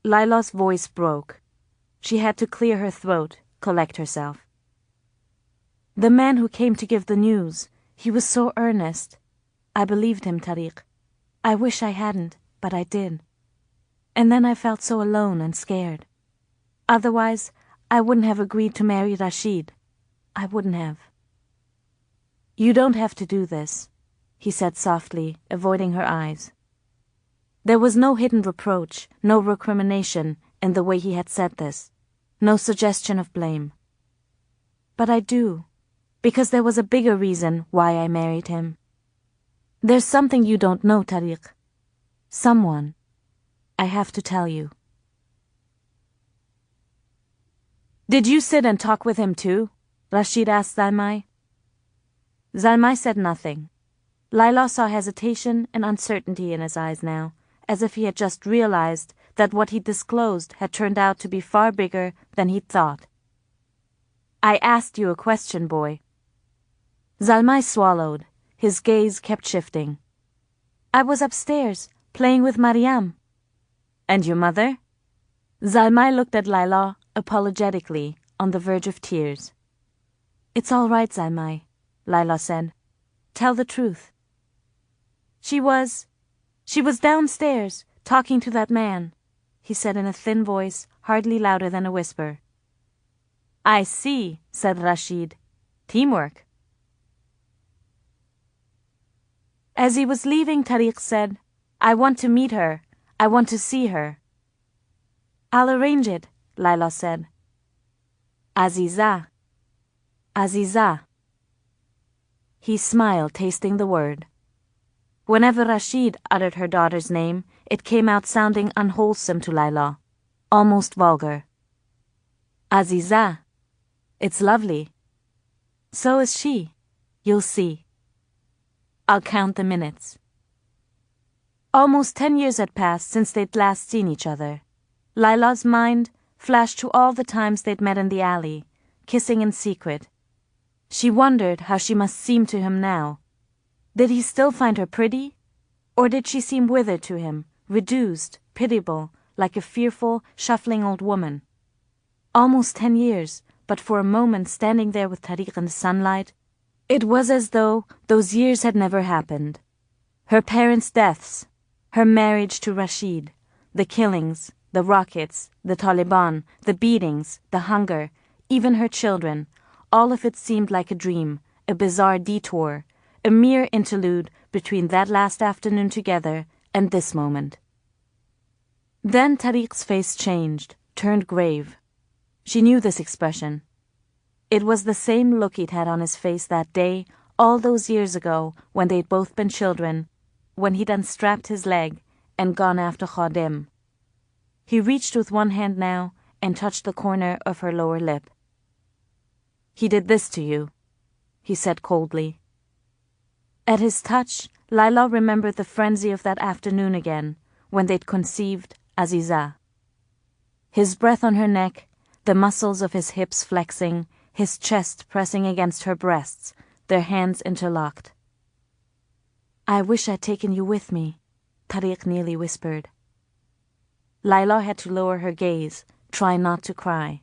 Laila's voice broke. She had to clear her throat, collect herself. The man who came to give the news, he was so earnest. I believed him, Tariq. I wish I hadn't, but I did. And then I felt so alone and scared. Otherwise, I wouldn't have agreed to marry Rasheed. I wouldn't have. You don't have to do this, he said softly, avoiding her eyes. There was no hidden reproach, no recrimination in the way he had said this, no suggestion of blame. But I do, because there was a bigger reason why I married him. There's something you don't know, Tariq, Someone. I have to tell you. Did you sit and talk with him too? Rasheed asked Zalmay. Zalmay said nothing. Laila saw hesitation and uncertainty in his eyes now, as if he had just realized that what he'd disclosed had turned out to be far bigger than he'd thought. I asked you a question, boy. Zalmay swallowed. His gaze kept shifting. I was upstairs, playing with Mariam. And your mother? Zalmay looked at Laila apologetically, on the verge of tears. It's all right, Zalmay, Laila said. Tell the truth. She was downstairs, talking to that man, he said in a thin voice, hardly louder than a whisper. I see, said Rasheed. Teamwork. As he was leaving, Tariq said, I want to meet her. I want to see her. I'll arrange it, Laila said. Aziza. Aziza. He smiled, tasting the word. Whenever Rasheed uttered her daughter's name, it came out sounding unwholesome to Laila, almost vulgar. Aziza. It's lovely. So is she. You'll see. I'll count the minutes. Almost 10 years had passed since they'd last seen each other. Laila's mind flashed to all the times they'd met in the alley, kissing in secret. She wondered how she must seem to him now. Did he still find her pretty? Or did she seem withered to him, reduced, pitiable, like a fearful, shuffling old woman? Almost 10 years, but for a moment standing there with Tariq in the sunlight, it was as though those years had never happened. Her parents' deaths, her marriage to Rasheed, the killings, the rockets, the Taliban, the beatings, the hunger, even her children, all of it seemed like a dream, a bizarre detour, a mere interlude between that last afternoon together and this moment. Then Tariq's face changed, turned grave. She knew this expression. It was the same look he'd had on his face that day, all those years ago, when they'd both been children, when he'd unstrapped his leg and gone after Khadim. He reached with one hand now and touched the corner of her lower lip. He did this to you, he said coldly. At his touch, Laila remembered the frenzy of that afternoon again, when they'd conceived Aziza. His breath on her neck, the muscles of his hips flexing, his chest pressing against her breasts, their hands interlocked. I wish I'd taken you with me, Tariq nearly whispered. Laila had to lower her gaze, try not to cry.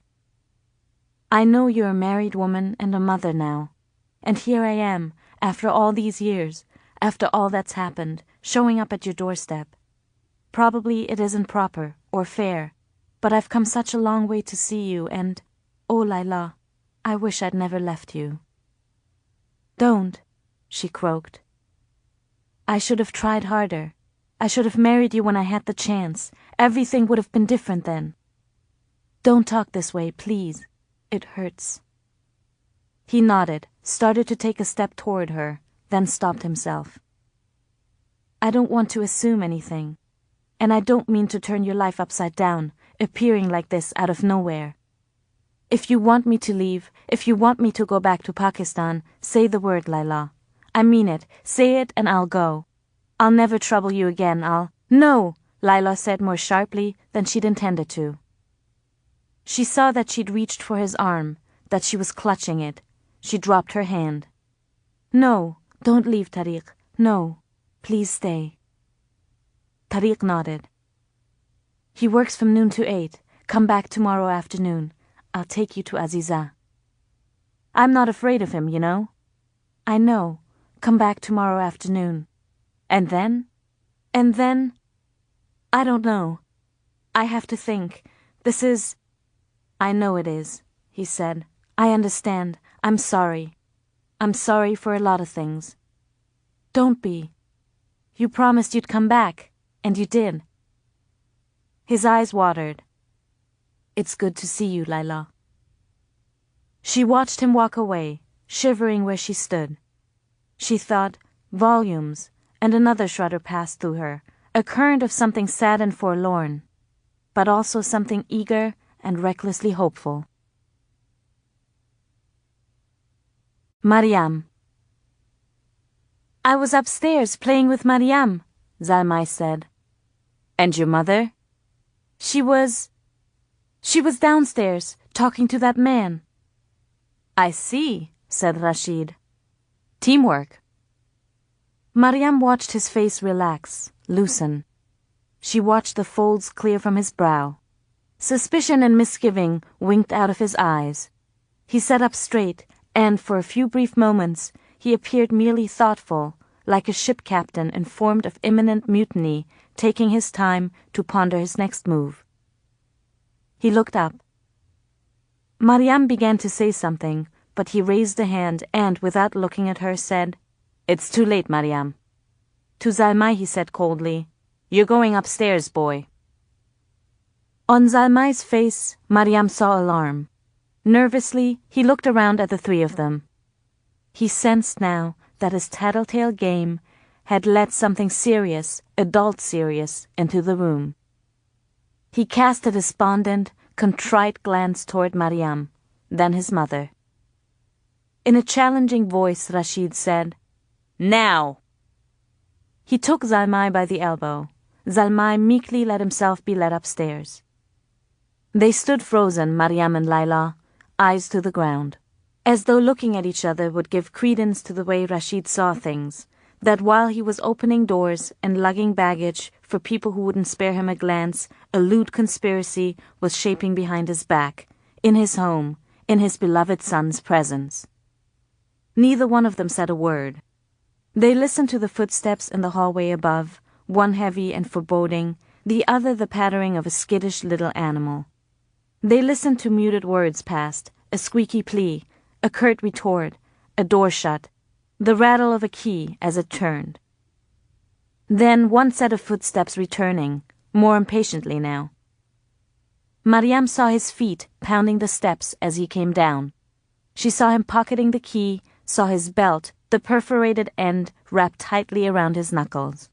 I know you're a married woman and a mother now, and here I am, after all these years, after all that's happened, showing up at your doorstep. Probably it isn't proper or fair, but I've come such a long way to see you and, oh Laila, I wish I'd never left you. Don't, she croaked. I should have tried harder. I should have married you when I had the chance. Everything would have been different then. Don't talk this way, please. It hurts. He nodded, started to take a step toward her, then stopped himself. I don't want to assume anything, and I don't mean to turn your life upside down, appearing like this out of nowhere. If you want me to leave, if you want me to go back to Pakistan, say the word, Laila. I mean it. Say it and I'll go. I'll never trouble you again. No, Laila said more sharply than she'd intended to. She saw that she'd reached for his arm, that she was clutching it. She dropped her hand. No, don't leave, Tariq. No, please stay. Tariq nodded. He works from noon to 8. Come back tomorrow afternoon. I'll take you to Aziza. I'm not afraid of him, you know. I know. Come back tomorrow afternoon. And then? I don't know. I have to think. This is... I know it is, he said. I understand. I'm sorry. I'm sorry for a lot of things. Don't be. You promised you'd come back, and you did. His eyes watered. It's good to see you, Laila. She watched him walk away, shivering where she stood. She thought, volumes, and another shudder passed through her, a current of something sad and forlorn, but also something eager and recklessly hopeful. Mariam. I was upstairs playing with Mariam, Zalmay said. And your mother? She was downstairs, talking to that man. I see, said Rasheed. Teamwork. Mariam watched his face relax, loosen. She watched the folds clear from his brow. Suspicion and misgiving winked out of his eyes. He sat up straight, and for a few brief moments he appeared merely thoughtful, like a ship captain informed of imminent mutiny, taking his time to ponder his next move. He looked up. Mariam began to say something, but he raised a hand and, without looking at her, said, It's too late, Mariam. To Zalmay he said coldly, You're going upstairs, boy. On Zalmay's face, Mariam saw alarm. Nervously, he looked around at the three of them. He sensed now that his tattletale game had let something serious, adult serious, into the room. He cast a despondent, contrite glance toward Mariam, then his mother. In a challenging voice, Rasheed said, Now! He took Zalmay by the elbow. Zalmay meekly let himself be led upstairs. They stood frozen, Mariam and Laila, eyes to the ground, as though looking at each other would give credence to the way Rasheed saw things, that while he was opening doors and lugging baggage for people who wouldn't spare him a glance, a lewd conspiracy was shaping behind his back, in his home, in his beloved son's presence. Neither one of them said a word. They listened to the footsteps in the hallway above, one heavy and foreboding, the other the pattering of a skittish little animal. They listened to muted words passed, a squeaky plea, a curt retort, a door shut, the rattle of a key as it turned. Then one set of footsteps returning, more impatiently now. Mariam saw his feet pounding the steps as he came down. She saw him pocketing the key, saw his belt, the perforated end wrapped tightly around his knuckles.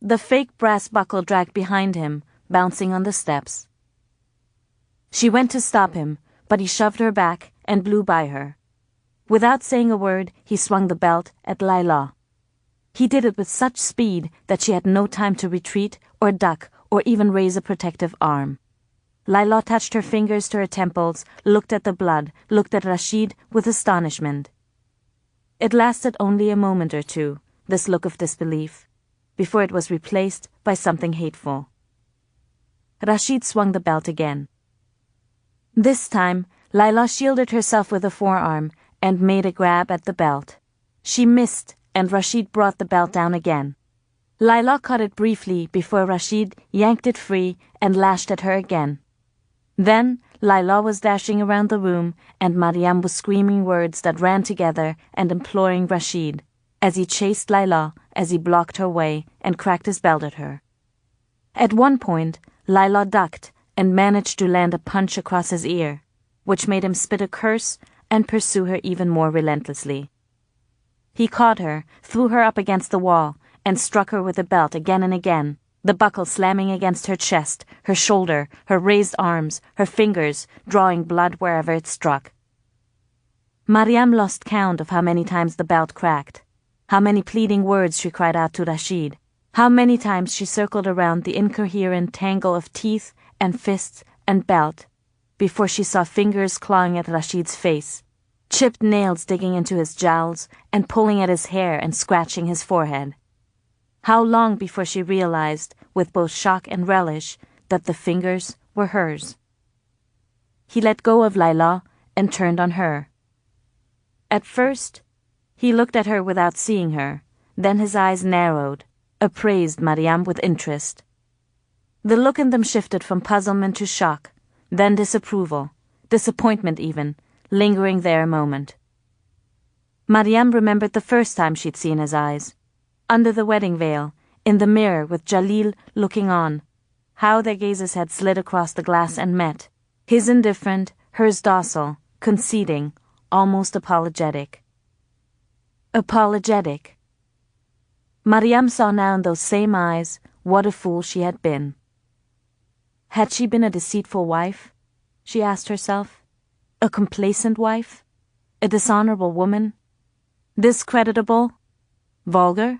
The fake brass buckle dragged behind him, bouncing on the steps. She went to stop him, but he shoved her back and blew by her. Without saying a word, he swung the belt at Laila. He did it with such speed that she had no time to retreat or duck or even raise a protective arm. Laila touched her fingers to her temples, looked at the blood, looked at Rasheed with astonishment. It lasted only a moment or two, this look of disbelief, before it was replaced by something hateful. Rasheed swung the belt again. This time, Laila shielded herself with a forearm and made a grab at the belt. She missed, and Rasheed brought the belt down again. Laila caught it briefly before Rasheed yanked it free and lashed at her again. Then Laila was dashing around the room, and Mariam was screaming words that ran together and imploring Rasheed, as he chased Laila, as he blocked her way and cracked his belt at her. At one point, Laila ducked and managed to land a punch across his ear, which made him spit a curse and pursue her even more relentlessly. He caught her, threw her up against the wall, and struck her with the belt again and again, the buckle slamming against her chest, her shoulder, her raised arms, her fingers, drawing blood wherever it struck. Mariam lost count of how many times the belt cracked, how many pleading words she cried out to Rasheed, how many times she circled around the incoherent tangle of teeth and fists and belt, before she saw fingers clawing at Rasheed's face, chipped nails digging into his jowls and pulling at his hair and scratching his forehead. How long before she realized, with both shock and relish, that the fingers were hers. He let go of Laila and turned on her. At first, he looked at her without seeing her, then his eyes narrowed, appraised Mariam with interest. The look in them shifted from puzzlement to shock, then disapproval, disappointment even, lingering there a moment. Mariam remembered the first time she'd seen his eyes, under the wedding veil, in the mirror with Jalil looking on, how their gazes had slid across the glass and met, his indifferent, hers docile, conceding, almost apologetic. Apologetic. Mariam saw now in those same eyes what a fool she had been. Had she been a deceitful wife? She asked herself. A complacent wife? A dishonorable woman? Discreditable? Vulgar?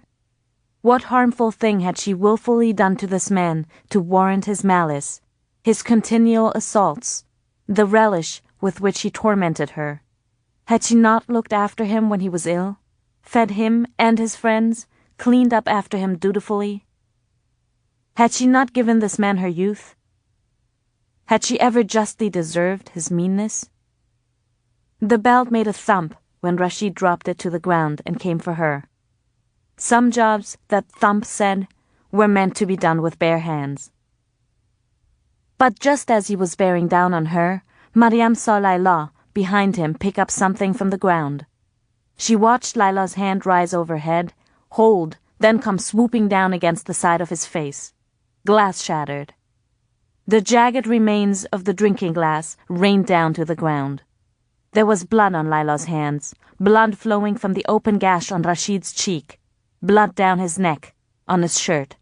What harmful thing had she willfully done to this man to warrant his malice, his continual assaults, the relish with which he tormented her? Had she not looked after him when he was ill, fed him and his friends, cleaned up after him dutifully? Had she not given this man her youth? Had she ever justly deserved his meanness? The bell made a thump when Rasheed dropped it to the ground and came for her. Some jobs, that thump said, were meant to be done with bare hands. But just as he was bearing down on her, Mariam saw Laila behind him pick up something from the ground. She watched Laila's hand rise overhead, hold, then come swooping down against the side of his face. Glass shattered. The jagged remains of the drinking glass rained down to the ground. There was blood on Laila's hands, blood flowing from the open gash on Rasheed's cheek, blood down his neck, on his shirt.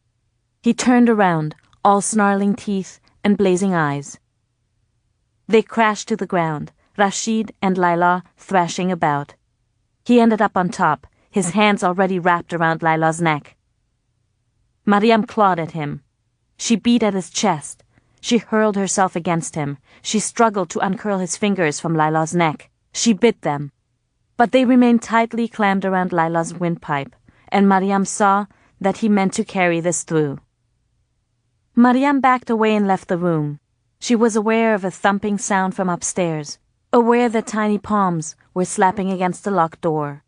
He turned around, all snarling teeth and blazing eyes. They crashed to the ground, Rasheed and Laila thrashing about. He ended up on top, his hands already wrapped around Laila's neck. Mariam clawed at him. She beat at his chest. She hurled herself against him. She struggled to uncurl his fingers from Laila's neck. She bit them. But they remained tightly clamped around Laila's windpipe, and Mariam saw that he meant to carry this through. Mariam backed away and left the room. She was aware of a thumping sound from upstairs, aware that tiny palms were slapping against the locked door.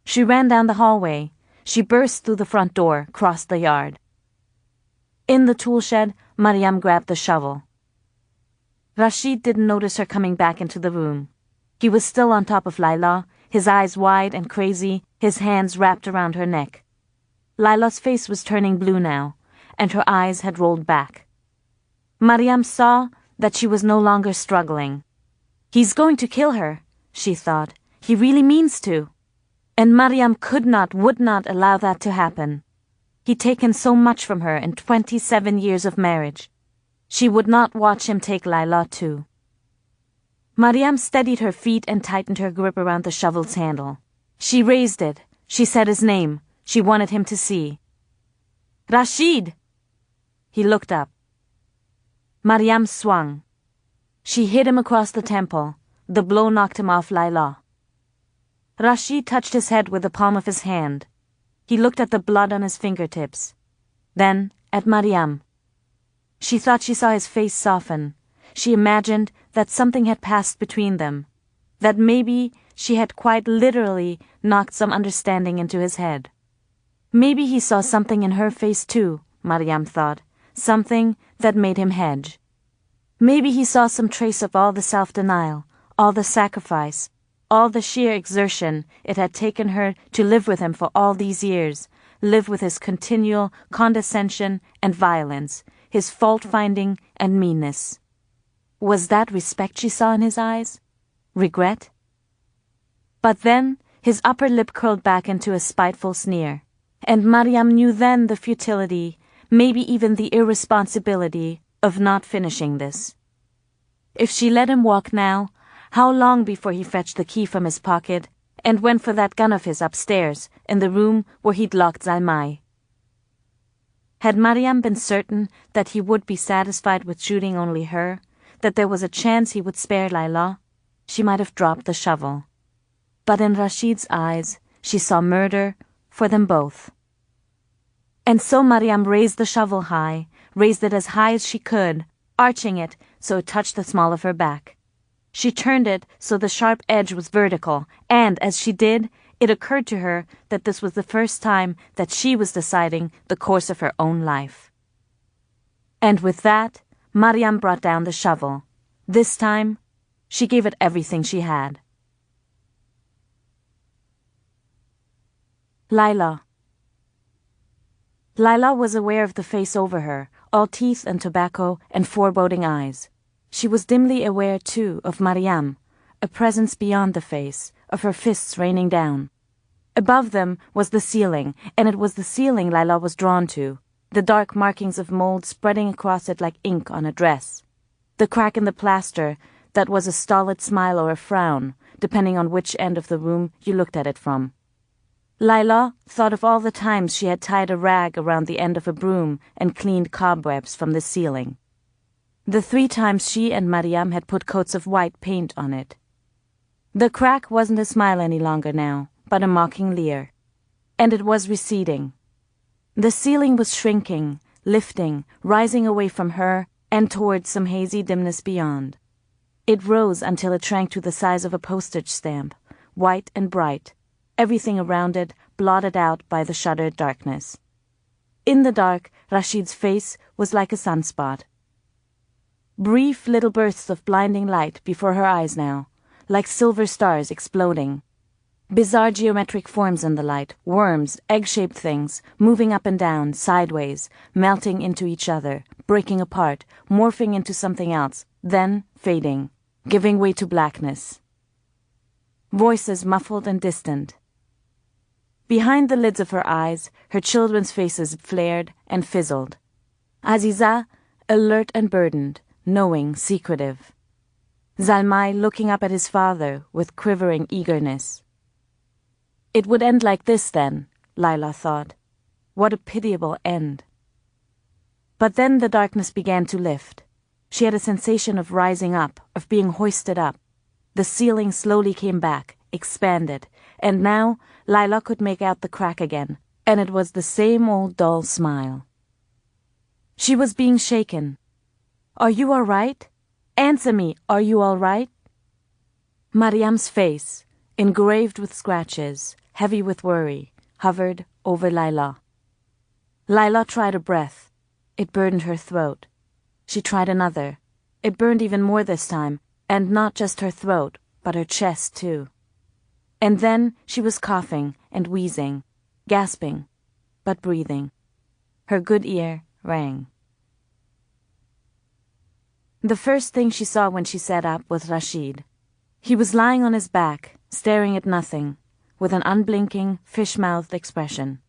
She ran down the hallway. She burst through the front door, crossed the yard. In the tool shed, Mariam grabbed the shovel. Rasheed didn't notice her coming back into the room. He was still on top of Laila, his eyes wide and crazy, his hands wrapped around her neck. Laila's face was turning blue now, and her eyes had rolled back. Mariam saw that she was no longer struggling. He's going to kill her, she thought. He really means to. And Mariam could not, would not allow that to happen. He'd taken so much from her in 27 years of marriage. She would not watch him take Laila too. Mariam steadied her feet and tightened her grip around the shovel's handle. She raised it. She said his name. She wanted him to see. Rasheed! He looked up. Mariam swung. She hit him across the temple. The blow knocked him off Laila. Rasheed touched his head with the palm of his hand. He looked at the blood on his fingertips. Then at Mariam. She thought she saw his face soften. She imagined that something had passed between them, that maybe she had quite literally knocked some understanding into his head. Maybe he saw something in her face too, Mariam thought, something that made him hedge. Maybe he saw some trace of all the self-denial, all the sacrifice, all the sheer exertion it had taken her to live with him for all these years, live with his continual condescension and violence, his fault-finding and meanness. Was that respect she saw in his eyes? Regret? But then his upper lip curled back into a spiteful sneer, and Mariam knew then the futility, maybe even the irresponsibility, of not finishing this. If she let him walk now, how long before he fetched the key from his pocket and went for that gun of his upstairs in the room where he'd locked Zalmai? Had Mariam been certain that he would be satisfied with shooting only her, that there was a chance he would spare Laila, she might have dropped the shovel. But in Rasheed's eyes, she saw murder for them both. And so Mariam raised the shovel high, raised it as high as she could, arching it so it touched the small of her back. She turned it so the sharp edge was vertical, and as she did, it occurred to her that this was the first time that she was deciding the course of her own life. And with that, Mariam brought down the shovel. This time, she gave it everything she had. Laila. Laila was aware of the face over her, all teeth and tobacco and foreboding eyes. She was dimly aware, too, of Mariam, a presence beyond the face, of her fists raining down. Above them was the ceiling, and it was the ceiling Laila was drawn to. the dark markings of mold spreading across it like ink on a dress, the crack in the plaster that was a stolid smile or a frown, depending on which end of the room you looked at it from. Laila thought of all the times she had tied a rag around the end of a broom and cleaned cobwebs from the ceiling. The 3 times she and Mariam had put coats of white paint on it. The crack wasn't a smile any longer now, but a mocking leer. And it was receding. The ceiling was shrinking, lifting, rising away from her and towards some hazy dimness beyond. It rose until it shrank to the size of a postage stamp, white and bright, everything around it blotted out by the shuttered darkness. In the dark, Rasheed's face was like a sunspot. Brief little bursts of blinding light before her eyes now, like silver stars exploding. Bizarre geometric forms in the light, worms, egg-shaped things, moving up and down, sideways, melting into each other, breaking apart, morphing into something else, then fading, giving way to blackness. Voices muffled and distant. Behind the lids of her eyes, her children's faces flared and fizzled. Aziza, alert and burdened, knowing, secretive. Zalmai looking up at his father with quivering eagerness. It would end like this then, Laila thought. What a pitiable end. But then the darkness began to lift. She had a sensation of rising up, of being hoisted up. The ceiling slowly came back, expanded, and now Laila could make out the crack again, and it was the same old dull smile. She was being shaken. Are you all right? Answer me, are you all right? Mariam's face, engraved with scratches, heavy with worry, hovered over Laila. Laila tried a breath. It burdened her throat. She tried another. It burned even more this time, and not just her throat, but her chest too. And then she was coughing and wheezing, gasping, but breathing. Her good ear rang. The first thing she saw when she sat up was Rasheed. He was lying on his back, staring at nothing, with an unblinking, fish-mouthed expression.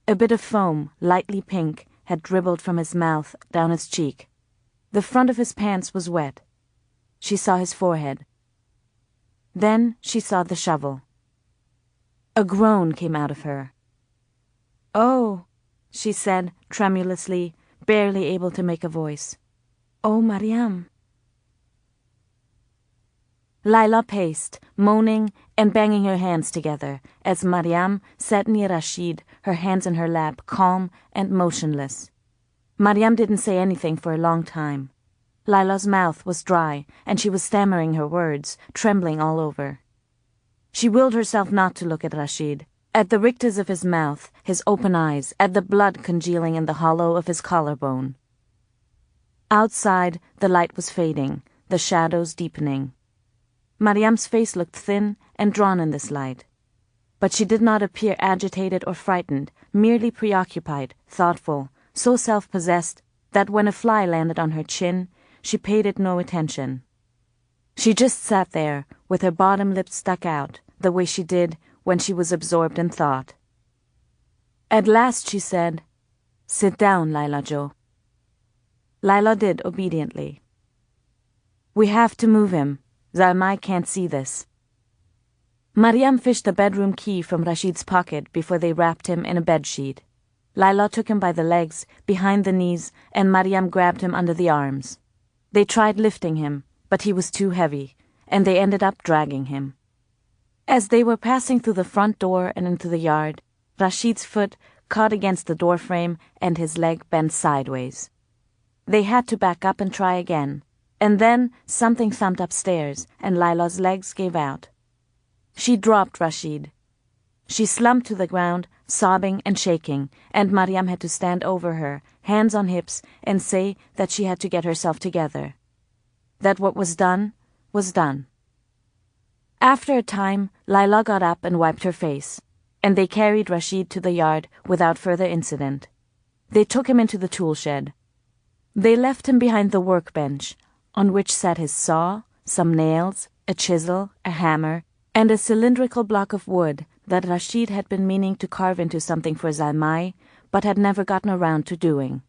A bit of foam, lightly pink, had dribbled from his mouth down his cheek. The front of his pants was wet. She saw his forehead. Then she saw the shovel. A groan came out of her. "Oh," she said tremulously, barely able to make a voice. "Oh, Mariam." Laila paced, moaning and banging her hands together, as Mariam sat near Rasheed, her hands in her lap, calm and motionless. Mariam didn't say anything for a long time. Laila's mouth was dry, and she was stammering her words, trembling all over. She willed herself not to look at Rasheed, at the rictus of his mouth, his open eyes, at the blood congealing in the hollow of his collarbone. Outside, the light was fading, the shadows deepening. Mariam's face looked thin and drawn in this light. But she did not appear agitated or frightened, merely preoccupied, thoughtful, so self-possessed that when a fly landed on her chin, she paid it no attention. She just sat there, with her bottom lip stuck out, the way she did when she was absorbed in thought. At last she said, "Sit down, Laila Jo." Laila did obediently. "We have to move him. Zalmai can't see this." Mariam fished the bedroom key from Rasheed's pocket before they wrapped him in a bedsheet. Laila took him by the legs, behind the knees, and Mariam grabbed him under the arms. They tried lifting him, but he was too heavy, and they ended up dragging him. As they were passing through the front door and into the yard, Rasheed's foot caught against the doorframe and his leg bent sideways. They had to back up and try again, and then something thumped upstairs, and Laila's legs gave out. She dropped Rasheed. She slumped to the ground, sobbing and shaking, and Mariam had to stand over her, hands on hips, and say that she had to get herself together. That what was done was done. After a time, Laila got up and wiped her face, and they carried Rasheed to the yard without further incident. They took him into the tool shed. They left him behind the workbench, on which sat his saw, some nails, a chisel, a hammer, and a cylindrical block of wood that Rasheed had been meaning to carve into something for Zalmai, but had never gotten around to doing.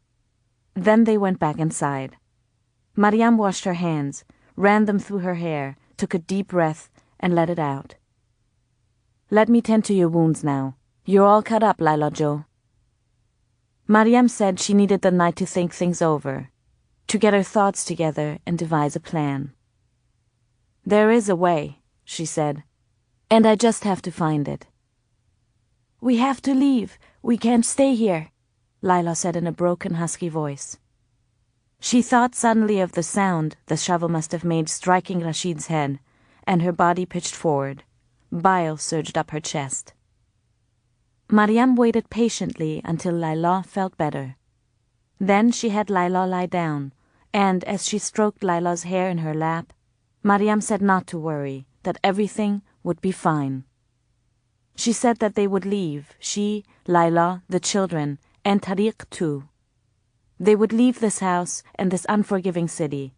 Then they went back inside. Mariam washed her hands, ran them through her hair, took a deep breath, and let it out. "Let me tend to your wounds now. You're all cut up, Laila Jo." Mariam said she needed the night to think things over, to get her thoughts together and devise a plan. "There is a way," she said, "and I just have to find it." "We have to leave. We can't stay here," Laila said in a broken, husky voice. She thought suddenly of the sound the shovel must have made striking Rasheed's head, and her body pitched forward. Bile surged up her chest. Mariam waited patiently until Laila felt better. Then she had Laila lie down, and as she stroked Laila's hair in her lap, Mariam said not to worry, that everything would be fine. She said that they would leave, she, Laila, the children, and Tariq too. They would leave this house and this unforgiving city.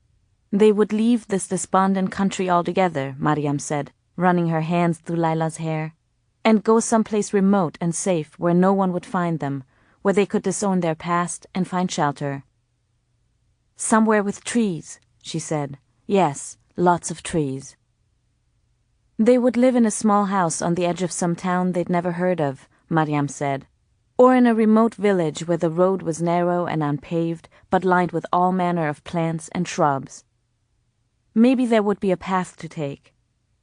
They would leave this despondent country altogether, Mariam said, running her hands through Laila's hair, and go someplace remote and safe where no one would find them, where they could disown their past and find shelter. "Somewhere with trees," she said. "Yes, lots of trees." They would live in a small house on the edge of some town they'd never heard of, Mariam said, or in a remote village where the road was narrow and unpaved, but lined with all manner of plants and shrubs. Maybe there would be a path to take,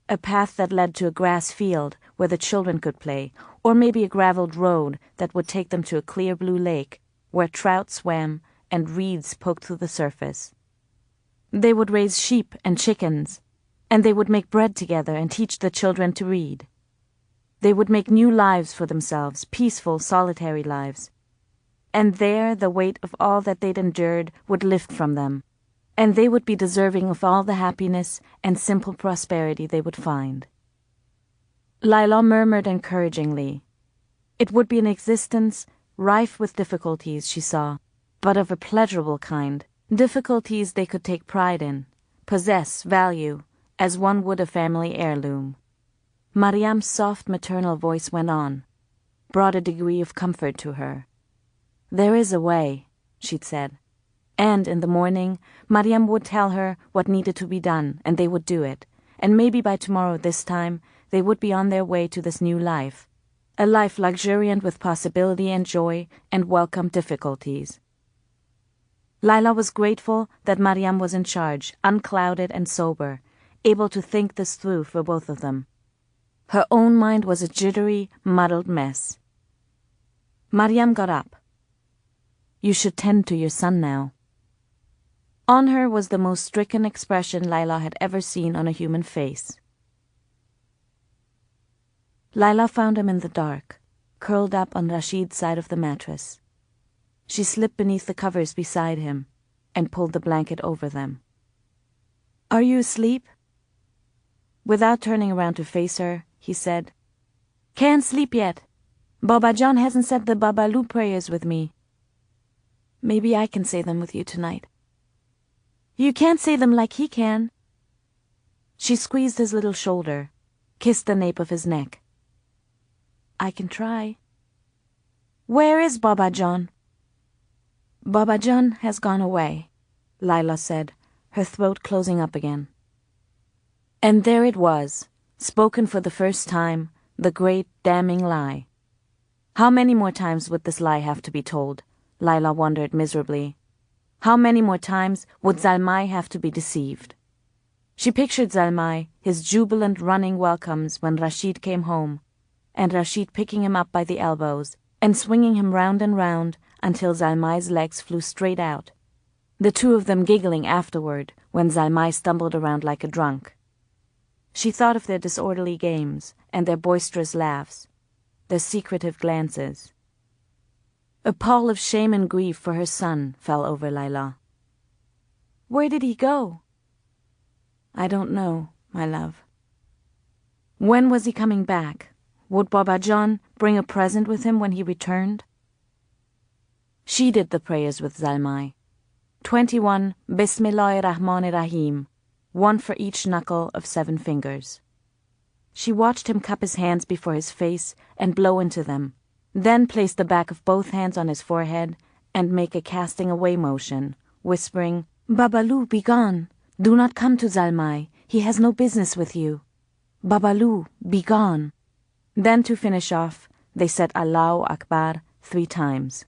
a path that led to a grass field where the children could play, or maybe a gravelled road that would take them to a clear blue lake where trout swam and reeds poked through the surface. They would raise sheep and chickens, and they would make bread together and teach the children to read. They would make new lives for themselves, peaceful, solitary lives. And there the weight of all that they'd endured would lift from them, and they would be deserving of all the happiness and simple prosperity they would find. Laila murmured encouragingly. It would be an existence rife with difficulties, she saw, but of a pleasurable kind, difficulties they could take pride in, possess, value, as one would a family heirloom. Mariam's soft maternal voice went on, brought a degree of comfort to her. "There is a way," she'd said. And in the morning, Mariam would tell her what needed to be done, and they would do it. And maybe by tomorrow this time, they would be on their way to this new life, a life luxuriant with possibility and joy and welcome difficulties. Laila was grateful that Mariam was in charge, unclouded and sober, able to think this through for both of them. Her own mind was a jittery, muddled mess. Mariam got up. "You should tend to your son now." On her was the most stricken expression Laila had ever seen on a human face. Laila found him in the dark, curled up on Rasheed's side of the mattress. She slipped beneath the covers beside him and pulled the blanket over them. "Are you asleep?" Without turning around to face her, he said, "Can't sleep yet. Baba John hasn't said the Babalu prayers with me." "Maybe I can say them with you tonight." "You can't say them like he can." She squeezed his little shoulder, kissed the nape of his neck. "I can try." "Where is Baba John?" "Baba John has gone away," Laila said, her throat closing up again. And there it was, spoken for the first time, the great damning lie. How many more times would this lie have to be told? Laila wondered miserably. How many more times would Zalmai have to be deceived? She pictured Zalmai, his jubilant running welcomes when Rasheed came home, and Rasheed picking him up by the elbows and swinging him round and round until Zalmai's legs flew straight out, the two of them giggling afterward when Zalmai stumbled around like a drunk. She thought of their disorderly games and their boisterous laughs, their secretive glances. A pall of shame and grief for her son fell over Laila. "Where did he go?" "I don't know, my love." When was he coming back? Would Baba John bring a present with him when he returned? She did the prayers with Zalmai. 21 Bismillahir-Rahmanir-Rahim, one for each knuckle of 7 fingers. She watched him cup his hands before his face and blow into them, then place the back of both hands on his forehead and make a casting away motion, whispering, "Babalu, be gone. Do not come to Zalmai. He has no business with you. Babalu, be gone." Then to finish off, they said Allahu Akbar 3 times.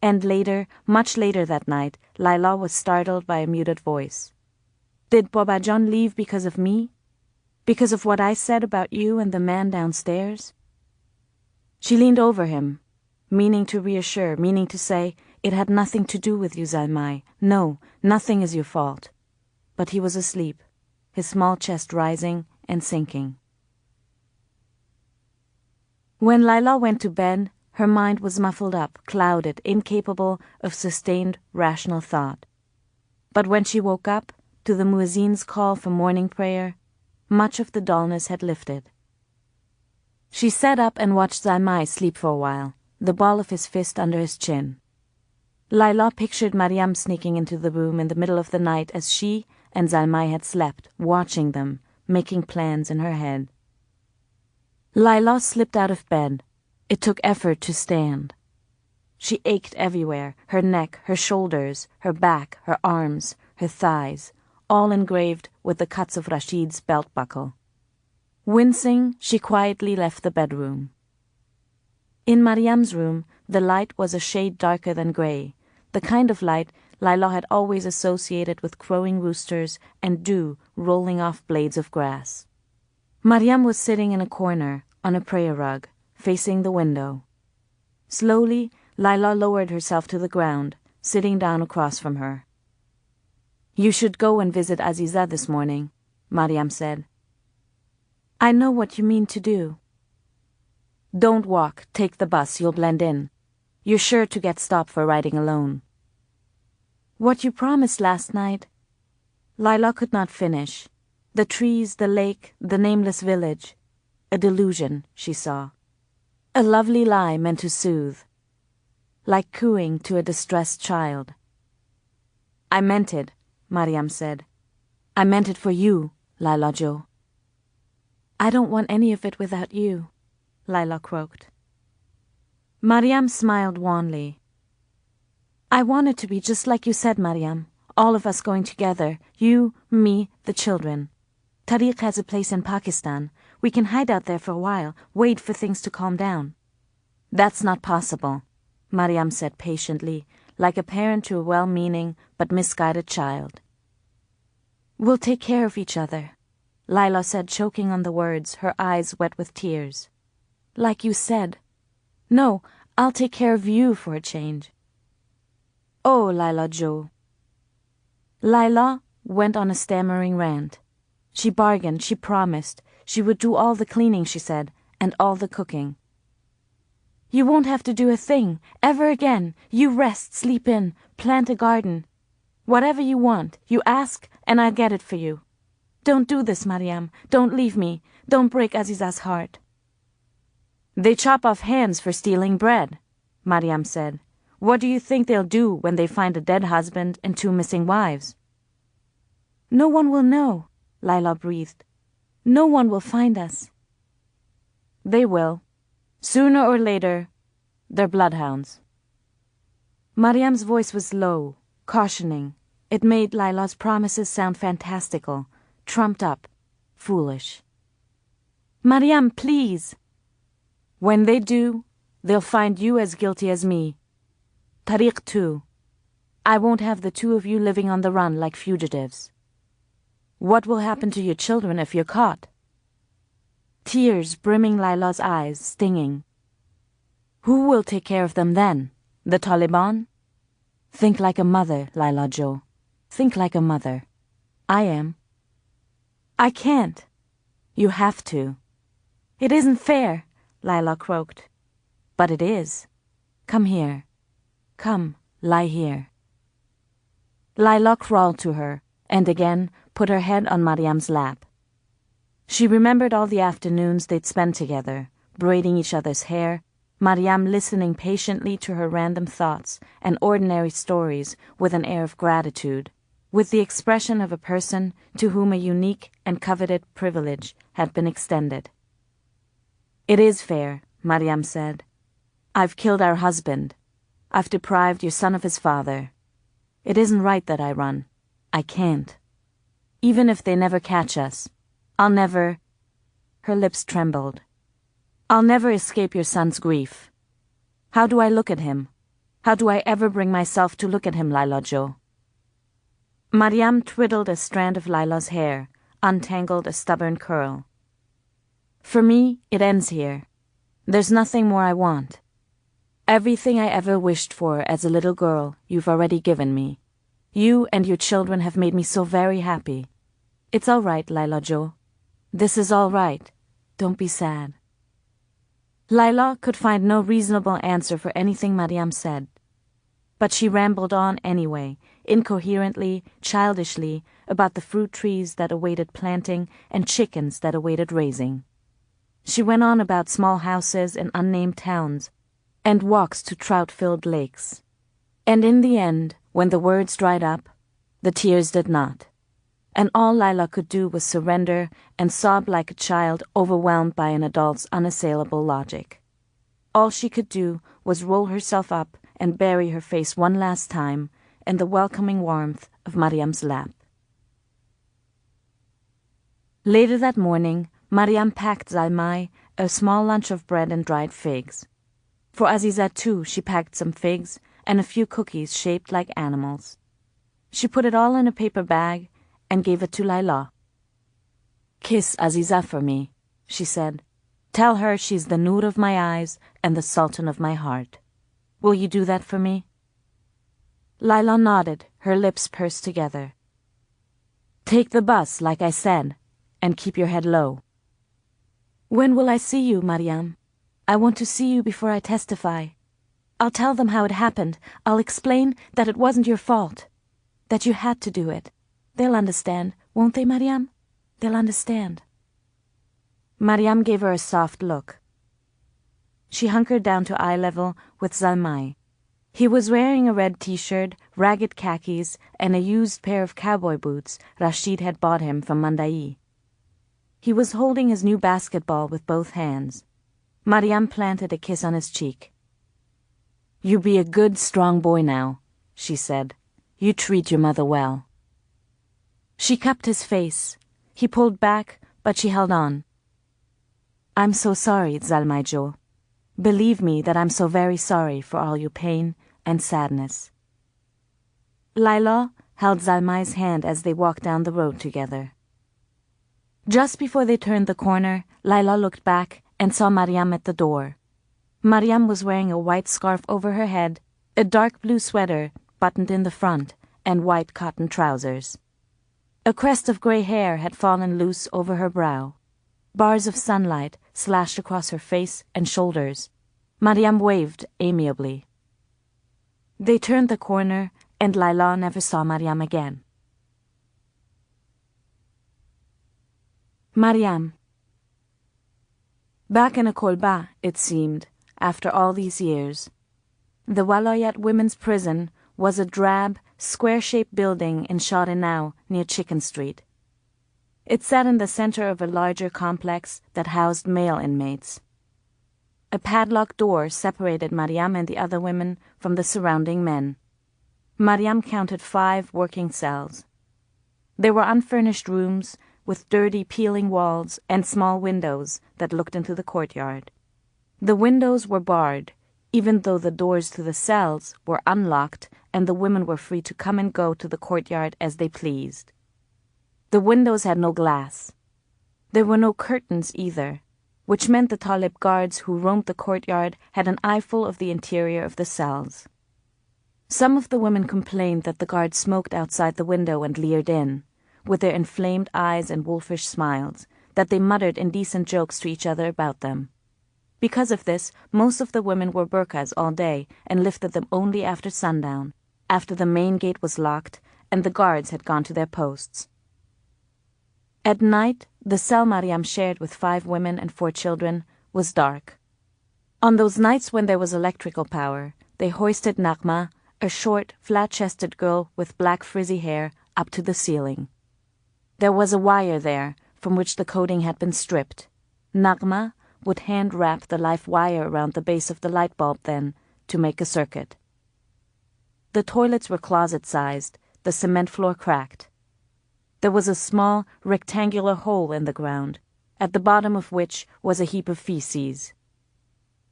And later, much later that night, Laila was startled by a muted voice. "Did Babajan leave because of me? Because of what I said about you and the man downstairs?" She leaned over him, meaning to reassure, meaning to say, "It had nothing to do with you, Zalmai. No, nothing is your fault." But he was asleep, his small chest rising and sinking. When Laila went to bed, her mind was muffled up, clouded, incapable of sustained, rational thought. But when she woke up, to the muezzin's call for morning prayer, much of the dullness had lifted. She sat up and watched Zalmai sleep for a while, the ball of his fist under his chin. Laila pictured Mariam sneaking into the room in the middle of the night as she and Zalmai had slept, watching them, making plans in her head. Laila slipped out of bed. It took effort to stand. She ached everywhere, her neck, her shoulders, her back, her arms, her thighs, all engraved with the cuts of Rasheed's belt buckle. Wincing, she quietly left the bedroom. In Mariam's room, the light was a shade darker than grey, the kind of light Laila had always associated with crowing roosters and dew rolling off blades of grass. Mariam was sitting in a corner, on a prayer rug, facing the window. Slowly, Laila lowered herself to the ground, sitting down across from her. "You should go and visit Aziza this morning," Mariam said. "I know what you mean to do." "Don't walk, take the bus, you'll blend in. You're sure to get stopped for riding alone." "What you promised last night." Laila could not finish. The trees, the lake, the nameless village. A delusion, she saw. A lovely lie meant to soothe. Like cooing to a distressed child. "I meant it," Mariam said. "I meant it for you, Laila Jo." "I don't want any of it without you," Laila croaked. Mariam smiled wanly. "I want it to be just like you said, Mariam. All of us going together. You, me, the children. Tariq has a place in Pakistan. We can hide out there for a while, wait for things to calm down." "That's not possible," Mariam said patiently, like a parent to a well-meaning but misguided child. "We'll take care of each other," Laila said, choking on the words, her eyes wet with tears. "Like you said. No, I'll take care of you for a change." "Oh, Laila Jo." Laila went on a stammering rant. She bargained, she promised. She would do all the cleaning, she said, and all the cooking. "You won't have to do a thing, ever again. You rest, sleep in, plant a garden. Whatever you want, you ask, and I'll get it for you. Don't do this, Mariam. Don't leave me. Don't break Aziza's heart." "They chop off hands for stealing bread," Mariam said. "What do you think they'll do when they find a dead husband and 2 missing wives?" "No one will know," Laila breathed. "No one will find us." "They will. Sooner or later. They're bloodhounds." Mariam's voice was low, cautioning. It made Laila's promises sound fantastical, trumped up, foolish. "Mariam, please." "When they do, they'll find you as guilty as me. Tariq too. I won't have the 2 of you living on the run like fugitives. What will happen to your children if you're caught?" Tears brimming Laila's eyes, stinging. "Who will take care of them then? The Taliban? Think like a mother, Laila Jo. Think like a mother. I am." "I can't." "You have to." "It isn't fair," Laila croaked. "But it is. Come here. Come, lie here." Laila crawled to her, and again put her head on Mariam's lap. She remembered all the afternoons they'd spent together, braiding each other's hair, Mariam listening patiently to her random thoughts and ordinary stories with an air of gratitude, with the expression of a person to whom a unique and coveted privilege had been extended. "It is fair," Mariam said. I've killed our husband. I've deprived your son of his father. It isn't right that I run. I can't. Even if they never catch us, I'll never—" Her lips trembled. "I'll never escape your son's grief. How do I look at him? How do I ever bring myself to look at him, Laila Jo?" Mariam twiddled a strand of Laila's hair, untangled a stubborn curl. "For me, it ends here. There's nothing more I want. Everything I ever wished for as a little girl, you've already given me. You and your children have made me so very happy. It's all right, Laila Jo. This is all right. Don't be sad." Laila could find no reasonable answer for anything Mariam said. But she rambled on anyway, incoherently, childishly, about the fruit trees that awaited planting and chickens that awaited raising. She went on about small houses in unnamed towns and walks to trout-filled lakes. And in the end, when the words dried up, the tears did not. And all Laila could do was surrender and sob like a child overwhelmed by an adult's unassailable logic. All she could do was roll herself up and bury her face one last time in the welcoming warmth of Mariam's lap. Later that morning, Mariam packed Zalmai a small lunch of bread and dried figs. For Aziza too, she packed some figs and a few cookies shaped like animals. She put it all in a paper bag and gave it to Laila. "Kiss Aziza for me," she said. "Tell her she's the noor of my eyes and the sultan of my heart. Will you do that for me?" Laila nodded, her lips pursed together. "Take the bus, like I said, and keep your head low." "When will I see you, Mariam? I want to see you before I testify. I'll tell them how it happened. I'll explain that it wasn't your fault, that you had to do it. They'll understand, won't they, Mariam? They'll understand." Mariam gave her a soft look. She hunkered down to eye level with Zalmai. He was wearing a red t-shirt, ragged khakis, and a used pair of cowboy boots Rasheed had bought him from Mandai. He was holding his new basketball with both hands. Mariam planted a kiss on his cheek. "You be a good, strong boy now," she said. "You treat your mother well." She cupped his face. He pulled back, but she held on. "I'm so sorry, Zalmai Jo. Believe me that I'm so very sorry for all your pain and sadness." Laila held Zalmai's hand as they walked down the road together. Just before they turned the corner, Laila looked back and saw Mariam at the door. Mariam was wearing a white scarf over her head, a dark blue sweater buttoned in the front, and white cotton trousers. A crest of gray hair had fallen loose over her brow. Bars of sunlight slashed across her face and shoulders. Mariam waved amiably. They turned the corner, and Laila never saw Mariam again. Mariam. Back in a kolba, it seemed, after all these years. The Walayat Women's Prison was a drab, square-shaped building in Shadinau near Chicken Street. It sat in the center of a larger complex that housed male inmates. A padlocked door separated Mariam and the other women from the surrounding men. Mariam counted 5 working cells. There were unfurnished rooms with dirty peeling walls and small windows that looked into the courtyard. The windows were barred, even though the doors to the cells were unlocked and the women were free to come and go to the courtyard as they pleased. The windows had no glass. There were no curtains either, which meant the Talib guards who roamed the courtyard had an eyeful of the interior of the cells. Some of the women complained that the guards smoked outside the window and leered in, with their inflamed eyes and wolfish smiles, that they muttered indecent jokes to each other about them. Because of this, most of the women wore burqas all day and lifted them only after sundown, after the main gate was locked and the guards had gone to their posts. At night, the cell Mariam shared with 5 women and 4 children was dark. On those nights when there was electrical power, they hoisted Naghma, a short, flat-chested girl with black frizzy hair, up to the ceiling. There was a wire there from which the coating had been stripped. Naghma, would hand-wrap the live wire around the base of the light bulb then, to make a circuit. The toilets were closet-sized, the cement floor cracked. There was a small, rectangular hole in the ground, at the bottom of which was a heap of feces.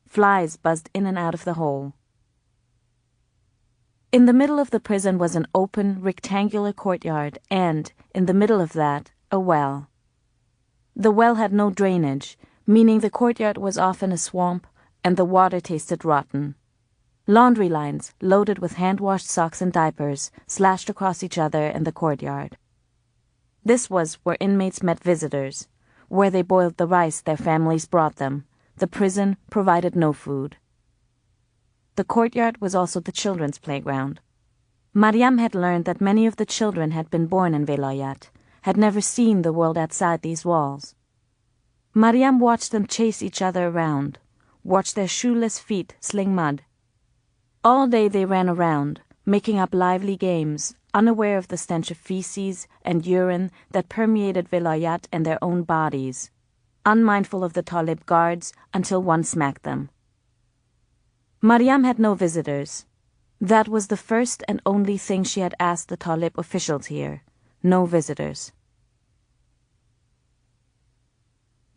Flies buzzed in and out of the hole. In the middle of the prison was an open, rectangular courtyard and, in the middle of that, a well. The well had no drainage, meaning the courtyard was often a swamp and the water tasted rotten. Laundry lines, loaded with hand-washed socks and diapers, slashed across each other in the courtyard. This was where inmates met visitors, where they boiled the rice their families brought them. The prison provided no food. The courtyard was also the children's playground. Mariam had learned that many of the children had been born in Velayat, had never seen the world outside these walls. Mariam watched them chase each other around, watched their shoeless feet sling mud. All day they ran around, making up lively games, unaware of the stench of feces and urine that permeated Velayat and their own bodies, unmindful of the Talib guards until one smacked them. Mariam had no visitors. That was the first and only thing she had asked the Talib officials here. No visitors.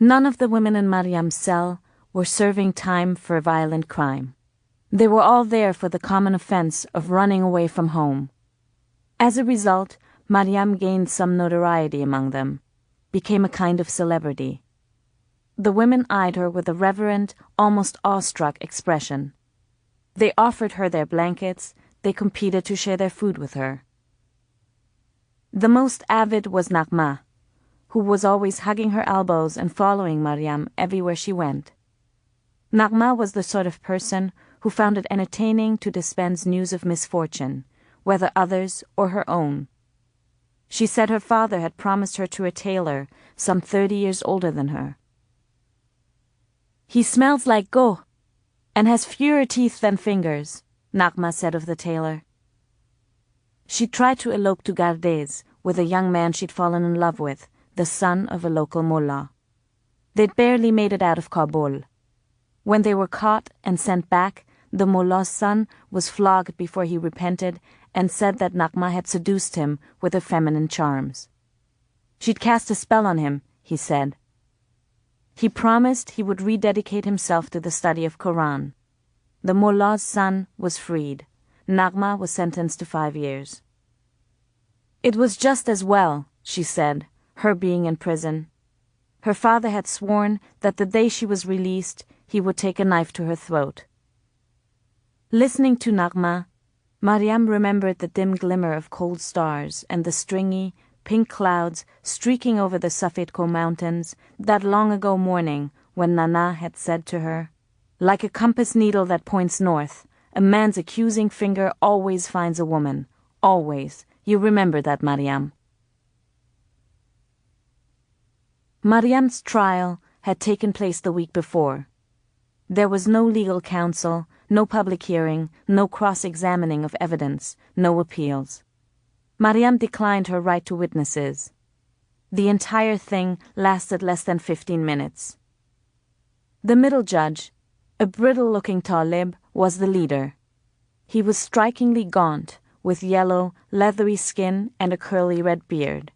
None of the women in Mariam's cell were serving time for violent crime. They were all there for the common offense of running away from home. As a result, Mariam gained some notoriety among them, became a kind of celebrity. The women eyed her with a reverent, almost awestruck expression. They offered her their blankets, they competed to share their food with her. The most avid was Naghma, who was always hugging her elbows and following Mariam everywhere she went. Naghma was the sort of person who found it entertaining to dispense news of misfortune, whether others or her own. She said her father had promised her to a tailor some 30 years older than her. "He smells like go, and has fewer teeth than fingers," Naghma said of the tailor. She tried to elope to Gardez with a young man she'd fallen in love with, the son of a local mullah. They'd barely made it out of Kabul. When they were caught and sent back, the mullah's son was flogged before he repented and said that Naghma had seduced him with her feminine charms. She'd cast a spell on him, he said. He promised he would rededicate himself to the study of Quran. The mullah's son was freed. Naghma was sentenced to 5 years. It was just as well, she said, her being in prison. Her father had sworn that the day she was released, he would take a knife to her throat. Listening to Naghma, Mariam remembered the dim glimmer of cold stars and the stringy, pink clouds streaking over the Safedko mountains that long-ago morning when Nana had said to her, "Like a compass needle that points north, a man's accusing finger always finds a woman. Always. You remember that, Mariam." Mariam's trial had taken place the week before. There was no legal counsel, no public hearing, no cross-examining of evidence, no appeals. Mariam declined her right to witnesses. The entire thing lasted less than 15 minutes. The middle judge, a brittle-looking Talib, was the leader. He was strikingly gaunt, with yellow, leathery skin and a curly red beard.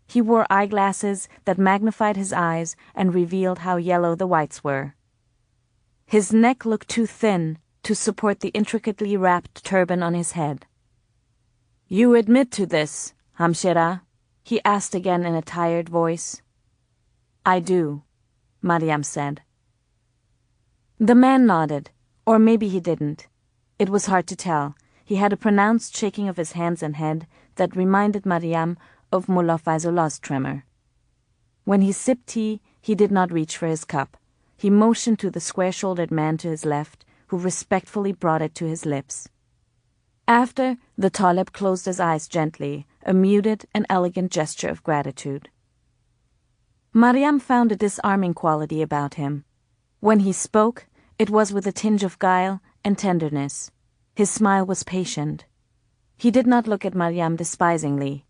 He wore eyeglasses that magnified his eyes and revealed how yellow the whites were. His neck looked too thin to support the intricately wrapped turban on his head. "You admit to this, Hamshira?" he asked again in a tired voice. "I do," Mariam said. The man nodded, or maybe he didn't. It was hard to tell. He had a pronounced shaking of his hands and head that reminded Mariam of Mullah Faizullah's tremor. When he sipped tea, he did not reach for his cup. He motioned to the square-shouldered man to his left, who respectfully brought it to his lips. After, the Talib closed his eyes gently, a muted and elegant gesture of gratitude. Mariam found a disarming quality about him. When he spoke, it was with a tinge of guile and tenderness. His smile was patient. He did not look at Mariam despisingly.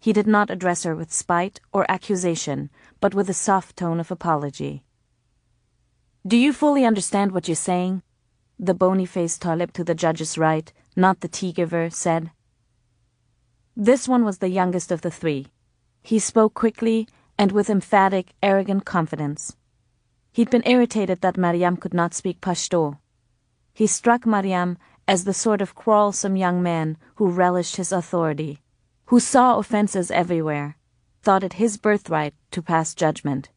He did not address her with spite or accusation, but with a soft tone of apology. Do you fully understand what you're saying? The bony-faced Talib to the judge's right, not the tea-giver, said. This one was the youngest of the three. He spoke quickly and with emphatic, arrogant confidence. He'd been irritated that Mariam could not speak Pashto. He struck Mariam as the sort of quarrelsome young man who relished his authority, who saw offenses everywhere, thought it his birthright to pass judgment.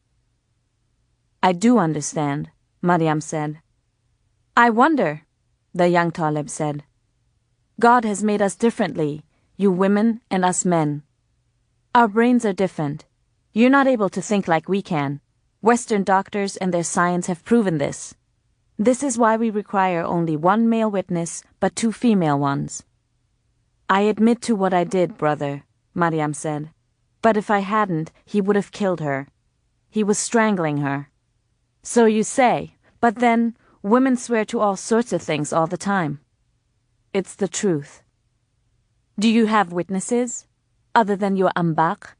I do understand, Mariam said. I wonder, the young Talib said. God has made us differently, you women and us men. Our brains are different. You're not able to think like we can. Western doctors and their science have proven this. This is why we require only one male witness, but 2 female ones. I admit to what I did, brother, Mariam said. But if I hadn't, he would have killed her. He was strangling her. So you say, but then women swear to all sorts of things all the time. It's the truth. Do you have witnesses, other than your ambak?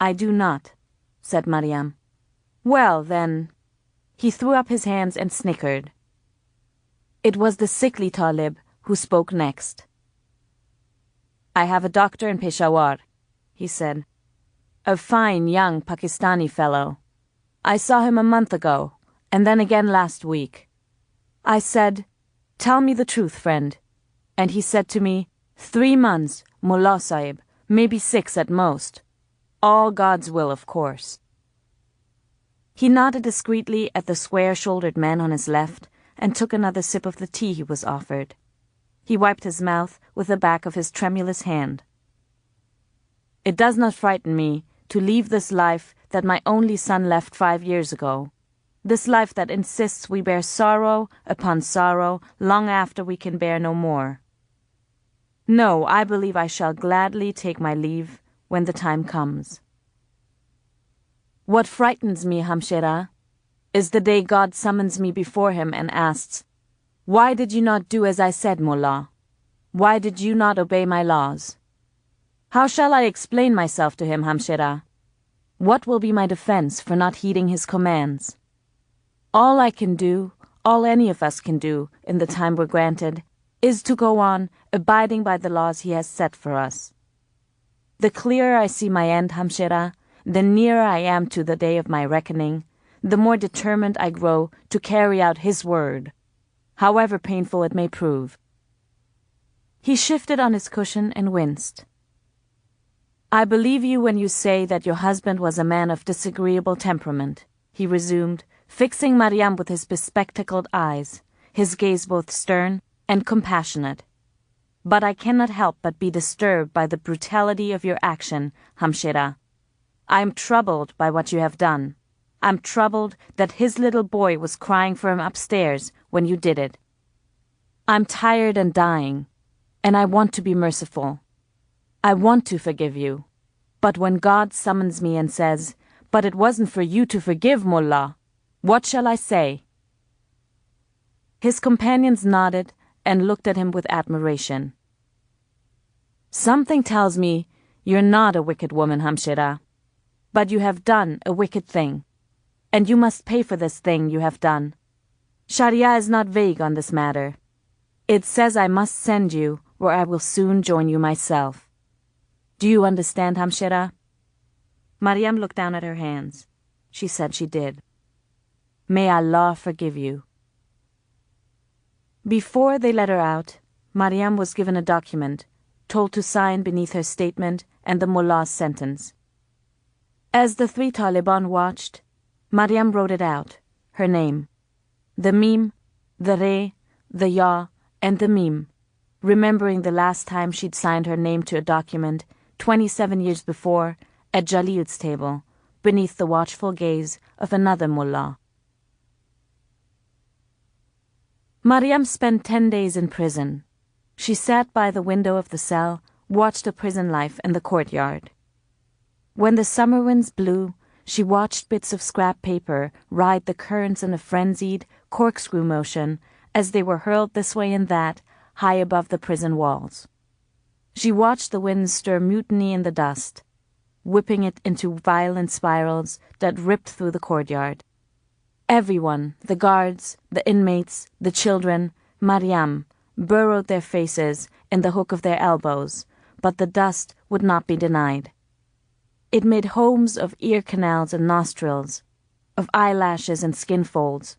I do not, said Mariam. Well, then... He threw up his hands and snickered. It was the sickly Talib who spoke next. I have a doctor in Peshawar, he said. A fine young Pakistani fellow. I saw him a month ago, and then again last week. I said, tell me the truth, friend. And he said to me, 3 months, Mullah Sahib, maybe 6 at most. All God's will, of course. He nodded discreetly at the square-shouldered man on his left and took another sip of the tea he was offered. He wiped his mouth with the back of his tremulous hand. It does not frighten me to leave this life that my only son left 5 years ago, this life that insists we bear sorrow upon sorrow long after we can bear no more. No, I believe I shall gladly take my leave when the time comes. What frightens me, Hamshera, is the day God summons me before him and asks, why did you not do as I said, Mullah? Why did you not obey my laws? How shall I explain myself to him, Hamshera? What will be my defense for not heeding his commands? All I can do, all any of us can do in the time we're granted, is to go on abiding by the laws he has set for us. The clearer I see my end, Hamshera, the nearer I am to the day of my reckoning, the more determined I grow to carry out his word, however painful it may prove. He shifted on his cushion and winced. I believe you when you say that your husband was a man of disagreeable temperament, he resumed, fixing Mariam with his bespectacled eyes, his gaze both stern and compassionate. But I cannot help but be disturbed by the brutality of your action, Hamshera. I am troubled by what you have done. I'm troubled that his little boy was crying for him upstairs when you did it. I'm tired and dying, and I want to be merciful. I want to forgive you. But when God summons me and says, but it wasn't for you to forgive, Mullah, what shall I say? His companions nodded and looked at him with admiration. Something tells me you're not a wicked woman, Hamshera. But you have done a wicked thing, and you must pay for this thing you have done. Sharia is not vague on this matter. It says I must send you where I will soon join you myself. Do you understand, Hamshera? Mariam looked down at her hands. She said she did. May Allah forgive you. Before they let her out, Mariam was given a document, told to sign beneath her statement and the mullah's sentence. As the 3 Taliban watched, Mariam wrote it out, her name. The mim, the re, the ya, and the mim, remembering the last time she'd signed her name to a document 27 years before at Jalil's table, beneath the watchful gaze of another mullah. Mariam spent 10 days in prison. She sat by the window of the cell, watched the prison life in the courtyard. When the summer winds blew, she watched bits of scrap paper ride the currents in a frenzied, corkscrew motion as they were hurled this way and that, high above the prison walls. She watched the wind stir mutiny in the dust, whipping it into violent spirals that ripped through the courtyard. Everyone, the guards, the inmates, the children, Mariam, burrowed their faces in the hook of their elbows, but the dust would not be denied. It made homes of ear canals and nostrils, of eyelashes and skin folds,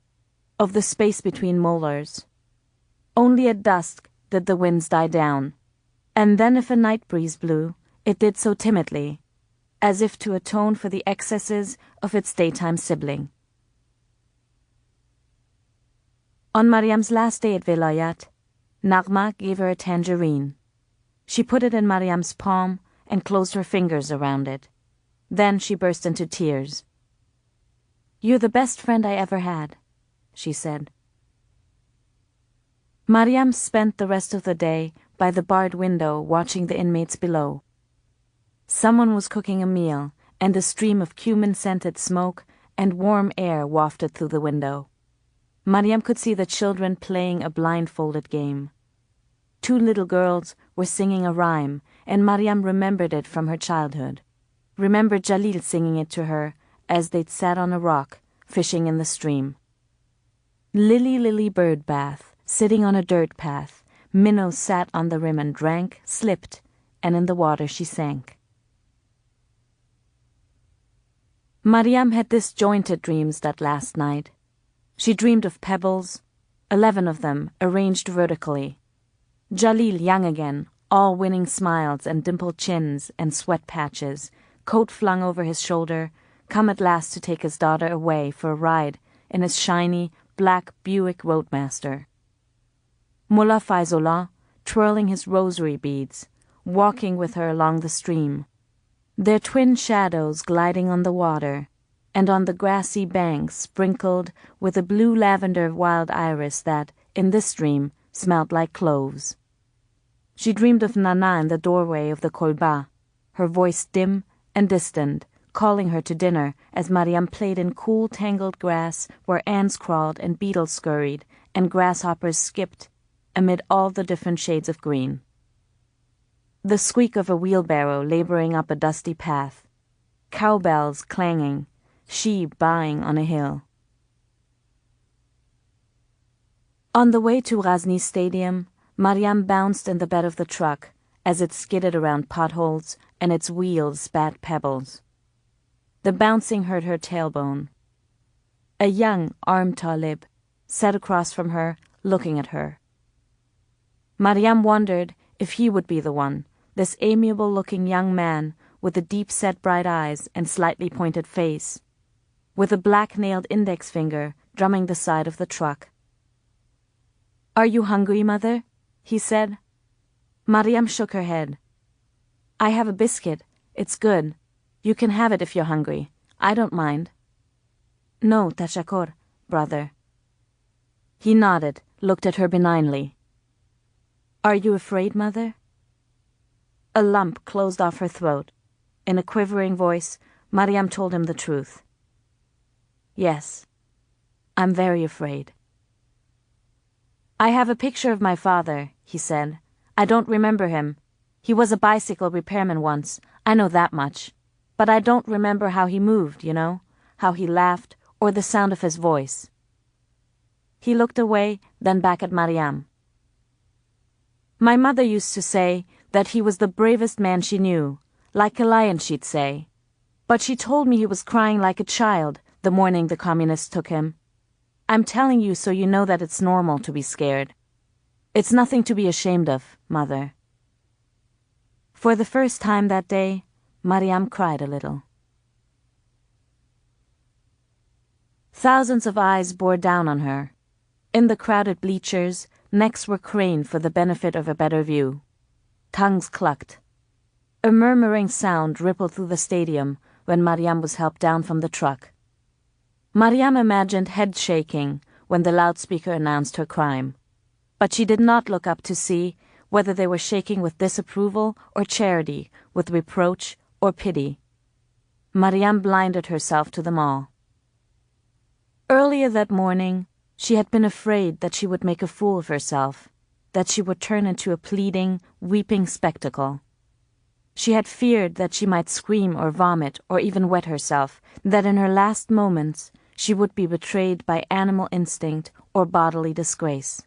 of the space between molars. Only at dusk did the winds die down, and then if a night breeze blew, it did so timidly, as if to atone for the excesses of its daytime sibling. On Mariam's last day at Vilayat, Naghma gave her a tangerine. She put it in Mariam's palm and closed her fingers around it. Then she burst into tears. "You're the best friend I ever had," she said. Mariam spent the rest of the day by the barred window watching the inmates below. Someone was cooking a meal, and a stream of cumin-scented smoke and warm air wafted through the window. Mariam could see the children playing a blindfolded game. 2 little girls were singing a rhyme, and Mariam remembered it from her childhood. Remembered Jalil singing it to her as they'd sat on a rock, fishing in the stream. Lily, lily bird bath, sitting on a dirt path, Minnow sat on the rim and drank, slipped, and in the water she sank. Mariam had disjointed dreams that last night. She dreamed of pebbles, 11 of them arranged vertically. Jalil young again, all winning smiles and dimpled chins and sweat patches, coat flung over his shoulder, come at last to take his daughter away for a ride in his shiny, black Buick Roadmaster. Mullah Faizullah, twirling his rosary beads, walking with her along the stream, their twin shadows gliding on the water, and on the grassy banks sprinkled with a blue lavender wild iris that, in this dream, smelled like cloves. She dreamed of Nana in the doorway of the kolba, her voice dim and distant, calling her to dinner as Mariam played in cool tangled grass where ants crawled and beetles scurried and grasshoppers skipped amid all the different shades of green. The squeak of a wheelbarrow laboring up a dusty path, cowbells clanging, sheep baaing on a hill. On the way to Ghazni Stadium, Mariam bounced in the bed of the truck as it skidded around potholes and its wheels spat pebbles. The bouncing hurt her tailbone. A young, armed Talib sat across from her, looking at her. Mariam wondered if he would be the one, this amiable-looking young man with the deep-set bright eyes and slightly pointed face, with a black-nailed index finger drumming the side of the truck. "Are you hungry, Mother?" he said. Mariam shook her head. "I have a biscuit. It's good. You can have it if you're hungry. I don't mind." "No, tashakor, brother." He nodded, looked at her benignly. "Are you afraid, Mother?" A lump closed off her throat. In a quivering voice, Mariam told him the truth. "Yes, I'm very afraid." "I have a picture of my father," he said. "I don't remember him. He was a bicycle repairman once, I know that much. But I don't remember how he moved, you know, how he laughed, or the sound of his voice." He looked away, then back at Mariam. "My mother used to say that he was the bravest man she knew, like a lion, she'd say. But she told me he was crying like a child the morning the communists took him. I'm telling you so you know that it's normal to be scared. It's nothing to be ashamed of, Mother." For the first time that day, Mariam cried a little. Thousands of eyes bore down on her. In the crowded bleachers, necks were craned for the benefit of a better view. Tongues clucked. A murmuring sound rippled through the stadium when Mariam was helped down from the truck. Mariam imagined head shaking when the loudspeaker announced her crime, but she did not look up to see whether they were shaking with disapproval or charity, with reproach or pity. Mariam blinded herself to them all. Earlier that morning, she had been afraid that she would make a fool of herself, that she would turn into a pleading, weeping spectacle. She had feared that she might scream or vomit or even wet herself, that in her last moments she would be betrayed by animal instinct or bodily disgrace.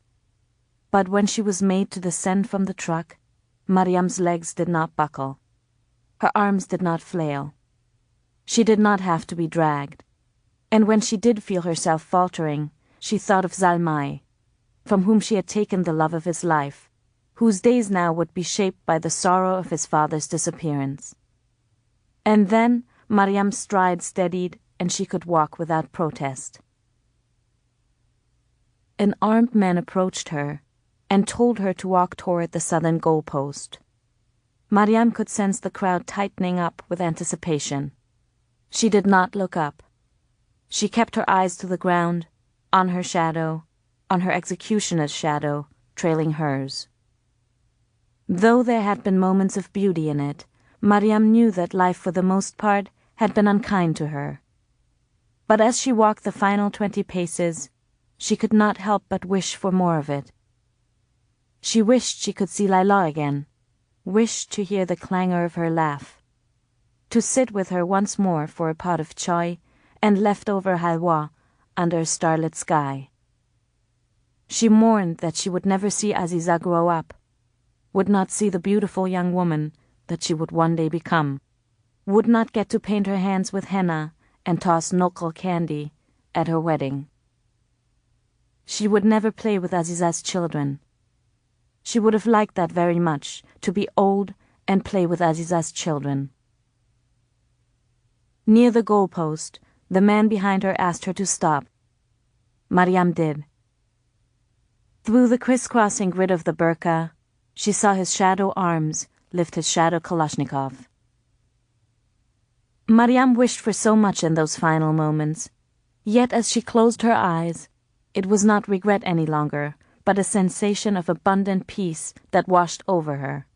But when she was made to descend from the truck, Mariam's legs did not buckle. Her arms did not flail. She did not have to be dragged. And when she did feel herself faltering, she thought of Zalmai, from whom she had taken the love of his life, whose days now would be shaped by the sorrow of his father's disappearance. And then Mariam's stride steadied, and she could walk without protest. An armed man approached her and told her to walk toward the southern goalpost. Mariam could sense the crowd tightening up with anticipation. She did not look up. She kept her eyes to the ground, on her shadow, on her executioner's shadow, trailing hers. Though there had been moments of beauty in it, Mariam knew that life for the most part had been unkind to her. But as she walked the final 20 paces, she could not help but wish for more of it. She wished she could see Laila again, wished to hear the clangor of her laugh, to sit with her once more for a pot of chai and leftover halwa under a starlit sky. She mourned that she would never see Aziza grow up, would not see the beautiful young woman that she would one day become, would not get to paint her hands with henna and toss nokal candy at her wedding. She would never play with Aziza's children. She would have liked that very much, to be old and play with Aziza's children. Near the goalpost, the man behind her asked her to stop. Mariam did. Through the crisscrossing grid of the burqa, she saw his shadow arms lift his shadow Kalashnikov. Mariam wished for so much in those final moments, yet as she closed her eyes, it was not regret any longer, but a sensation of abundant peace that washed over her.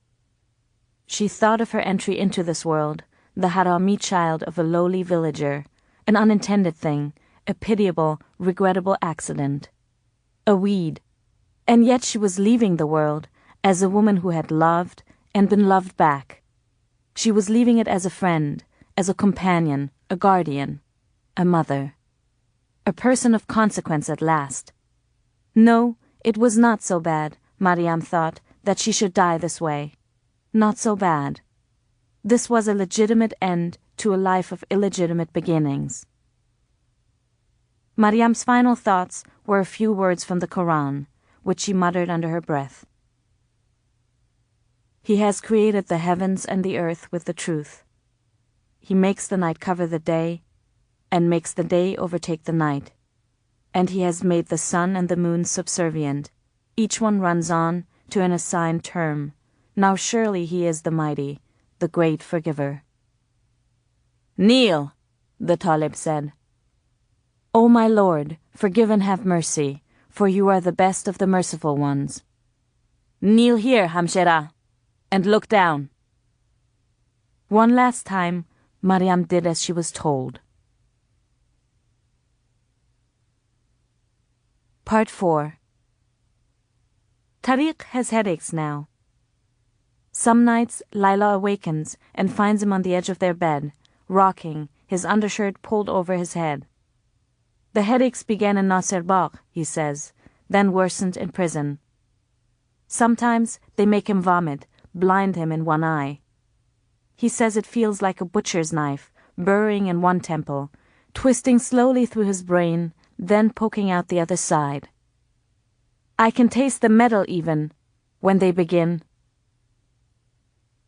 She thought of her entry into this world, the Harami child of a lowly villager, an unintended thing, a pitiable, regrettable accident, a weed, and yet she was leaving the world as a woman who had loved and been loved back. She was leaving it as a friend, as a companion, a guardian, a mother, a person of consequence at last. No, it was not so bad, Mariam thought, that she should die this way. Not so bad. This was a legitimate end to a life of illegitimate beginnings. Mariam's final thoughts were a few words from the Quran, which she muttered under her breath. He has created the heavens and the earth with the truth. He makes the night cover the day, and makes the day overtake the night. And he has made the sun and the moon subservient. Each one runs on to an assigned term. Now surely he is the mighty, the great forgiver. Kneel, the Talib said. O my Lord, forgive and have mercy, for you are the best of the merciful ones. Kneel here, Hamshera, and look down. One last time, Mariam did as she was told. Part 4. Tariq has headaches now. Some nights, Laila awakens and finds him on the edge of their bed, rocking, his undershirt pulled over his head. The headaches began in Nasserbagh, he says, then worsened in prison. Sometimes they make him vomit, blind him in one eye. He says it feels like a butcher's knife, burrowing in one temple, twisting slowly through his brain, then poking out the other side. I can taste the metal even, when they begin.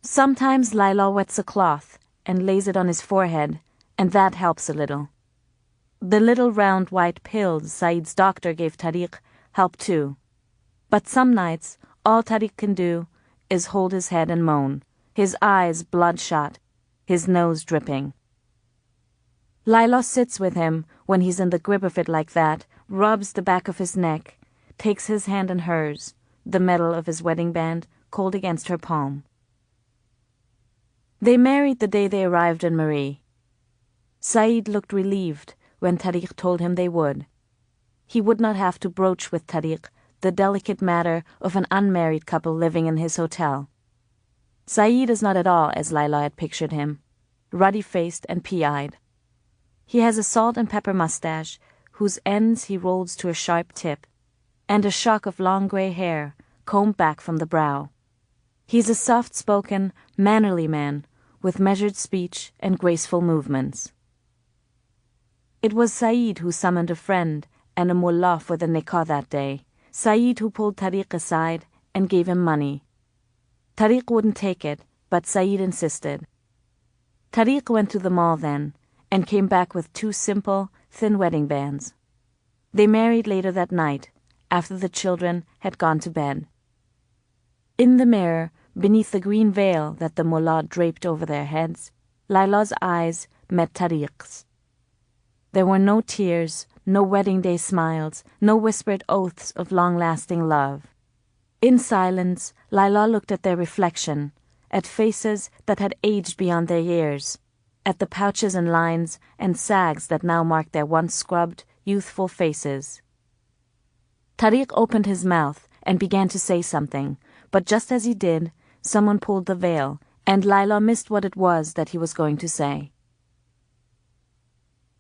Sometimes Laila wets a cloth and lays it on his forehead, and that helps a little. The little round white pills Saeed's doctor gave Tariq help too. But some nights, all Tariq can do is hold his head and moan, his eyes bloodshot, his nose dripping. Laila sits with him when he's in the grip of it like that, rubs the back of his neck, takes his hand in hers, the metal of his wedding band cold against her palm. They married the day they arrived in Marie. Saeed looked relieved when Tariq told him they would. He would not have to broach with Tariq the delicate matter of an unmarried couple living in his hotel. Saeed is not at all as Laila had pictured him, ruddy-faced and pea-eyed. He has a salt and pepper mustache, whose ends he rolls to a sharp tip, and a shock of long grey hair, combed back from the brow. He's a soft-spoken, mannerly man, with measured speech and graceful movements. It was Saeed who summoned a friend and a mullah for the nikah that day. Saeed who pulled Tariq aside and gave him money. Tariq wouldn't take it, but Saeed insisted. Tariq went to the mall then, and came back with 2 simple, thin wedding bands. They married later that night, after the children had gone to bed. In the mirror, beneath the green veil that the mullah draped over their heads, Laila's eyes met Tariq's. There were no tears, no wedding day smiles, no whispered oaths of long-lasting love. In silence, Laila looked at their reflection, at faces that had aged beyond their years, at the pouches and lines and sags that now marked their once scrubbed, youthful faces. Tariq opened his mouth and began to say something, but just as he did, someone pulled the veil, and Laila missed what it was that he was going to say.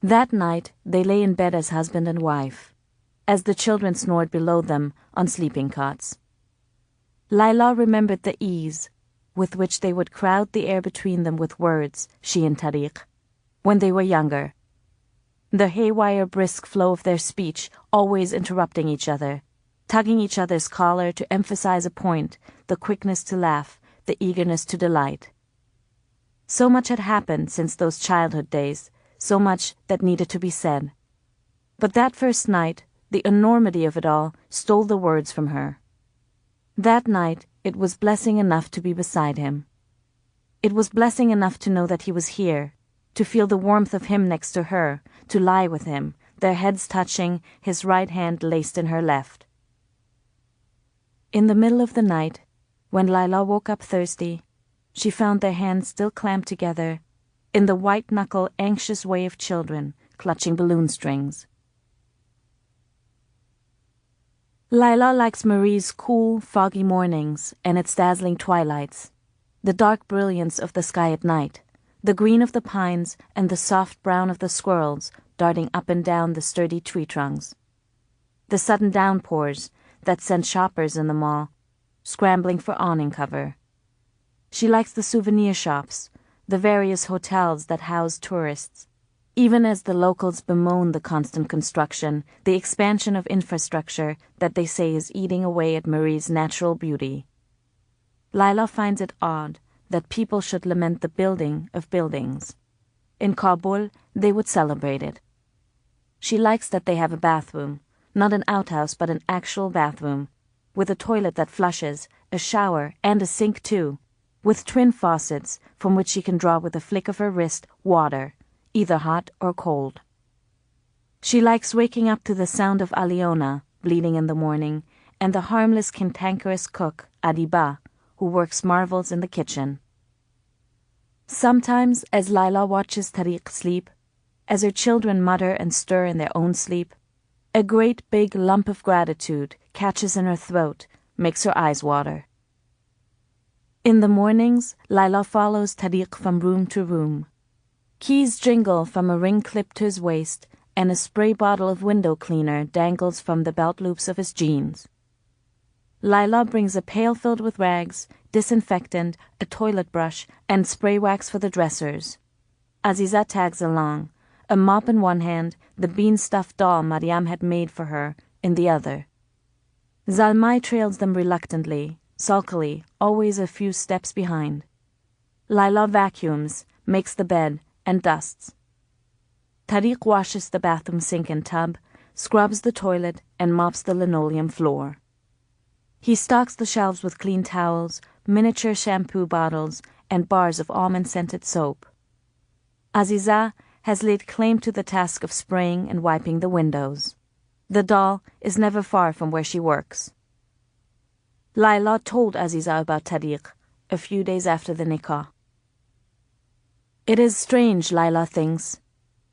That night they lay in bed as husband and wife, as the children snored below them on sleeping cots. Laila remembered the ease with which they would crowd the air between them with words, she and Tariq, when they were younger. The haywire brisk flow of their speech, always interrupting each other, tugging each other's collar to emphasize a point, the quickness to laugh, the eagerness to delight. So much had happened since those childhood days, so much that needed to be said. But that first night, the enormity of it all stole the words from her. That night, it was blessing enough to be beside him. It was blessing enough to know that he was here, to feel the warmth of him next to her, to lie with him, their heads touching, his right hand laced in her left. In the middle of the night, when Laila woke up thirsty, she found their hands still clamped together, in the white-knuckle, anxious way of children clutching balloon strings. Laila likes Marie's cool, foggy mornings and its dazzling twilights, the dark brilliance of the sky at night, the green of the pines and the soft brown of the squirrels darting up and down the sturdy tree trunks, the sudden downpours that sent shoppers in the mall scrambling for awning cover. She likes the souvenir shops, the various hotels that house tourists, even as the locals bemoan the constant construction, the expansion of infrastructure that they say is eating away at Marie's natural beauty. Laila finds it odd that people should lament the building of buildings. In Kabul, they would celebrate it. She likes that they have a bathroom, not an outhouse but an actual bathroom, with a toilet that flushes, a shower, and a sink too, with twin faucets from which she can draw with a flick of her wrist water, either hot or cold. She likes waking up to the sound of Aliona bleeding in the morning and the harmless cantankerous cook, Adiba, who works marvels in the kitchen. Sometimes, as Laila watches Tariq sleep, as her children mutter and stir in their own sleep, a great big lump of gratitude catches in her throat, makes her eyes water. In the mornings, Laila follows Tariq from room to room. Keys jingle from a ring clipped to his waist, and a spray bottle of window cleaner dangles from the belt loops of his jeans. Laila brings a pail filled with rags, disinfectant, a toilet brush, and spray wax for the dressers. Aziza tags along, a mop in one hand, the bean-stuffed doll Mariam had made for her in the other. Zalmai trails them reluctantly, sulkily, always a few steps behind. Laila vacuums, makes the bed, and dusts. Tariq washes the bathroom sink and tub, scrubs the toilet, and mops the linoleum floor. He stocks the shelves with clean towels, miniature shampoo bottles, and bars of almond-scented soap. Aziza has laid claim to the task of spraying and wiping the windows. The doll is never far from where she works. Laila told Aziza about Tariq a few days after the nikah. It is strange, Laila thinks,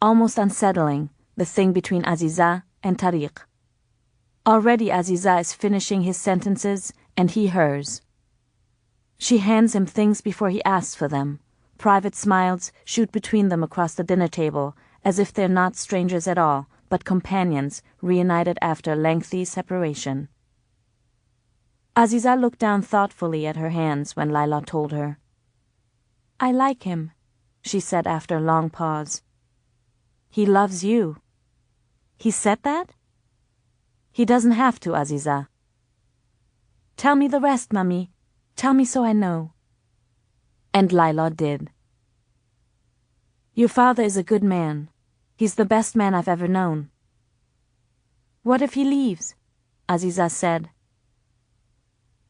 almost unsettling, the thing between Aziza and Tariq. Already Aziza is finishing his sentences and he hers. She hands him things before he asks for them. Private smiles shoot between them across the dinner table as if they're not strangers at all, but companions reunited after a lengthy separation. Aziza looked down thoughtfully at her hands when Laila told her. "I like him," she said after a long pause. "He loves you." "He said that?" "He doesn't have to, Aziza." "Tell me the rest, Mummy. Tell me so I know." And Laila did. "Your father is a good man. He's the best man I've ever known." "What if he leaves?" Aziza said.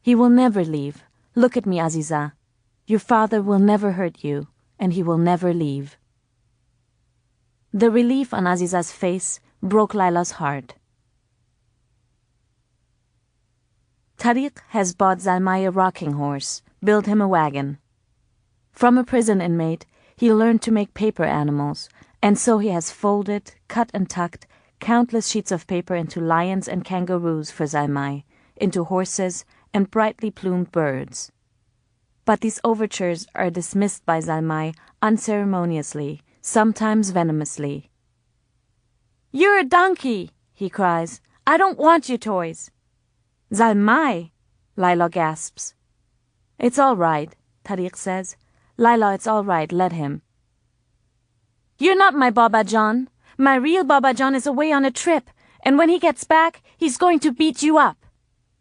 "He will never leave. Look at me, Aziza. Your father will never hurt you, and he will never leave." The relief on Aziza's face broke Laila's heart. Tariq has bought Zalmai a rocking horse, built him a wagon. From a prison inmate, he learned to make paper animals, and so he has folded, cut and tucked countless sheets of paper into lions and kangaroos for Zalmai, into horses and brightly plumed birds. But these overtures are dismissed by Zalmai unceremoniously, sometimes venomously. "You're a donkey," he cries. "I don't want your toys." "Zalmai," Laila gasps. "It's all right," Tariq says. "Laila, it's all right, let him." "You're not my Baba John. My real Baba John is away on a trip, and when he gets back, he's going to beat you up.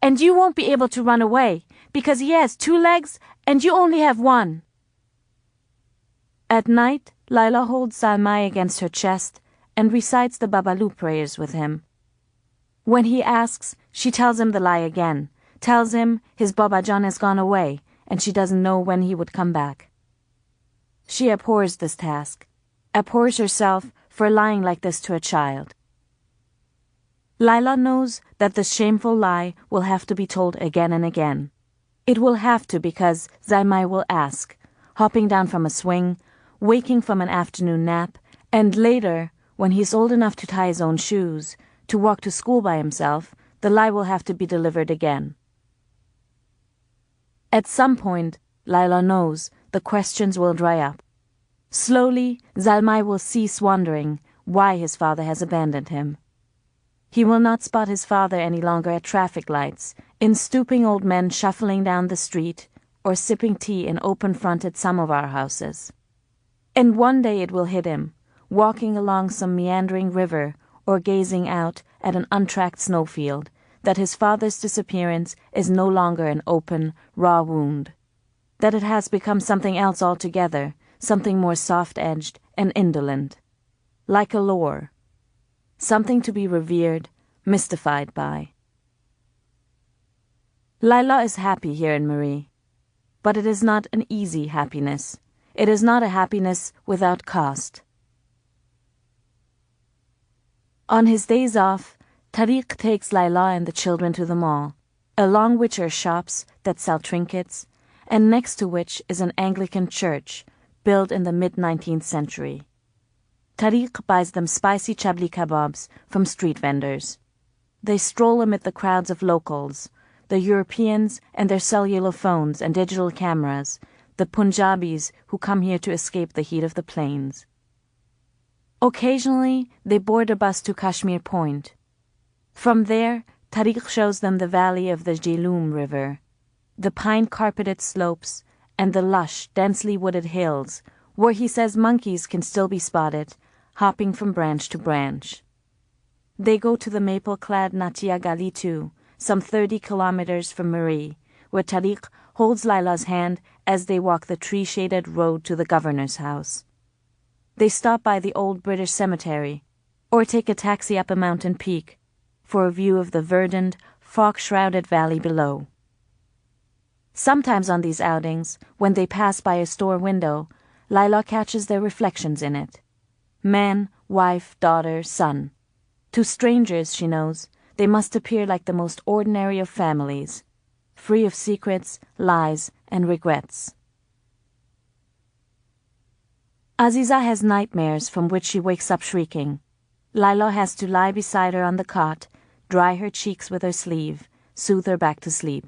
And you won't be able to run away, because he has 2 legs and you only have 1. At night, Laila holds Zalmai against her chest and recites the Babalu prayers with him. When he asks, she tells him the lie again, tells him his Baba John has gone away and she doesn't know when he would come back. She abhors this task, abhors herself for lying like this to a child. Laila knows that the shameful lie will have to be told again and again. It will have to because Zalmai will ask, hopping down from a swing, waking from an afternoon nap, and later, when he's old enough to tie his own shoes, to walk to school by himself, the lie will have to be delivered again. At some point, Laila knows the questions will dry up. Slowly, Zalmai will cease wondering why his father has abandoned him. He will not spot his father any longer at traffic lights, in stooping old men shuffling down the street, or sipping tea in open-fronted samovar houses. And one day it will hit him, walking along some meandering river or gazing out at an untracked snowfield, that his father's disappearance is no longer an open, raw wound, that it has become something else altogether, something more soft-edged and indolent, like a lore, something to be revered, mystified by. Laila is happy here in Marie, but it is not an easy happiness. It is not a happiness without cost. On his days off, Tariq takes Laila and the children to the mall, along which are shops that sell trinkets, and next to which is an Anglican church built in the mid-19th century. Tariq buys them spicy chabli kebabs from street vendors. They stroll amid the crowds of locals, the Europeans and their cellular phones and digital cameras, the Punjabis who come here to escape the heat of the plains. Occasionally, they board a bus to Kashmir Point. From there, Tariq shows them the valley of the Jhelum River, the pine-carpeted slopes, and the lush, densely wooded hills, where he says monkeys can still be spotted, hopping from branch to branch. They go to the maple-clad Natia Gali too, some 30 kilometers from Marie, where Tariq holds Laila's hand as they walk the tree-shaded road to the governor's house. They stop by the old British cemetery, or take a taxi up a mountain peak, for a view of the verdant, fog-shrouded valley below. Sometimes on these outings, when they pass by a store window, Laila catches their reflections in it. Man, wife, daughter, son. To strangers, she knows, they must appear like the most ordinary of families, free of secrets, lies, and regrets. Aziza has nightmares from which she wakes up shrieking. Laila has to lie beside her on the cot, dry her cheeks with her sleeve, soothe her back to sleep.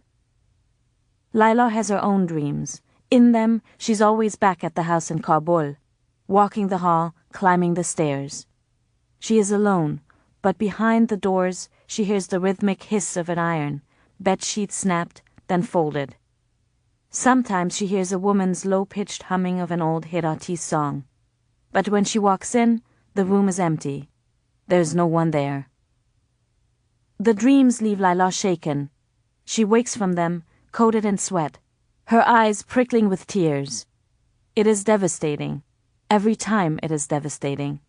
Laila has her own dreams. In them, she's always back at the house in Kabul, walking the hall, climbing the stairs. She is alone, but behind the doors she hears the rhythmic hiss of an iron, bedsheet snapped, then folded. Sometimes she hears a woman's low-pitched humming of an old Hirati song. But when she walks in, the room is empty. There's no one there. The dreams leave Laila shaken. She wakes from them, coated in sweat, her eyes prickling with tears. It is devastating. Every time it is devastating.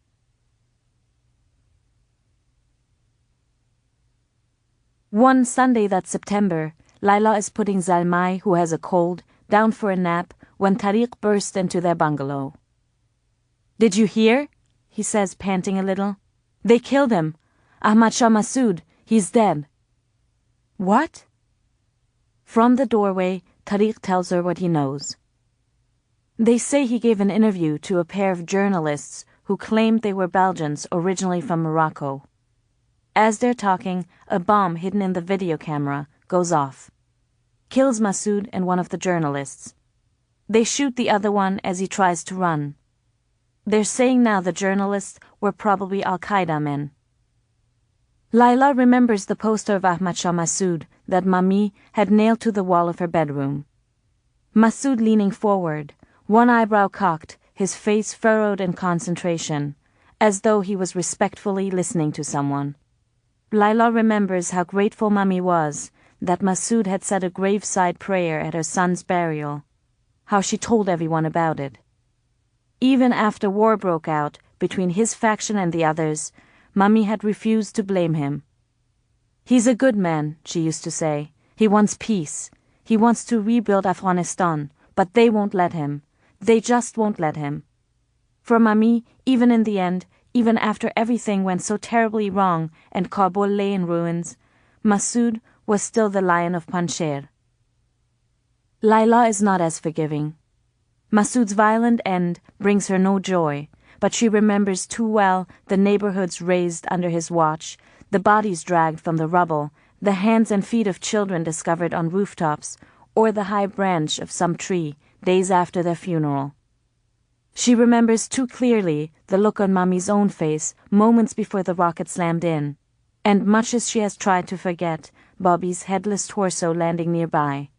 One Sunday that September, Laila is putting Zalmay, who has a cold, down for a nap when Tariq bursts into their bungalow. "Did you hear?" he says, panting a little. "They killed him. Ahmad Shah Massoud, he's dead." "What?" From the doorway, Tariq tells her what he knows. They say he gave an interview to a pair of journalists who claimed they were Belgians originally from Morocco. As they're talking, a bomb hidden in the video camera goes off. Kills Massoud and one of the journalists. They shoot the other one as he tries to run. They're saying now the journalists were probably Al-Qaeda men. Laila remembers the poster of Ahmad Shah Massoud that Mami had nailed to the wall of her bedroom. Massoud leaning forward, one eyebrow cocked, his face furrowed in concentration, as though he was respectfully listening to someone. Laila remembers how grateful Mami was that Massoud had said a graveside prayer at her son's burial, how she told everyone about it. Even after war broke out between his faction and the others, Mami had refused to blame him. "He's a good man," she used to say. "He wants peace. He wants to rebuild Afghanistan, but they won't let him. They just won't let him." For Mami, even in the end, even after everything went so terribly wrong and Kabul lay in ruins, Massoud was still the Lion of Panjshir. Laila is not as forgiving. Massoud's violent end brings her no joy, but she remembers too well the neighborhoods razed under his watch, the bodies dragged from the rubble, the hands and feet of children discovered on rooftops, or the high branch of some tree days after their funeral. She remembers too clearly the look on Mami's own face moments before the rocket slammed in, and much as she has tried to forget Bobby's headless torso landing nearby.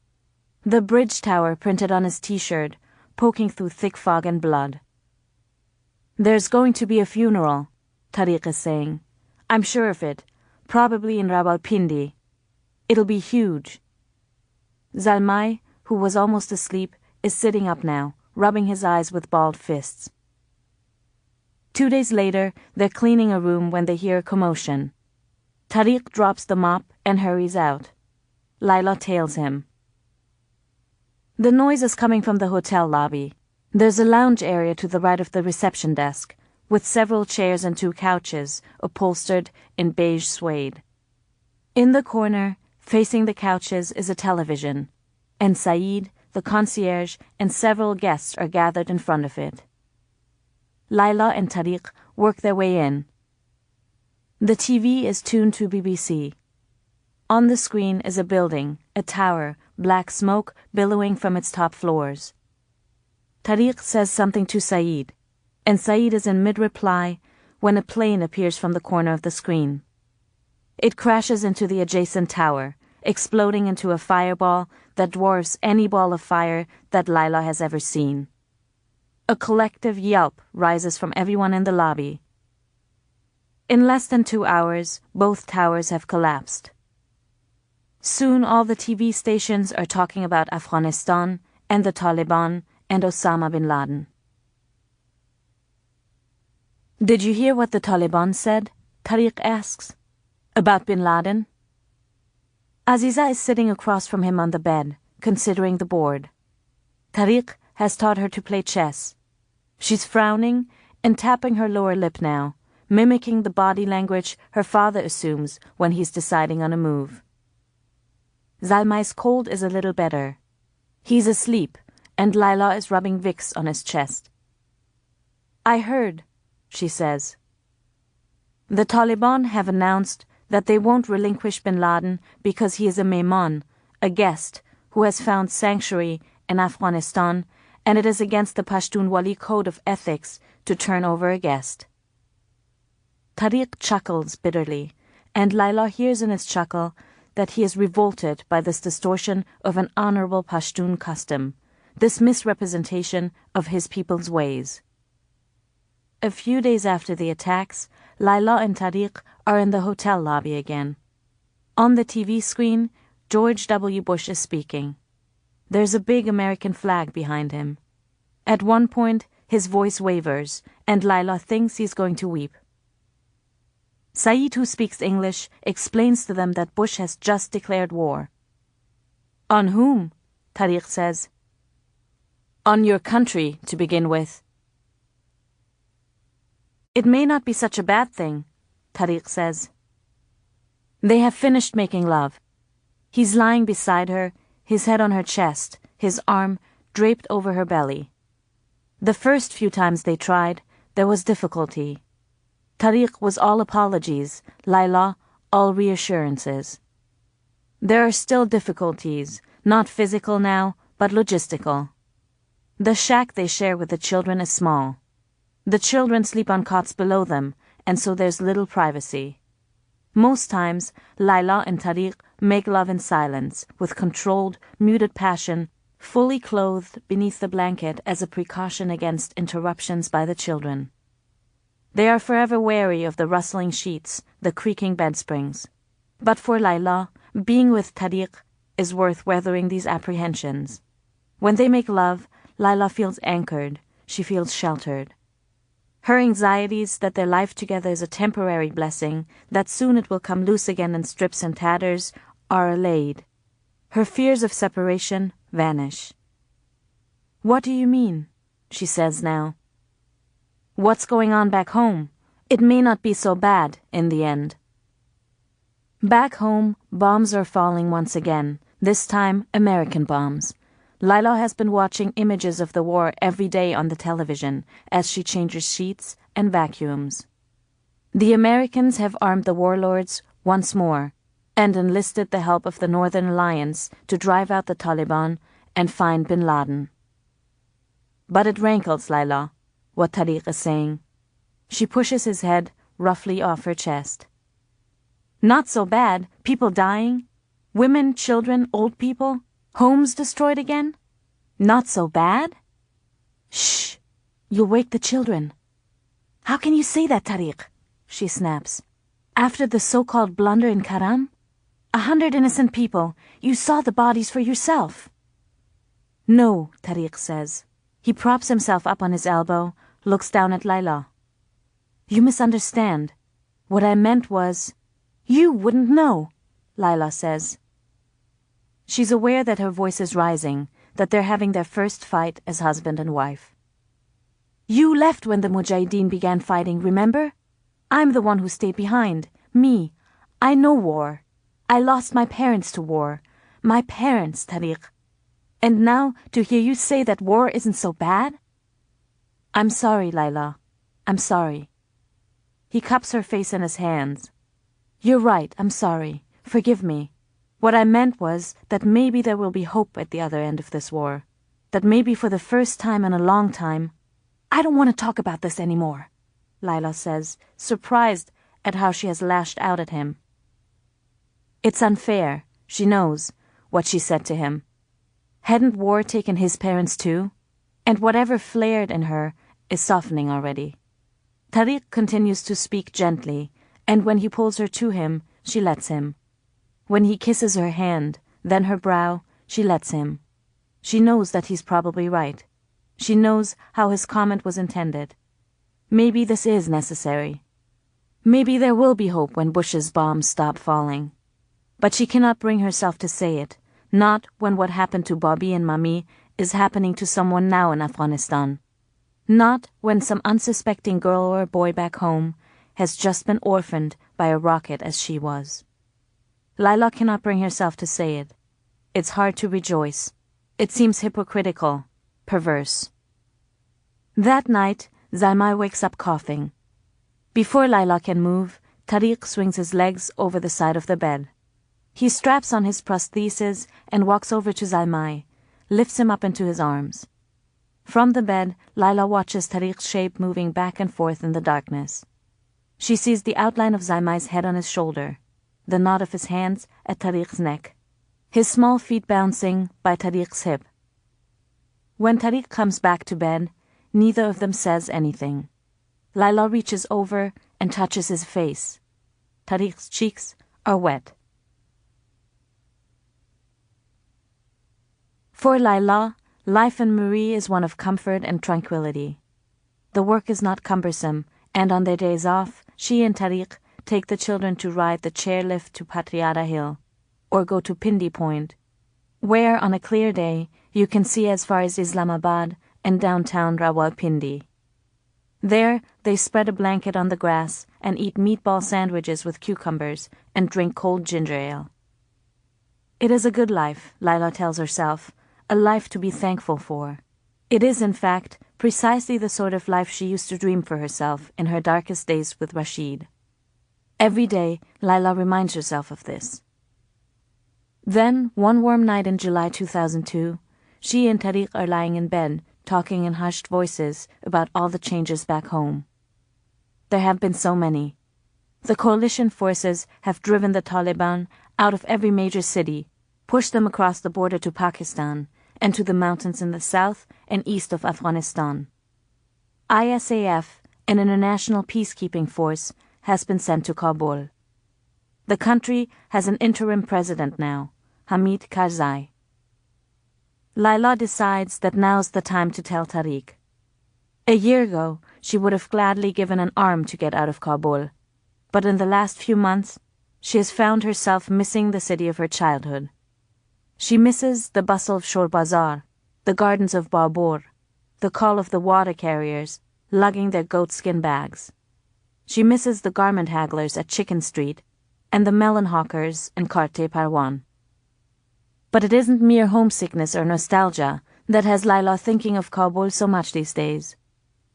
The bridge tower printed on his t-shirt, poking through thick fog and blood. "There's going to be a funeral," Tariq is saying. "I'm sure of it, probably in Rawalpindi. It'll be huge." Zalmay, who was almost asleep, is sitting up now, rubbing his eyes with balled fists. 2 days later, they're cleaning a room when they hear a commotion. Tariq drops the mop and hurries out. Laila tails him. The noise is coming from the hotel lobby. There's a lounge area to the right of the reception desk, with several chairs and 2 couches, upholstered in beige suede. In the corner, facing the couches, is a television, and Saeed, the concierge, and several guests are gathered in front of it. Laila and Tariq work their way in. The TV is tuned to BBC. On the screen is a building, a tower, black smoke billowing from its top floors. Tariq says something to Saeed, and Saeed is in mid-reply when a plane appears from the corner of the screen. It crashes into the adjacent tower, exploding into a fireball that dwarfs any ball of fire that Laila has ever seen. A collective yelp rises from everyone in the lobby. In less than 2 hours, both towers have collapsed. Soon all the TV stations are talking about Afghanistan and the Taliban and Osama bin Laden. "Did you hear what the Taliban said?" Tariq asks. "About bin Laden?" Aziza is sitting across from him on the bed, considering the board. Tariq has taught her to play chess. She's frowning and tapping her lower lip now, mimicking the body language her father assumes when he's deciding on a move. Zalmay's cold is a little better. He's asleep, and Laila is rubbing Vicks on his chest. "I heard," she says. The Taliban have announced that they won't relinquish bin Laden because he is a mehman, a guest, who has found sanctuary in Afghanistan, and it is against the Pashtunwali code of ethics to turn over a guest. Tariq chuckles bitterly, and Laila hears in his chuckle that he is revolted by this distortion of an honorable Pashtun custom, this misrepresentation of his people's ways. A few days after the attacks, Laila and Tariq are in the hotel lobby again. On the TV screen, George W. Bush is speaking. There's a big American flag behind him. At one point, his voice wavers, and Laila thinks he's going to weep. Saeed, who speaks English, explains to them that Bush has just declared war. On whom? Tariq says. On your country, to begin with. It may not be such a bad thing, Tariq says. They have finished making love. He's lying beside her, his head on her chest, his arm draped over her belly. The first few times they tried, there was difficulty. Tariq was all apologies, Laila all reassurances. There are still difficulties, not physical now, but logistical. The shack they share with the children is small. The children sleep on cots below them, and so there's little privacy. Most times, Laila and Tariq make love in silence, with controlled, muted passion, fully clothed beneath the blanket as a precaution against interruptions by the children. They are forever wary of the rustling sheets, the creaking bedsprings. But for Laila, being with Tariq is worth weathering these apprehensions. When they make love, Laila feels anchored, she feels sheltered. Her anxieties that their life together is a temporary blessing, that soon it will come loose again in strips and tatters, are allayed. Her fears of separation vanish. What do you mean? She says now. What's going on back home? It may not be so bad in the end. Back home, bombs are falling once again, this time American bombs. Laila has been watching images of the war every day on the television as she changes sheets and vacuums. The Americans have armed the warlords once more and enlisted the help of the Northern Alliance to drive out the Taliban and find bin Laden. But it rankles Laila, what Tariq is saying. She pushes his head roughly off her chest. Not so bad, people dying, women, children, old people, homes destroyed again? Not so bad? Shh! You'll wake the children. How can you say that, Tariq? She snaps. After the so-called blunder in Karam? 100 innocent people. You saw the bodies for yourself. No, Tariq says. He props himself up on his elbow, looks down at Laila. You misunderstand. What I meant was, you wouldn't know, Laila says. She's aware that her voice is rising, that they're having their first fight as husband and wife. You left when the Mujahideen began fighting, remember? I'm the one who stayed behind. Me. I know war. I lost my parents to war. My parents, Tariq. And now to hear you say that war isn't so bad? I'm sorry, Laila. I'm sorry. He cups her face in his hands. You're right, I'm sorry. Forgive me. What I meant was that maybe there will be hope at the other end of this war. That maybe for the first time in a long time... I don't want to talk about this anymore, Laila says, surprised at how she has lashed out at him. It's unfair, she knows, what she said to him. Hadn't war taken his parents too? And whatever flared in her is softening already. Tariq continues to speak gently, and when he pulls her to him, she lets him. When he kisses her hand, then her brow, she lets him. She knows that he's probably right. She knows how his comment was intended. Maybe this is necessary. Maybe there will be hope when Bush's bombs stop falling. But she cannot bring herself to say it, not when what happened to Bobby and Mami is happening to someone now in Afghanistan. Not when some unsuspecting girl or boy back home has just been orphaned by a rocket as she was. Laila cannot bring herself to say it. It's hard to rejoice. It seems hypocritical, perverse. That night, Zalmai wakes up coughing. Before Laila can move, Tariq swings his legs over the side of the bed. He straps on his prosthesis and walks over to Zalmai, lifts him up into his arms. From the bed, Laila watches Tariq's shape moving back and forth in the darkness. She sees the outline of Zaimai's head on his shoulder, the knot of his hands at Tariq's neck, his small feet bouncing by Tariq's hip. When Tariq comes back to bed, neither of them says anything. Laila reaches over and touches his face. Tariq's cheeks are wet. For Laila, life in Marie is one of comfort and tranquility. The work is not cumbersome, and on their days off, she and Tariq take the children to ride the chairlift to Patriada Hill, or go to Pindi Point, where on a clear day you can see as far as Islamabad and downtown Rawalpindi. There, they spread a blanket on the grass and eat meatball sandwiches with cucumbers and drink cold ginger ale. It is a good life, Laila tells herself, a life to be thankful for. It is, in fact, precisely the sort of life she used to dream for herself in her darkest days with Rasheed. Every day, Laila reminds herself of this. Then, one warm night in July 2002, she and Tariq are lying in bed, talking in hushed voices about all the changes back home. There have been so many. The coalition forces have driven the Taliban out of every major city, pushed them across the border to Pakistan, and to the mountains in the south and east of Afghanistan. ISAF, an international peacekeeping force, has been sent to Kabul. The country has an interim president now, Hamid Karzai. Laila decides that now's the time to tell Tariq. A year ago, she would have gladly given an arm to get out of Kabul, but in the last few months, she has found herself missing the city of her childhood. She misses the bustle of Shor Bazar, the gardens of Babur, the call of the water carriers, lugging their goatskin bags. She misses the garment hagglers at Chicken Street and the melon hawkers in Carte Parwan. But it isn't mere homesickness or nostalgia that has Laila thinking of Kabul so much these days.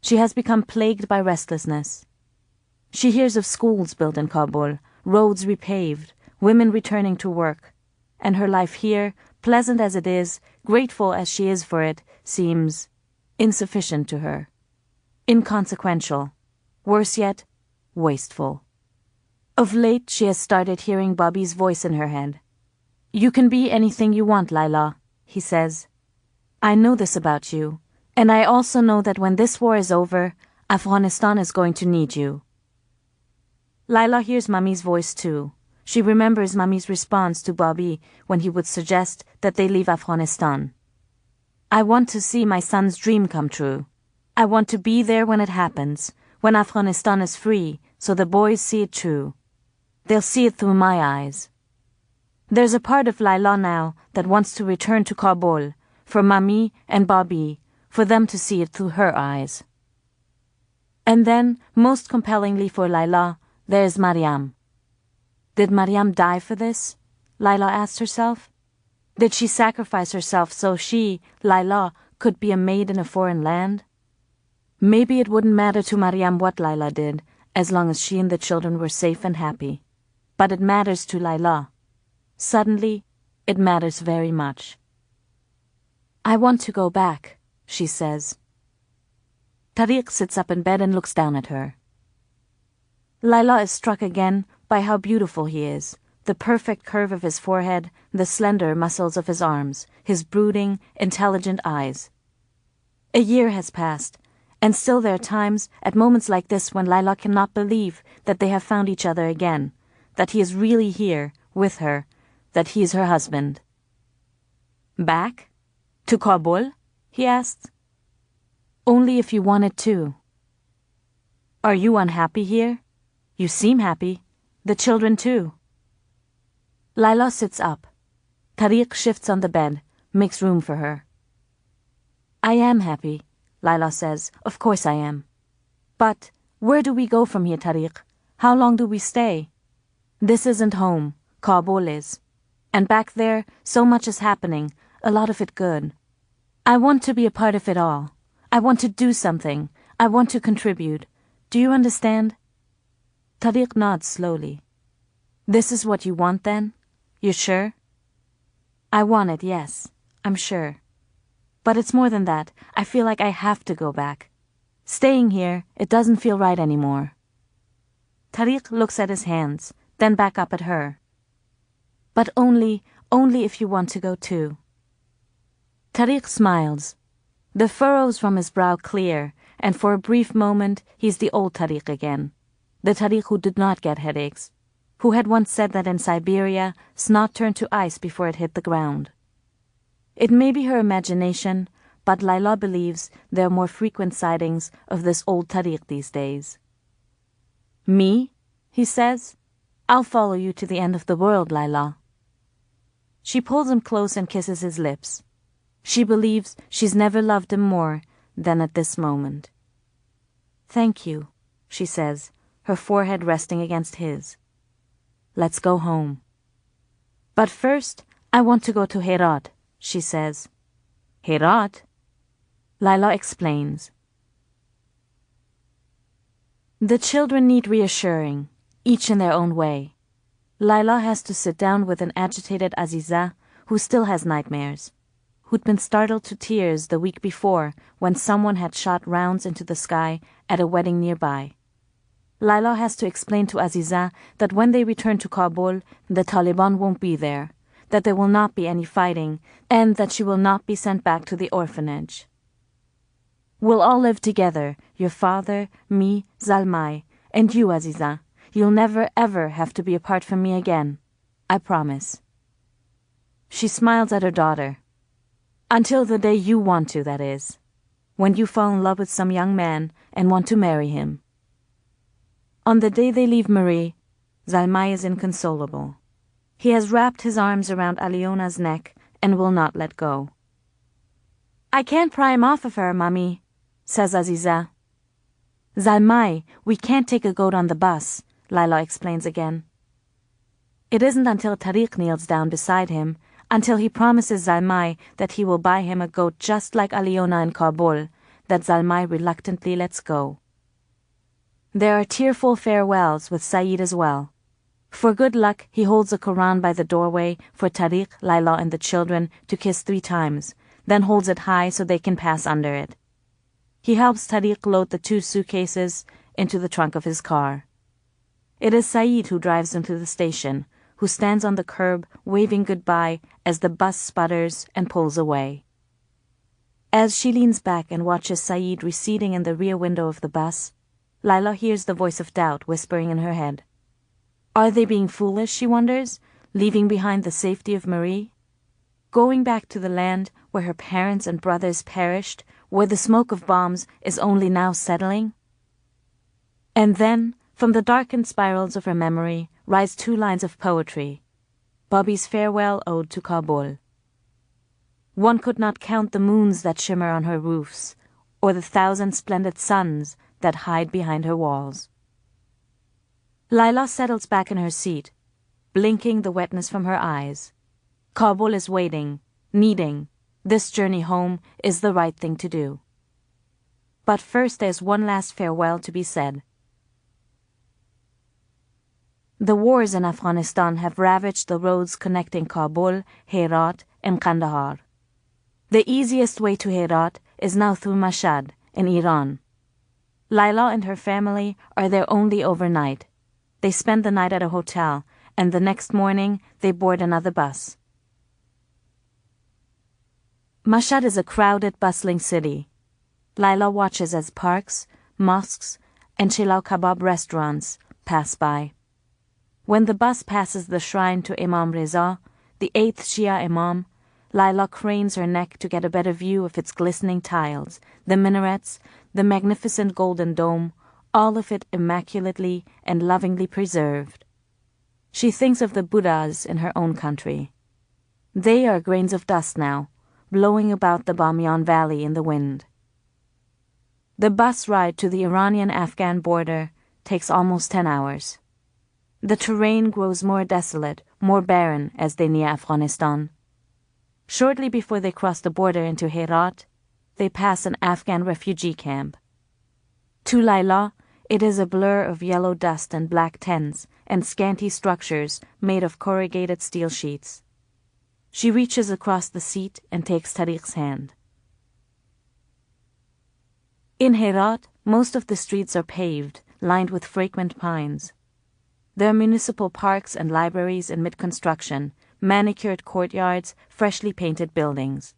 She has become plagued by restlessness. She hears of schools built in Kabul, roads repaved, women returning to work, and her life here, pleasant as it is, grateful as she is for it, seems insufficient to her, inconsequential, worse yet, wasteful. Of late, she has started hearing Bobby's voice in her head. "You can be anything you want, Laila," he says. "I know this about you, and I also know that when this war is over, Afghanistan is going to need you." Laila hears Mummy's voice too. She remembers Mummy's response to Bobby when he would suggest that they leave Afghanistan. "I want to see my son's dream come true. I want to be there when it happens, when Afghanistan is free, so the boys see it true. They'll see it through my eyes." There's a part of Laila now that wants to return to Kabul, for Mummy and Bobby, for them to see it through her eyes. And then, most compellingly for Laila, there's Mariam. Did Mariam die for this? Laila asked herself. Did she sacrifice herself so she, Laila, could be a maid in a foreign land? Maybe it wouldn't matter to Mariam what Laila did, as long as she and the children were safe and happy. But it matters to Laila. Suddenly, it matters very much. "I want to go back," she says. Tariq sits up in bed and looks down at her. Laila is struck again by how beautiful he is, the perfect curve of his forehead, the slender muscles of his arms, his brooding, intelligent eyes. A year has passed, and still there are times, at moments like this, when Laila cannot believe that they have found each other again, that he is really here, with her, that he is her husband. "Back? To Kabul?" he asks. "Only if you wanted to." "Are you unhappy here? You seem happy. The children too." Laila sits up. Tariq shifts on the bed, makes room for her. "I am happy," Laila says. "Of course I am. But where do we go from here, Tariq? How long do we stay? This isn't home. Kabul is. And back there, so much is happening, a lot of it good. I want to be a part of it all. I want to do something. I want to contribute. Do you understand?" Tariq nods slowly. "This is what you want then? You're sure?" "I want it, yes. I'm sure." But it's more than that. I feel like I have to go back. Staying here, it doesn't feel right anymore. Tariq looks at his hands, then back up at her. But only if you want to go too. Tariq smiles. The furrows from his brow clear, and for a brief moment he's the old Tariq again. The Tariq who did not get headaches, who had once said that in Siberia, snot turned to ice before it hit the ground. It may be her imagination, but Laila believes there are more frequent sightings of this old Tariq these days. Me? He says. I'll follow you to the end of the world, Laila. She pulls him close and kisses his lips. She believes she's never loved him more than at this moment. Thank you, she says, her forehead resting against his. Let's go home. But first, I want to go to Herat, she says. Herat? Laila explains. The children need reassuring, each in their own way. Laila has to sit down with an agitated Aziza who still has nightmares, who'd been startled to tears the week before when someone had shot rounds into the sky at a wedding nearby. Laila has to explain to Aziza that when they return to Kabul, the Taliban won't be there, that there will not be any fighting, and that she will not be sent back to the orphanage. We'll all live together, your father, me, Zalmai, and you, Aziza. You'll never ever have to be apart from me again. I promise. She smiles at her daughter. Until the day you want to, that is. When you fall in love with some young man and want to marry him. On the day they leave Marie, Zalmai is inconsolable. He has wrapped his arms around Aliona's neck and will not let go. I can't pry him off of her, Mommy, says Aziza. Zalmai, we can't take a goat on the bus, Laila explains again. It isn't until Tariq kneels down beside him, until he promises Zalmai that he will buy him a goat just like Aliona in Kabul, that Zalmai reluctantly lets go. There are tearful farewells with Saeed as well. For good luck, he holds a Quran by the doorway for Tariq, Laila, and the children to kiss 3 times, then holds it high so they can pass under it. He helps Tariq load the 2 suitcases into the trunk of his car. It is Saeed who drives them to the station, who stands on the curb waving goodbye as the bus sputters and pulls away. As she leans back and watches Saeed receding in the rear window of the bus, Laila hears the voice of doubt whispering in her head. Are they being foolish, she wonders, leaving behind the safety of Marie? Going back to the land where her parents and brothers perished, where the smoke of bombs is only now settling? And then, from the darkened spirals of her memory, rise 2 lines of poetry. Bobby's farewell ode to Kabul. One could not count the moons that shimmer on her roofs, or the 1,000 splendid suns that hide behind her walls. Laila settles back in her seat, blinking the wetness from her eyes. Kabul is waiting, needing. This journey home is the right thing to do. But first there's one last farewell to be said. The wars in Afghanistan have ravaged the roads connecting Kabul, Herat, and Kandahar. The easiest way to Herat is now through Mashhad, in Iran. Laila and her family are there only overnight. They spend the night at a hotel, and the next morning they board another bus. Mashhad is a crowded, bustling city. Laila watches as parks, mosques, and Chilau Kebab restaurants pass by. When the bus passes the shrine to Imam Reza, the 8th Shia Imam, Laila cranes her neck to get a better view of its glistening tiles, the minarets, the magnificent golden dome, all of it immaculately and lovingly preserved. She thinks of the Buddhas in her own country. They are grains of dust now, blowing about the Bamiyan Valley in the wind. The bus ride to the Iranian-Afghan border takes almost 10 hours. The terrain grows more desolate, more barren as they near Afghanistan. Shortly before they cross the border into Herat, they pass an Afghan refugee camp. To Laila, it is a blur of yellow dust and black tents and scanty structures made of corrugated steel sheets. She reaches across the seat and takes Tariq's hand. In Herat, most of the streets are paved, lined with fragrant pines. There are municipal parks and libraries in mid-construction, manicured courtyards, freshly painted buildings.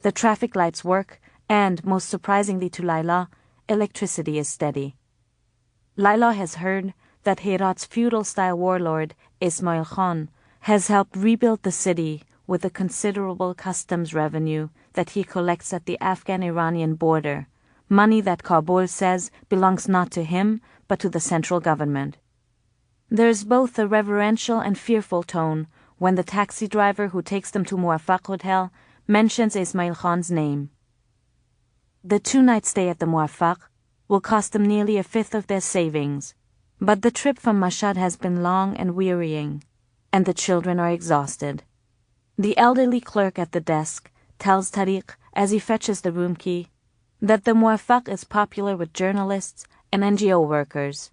The traffic lights work, and, most surprisingly to Laila, electricity is steady. Laila has heard that Herat's feudal-style warlord, Ismail Khan, has helped rebuild the city with a considerable customs revenue that he collects at the Afghan-Iranian border, money that Kabul says belongs not to him but to the central government. There is both a reverential and fearful tone when the taxi driver who takes them to Muwafaq Hotel mentions Ismail Khan's name. The 2-night stay at the Muwafaq will cost them nearly a fifth of their savings, but the trip from Mashhad has been long and wearying, and the children are exhausted. The elderly clerk at the desk tells Tariq, as he fetches the room key, that the Muwafaq is popular with journalists and NGO workers.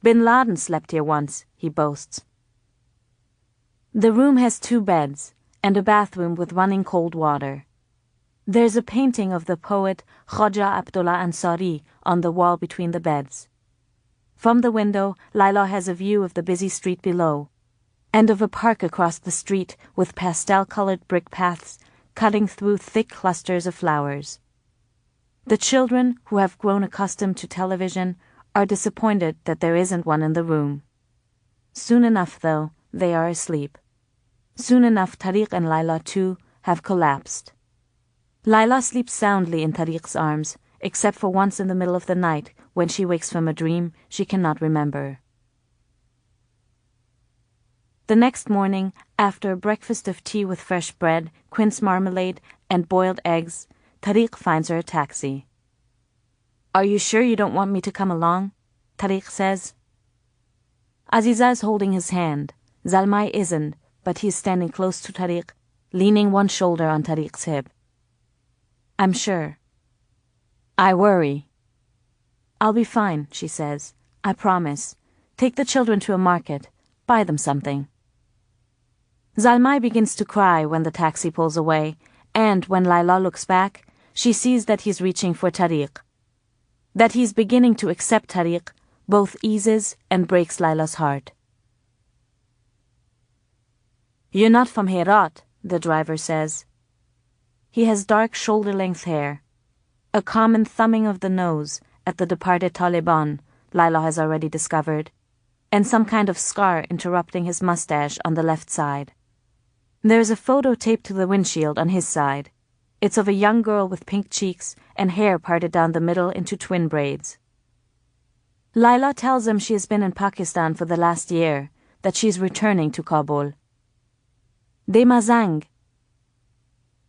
Bin Laden slept here once, he boasts. The room has 2 beds and a bathroom with running cold water. There's a painting of the poet Khwaja Abdullah Ansari on the wall between the beds. From the window, Laila has a view of the busy street below, and of a park across the street with pastel-colored brick paths cutting through thick clusters of flowers. The children, who have grown accustomed to television, are disappointed that there isn't one in the room. Soon enough, though, they are asleep. Soon enough, Tariq and Laila, too, have collapsed. Laila sleeps soundly in Tariq's arms, except for once in the middle of the night when she wakes from a dream she cannot remember. The next morning, after a breakfast of tea with fresh bread, quince marmalade, and boiled eggs, Tariq finds her a taxi. "Are you sure you don't want me to come along?" Tariq says. Aziza is holding his hand. Zalmai isn't, but he is standing close to Tariq, leaning one shoulder on Tariq's hip. "I'm sure." "I worry." "I'll be fine," she says. "I promise. Take the children to a market. Buy them something." Zalmai begins to cry when the taxi pulls away, and when Laila looks back, she sees that he's reaching for Tariq. That he's beginning to accept Tariq both eases and breaks Laila's heart. "You're not from Herat," the driver says. He has dark shoulder-length hair, a common thumbing of the nose at the departed Taliban, Laila has already discovered, and some kind of scar interrupting his mustache on the left side. There is a photo taped to the windshield on his side. It's of a young girl with pink cheeks and hair parted down the middle into twin braids. Laila tells him she has been in Pakistan for the last year, that she is returning to Kabul. "De mazang."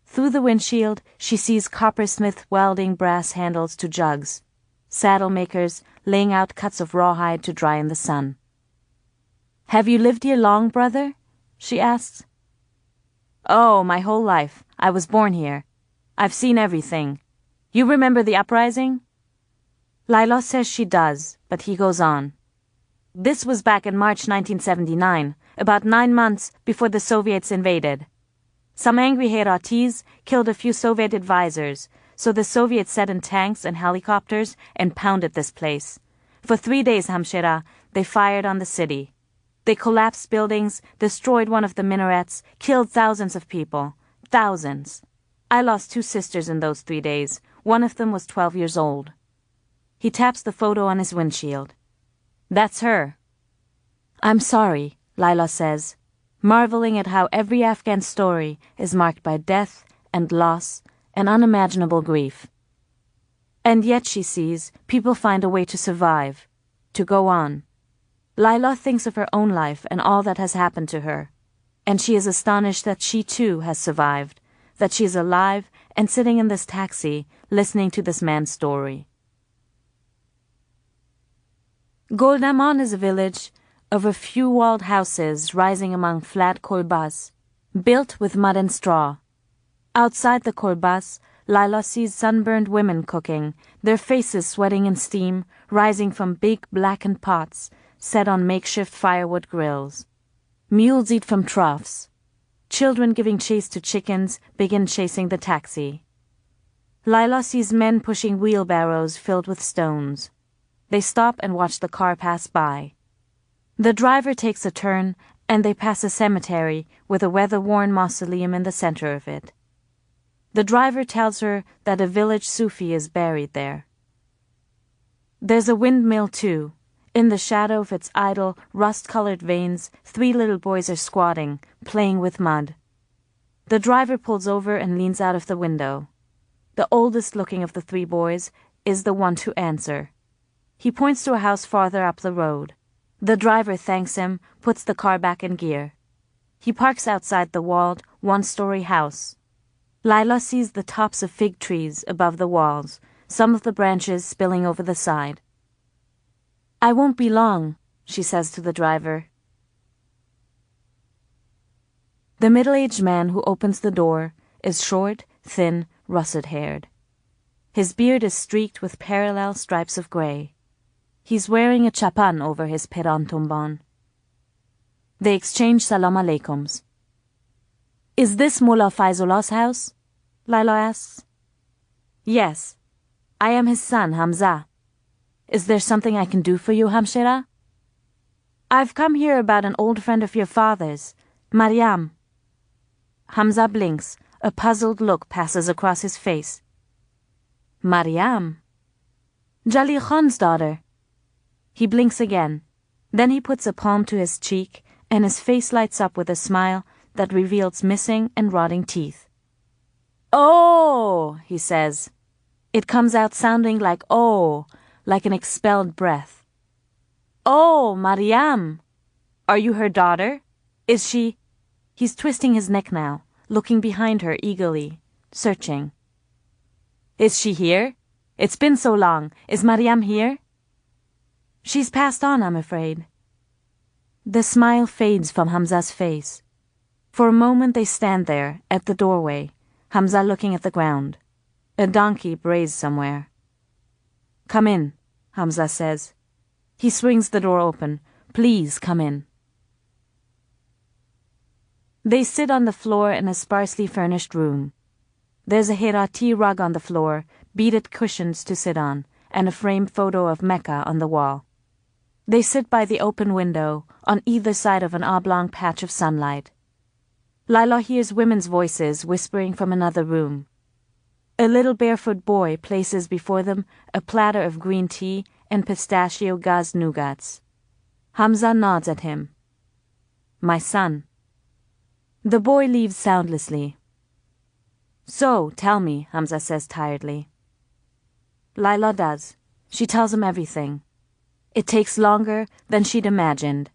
Through the windshield, she sees coppersmith welding brass handles to jugs, saddle makers laying out cuts of rawhide to dry in the sun. "Have you lived here long, brother?" she asks. "Oh, my whole life. I was born here. I've seen everything. You remember the uprising?" Laila says she does, but he goes on. "This was back in March 1979, about 9 months before the Soviets invaded. Some angry Heratis killed a few Soviet advisors, so the Soviets set in tanks and helicopters and pounded this place. For 3 days, Hamshira, they fired on the city. They collapsed buildings, destroyed one of the minarets, killed thousands of people. Thousands. I lost 2 sisters in those 3 days. One of them was 12 years old." He taps the photo on his windshield. "That's her." "I'm sorry," Laila says, marveling at how every Afghan story is marked by death and loss and unimaginable grief. And yet, she sees, people find a way to survive, to go on. Laila thinks of her own life and all that has happened to her, and she is astonished that she too has survived, that she is alive and sitting in this taxi listening to this man's story. Goldaman is a village of a few walled houses rising among flat kolbas, built with mud and straw. Outside the kolbas, Laila sees sunburned women cooking, their faces sweating in steam, rising from big blackened pots set on makeshift firewood grills. Mules eat from troughs. Children giving chase to chickens begin chasing the taxi. Laila sees men pushing wheelbarrows filled with stones. They stop and watch the car pass by. The driver takes a turn, and they pass a cemetery with a weather-worn mausoleum in the center of it. The driver tells her that a village Sufi is buried there. There's a windmill too. In the shadow of its idle, rust-colored vanes, 3 little boys are squatting, playing with mud. The driver pulls over and leans out of the window. The oldest-looking of the 3 boys is the one to answer. He points to a house farther up the road. The driver thanks him, puts the car back in gear. He parks outside the walled, 1-story house. Laila sees the tops of fig trees above the walls, some of the branches spilling over the side. "I won't be long," she says to the driver. The middle-aged man who opens the door is short, thin, russet-haired. His beard is streaked with parallel stripes of grey. He's wearing a chapan over his peran tumban. They exchange salam aleikums. "Is this Mullah Faizullah's house?" Laila asks. "Yes. I am his son, Hamza. Is there something I can do for you, Hamshira?" "I've come here about an old friend of your father's, Mariam." Hamza blinks. A puzzled look passes across his face. "Mariam?" "Jalil Khan's daughter." He blinks again. Then he puts a palm to his cheek, and his face lights up with a smile that reveals missing and rotting teeth. "Oh," he says. It comes out sounding like "oh," like an expelled breath. "Oh, Mariam. Are you her daughter? Is she—" He's twisting his neck now, looking behind her eagerly, searching. "Is she here? It's been so long. Is Mariam here?" "She's passed on, I'm afraid." The smile fades from Hamza's face. For a moment they stand there, at the doorway, Hamza looking at the ground. A donkey brays somewhere. "Come in," Hamza says. He swings the door open. "Please come in." They sit on the floor in a sparsely furnished room. There's a Herati rug on the floor, beaded cushions to sit on, and a framed photo of Mecca on the wall. They sit by the open window, on either side of an oblong patch of sunlight. Laila hears women's voices whispering from another room. A little barefoot boy places before them a platter of green tea and pistachio gaz nougats. Hamza nods at him. "My son." The boy leaves soundlessly. "So, tell me," Hamza says tiredly. Laila does. She tells him everything. It takes longer than she'd imagined.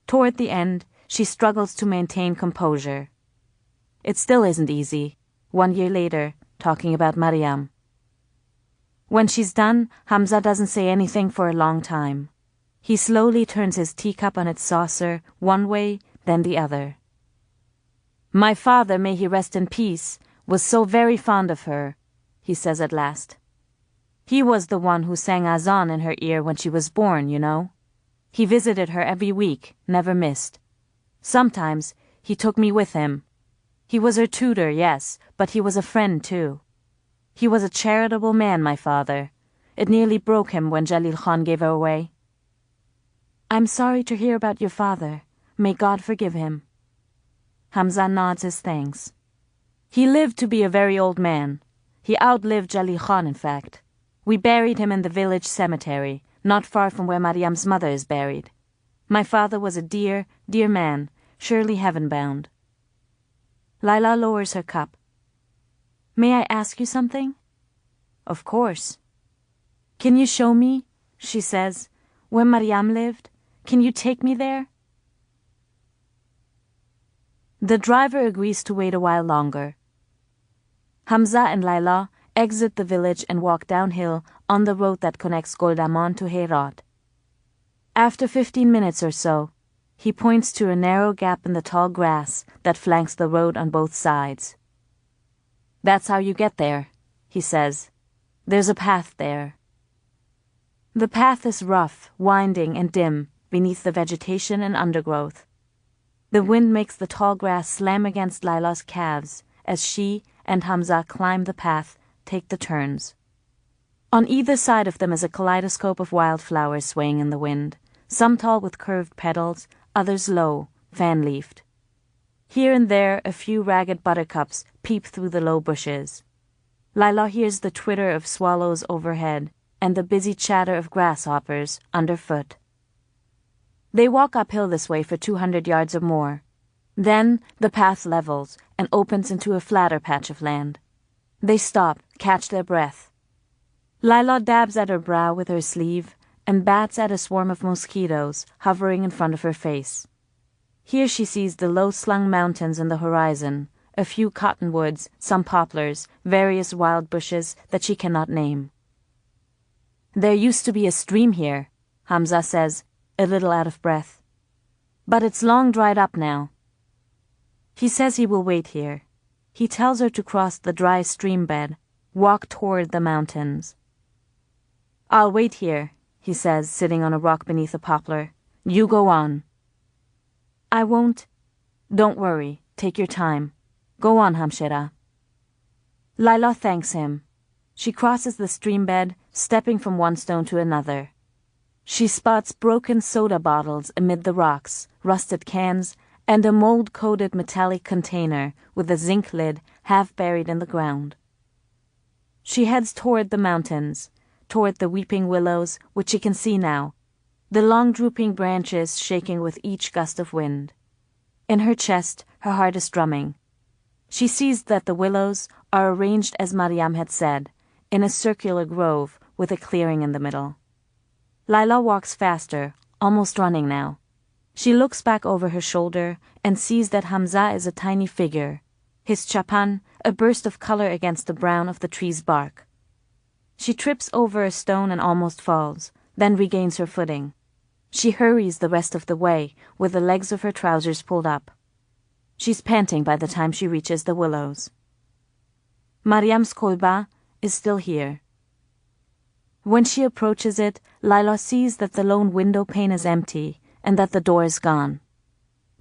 Toward the end, she struggles to maintain composure. It still isn't easy, 1 year later, talking about Mariam. When she's done, Hamza doesn't say anything for a long time. He slowly turns his teacup on its saucer, one way, then the other. "My father, may he rest in peace, was so very fond of her," he says at last. "He was the one who sang azan in her ear when she was born, you know. He visited her every week, never missed. Sometimes he took me with him. He was her tutor, yes, but he was a friend too. He was a charitable man, my father. It nearly broke him when Jalil Khan gave her away." "I'm sorry to hear about your father. May God forgive him." Hamza nods his thanks. "He lived to be a very old man. He outlived Jalil Khan, in fact. We buried him in the village cemetery, not far from where Mariam's mother is buried. My father was a dear, dear man, surely heaven-bound." Laila lowers her cup. "May I ask you something?" "Of course." "Can you show me," she says, "where Mariam lived? Can you take me there?" The driver agrees to wait a while longer. Hamza and Laila exit the village and walk downhill on the road that connects Goldaman to Herat. After 15 minutes or so, he points to a narrow gap in the tall grass that flanks the road on both sides. "That's how you get there," he says. "There's a path there." The path is rough, winding, and dim beneath the vegetation and undergrowth. The wind makes the tall grass slam against Laila's calves as she and Hamza climb the path take the turns. On either side of them is a kaleidoscope of wildflowers swaying in the wind, some tall with curved petals, others low, fan-leafed. Here and there a few ragged buttercups peep through the low bushes. Laila hears the twitter of swallows overhead and the busy chatter of grasshoppers underfoot. They walk uphill this way for 200 yards or more. Then the path levels and opens into a flatter patch of land. They stop, catch their breath. Laila dabs at her brow with her sleeve and bats at a swarm of mosquitoes hovering in front of her face. Here she sees the low-slung mountains in the horizon, a few cottonwoods, some poplars, various wild bushes that she cannot name. "There used to be a stream here," Hamza says, a little out of breath. "But it's long dried up now." He says he will wait here. He tells her to cross the dry stream bed, walk toward the mountains. "I'll wait here," he says, sitting on a rock beneath a poplar. "You go on." "I won't." "Don't worry. Take your time. Go on, Hamshera." Laila thanks him. She crosses the stream bed, stepping from one stone to another. She spots broken soda bottles amid the rocks, rusted cans, and a mold-coated metallic container with a zinc lid half buried in the ground. She heads toward the mountains, toward the weeping willows, which she can see now, the long drooping branches shaking with each gust of wind. In her chest, her heart is drumming. She sees that the willows are arranged as Mariam had said, in a circular grove with a clearing in the middle. Laila walks faster, almost running now. She looks back over her shoulder and sees that Hamza is a tiny figure, his chapan a burst of color against the brown of the tree's bark. She trips over a stone and almost falls, then regains her footing. She hurries the rest of the way with the legs of her trousers pulled up. She's panting by the time she reaches the willows. Mariam's kolba is still here. When she approaches it, Laila sees that the lone window pane is empty and that the door is gone.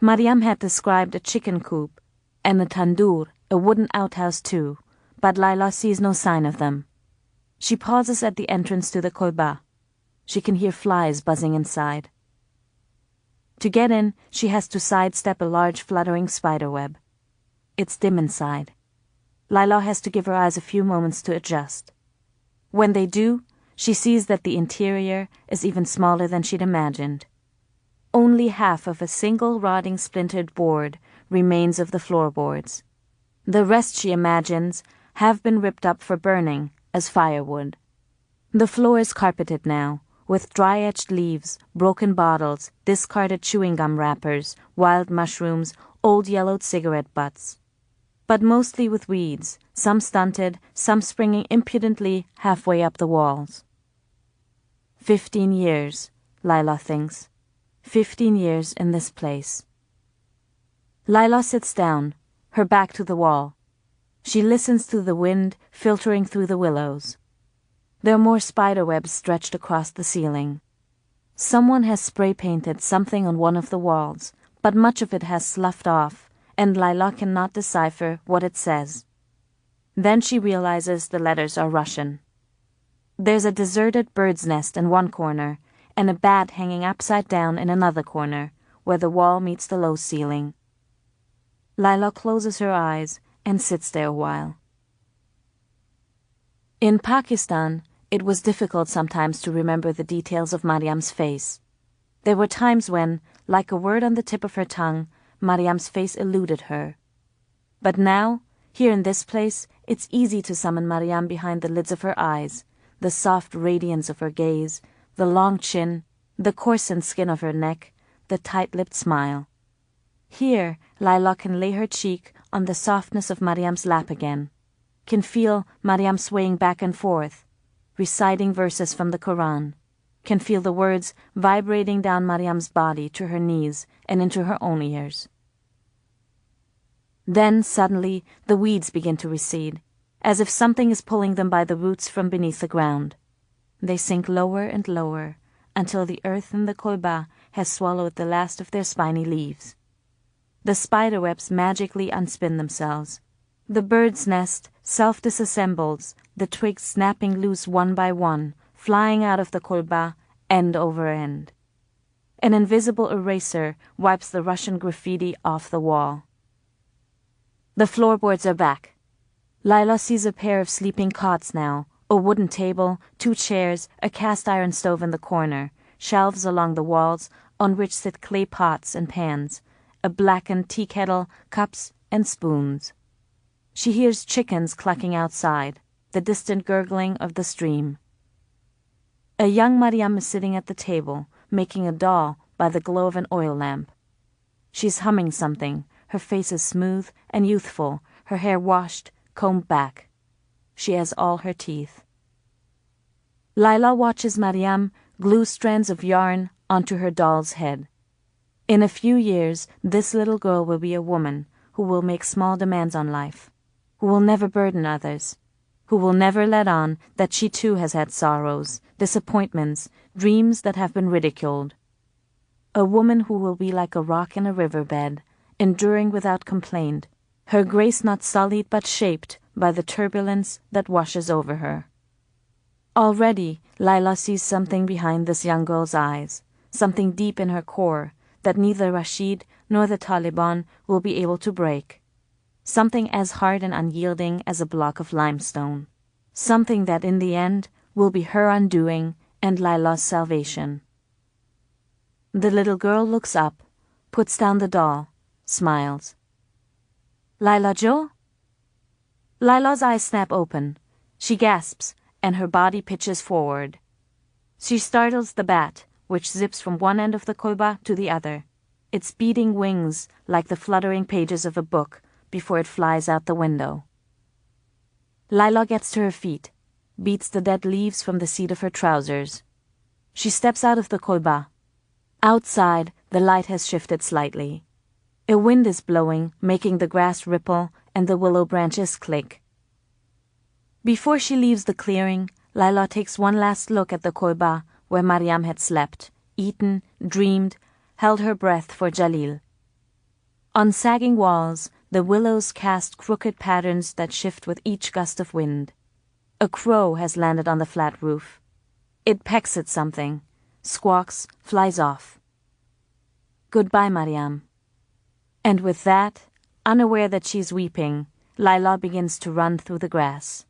Mariam had described a chicken coop and a tandoor, a wooden outhouse too, but Laila sees no sign of them. She pauses at the entrance to the kolba. She can hear flies buzzing inside. To get in, she has to sidestep a large fluttering spiderweb. It's dim inside. Laila has to give her eyes a few moments to adjust. When they do, she sees that the interior is even smaller than she'd imagined. Only half of a single rotting splintered board remains of the floorboards. The rest, she imagines, have been ripped up for burning as firewood. The floor is carpeted now, with dry-etched leaves, broken bottles, discarded chewing gum wrappers, wild mushrooms, old yellowed cigarette butts. But mostly with weeds, some stunted, some springing impudently halfway up the walls. 15 years, Laila thinks. 15 years in this place. Laila sits down, her back to the wall. She listens to the wind filtering through the willows. There are more spiderwebs stretched across the ceiling. Someone has spray-painted something on one of the walls, but much of it has sloughed off, and Laila cannot decipher what it says. Then she realizes the letters are Russian. There's a deserted bird's nest in one corner, and a bat hanging upside down in another corner, where the wall meets the low ceiling. Laila closes her eyes and sits there a while. In Pakistan, it was difficult sometimes to remember the details of Mariam's face. There were times when, like a word on the tip of her tongue, Mariam's face eluded her. But now, here in this place, it's easy to summon Mariam behind the lids of her eyes, the soft radiance of her gaze, the long chin, the coarsened skin of her neck, the tight-lipped smile. Here, Laila can lay her cheek on the softness of Mariam's lap again, can feel Mariam swaying back and forth, reciting verses from the Quran, can feel the words vibrating down Mariam's body to her knees and into her own ears. Then, suddenly, the weeds begin to recede, as if something is pulling them by the roots from beneath the ground. They sink lower and lower, until the earth in the kolba has swallowed the last of their spiny leaves. The spiderwebs magically unspin themselves. The bird's nest self-disassembles, the twigs snapping loose one by one, flying out of the kolba, end over end. An invisible eraser wipes the Russian graffiti off the wall. The floorboards are back. Laila sees a pair of sleeping cots now, a wooden table, 2 chairs, a cast-iron stove in the corner, shelves along the walls on which sit clay pots and pans, a blackened tea kettle, cups, and spoons. She hears chickens clucking outside, the distant gurgling of the stream. A young Mariam is sitting at the table, making a doll by the glow of an oil lamp. She's humming something. Her face is smooth and youthful, her hair washed, combed back. She has all her teeth. Laila watches Mariam glue strands of yarn onto her doll's head. In a few years, this little girl will be a woman who will make small demands on life, who will never burden others, who will never let on that she too has had sorrows, disappointments, dreams that have been ridiculed. A woman who will be like a rock in a riverbed, enduring without complaint, her grace not sullied but shaped by the turbulence that washes over her. Already, Laila sees something behind this young girl's eyes, something deep in her core that neither Rasheed nor the Taliban will be able to break, something as hard and unyielding as a block of limestone, something that in the end will be her undoing and Laila's salvation. The little girl looks up, puts down the doll, smiles. Laila Jo? Laila's eyes snap open. She gasps, and her body pitches forward. She startles the bat, which zips from one end of the kolba to the other, its beating wings like the fluttering pages of a book before it flies out the window. Laila gets to her feet, beats the dead leaves from the seat of her trousers. She steps out of the kolba. Outside, the light has shifted slightly. A wind is blowing, making the grass ripple and the willow branches click. Before she leaves the clearing, Laila takes one last look at the kolba where Mariam had slept, eaten, dreamed, held her breath for Jalil. On sagging walls, the willows cast crooked patterns that shift with each gust of wind. A crow has landed on the flat roof. It pecks at something, squawks, flies off. Goodbye, Mariam. And with that, unaware that she's weeping, Laila begins to run through the grass.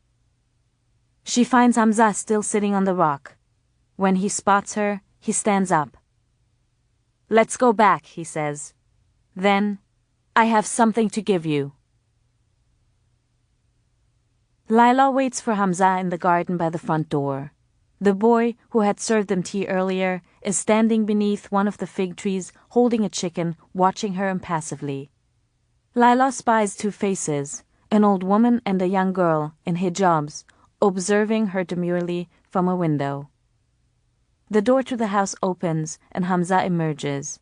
She finds Hamza still sitting on the rock. When he spots her, he stands up. Let's go back, he says. Then, I have something to give you. Laila waits for Hamza in the garden by the front door. The boy, who had served them tea earlier, is standing beneath one of the fig trees, holding a chicken, watching her impassively. Laila spies 2 faces, an old woman and a young girl in hijabs, observing her demurely from a window. The door to the house opens and Hamza emerges.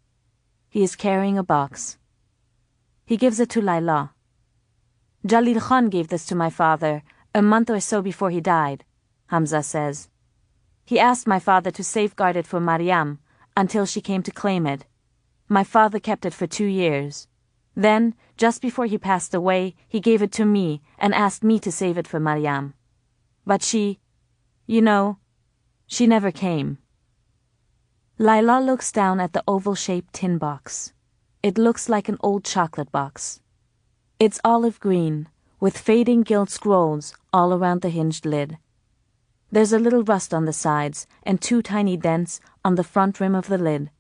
He is carrying a box. He gives it to Laila. Jalil Khan gave this to my father a month or so before he died, Hamza says. He asked my father to safeguard it for Mariam until she came to claim it. My father kept it for 2 years. Then, just before he passed away, he gave it to me and asked me to save it for Mariam. But she never came. Laila looks down at the oval-shaped tin box. It looks like an old chocolate box. It's olive green, with fading gilt scrolls all around the hinged lid. There's a little rust on the sides and 2 tiny dents on the front rim of the lid.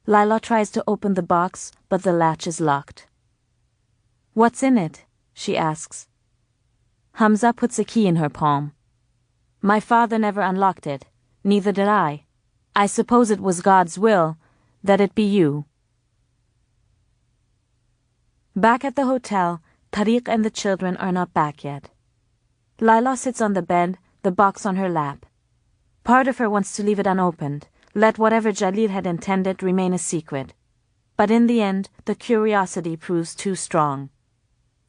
Laila tries to open the box, but the latch is locked. What's in it? She asks. Hamza puts a key in her palm. My father never unlocked it. Neither did I. I suppose it was God's will that it be you. Back at the hotel, Tariq and the children are not back yet. Laila sits on the bed, the box on her lap. Part of her wants to leave it unopened, let whatever Jalil had intended remain a secret. But in the end, the curiosity proves too strong.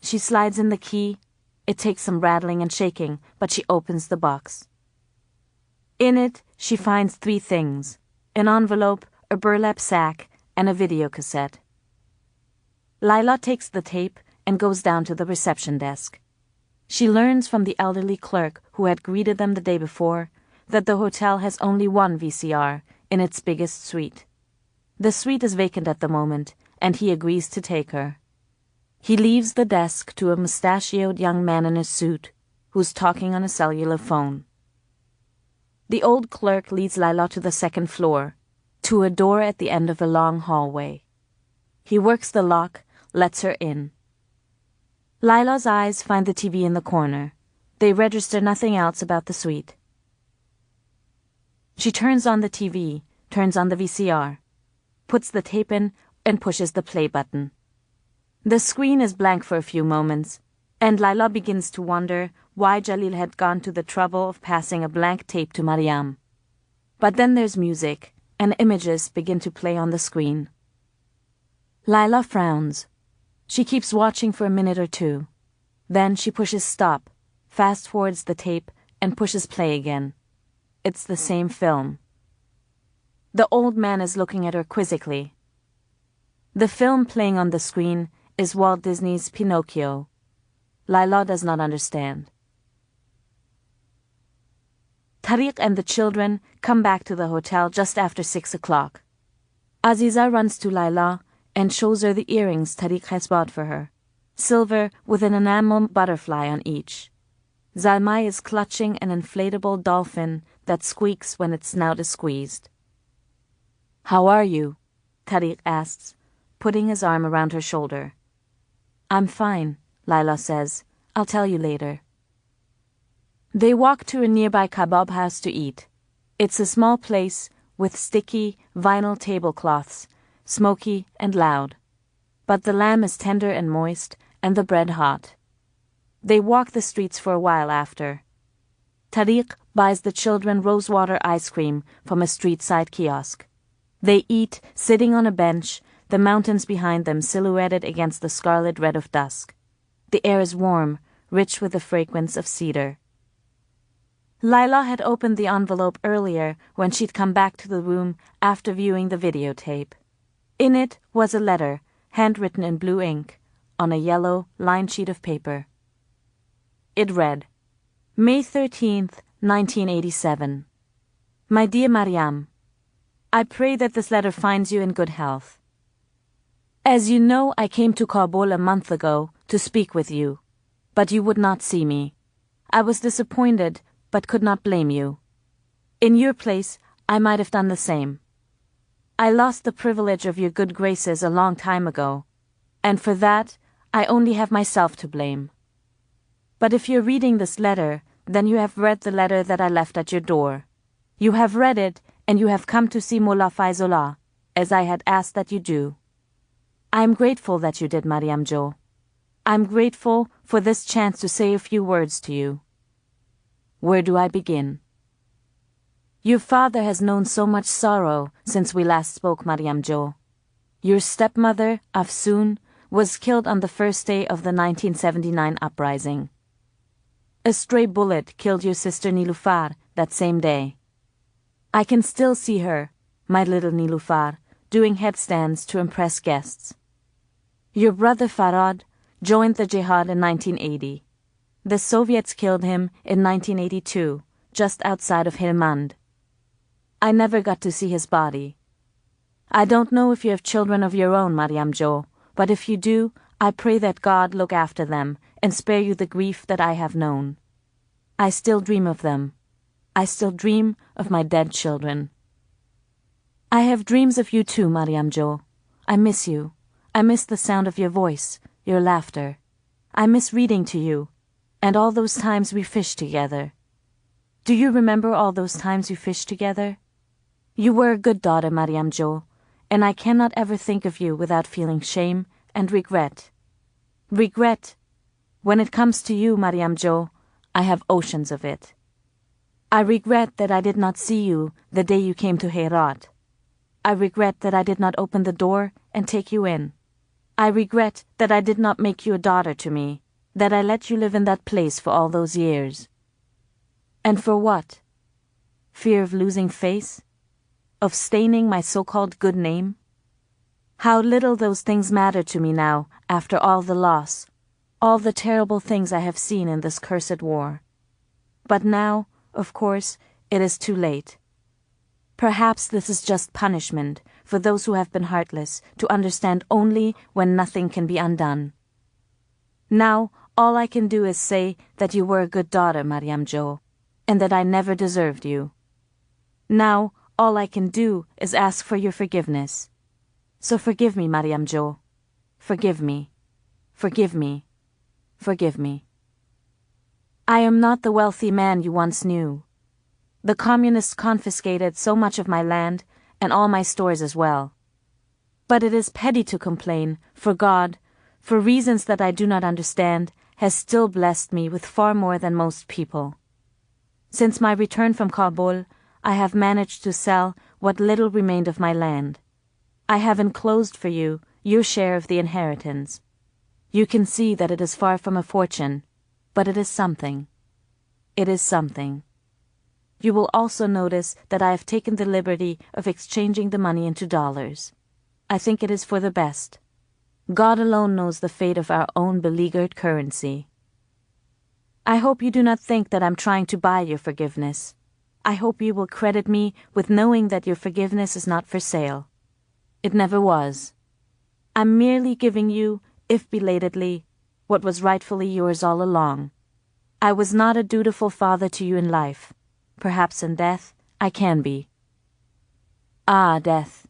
She slides in the key. It takes some rattling and shaking, but she opens the box. In it, she finds 3 things: an envelope, a burlap sack, and a videocassette. Laila takes the tape and goes down to the reception desk. She learns from the elderly clerk who had greeted them the day before that the hotel has only one VCR in its biggest suite. The suite is vacant at the moment, and he agrees to take her. He leaves the desk to a mustachioed young man in a suit who's talking on a cellular phone. The old clerk leads Laila to the second floor, to a door at the end of a long hallway. He works the lock, lets her in. Laila's eyes find the TV in the corner. They register nothing else about the suite. She turns on the TV, turns on the VCR, puts the tape in, and pushes the play button. The screen is blank for a few moments, and Laila begins to wonder why Jalil had gone to the trouble of passing a blank tape to Mariam. But then there's music, and images begin to play on the screen. Laila frowns. She keeps watching for a minute or two. Then she pushes stop, fast-forwards the tape, and pushes play again. It's the same film. The old man is looking at her quizzically. The film playing on the screen is Walt Disney's Pinocchio. Laila does not understand. Tariq and the children come back to the hotel just after 6 o'clock. Aziza runs to Laila and shows her the earrings Tariq has bought for her, silver with an enamel butterfly on each. Zalmai is clutching an inflatable dolphin that squeaks when its snout is squeezed. "How are you?" Tariq asks, putting his arm around her shoulder. "I'm fine," Laila says. "I'll tell you later." They walk to a nearby kebab house to eat. It's a small place with sticky vinyl tablecloths, smoky and loud. But the lamb is tender and moist, and the bread hot. They walk the streets for a while after. Tariq buys the children rosewater ice cream from a street-side kiosk. They eat, sitting on a bench, the mountains behind them silhouetted against the scarlet red of dusk. The air is warm, rich with the fragrance of cedar. Laila had opened the envelope earlier when she'd come back to the room after viewing the videotape. In it was a letter, handwritten in blue ink, on a yellow, lined sheet of paper. It read, May 13th, 1987. My dear Mariam, I pray that this letter finds you in good health. As you know, I came to Kabul a month ago to speak with you, but you would not see me. I was disappointed, but could not blame you. In your place, I might have done the same. I lost the privilege of your good graces a long time ago, and for that, I only have myself to blame. But if you're reading this letter, then you have read the letter that I left at your door. You have read it, and you have come to see Mullah Faisullah, as I had asked that you do. I am grateful that you did, Mariam Jo. I am grateful for this chance to say a few words to you. Where do I begin? Your father has known so much sorrow since we last spoke, Mariam Jo. Your stepmother, Afsoon, was killed on the first day of the 1979 uprising. A stray bullet killed your sister Nilufar that same day. I can still see her, my little Nilufar, doing headstands to impress guests. Your brother Farad joined the jihad in 1980. The Soviets killed him in 1982, just outside of Helmand. I never got to see his body. I don't know if you have children of your own, Mariam Jo, but if you do, I pray that God look after them and spare you the grief that I have known. I still dream of them. I still dream of my dead children. I have dreams of you too, Mariam Jo. I miss you. I miss the sound of your voice, your laughter. I miss reading to you, and all those times we fished together. Do you remember all those times we fished together? You were a good daughter, Mariam Jo, and I cannot ever think of you without feeling shame and regret. Regret. When it comes to you, Mariam Jo, I have oceans of it. I regret that I did not see you the day you came to Herat. I regret that I did not open the door and take you in. I regret that I did not make you a daughter to me, that I let you live in that place for all those years. And for what? Fear of losing face? Of staining my so-called good name? How little those things matter to me now, after all the loss. all the terrible things I have seen in this cursed war. But now, of course, it is too late. Perhaps this is just punishment for those who have been heartless to understand only when nothing can be undone. Now, all I can do is say that you were a good daughter, Mariam Jo, and that I never deserved you. Now, all I can do is ask for your forgiveness. So forgive me, Mariam Jo. Forgive me. Forgive me. Forgive me. I am not the wealthy man you once knew. The communists confiscated so much of my land and all my stores as well. But it is petty to complain, for God, for reasons that I do not understand, has still blessed me with far more than most people. Since my return from Kabul, I have managed to sell what little remained of my land. I have enclosed for you your share of the inheritance. You can see that it is far from a fortune, but it is something. It is something. You will also notice that I have taken the liberty of exchanging the money into dollars. I think it is for the best. God alone knows the fate of our own beleaguered currency. I hope you do not think that I'm trying to buy your forgiveness. I hope you will credit me with knowing that your forgiveness is not for sale. It never was. I'm merely giving you, if belatedly, what was rightfully yours all along. I was not a dutiful father to you in life. Perhaps in death, I can be. Ah, death.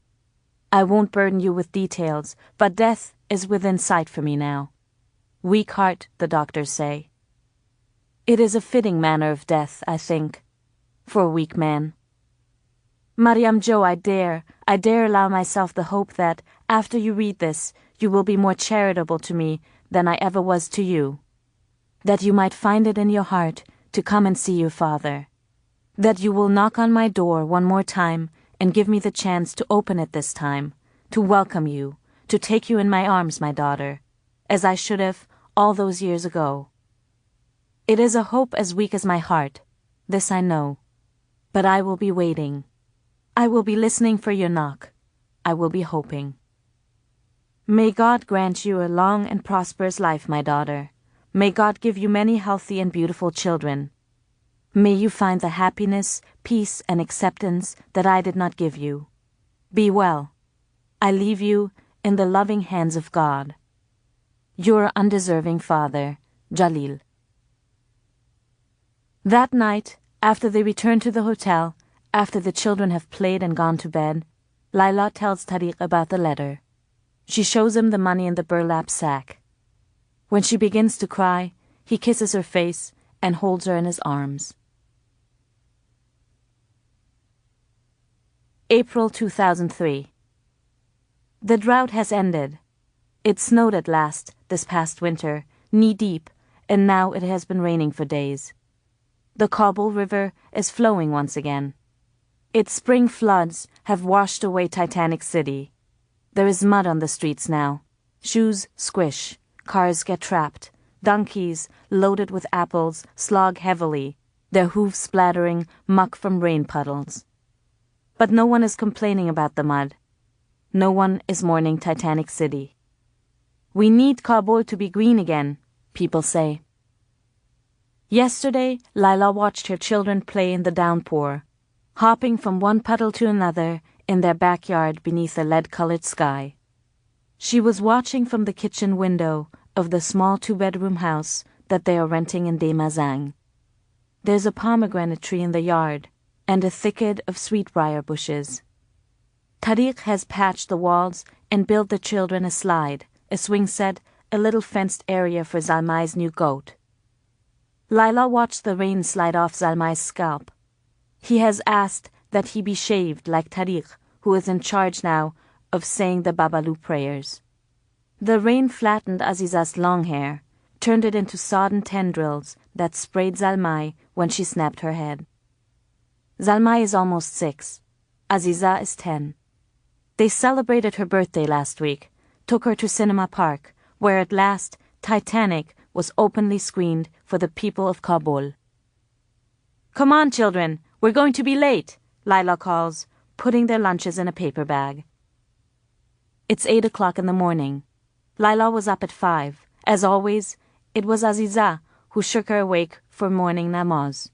I won't burden you with details, but death is within sight for me now. Weak heart, the doctors say. It is a fitting manner of death, I think, for a weak man. Mariam Jo, I dare allow myself the hope that, after you read this, you will be more charitable to me than I ever was to you. That you might find it in your heart to come and see your father. That you will knock on my door one more time and give me the chance to open it this time, to welcome you, to take you in my arms, my daughter, as I should have all those years ago. It is a hope as weak as my heart, this I know, but I will be waiting. I will be listening for your knock. I will be hoping. May God grant you a long and prosperous life, my daughter. May God give you many healthy and beautiful children. May you find the happiness, peace, and acceptance that I did not give you. Be well. I leave you in the loving hands of God. Your undeserving father, Jalil. That night, after they return to the hotel, after the children have played and gone to bed, Laila tells Tariq about the letter. She shows him the money in the burlap sack. When she begins to cry, he kisses her face and holds her in his arms. April 2003. The drought has ended. It snowed at last, this past winter, knee-deep, and now it has been raining for days. The Kabul River is flowing once again. Its spring floods have washed away Titanic City. There is mud on the streets now. Shoes squish, cars get trapped, donkeys, loaded with apples, slog heavily, their hooves splattering muck from rain puddles. But no one is complaining about the mud. No one is mourning Titanic City. We need Kabul to be green again, people say. Yesterday, Laila watched her children play in the downpour, hopping from one puddle to another in their backyard beneath a lead-colored sky. She was watching from the kitchen window of the small two-bedroom house that they are renting in Demazang. There's a pomegranate tree in the yard and a thicket of sweetbriar bushes. Tariq has patched the walls and built the children a slide, a swing set, a little fenced area for Zalmai's new goat. Laila watched the rain slide off Zalmai's scalp. He has asked that he be shaved like Tariq, who is in charge now of saying the Babalu prayers. The rain flattened Aziza's long hair, turned it into sodden tendrils that sprayed Zalmai when she snapped her head. Zalmai is almost 6. Aziza is 10. They celebrated her birthday last week, took her to Cinema Park, where at last Titanic was openly screened for the people of Kabul. "Come on, children, we're going to be late," Laila calls, putting their lunches in a paper bag. It's 8 o'clock in the morning. Laila was up at 5, as always, It was Aziza who shook her awake for morning namaz.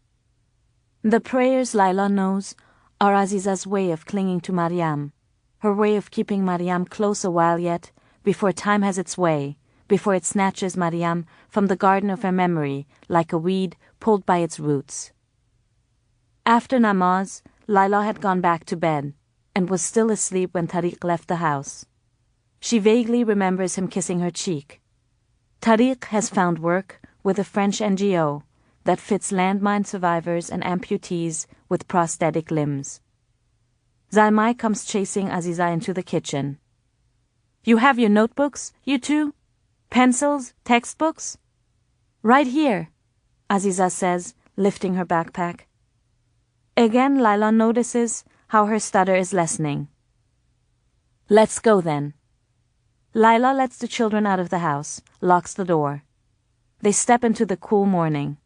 The prayers, Laila knows, are Aziza's way of clinging to Mariam, her way of keeping Mariam close a while yet, before time has its way, before it snatches Mariam from the garden of her memory like a weed pulled by its roots. After namaz, Laila had gone back to bed, and was still asleep when Tariq left the house. She vaguely remembers him kissing her cheek. Tariq has found work with a French NGO that fits landmine survivors and amputees with prosthetic limbs. Zalmai comes chasing Aziza into the kitchen. "You have your notebooks, you two? Pencils, textbooks?" "Right here," Aziza says, lifting her backpack. Again, Laila notices how her stutter is lessening. "Let's go then." Laila lets the children out of the house, locks the door. They step into the cool morning.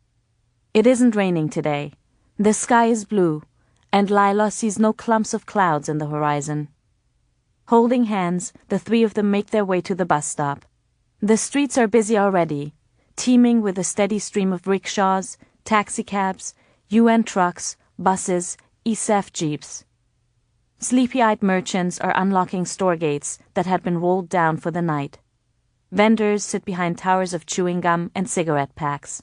It isn't raining today. The sky is blue, and Laila sees no clumps of clouds in the horizon. Holding hands, the three of them make their way to the bus stop. The streets are busy already, teeming with a steady stream of rickshaws, taxicabs, UN trucks, buses, ESF jeeps. Sleepy-eyed merchants are unlocking store gates that had been rolled down for the night. Vendors sit behind towers of chewing gum and cigarette packs.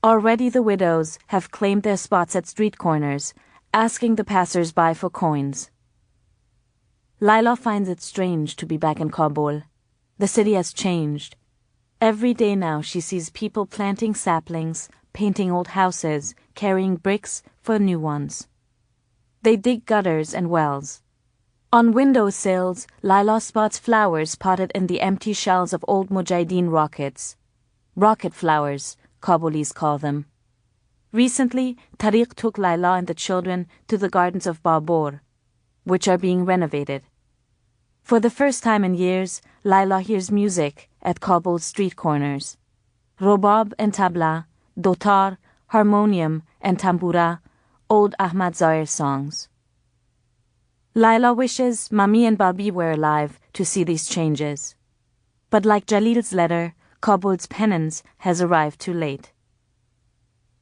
Already the widows have claimed their spots at street corners, asking the passers-by for coins. Laila finds it strange to be back in Kabul. The city has changed. Every day now she sees people planting saplings, painting old houses, carrying bricks for new ones. They dig gutters and wells. On window sills, Laila spots flowers potted in the empty shells of old Mujahideen rockets. Rocket flowers, Kabulis call them. Recently, Tariq took Laila and the children to the gardens of Babur, which are being renovated. For the first time in years, Laila hears music at Kabul's street corners. Robab and tabla, dotar, harmonium and tambura, old Ahmad Zahir songs. Laila wishes Mami and Babi were alive to see these changes. But like Jalil's letter, Kabul's penance has arrived too late.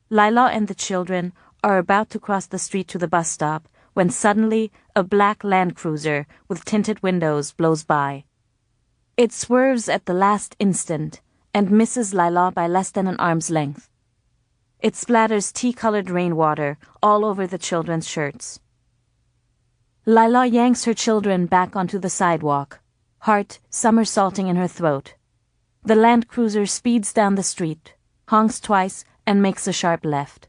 Laila and the children are about to cross the street to the bus stop when suddenly a black Land Cruiser with tinted windows blows by. It swerves at the last instant and misses Laila by less than an arm's length. It splatters tea-colored rainwater all over the children's shirts. Laila yanks her children back onto the sidewalk, heart somersaulting in her throat. The Land Cruiser speeds down the street, honks twice, and makes a sharp left.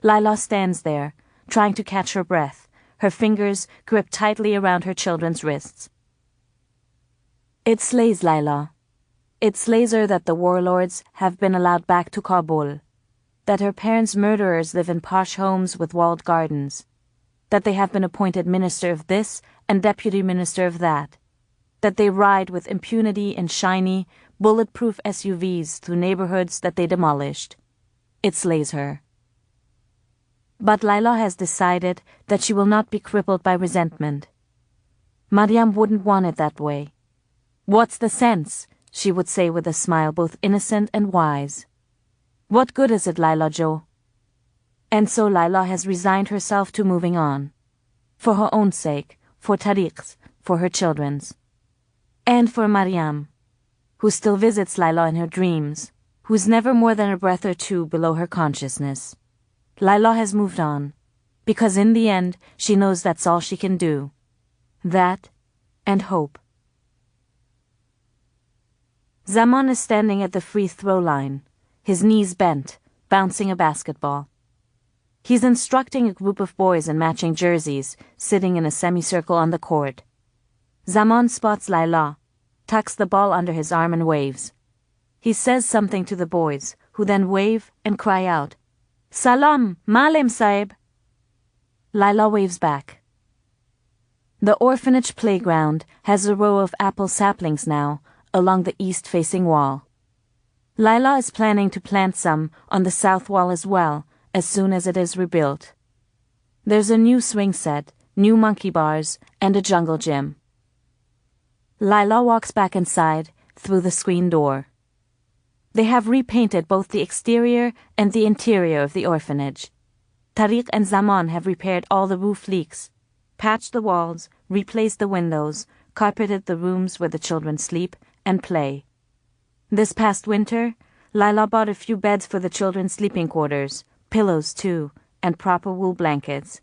Laila stands there, trying to catch her breath, her fingers gripped tightly around her children's wrists. It slays Laila. It slays her that the warlords have been allowed back to Kabul, that her parents' murderers live in posh homes with walled gardens, that they have been appointed minister of this and deputy minister of that, that they ride with impunity in shiny, bulletproof SUVs through neighborhoods that they demolished. It slays her. But Laila has decided that she will not be crippled by resentment. Mariam wouldn't want it that way. "What's the sense?" she would say with a smile both innocent and wise. "What good is it, Laila Jo?" And so Laila has resigned herself to moving on. For her own sake, for Tariq's, for her children's. And for Mariam, who still visits Laila in her dreams, who's never more than a breath or two below her consciousness. Laila has moved on, because in the end she knows that's all she can do. That, and hope. Zaman is standing at the free throw line, his knees bent, bouncing a basketball. He's instructing a group of boys in matching jerseys, sitting in a semicircle on the court. Zaman spots Laila, tucks the ball under his arm and waves. He says something to the boys, who then wave and cry out, "Salam, Malim Saib." Laila waves back. The orphanage playground has a row of apple saplings now along the east-facing wall. Laila is planning to plant some on the south wall as well as soon as it is rebuilt. There's a new swing set, new monkey bars, and a jungle gym. Laila walks back inside through the screen door. They have repainted both the exterior and the interior of the orphanage. Tariq and Zaman have repaired all the roof leaks, patched the walls, replaced the windows, carpeted the rooms where the children sleep and play. This past winter, Laila bought a few beds for the children's sleeping quarters, pillows too, and proper wool blankets.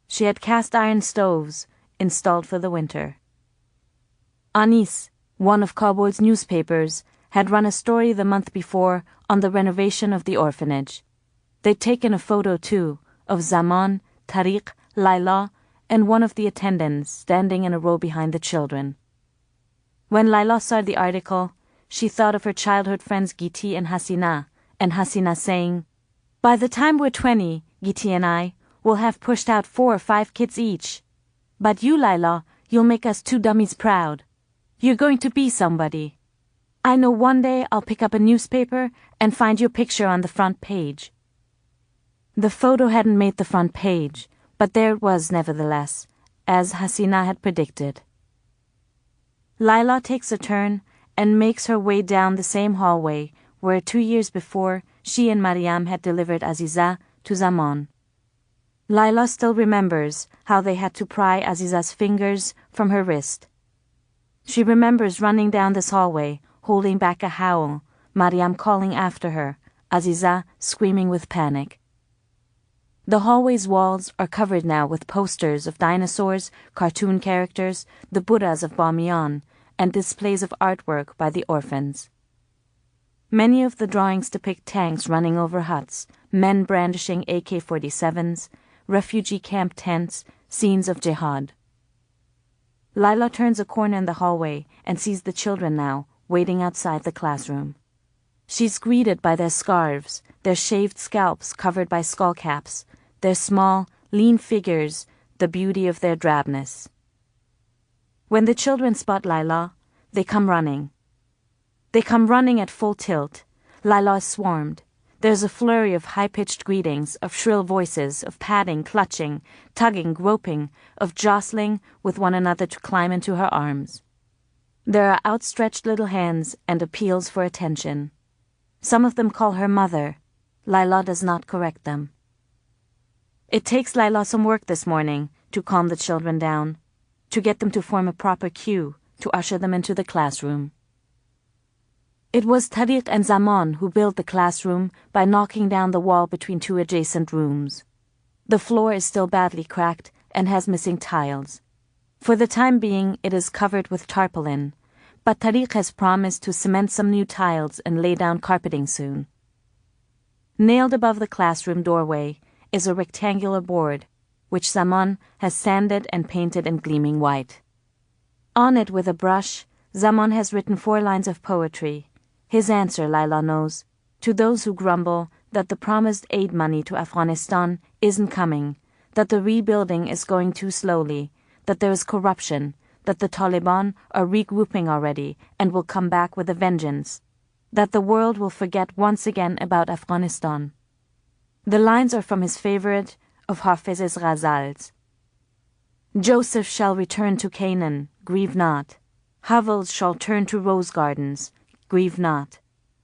She had cast iron stoves installed for the winter. Anis, one of Kabul's newspapers, had run a story the month before on the renovation of the orphanage. They'd taken a photo too of Zaman, Tariq, Laila, and one of the attendants standing in a row behind the children. When Laila saw the article, she thought of her childhood friends Giti and Hosseini saying, "By the time we're 20, Giti and I will have pushed out 4 or 5 kids each. But you, Laila, you'll make us 2 dummies proud. You're going to be somebody. I know one day I'll pick up a newspaper and find your picture on the front page." The photo hadn't made the front page, but there it was nevertheless, as Hosseini had predicted. Laila takes a turn and makes her way down the same hallway where 2 years before she and Mariam had delivered Aziza to Zaman. Laila still remembers how they had to pry Aziza's fingers from her wrist. She remembers running down this hallway, holding back a howl, Mariam calling after her, Aziza screaming with panic. The hallway's walls are covered now with posters of dinosaurs, cartoon characters, the Buddhas of Bamiyan, and displays of artwork by the orphans. Many of the drawings depict tanks running over huts, men brandishing AK-47s, refugee camp tents, scenes of jihad. Laila turns a corner in the hallway and sees the children now, waiting outside the classroom. She's greeted by their scarves, their shaved scalps covered by skull caps, their small, lean figures, the beauty of their drabness. When the children spot Laila, they come running. They come running at full tilt. Laila is swarmed. There's a flurry of high-pitched greetings, of shrill voices, of patting, clutching, tugging, groping, of jostling with one another to climb into her arms. There are outstretched little hands and appeals for attention. Some of them call her mother. Laila does not correct them. It takes Laila some work this morning to calm the children down, to get them to form a proper queue, to usher them into the classroom. It was Tariq and Zaman who built the classroom by knocking down the wall between 2 adjacent rooms. The floor is still badly cracked and has missing tiles. For the time being, it is covered with tarpaulin, but Tariq has promised to cement some new tiles and lay down carpeting soon. Nailed above the classroom doorway is a rectangular board, which Zaman has sanded and painted in gleaming white. On it, with a brush, Zaman has written 4 lines of poetry. His answer, Laila knows, to those who grumble that the promised aid money to Afghanistan isn't coming, that the rebuilding is going too slowly, that there is corruption, that the Taliban are regrouping already and will come back with a vengeance, that the world will forget once again about Afghanistan. The lines are from his favorite of Hafiz's ghazals. Joseph shall return to Canaan, grieve not. Hovels shall turn to rose gardens, grieve not.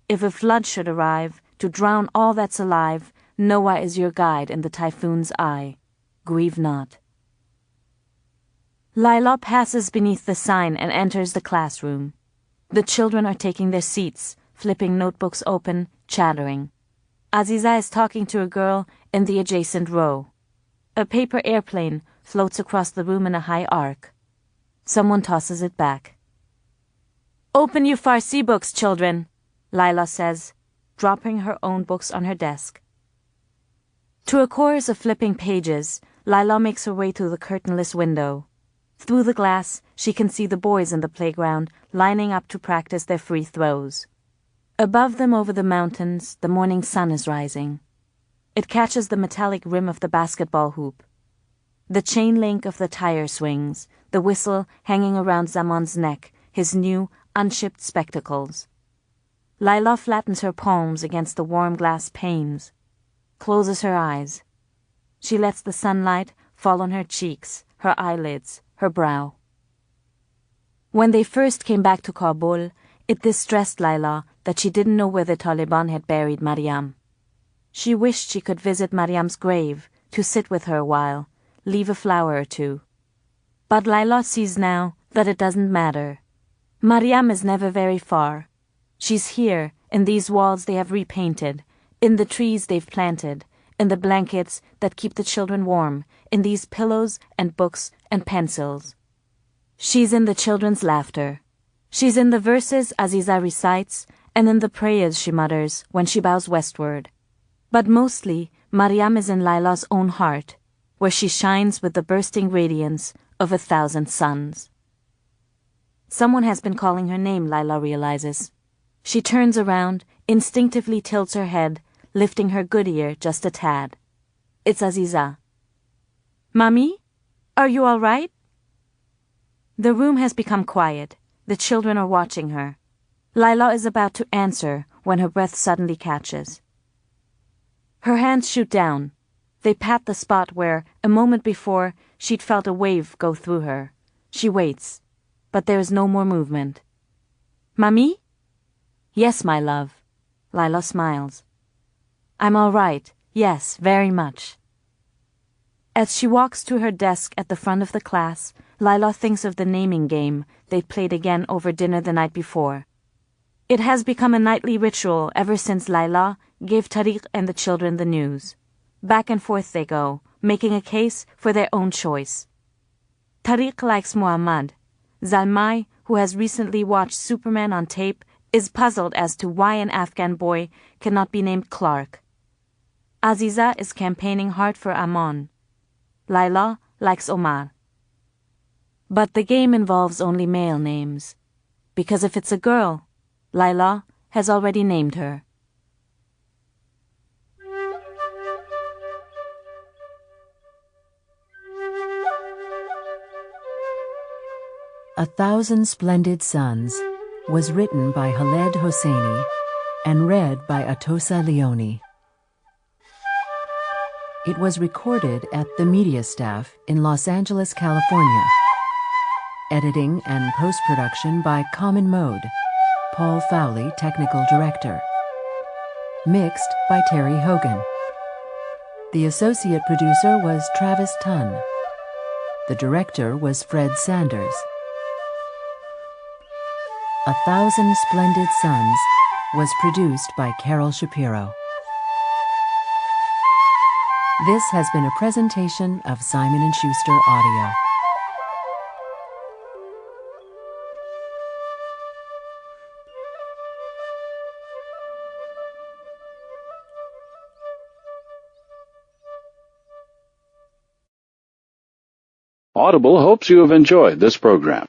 If a flood should arrive to drown all that's alive, Noah is your guide in the typhoon's eye, grieve not. Laila passes beneath the sign and enters the classroom. The children are taking their seats, flipping notebooks open, chattering. Aziza is talking to a girl in the adjacent row. A paper airplane floats across the room in a high arc. Someone tosses it back. "Open your Farsi books, children," Laila says, dropping her own books on her desk. To a chorus of flipping pages, Laila makes her way through the curtainless window. Through the glass, she can see the boys in the playground lining up to practice their free throws. Above them over the mountains, the morning sun is rising. It catches the metallic rim of the basketball hoop. The chain link of the tire swings, the whistle hanging around Zaman's neck, his new, unshipped spectacles. Laila flattens her palms against the warm glass panes, closes her eyes. She lets the sunlight fall on her cheeks, her eyelids, her brow. When they first came back to Kabul, it distressed Laila that she didn't know where the Taliban had buried Mariam. She wished she could visit Mariam's grave, to sit with her a while, leave a flower or two. But Laila sees now that it doesn't matter. Mariam is never very far. She's here, in these walls they have repainted, in the trees they've planted, in the blankets that keep the children warm, in these pillows and books and pencils. She's in the children's laughter. She's in the verses Aziza recites, and in the prayers she mutters when she bows westward. But mostly, Mariam is in Laila's own heart, where she shines with the bursting radiance of 1,000 suns. Someone has been calling her name, Laila realizes. She turns around, instinctively tilts her head, lifting her good ear just a tad. It's Aziza. "Mami? Are you all right?" The room has become quiet. The children are watching her. Laila is about to answer when her breath suddenly catches. Her hands shoot down. They pat the spot where, a moment before, she'd felt a wave go through her. She waits, but there is no more movement. "Mami?" "Yes, my love." Laila smiles. "I'm all right. Yes, very much." As she walks to her desk at the front of the class, Laila thinks of the naming game they played again over dinner the night before. It has become a nightly ritual ever since Laila gave Tariq and the children the news. Back and forth they go, making a case for their own choice. Tariq likes Muhammad. Zalmai, who has recently watched Superman on tape, is puzzled as to why an Afghan boy cannot be named Clark. Aziza is campaigning hard for Amon. Laila likes Omar. But the game involves only male names, because if it's a girl, Laila has already named her. "1,000 Splendid Suns" was written by Khaled Hosseini and read by Atossa Leone. It was recorded at the Media Staff in Los Angeles, California. Editing and post-production by Common Mode. Paul Fowley, Technical Director. Mixed by Terry Hogan. The associate producer was Travis Tunn. The director was Fred Sanders. 1,000 Splendid Suns was produced by Carol Shapiro. This has been a presentation of Simon & Schuster Audio. Audible hopes you have enjoyed this program.